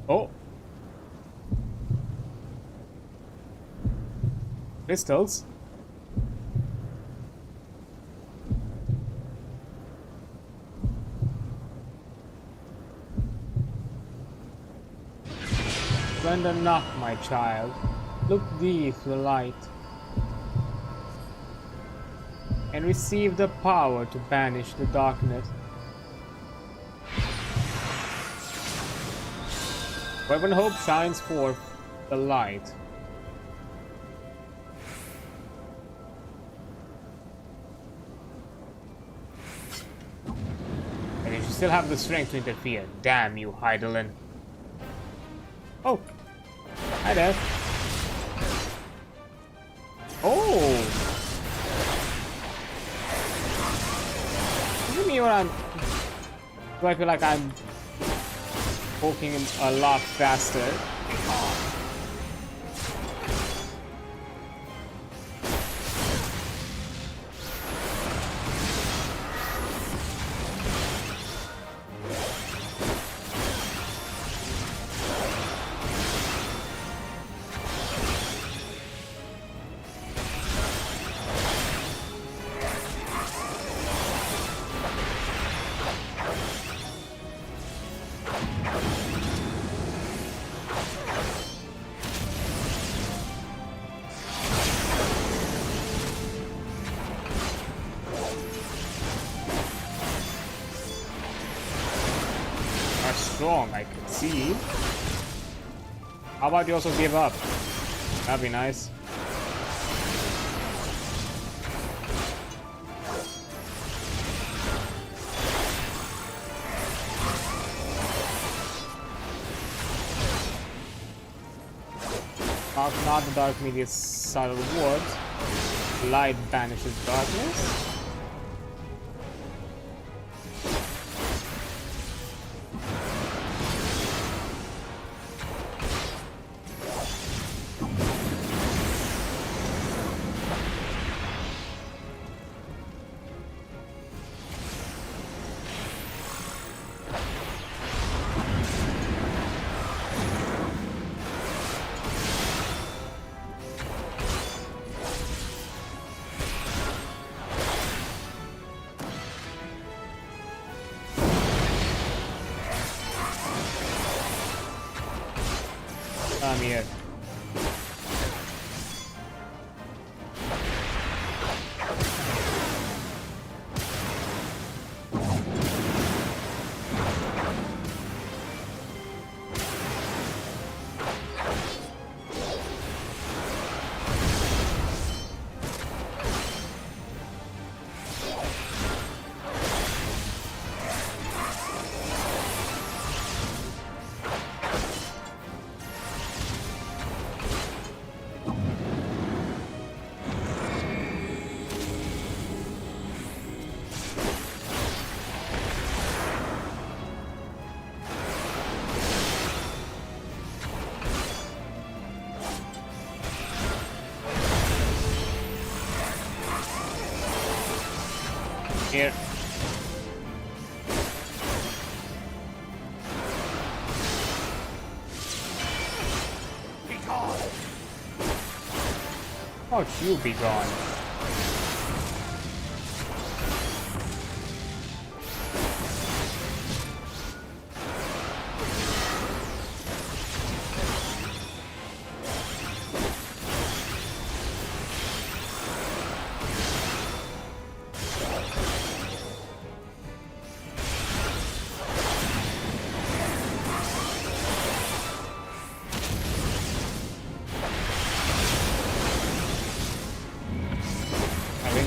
Oh. Crystals. Slender knock, my child. Look thee to the light, and receive the power to banish the darkness. Where when hope shines forth the light. And you still have the strength to interfere. Damn you, Heidelin. Oh, hi there. Oh! Look at me when I'm... Do I feel like I'm poking him a lot faster? Strong, I can see. How about you also give up? That'd be nice. Not the dark media subtle words. Light banishes darkness. I'm here. Here. Be gone. Oh, you be gone.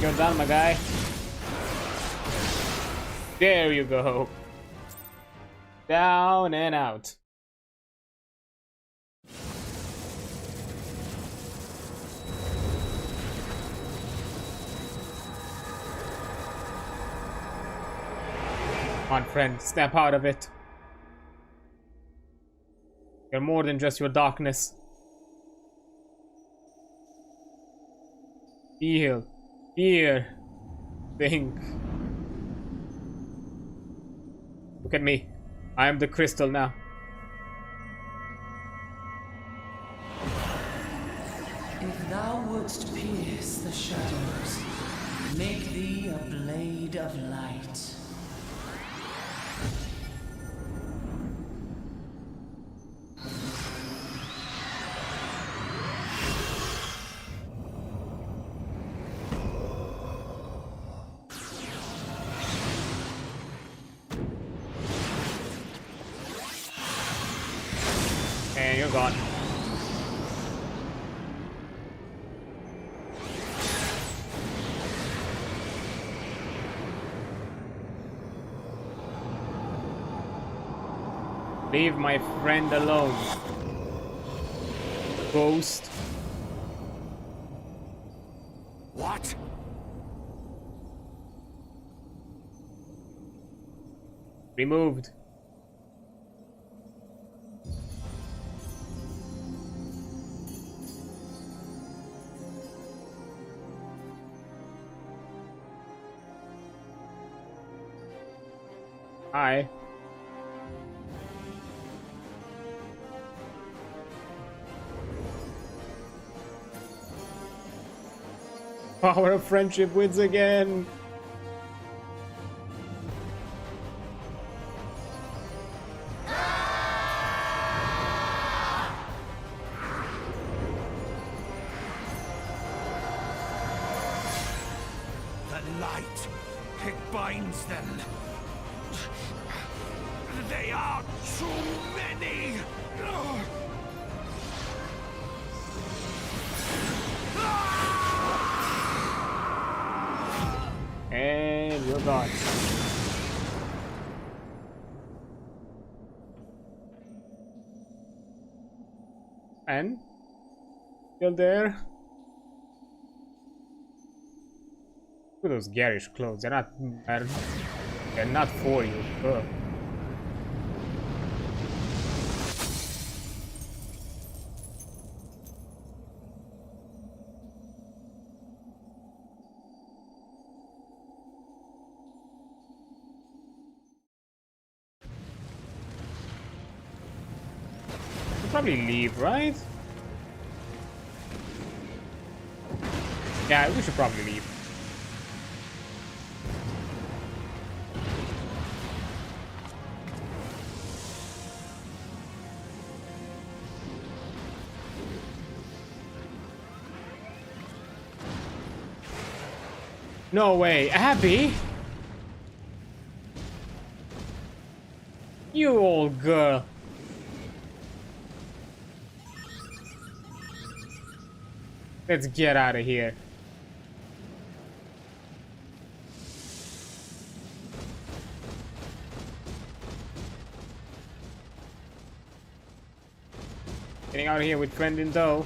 You're done, my guy. There you go. Down and out. Come on, friend, snap out of it. You're more than just your darkness. Feel, fear, think. Look at me. I am the crystal now. If thou wouldst pierce the shadows, make thee a blade of light. And you're gone. Leave my friend alone, ghost. What? Removed. Hi. Power of friendship wins again. The light, it binds them. They are too many. And you're gone. And still there. Look at those garish clothes. They're not for you. Ugh. Probably leave, right? Yeah, we should probably leave. No way, Abby? You old girl. Let's get out of here. Getting out of here with friend in tow.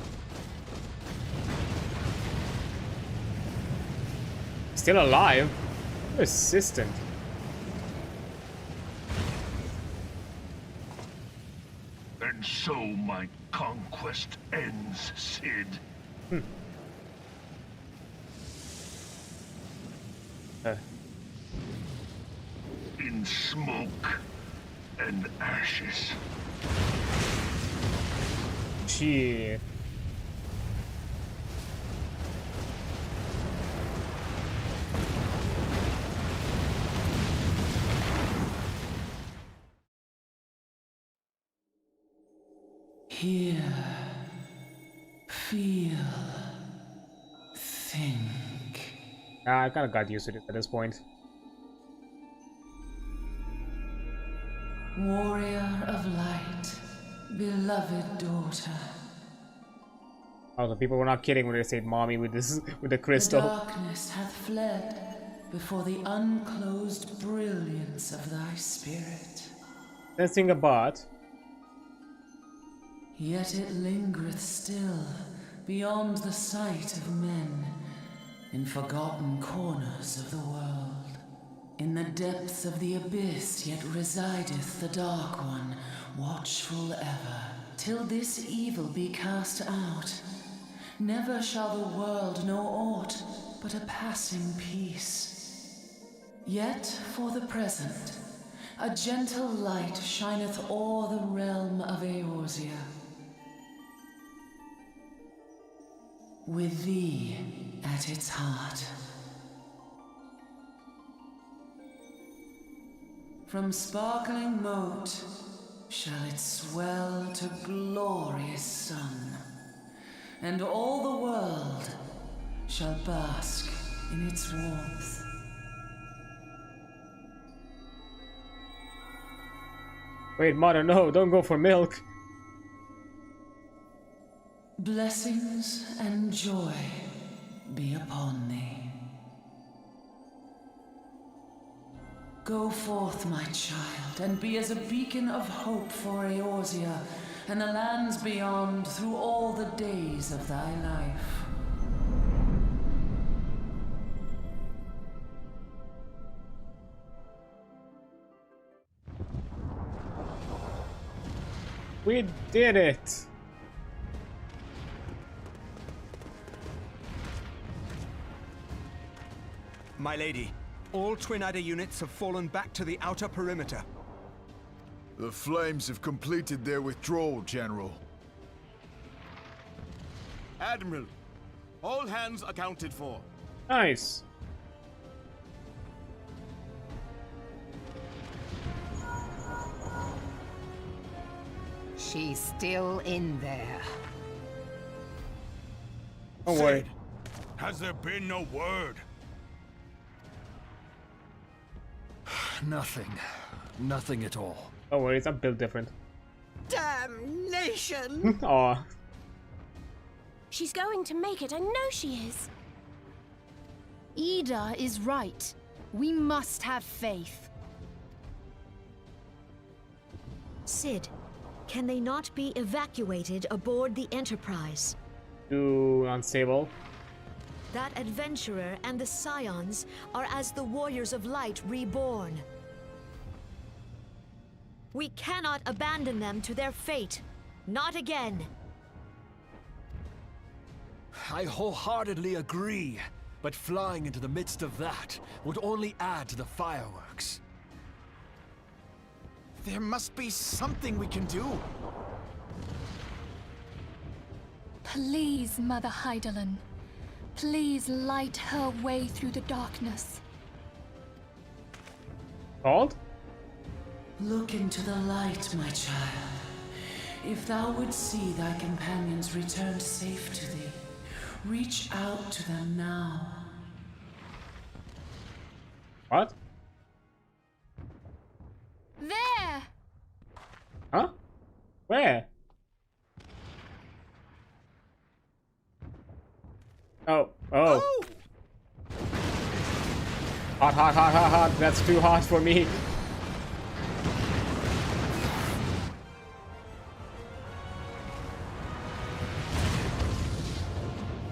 Still alive? Persistent. And so my conquest ends, Cid. In smoke and ashes. Gee. Hear, feel, think. I kind of got used to it at this point. Warrior of light, beloved daughter. Oh, the people were not kidding when they said mommy with this with the crystal. The darkness hath fled before the unclosed brilliance of thy spirit. Let's think about. Yet it lingereth still beyond the sight of men, in forgotten corners of the world, In the depths of the abyss yet resideth the Dark One, watchful ever, till this evil be cast out. Never shall the world know aught but a passing peace. Yet for the present, a gentle light shineth o'er the realm of Eorzea. With thee at its heart. From sparkling moat shall it swell to glorious sun, and all the world shall bask in its warmth. Wait, mother, no, don't go for milk. Blessings and joy be upon thee. Go forth, my child, and be as a beacon of hope for Eorzea and the lands beyond through all the days of thy life. We did it! My lady, all Twin Adder units have fallen back to the outer perimeter. The Flames have completed their withdrawal, General. Admiral, all hands accounted for. Nice. She's still in there. Don't worry. Has there been no word? Nothing. Nothing at all. Don't worry, it's not built different. Damnation! Aw. She's going to make it, I know she is. Ida is right. We must have faith. Sid, can they not be evacuated aboard the Enterprise? Too unstable. That adventurer and the Scions are as the Warriors of Light reborn. We cannot abandon them to their fate. Not again. I wholeheartedly agree, but flying into the midst of that would only add to the fireworks. There must be something we can do. Please, Mother Hydaelyn. Please light her way through the darkness. Called? Look into the light, my child. If thou wouldst see thy companions returned safe to thee, reach out to them now. What? There! Huh? Where? Oh. Oh. Hot, hot, hot, hot, hot. That's too hot for me.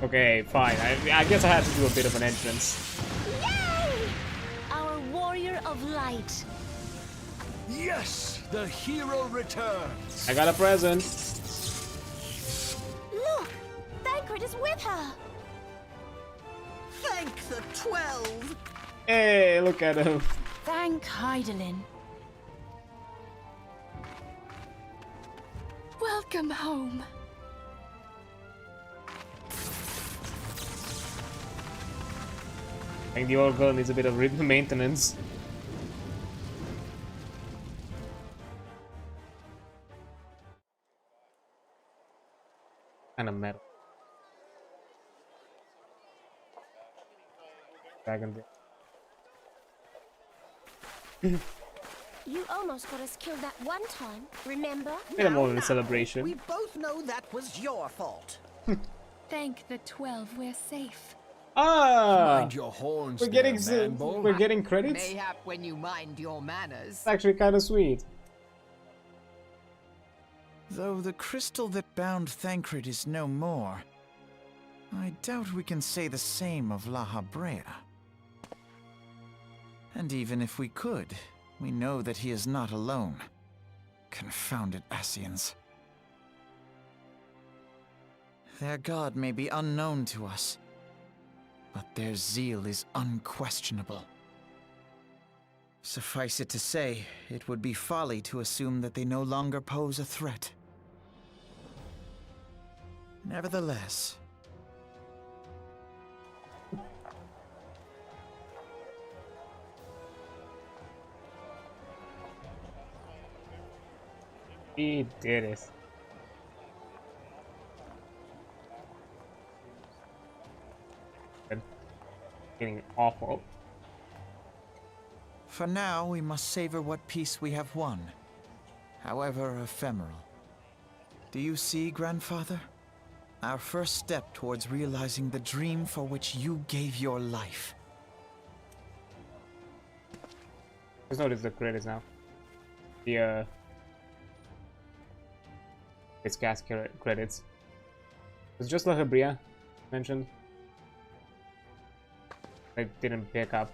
Okay, fine. I guess I had to do a bit of an entrance. Yay! Our Warrior of Light. Yes! The hero returns! I got a present. Look! Thancred is with her! Thank the 12! Hey, look at him. Thank Hydaelyn. Welcome home. I think the old girl needs a bit of maintenance. And a metal. Dragon. You almost got us killed that one time, remember? Bit of more of a celebration. We both know that was your fault. Thank the 12, we're safe. Ah! Mind your horns, We're getting credits. Mayhap when you mind your manners. It's actually kind of sweet. Though the crystal that bound Thancred is no more, I doubt we can say the same of La Habrea. And even if we could, we know that he is not alone. Confounded Ascians. Their god may be unknown to us, but their zeal is unquestionable. Suffice it to say, it would be folly to assume that they no longer pose a threat. Nevertheless... He did it. Getting awful. For now, we must savor what peace we have won, however ephemeral. Do you see, Grandfather? Our first step towards realizing the dream for which you gave your life. Let's notice the credits now. The it's gas credits. It's just like Abria mentioned. I didn't pick up.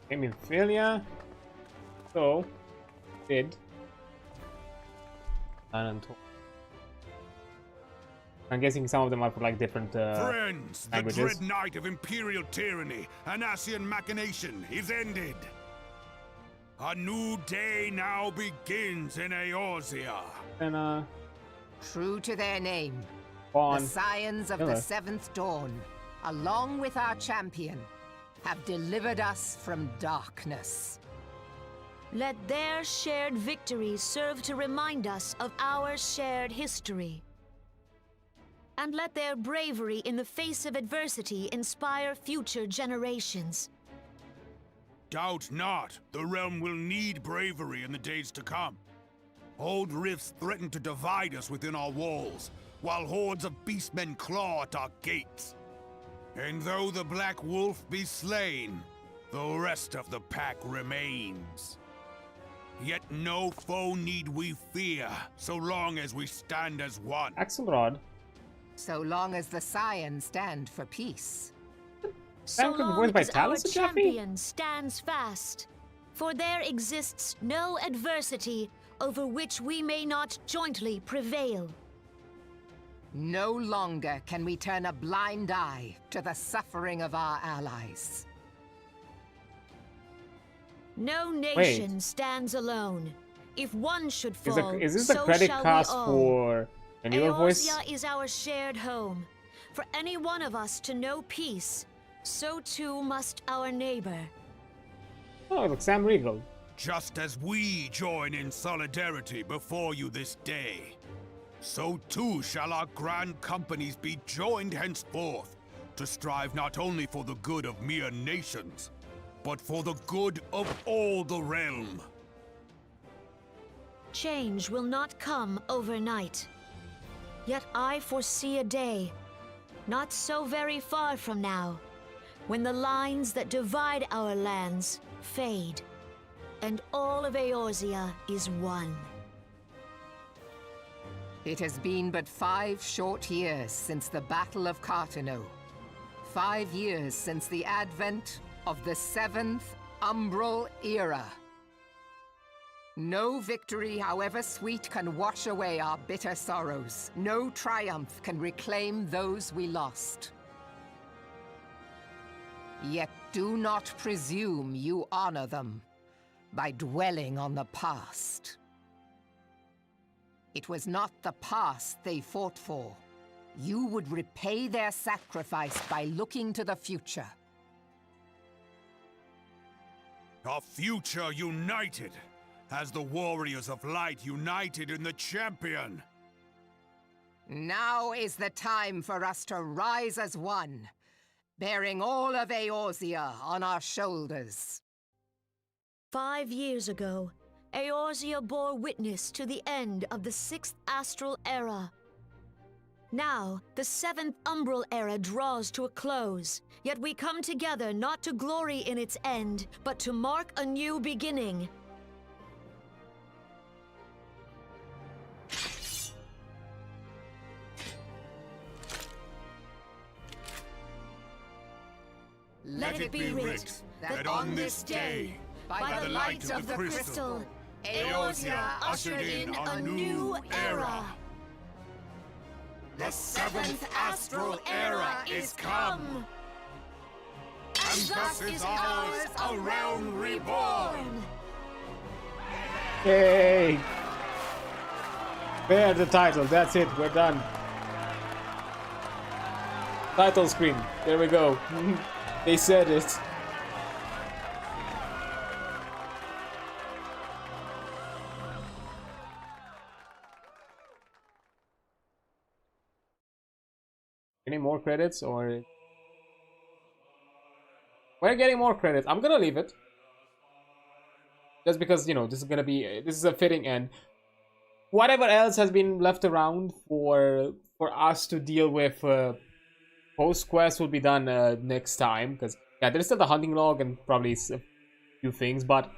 Came in failure. So did untold. I'm guessing some of them are for like different Friends, languages. the dread night of imperial tyranny and Ascian machination is ended. A new day now begins in Eorzea. And True to their name, on. the Scions of the Seventh Dawn, along with our champion, have delivered us from darkness. Let their shared victory serve to remind us of our shared history. And let their bravery in the face of adversity inspire future generations. Doubt not, the realm will need bravery in the days to come. Old rifts threaten to divide us within our walls, while hordes of beastmen claw at our gates. And though the Black Wolf be slain, the rest of the pack remains. Yet no foe need we fear, so long as we stand as one. Axelrod. So long as the Scions stand for peace. So long as our champion stands fast, for there exists no adversity over which we may not jointly prevail. No longer can we turn a blind eye to the suffering of our allies. No nation stands alone. If one should fall, is this the credit cast for the newer voice? Eorzea is our shared home. For any one of us to know peace, so too must our neighbor. Oh, look, Sam Riegel. Just as we join in solidarity before you this day, so too shall our grand companies be joined henceforth to strive not only for the good of mere nations, but for the good of all the realm. Change will not come overnight. Yet I foresee a day, not so very far from now, when the lines that divide our lands fade, and all of Eorzea is one. It has been but 5 short years since the Battle of Cartano. 5 years since the advent of the 7th Umbral Era. No victory, however sweet, can wash away our bitter sorrows. No triumph can reclaim those we lost. Yet do not presume you honor them by dwelling on the past. It was not the past they fought for. You would repay their sacrifice by looking to the future. A future united, as the warriors of light united in the champion. Now is the time for us to rise as one, bearing all of Eorzea on our shoulders. 5 years ago, Eorzea bore witness to the end of the 6th Astral Era. Now, the 7th Umbral Era draws to a close, yet we come together not to glory in its end, but to mark a new beginning. Let it be writ that on this day, by the light of the crystal, Eorzea ushered in a new era. The 7th astral era is come. And thus is ours a realm reborn. Yay! There's the title. That's it. We're done. Title screen. There we go. They said it. Any more credits or... We're getting more credits. I'm gonna leave it. Just because, you know, this is a fitting end. Whatever else has been left around for us to deal with post quest will be done next time. Because, yeah, there's still the hunting log and probably a few things. But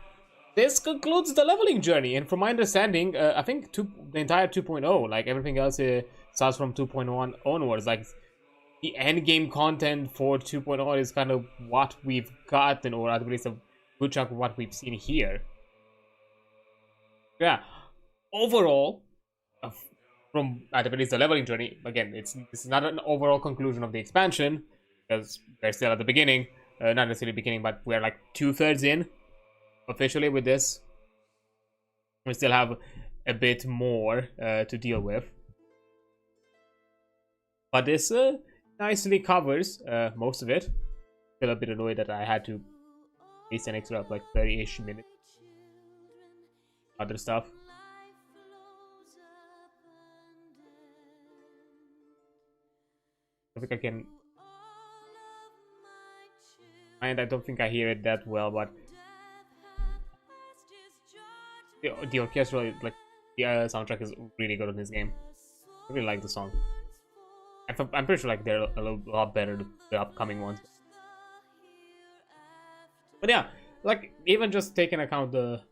this concludes the leveling journey. And from my understanding, I think the entire 2.0, like everything else starts from 2.1 onwards. Like, the end game content for 2.0 is kind of what we've gotten, or at least a good chunk of what we've seen here. Yeah, overall, from at least the leveling journey, again, this is not an overall conclusion of the expansion, because we're still at the beginning, not necessarily beginning, but we're like 2/3 in officially with this. We still have a bit more to deal with, but this nicely covers most of it. Still a bit annoyed that I had to waste an extra like 30-ish minutes. Other stuff. I think I can. And I don't think I hear it that well, but the orchestral, like the soundtrack, is really good in this game. I really like the song. I'm pretty sure like they're a lot better than the upcoming ones. But yeah, like even just taking account the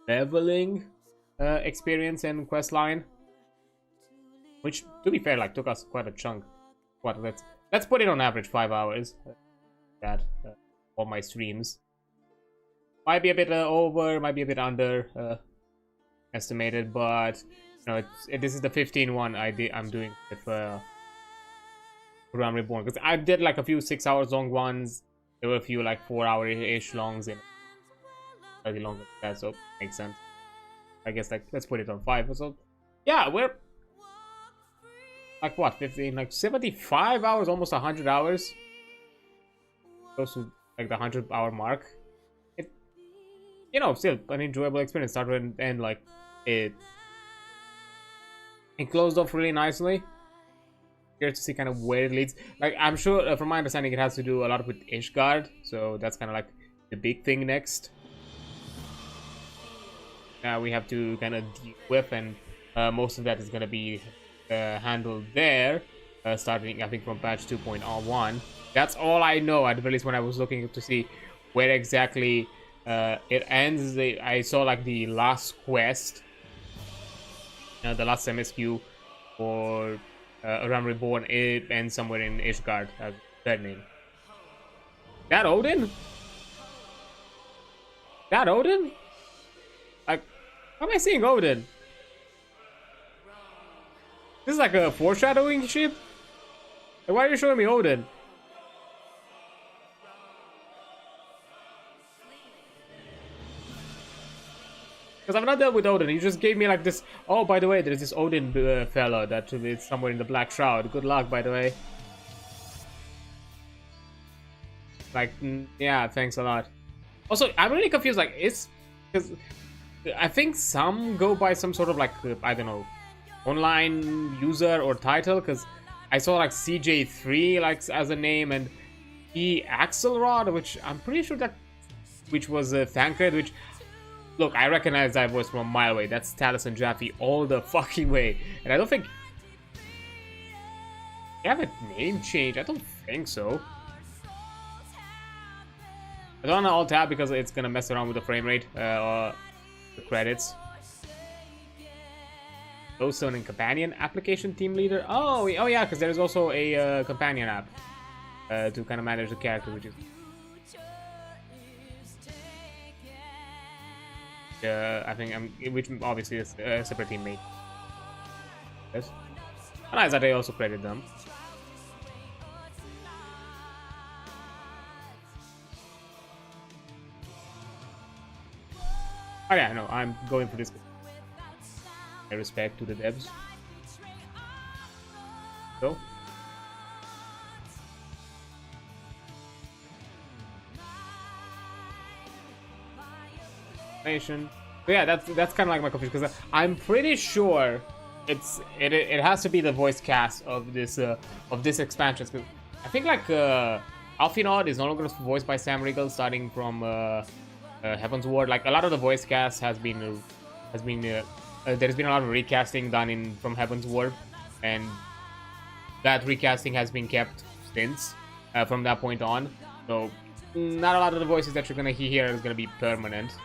leveling experience and quest line, which to be fair like took us quite a chunk. Let's put it on average 5 hours. That for my streams might be a bit over, might be a bit under estimated, but you know this is the 15 one I'm doing with Realm Reborn, because I did like a few 6 hours long ones. There were a few like 4 hour-ish longs and slightly longer than that, so makes sense. I guess like let's put it on 5. So yeah, we're like what, 15, like 75 hours, almost 100 hours, close to like the 100-hour mark. It, you know, still an enjoyable experience. Start and end, like it closed off really nicely. Here to see kind of where it leads. Like I'm sure, from my understanding, it has to do a lot with Ishgard, so that's kind of like the big thing next. We have to kind of deal with, and most of that is going to be handled there, starting I think from patch 2.01. That's all I know, at least when I was looking to see where exactly it ends. I saw like the last quest, the last MSQ for Realm Reborn, it ends somewhere in Ishgard, as that name. That Odin? That Odin? Like, how am I seeing Odin? This is like a foreshadowing ship? Like, why are you showing me Odin? Because I've not dealt with Odin. You just gave me like this. Oh, by the way, there's this Odin fellow that is somewhere in the Black Shroud. Good luck, by the way. Like, yeah, thanks a lot. Also, I'm really confused. Like, it's because I think some go by some sort of like I don't know, online user or title. Because I saw like CJ3 like as a name, and Axelrod, which I'm pretty sure that which was Thancred, which. Look, I recognize that voice from a mile away. That's Talis and Jaffe all the fucking way. And I don't think... They have a name change? I don't think so. I don't want to alt-tab because it's going to mess around with the frame rate. Or the credits. Glowstone and Companion Application Team Leader. Oh yeah, because there's also a Companion app. to kind of manage the character, which is I think which obviously is a separate teammate. Yes, nice that I also credit them. Oh yeah, no, I'm going for this. I respect to the devs. So. But yeah, that's kind of like my confusion, because I'm pretty sure it has to be the voice cast of this expansion. Cause I think like Alfinod is no longer voiced by Sam Riegel, starting from Heaven's Ward. Like a lot of the voice cast has been there's been a lot of recasting done from Heaven's Ward, and that recasting has been kept since from that point on. So not a lot of the voices that you're gonna hear is gonna be permanent.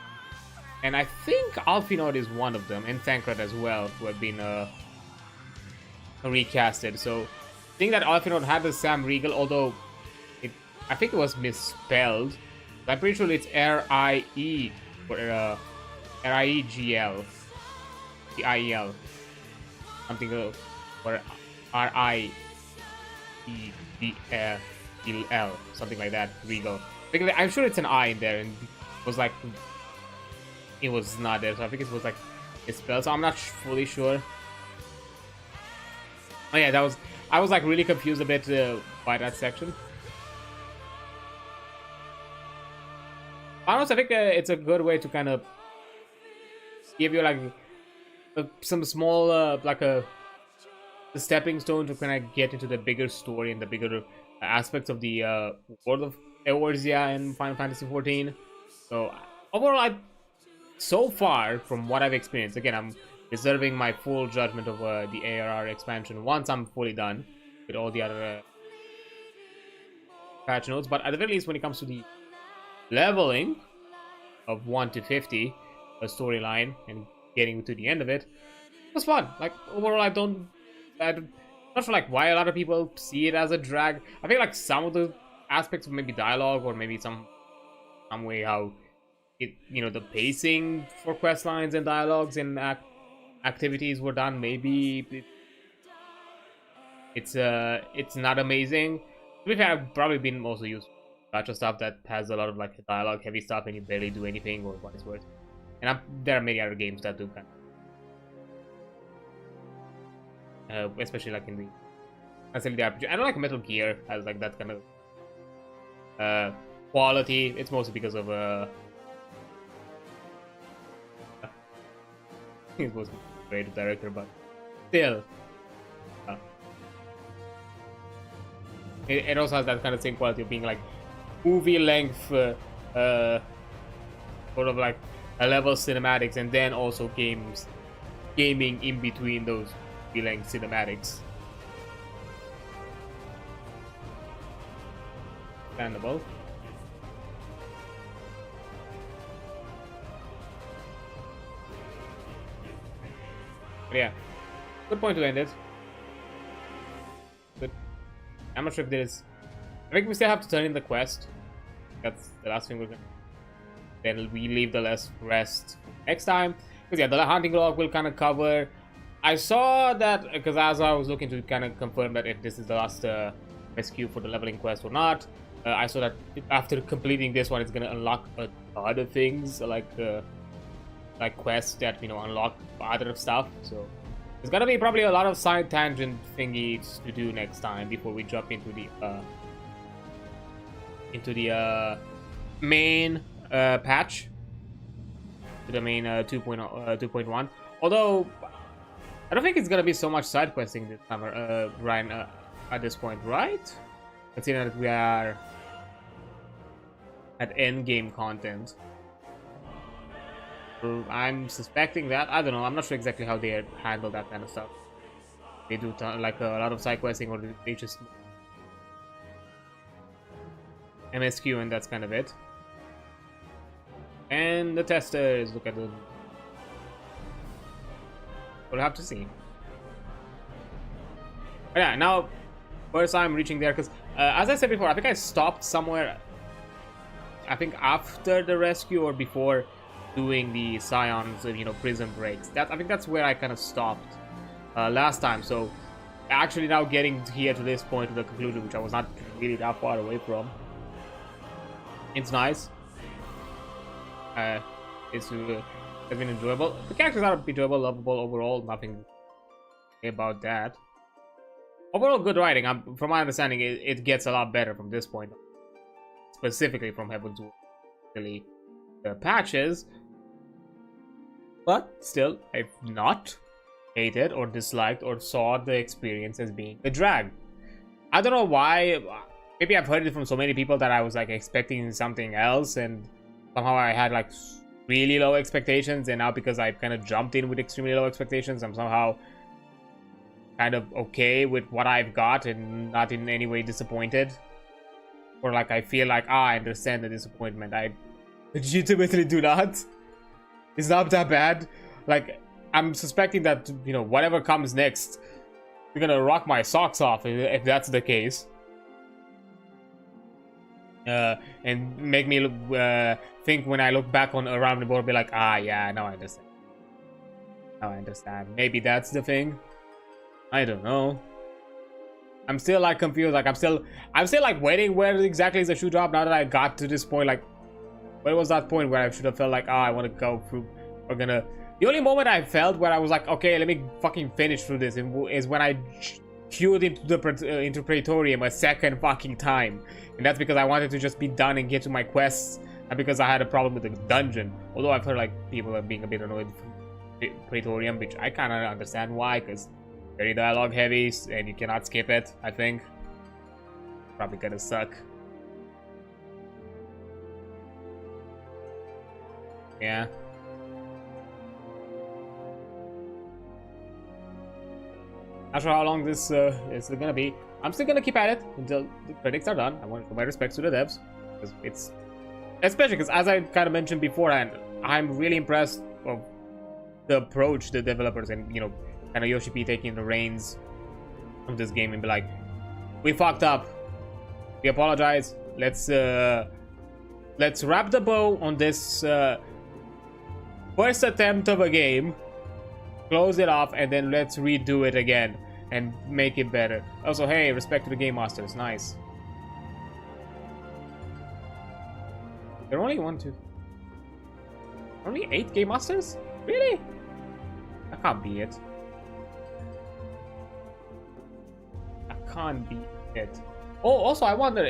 And I think Alfinod is one of them, and Thancred as well, who have been recasted. So I think that Alfinod had the Sam Riegel, although I think it was misspelled. I'm pretty sure it's R-I-E or R-I-E-G-L, I-E-L, something, or R-I-E-G-L, something like that. Regal. Because I'm sure it's an I in there, and it was like. It was not there, so I think it was like misspelled, so I'm not fully sure. Oh yeah, I was like really confused a bit by that section. Honestly, I think it's a good way to kind of give you like some small like a stepping stone to kind of get into the bigger story and the bigger aspects of the world of Eorzea and Final Fantasy XIV. So overall, so far, from what I've experienced, again, I'm reserving my full judgment of the ARR expansion once I'm fully done with all the other patch notes. But at the very least, when it comes to the leveling of 1 to 50, a storyline, and getting to the end of it, it was fun. Like, overall, I'm not sure like why a lot of people see it as a drag. I think like some of the aspects of maybe dialogue, or maybe some way how the pacing for quest lines and dialogues and activities were done, maybe it's not amazing. To be fair, I've probably been mostly used gacha stuff that has a lot of like dialogue heavy stuff and you barely do anything, or vice versa. And there are many other games that do kind of, especially like in the RPG. I don't like Metal Gear has like that kind of quality. It's mostly because of he's supposed to be a great director, but still, it also has that kind of same quality of being like movie length, sort of like a level cinematics, and then also gaming in between those movie length cinematics. Understandable. Yeah, good point to end it. But I'm not sure if there is. I think we still have to turn in the quest. That's the last thing we're gonna. Then we leave the rest next time. Because yeah, the hunting log will kind of cover. I saw that because as I was looking to kind of confirm that if this is the last rescue for the leveling quest or not, I saw that after completing this one, it's gonna unlock other things like quests that unlock other stuff. So there's gonna be probably a lot of side tangent thingies to do next time before we jump into the main patch, to the main 2.1. Although I don't think it's gonna be so much side questing this time, Ryan, at this point, right? Considering that we are at end game content. I'm suspecting that. I don't know. I'm not sure exactly how they handle that kind of stuff. They do like a lot of side questing, or they just MSQ, and that's kind of it. And the testers, look at them. We'll have to see. But yeah, now first I'm reaching there because As I said before, I think I stopped somewhere. I think after the rescue or before doing the Scion's, you know, prison breaks. I think that's where I kind of stopped last time. So actually now getting here to this point to the conclusion, which I was not really that far away from. It's nice. It's been enjoyable. The characters are enjoyable, lovable overall. Nothing about that. Overall, good writing. From my understanding, it gets a lot better from this point, specifically from Heaven's Word, the patches. But still, I've not hated or disliked or saw the experience as being a drag. I don't know why. Maybe I've heard it from so many people that I was like expecting something else, and somehow I had like really low expectations, and now because I kind of jumped in with extremely low expectations, I'm somehow kind of okay with what I've got and not in any way disappointed. Or like I feel like, I understand the disappointment. I legitimately do not. It's not that bad. Like, I'm suspecting that, you know, whatever comes next, you're gonna rock my socks off if that's the case. And make me think when I look back on Around the Board, be like, yeah, now I understand. Now I understand. Maybe that's the thing. I don't know. I'm still like confused. Like I'm still like waiting where exactly is the shoe drop. Now that I got to this point, like where was that point where I should have felt like, I want to go through. We're gonna. The only moment I felt where I was like, okay, let me fucking finish through this is when I queued into the into Praetorium a second fucking time, and that's because I wanted to just be done and get to my quests, and because I had a problem with the dungeon. Although I've heard like people are being a bit annoyed with Praetorium, which I kind of understand why, because very dialogue heavy and you cannot skip it. I think probably gonna suck. Yeah. Not sure how long this is gonna be. I'm still gonna keep at it until the critics are done. I want to show my respects to the devs, because it's especially because, as I kind of mentioned beforehand, I'm really impressed of the approach the developers and, you know, kind of Yoshi P taking the reins of this game and be like, we fucked up. We apologize. Let's wrap the bow on this first attempt of a game, close it off, and then let's redo it again and make it better. Also, hey, respect to the game masters. Nice. There are only only 8 game masters? Really? That can't be it. That can't be it. Oh, also, I wonder,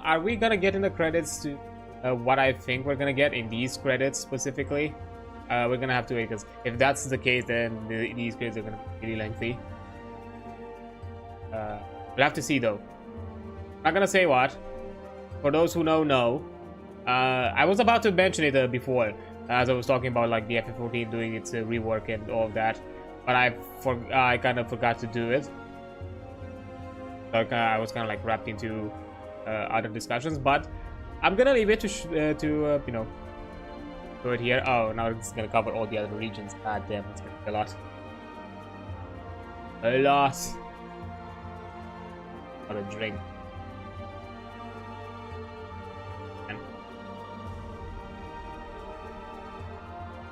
are we gonna get in the credits to what I think we're gonna get in these credits specifically? We're gonna have to wait, because if that's the case, then these credits are gonna be really lengthy. We'll have to see, though. Not gonna say what. For those who know. I was about to mention it before, as I was talking about like the FF14 doing its rework and all of that, but I kind of forgot to do it. So I was kind of like wrapped into other discussions, but I'm gonna leave it to you know, do it here. Oh, now it's gonna cover all the other regions. God damn, it's gonna be a lot. A lot. What a drink.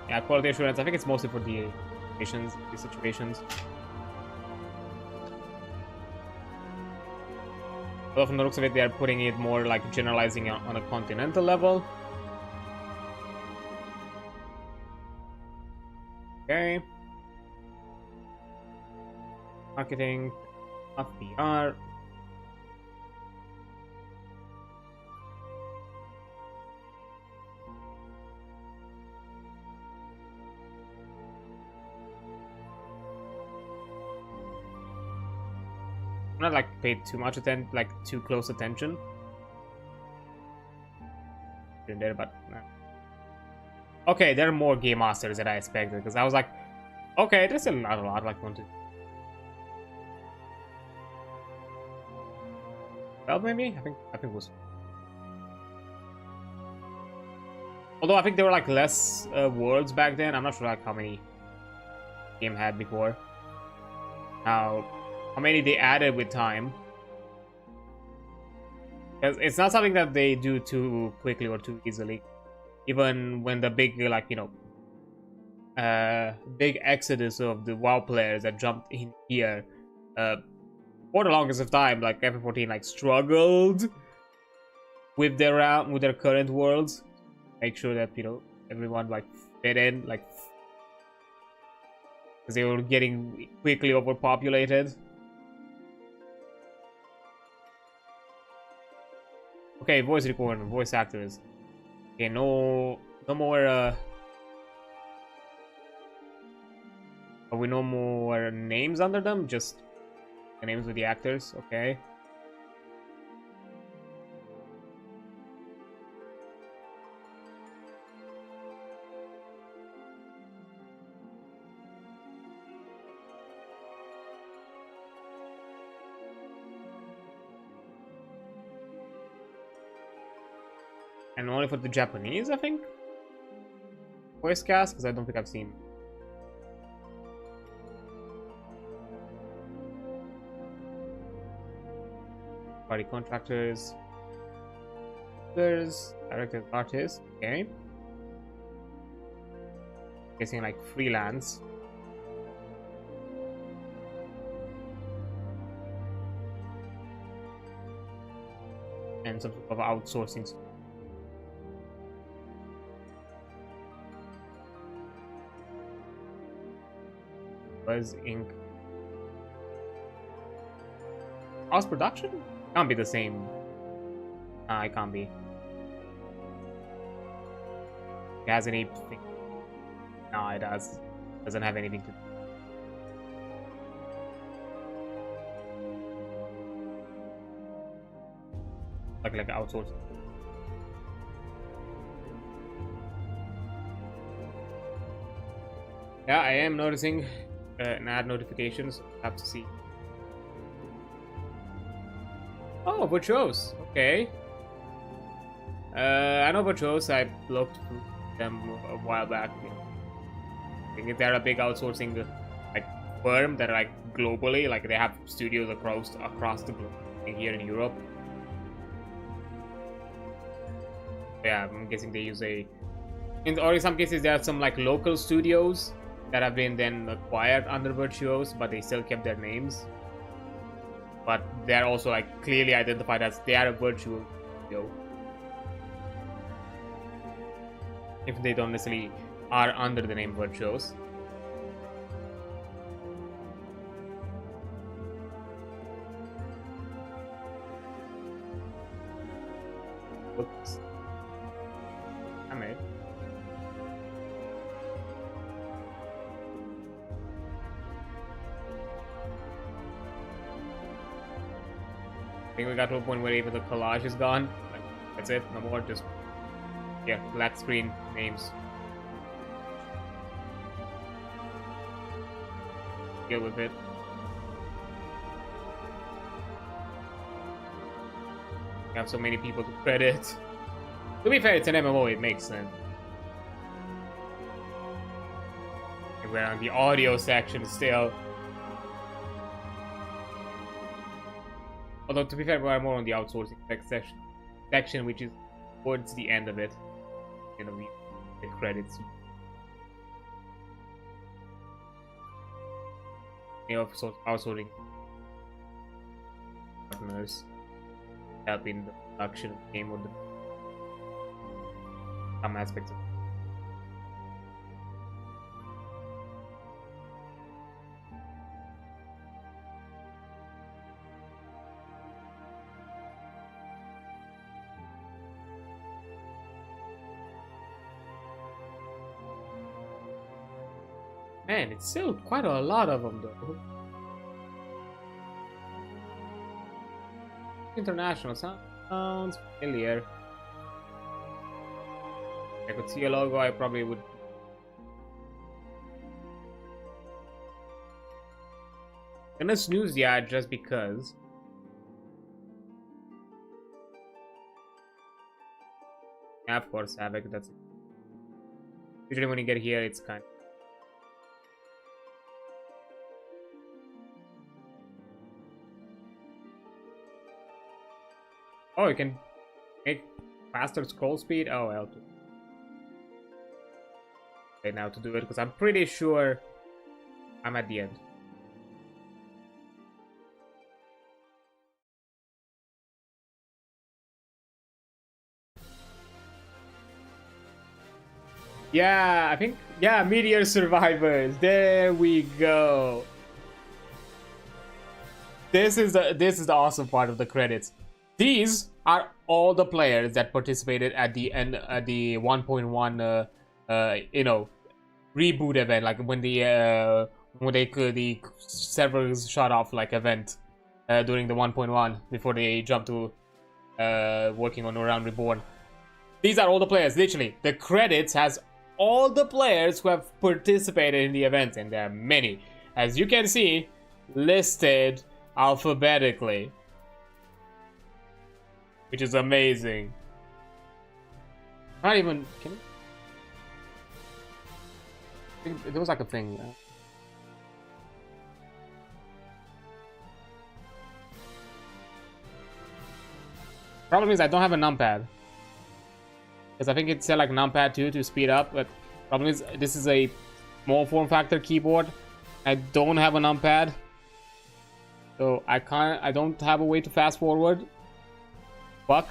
Yeah, quality assurance. I think it's mostly for the situations. Well, from the looks of it, they are putting it more like generalizing on a continental level. Okay. Marketing, PR. Not like paid too much attention, like too close attention. There, but okay, there are more game masters than I expected, because I was like, okay, there's still not a lot, like 1, 2, 12 maybe. I think it was. Although I think there were like less worlds back then. I'm not sure like how many game had before. How many they added with time. It's not something that they do too quickly or too easily. Even when the big, like, you know, big exodus of the WoW players that jumped in here, for the longest of time, like FF14, like struggled with their current worlds, make sure that, you know, everyone like fit in, like, because they were getting quickly overpopulated. Okay, voice recording, voice actors. Okay, no more. Are we no more names under them? Just the names of the actors. Okay. And only for the Japanese, I think, voice cast, because I don't think I've seen. Party contractors, directors, artists. Okay, guessing like freelance. And some sort of outsourcing. Buzz Inc. House production? Can't be the same. It can't be. It has anything. No, it does. Doesn't have anything to do. Like outsourcing. Yeah, I am noticing an ad notifications. Have to see. Oh, Virtuos. Okay. I know Virtuos. I looked through them a while back. You know. I think they're a big outsourcing like firm that are like globally, like they have studios across the globe here in Europe. Yeah, I'm guessing they use or in some cases there are some like local studios that have been then acquired under Virtuos, but they still kept their names. But they're also like clearly identified as they are a Virtuos studio, if they don't necessarily are under the name Virtuos. Oops. Damn it. I think we got to a point where even the collage is gone. Like, that's it, no more, just, yeah, black screen names. Deal with it. You have so many people to credit. To be fair, it's an MMO, it makes sense. And we're on the audio section still. Although, to be fair, we're more on the outsourcing section, which is towards the end of it. You know, the credits. You know, outsourcing partners help in the production of the game or some aspects of it. Man, it's still quite a lot of them, though. International sounds familiar. If I could see a logo, I probably would. I'm gonna snooze the ad just because. Yeah, of course, Havoc. That's it. Usually when you get here, it's kind of. Oh, you can make faster scroll speed. Oh, L2. Okay, now to do it, because I'm pretty sure I'm at the end. Yeah, I think, yeah, Meteor Survivors. There we go. This is the awesome part of the credits. These are all the players that participated at the end at the 1.1 you know, reboot event, like when the servers shut off like event during the 1.1 before they jumped to working on Around Reborn. These are all the players, literally. The credits has all the players who have participated in the event, and there are many, as you can see, listed alphabetically, which is amazing. Not even can there was like a thing. Problem is I don't have a numpad. Because I think it said like numpad 2 to speed up, but problem is this is a small form factor keyboard. I don't have a numpad. So I don't have a way to fast forward. Fuck.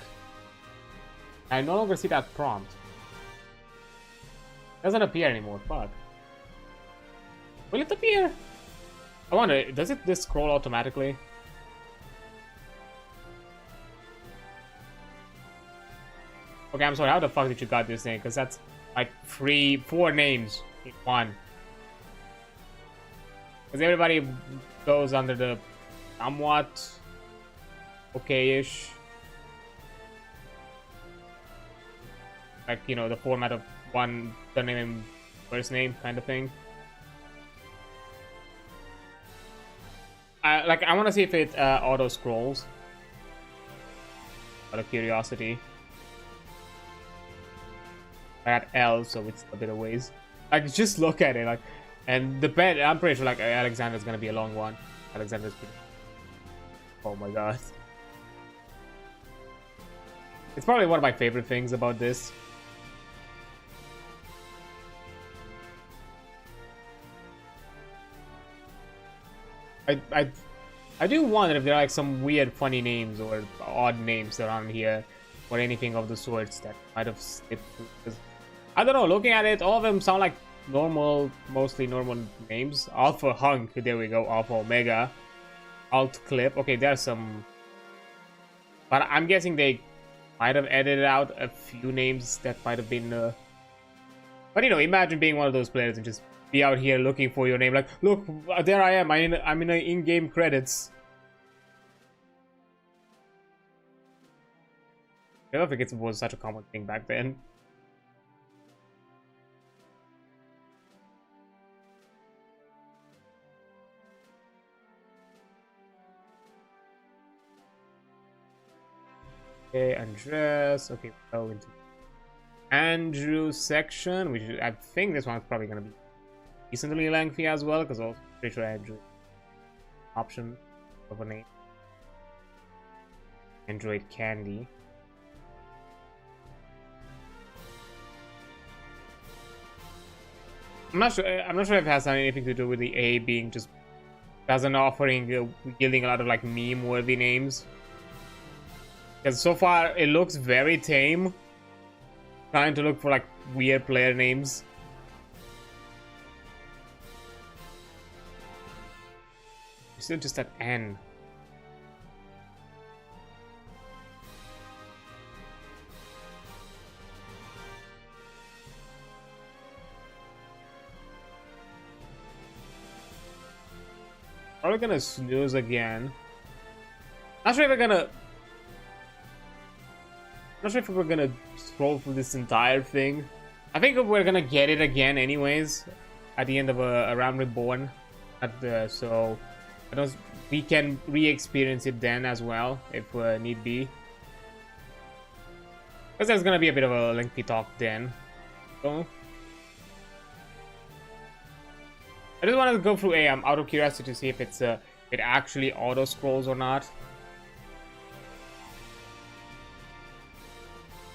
I no longer see that prompt. It doesn't appear anymore, fuck. Will it appear? I wonder, does it just scroll automatically? Okay, I'm sorry, how the fuck did you got this thing? Because that's like 4 names in one. Because everybody goes under the somewhat okay-ish, like, you know, the format of one surname and first name kind of thing. I want to see if it auto scrolls out of curiosity. At L, so it's a bit of ways. Like, just look at it, like, and the bet, I'm pretty sure like Alexander's gonna be a long one. Alexander's pretty... Oh my god. It's probably one of my favorite things about this. I do wonder if there are like some weird funny names or odd names around here or anything of the sorts that might have slipped through. 'Cause I don't know, looking at it, all of them sound like normal, mostly normal names. Alpha Hunk, there we go, Alpha Omega. Alt Clip, okay, there's some... But I'm guessing they might have edited out a few names that might have been... But you know, imagine being one of those players and just be out here looking for your name, like, look, there I am, I'm in the in-game credits. I don't think it was such a common thing back then. Okay, Andres. Okay, we'll go into Andrew section, which I think this one's probably gonna be decently lengthy as well, because I'm pretty sure Andrew option of a name. Android Candy. I'm not sure if it has anything to do with the A being just doesn't offering yielding a lot of like meme-worthy names. Because so far it looks very tame. Trying to look for like weird player names. It's still just at N. Are we gonna snooze again? Not sure if we're gonna scroll through this entire thing. I think we're gonna get it again anyways at the end of Around Reborn. So we can re-experience it then as well if need be. Because there's gonna be a bit of a lengthy talk then. So I just wanted to go through A. I'm out of curiosity to see if it actually auto scrolls or not.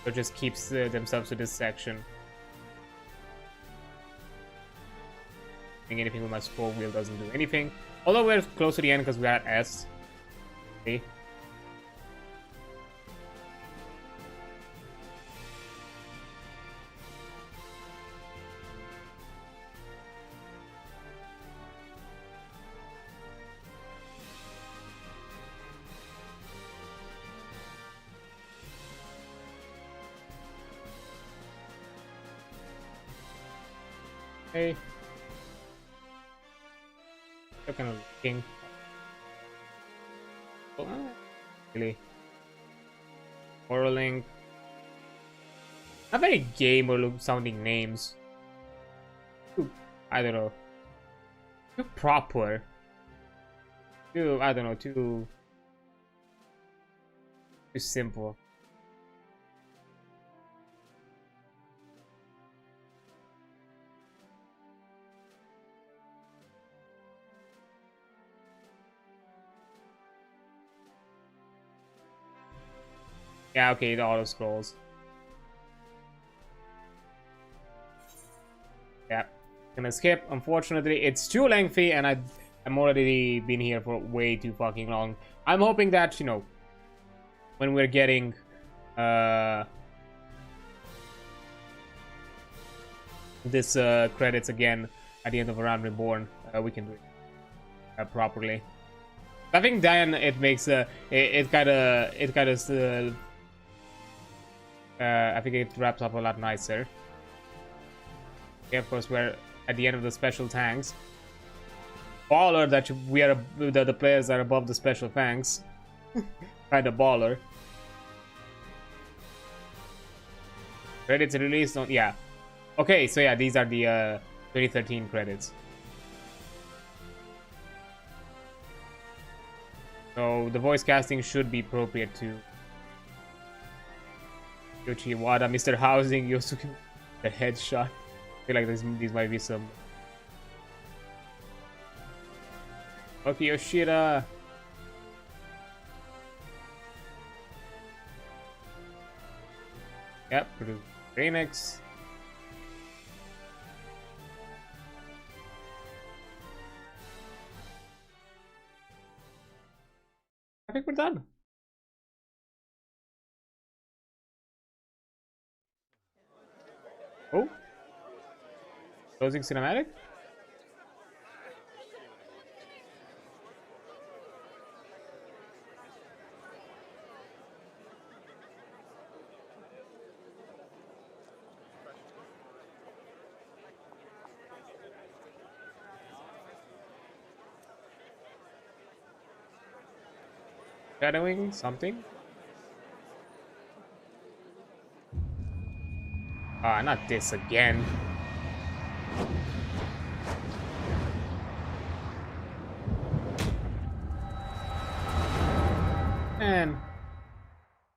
So it just keeps themselves to this section. Doing anything with my scroll wheel doesn't do anything. Although we're close to the end because we're at S. See? Okay. Still kind of looking. Oh, really? Orlink. Not very gamer sounding names. Too, I don't know. Too proper. Too, I don't know, too simple. Yeah, okay, the auto scrolls. Yeah, gonna skip. Unfortunately, it's too lengthy, and I'm already been here for way too fucking long. I'm hoping that, you know, when we're getting this credits again at the end of Around Reborn, we can do it properly. I think then it makes it kind of I think it wraps up a lot nicer. Okay, of course, we're at the end of the special tanks. Baller that we are the players are above the special tanks. Kind of baller. Credits released on, yeah. Okay, so yeah, these are the 2013 credits. So the voice casting should be appropriate to Yoshi Wada, Mr. Housing, Yosuke, the headshot. I feel like these might be some. Okay, Yoshida. Yep, produce Remix. I think we're done. Oh, closing cinematic. Shadowing something. Ah, not this again. Man,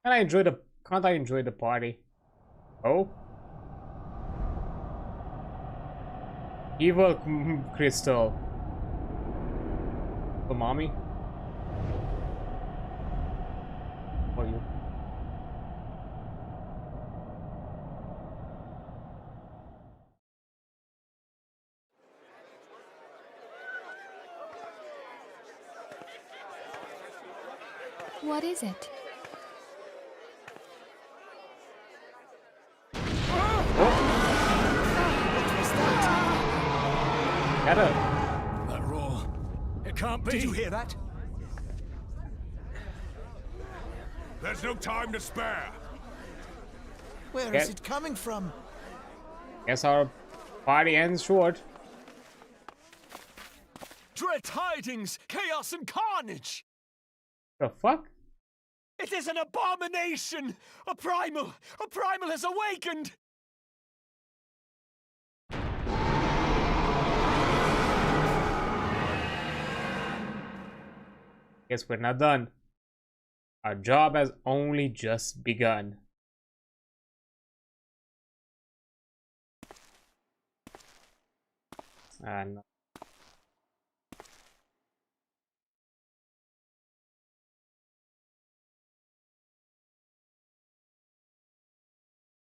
can't I enjoy the party? Oh, evil crystal. Oh, mommy. For you. What is it? That roar. It can't be. Did you hear that? There's no time to spare. Where is it coming from? Guess our party ends short. Dread tidings, chaos and carnage. The fuck? It is an abomination. A primal has awakened. Guess we're not done. Our job has only just begun. And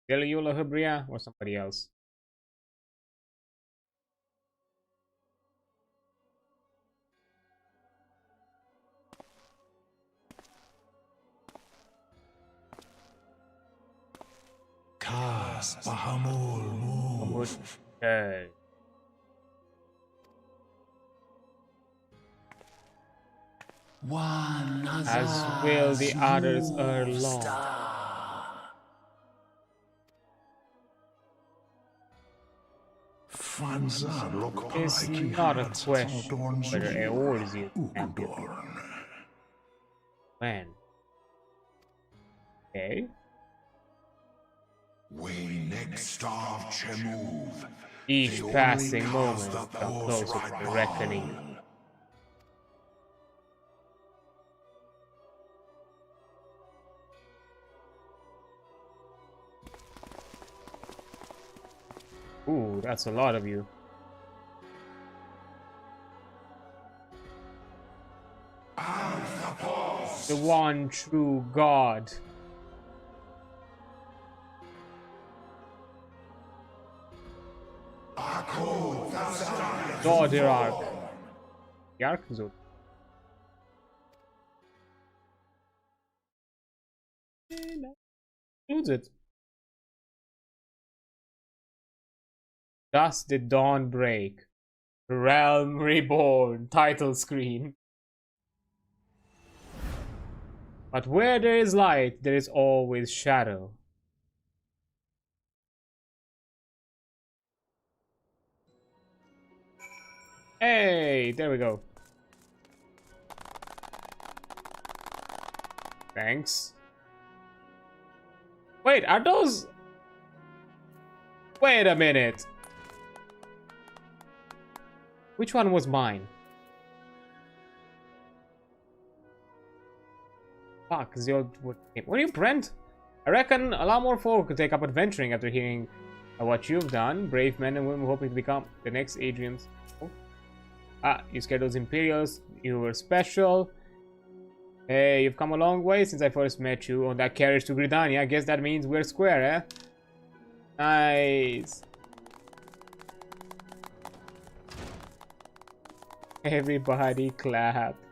Still you, Eorzea, or somebody else? Okay. As will the others ere long. It's not a question whether Eorzea is champion. When? Okay. Each passing moment comes closer to the reckoning. Ooh, that's a lot of you. The one true God. God, the Ark. The Ark is okay. Includes it. Thus did dawn break. Realm reborn. Title screen. But where there is light, there is always shadow. Hey, there we go. Thanks. Wait, are those... Wait a minute. Which one was mine? Fuck, what are you, Brent? I reckon a lot more folk could take up adventuring after hearing what you've done. Brave men and women hoping to become the next Adrians. Oh. Ah, you scared those Imperials. You were special. Hey, you've come a long way since I first met you on that carriage to Gridania. I guess that means we're square, eh? Nice. Everybody clapped.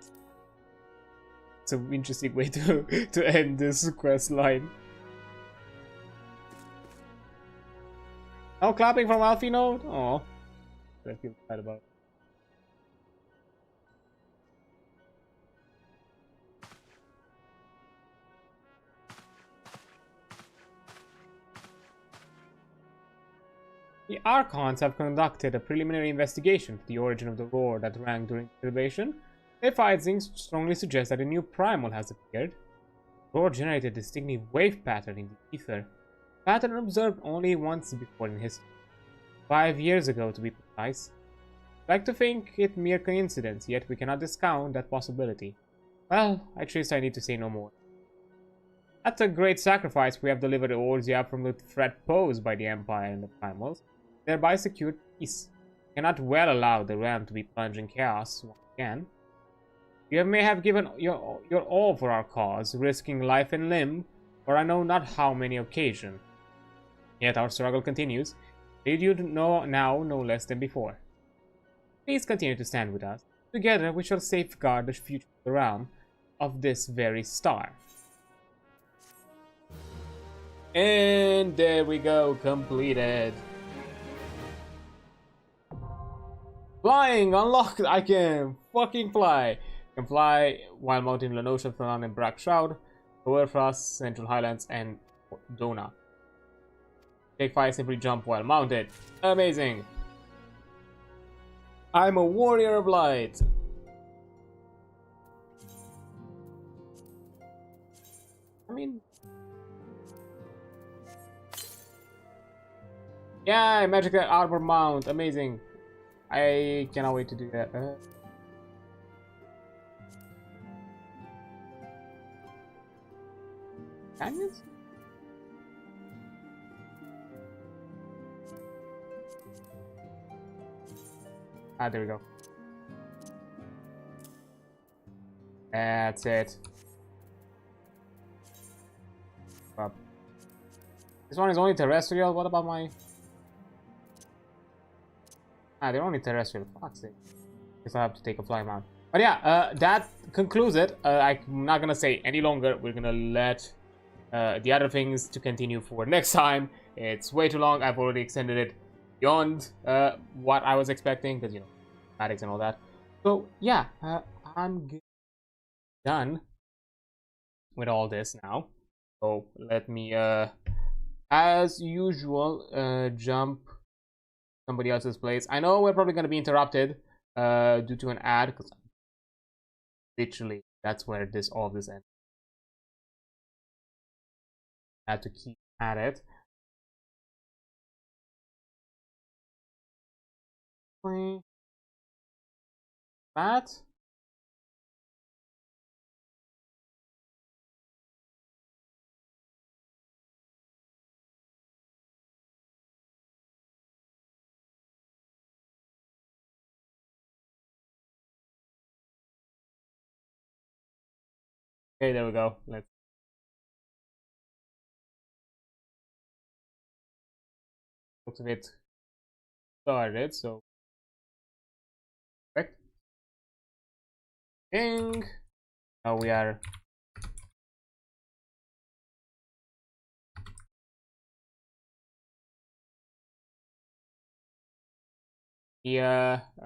It's an interesting way to end this quest line. No clapping from Alfie Node? Oh, I feel bad about it. The Archons have conducted a preliminary investigation into the origin of the roar that rang during the celebration. Their findings strongly suggest that a new primal has appeared. The roar generated a distinctive wave pattern in the ether, a pattern observed only once before in history. 5 years ago, to be precise. I'd like to think it mere coincidence, yet we cannot discount that possibility. Well, I trust I need to say no more. At a great sacrifice, we have delivered Eorzea from the threat posed by the Empire and the Primals, thereby secured peace. We cannot well allow the realm to be plunged in chaos once again. You may have given your all for our cause, risking life and limb, for I know not how many occasions. Yet our struggle continues. Need you to know now no less than before. Please continue to stand with us. Together we shall safeguard the future of the realm of this very star. And there we go, completed. Flying unlocked. I can fucking fly. I can fly while mounting Lenosha, Thrawn, and Brack Shroud, Overfrost, Central Highlands, and Dona. Take 5, simply jump while mounted. Amazing. I'm a warrior of light. I mean, yeah, magical armor mount. Amazing. I cannot wait to do that. Canyons? Ah, there we go. That's it. Up. This one is only terrestrial. What about my... Ah, they're only terrestrial. Fuck's sake. Guess I have to take a fly mount. But yeah, that concludes it. I'm not gonna say any longer. We're gonna let the other things to continue for next time. It's way too long. I've already extended it beyond what I was expecting, because, you know, mathematics and all that. So yeah, I'm done with all this now. So let me, as usual, jump somebody else's place. I know we're probably going to be interrupted due to an ad, because literally that's where all of this ends. I had to keep at it. That. Okay, there we go. Let's looks a bit started, so correct. Now we are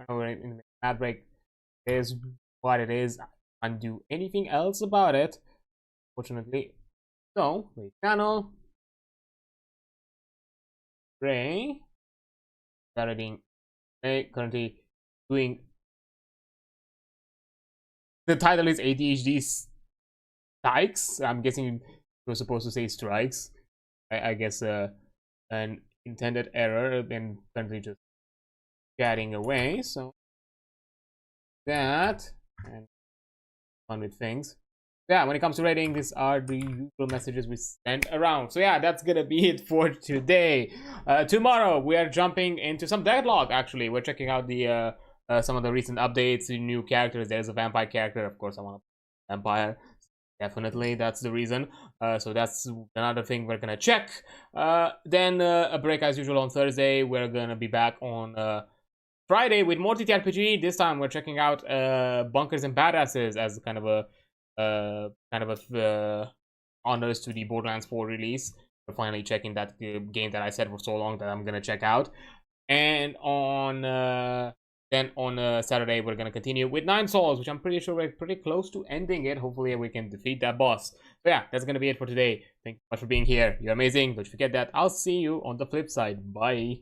we're in the ad break. Is what it is. I can't do anything else about it, fortunately. So wait, channel Ray currently doing. The title is ADHD strikes. I'm guessing we're supposed to say strikes. I guess an intended error. Then currently just chatting away. So that and on with things. Yeah, when it comes to rating, these are the usual messages we send around. So yeah, that's gonna be it for today. Tomorrow we are jumping into some deadlock. Actually, we're checking out the some of the recent updates, new characters. There's a vampire character, of course. I want a vampire. Definitely, that's the reason. So that's another thing we're gonna check. Then a break as usual on Thursday. We're gonna be back on Friday with more TTRPG. This time we're checking out Bunkers and Badasses as kind of a honors to the Borderlands 4 release. We're finally checking that game that I said for so long that I'm gonna check out. And on then on Saturday we're gonna continue with 9 Souls, which I'm pretty sure we're pretty close to ending it. Hopefully we can defeat that boss. So yeah, that's gonna be it for today. Thank you so much for being here. You're amazing. Don't forget that. I'll see you on the flip side. Bye.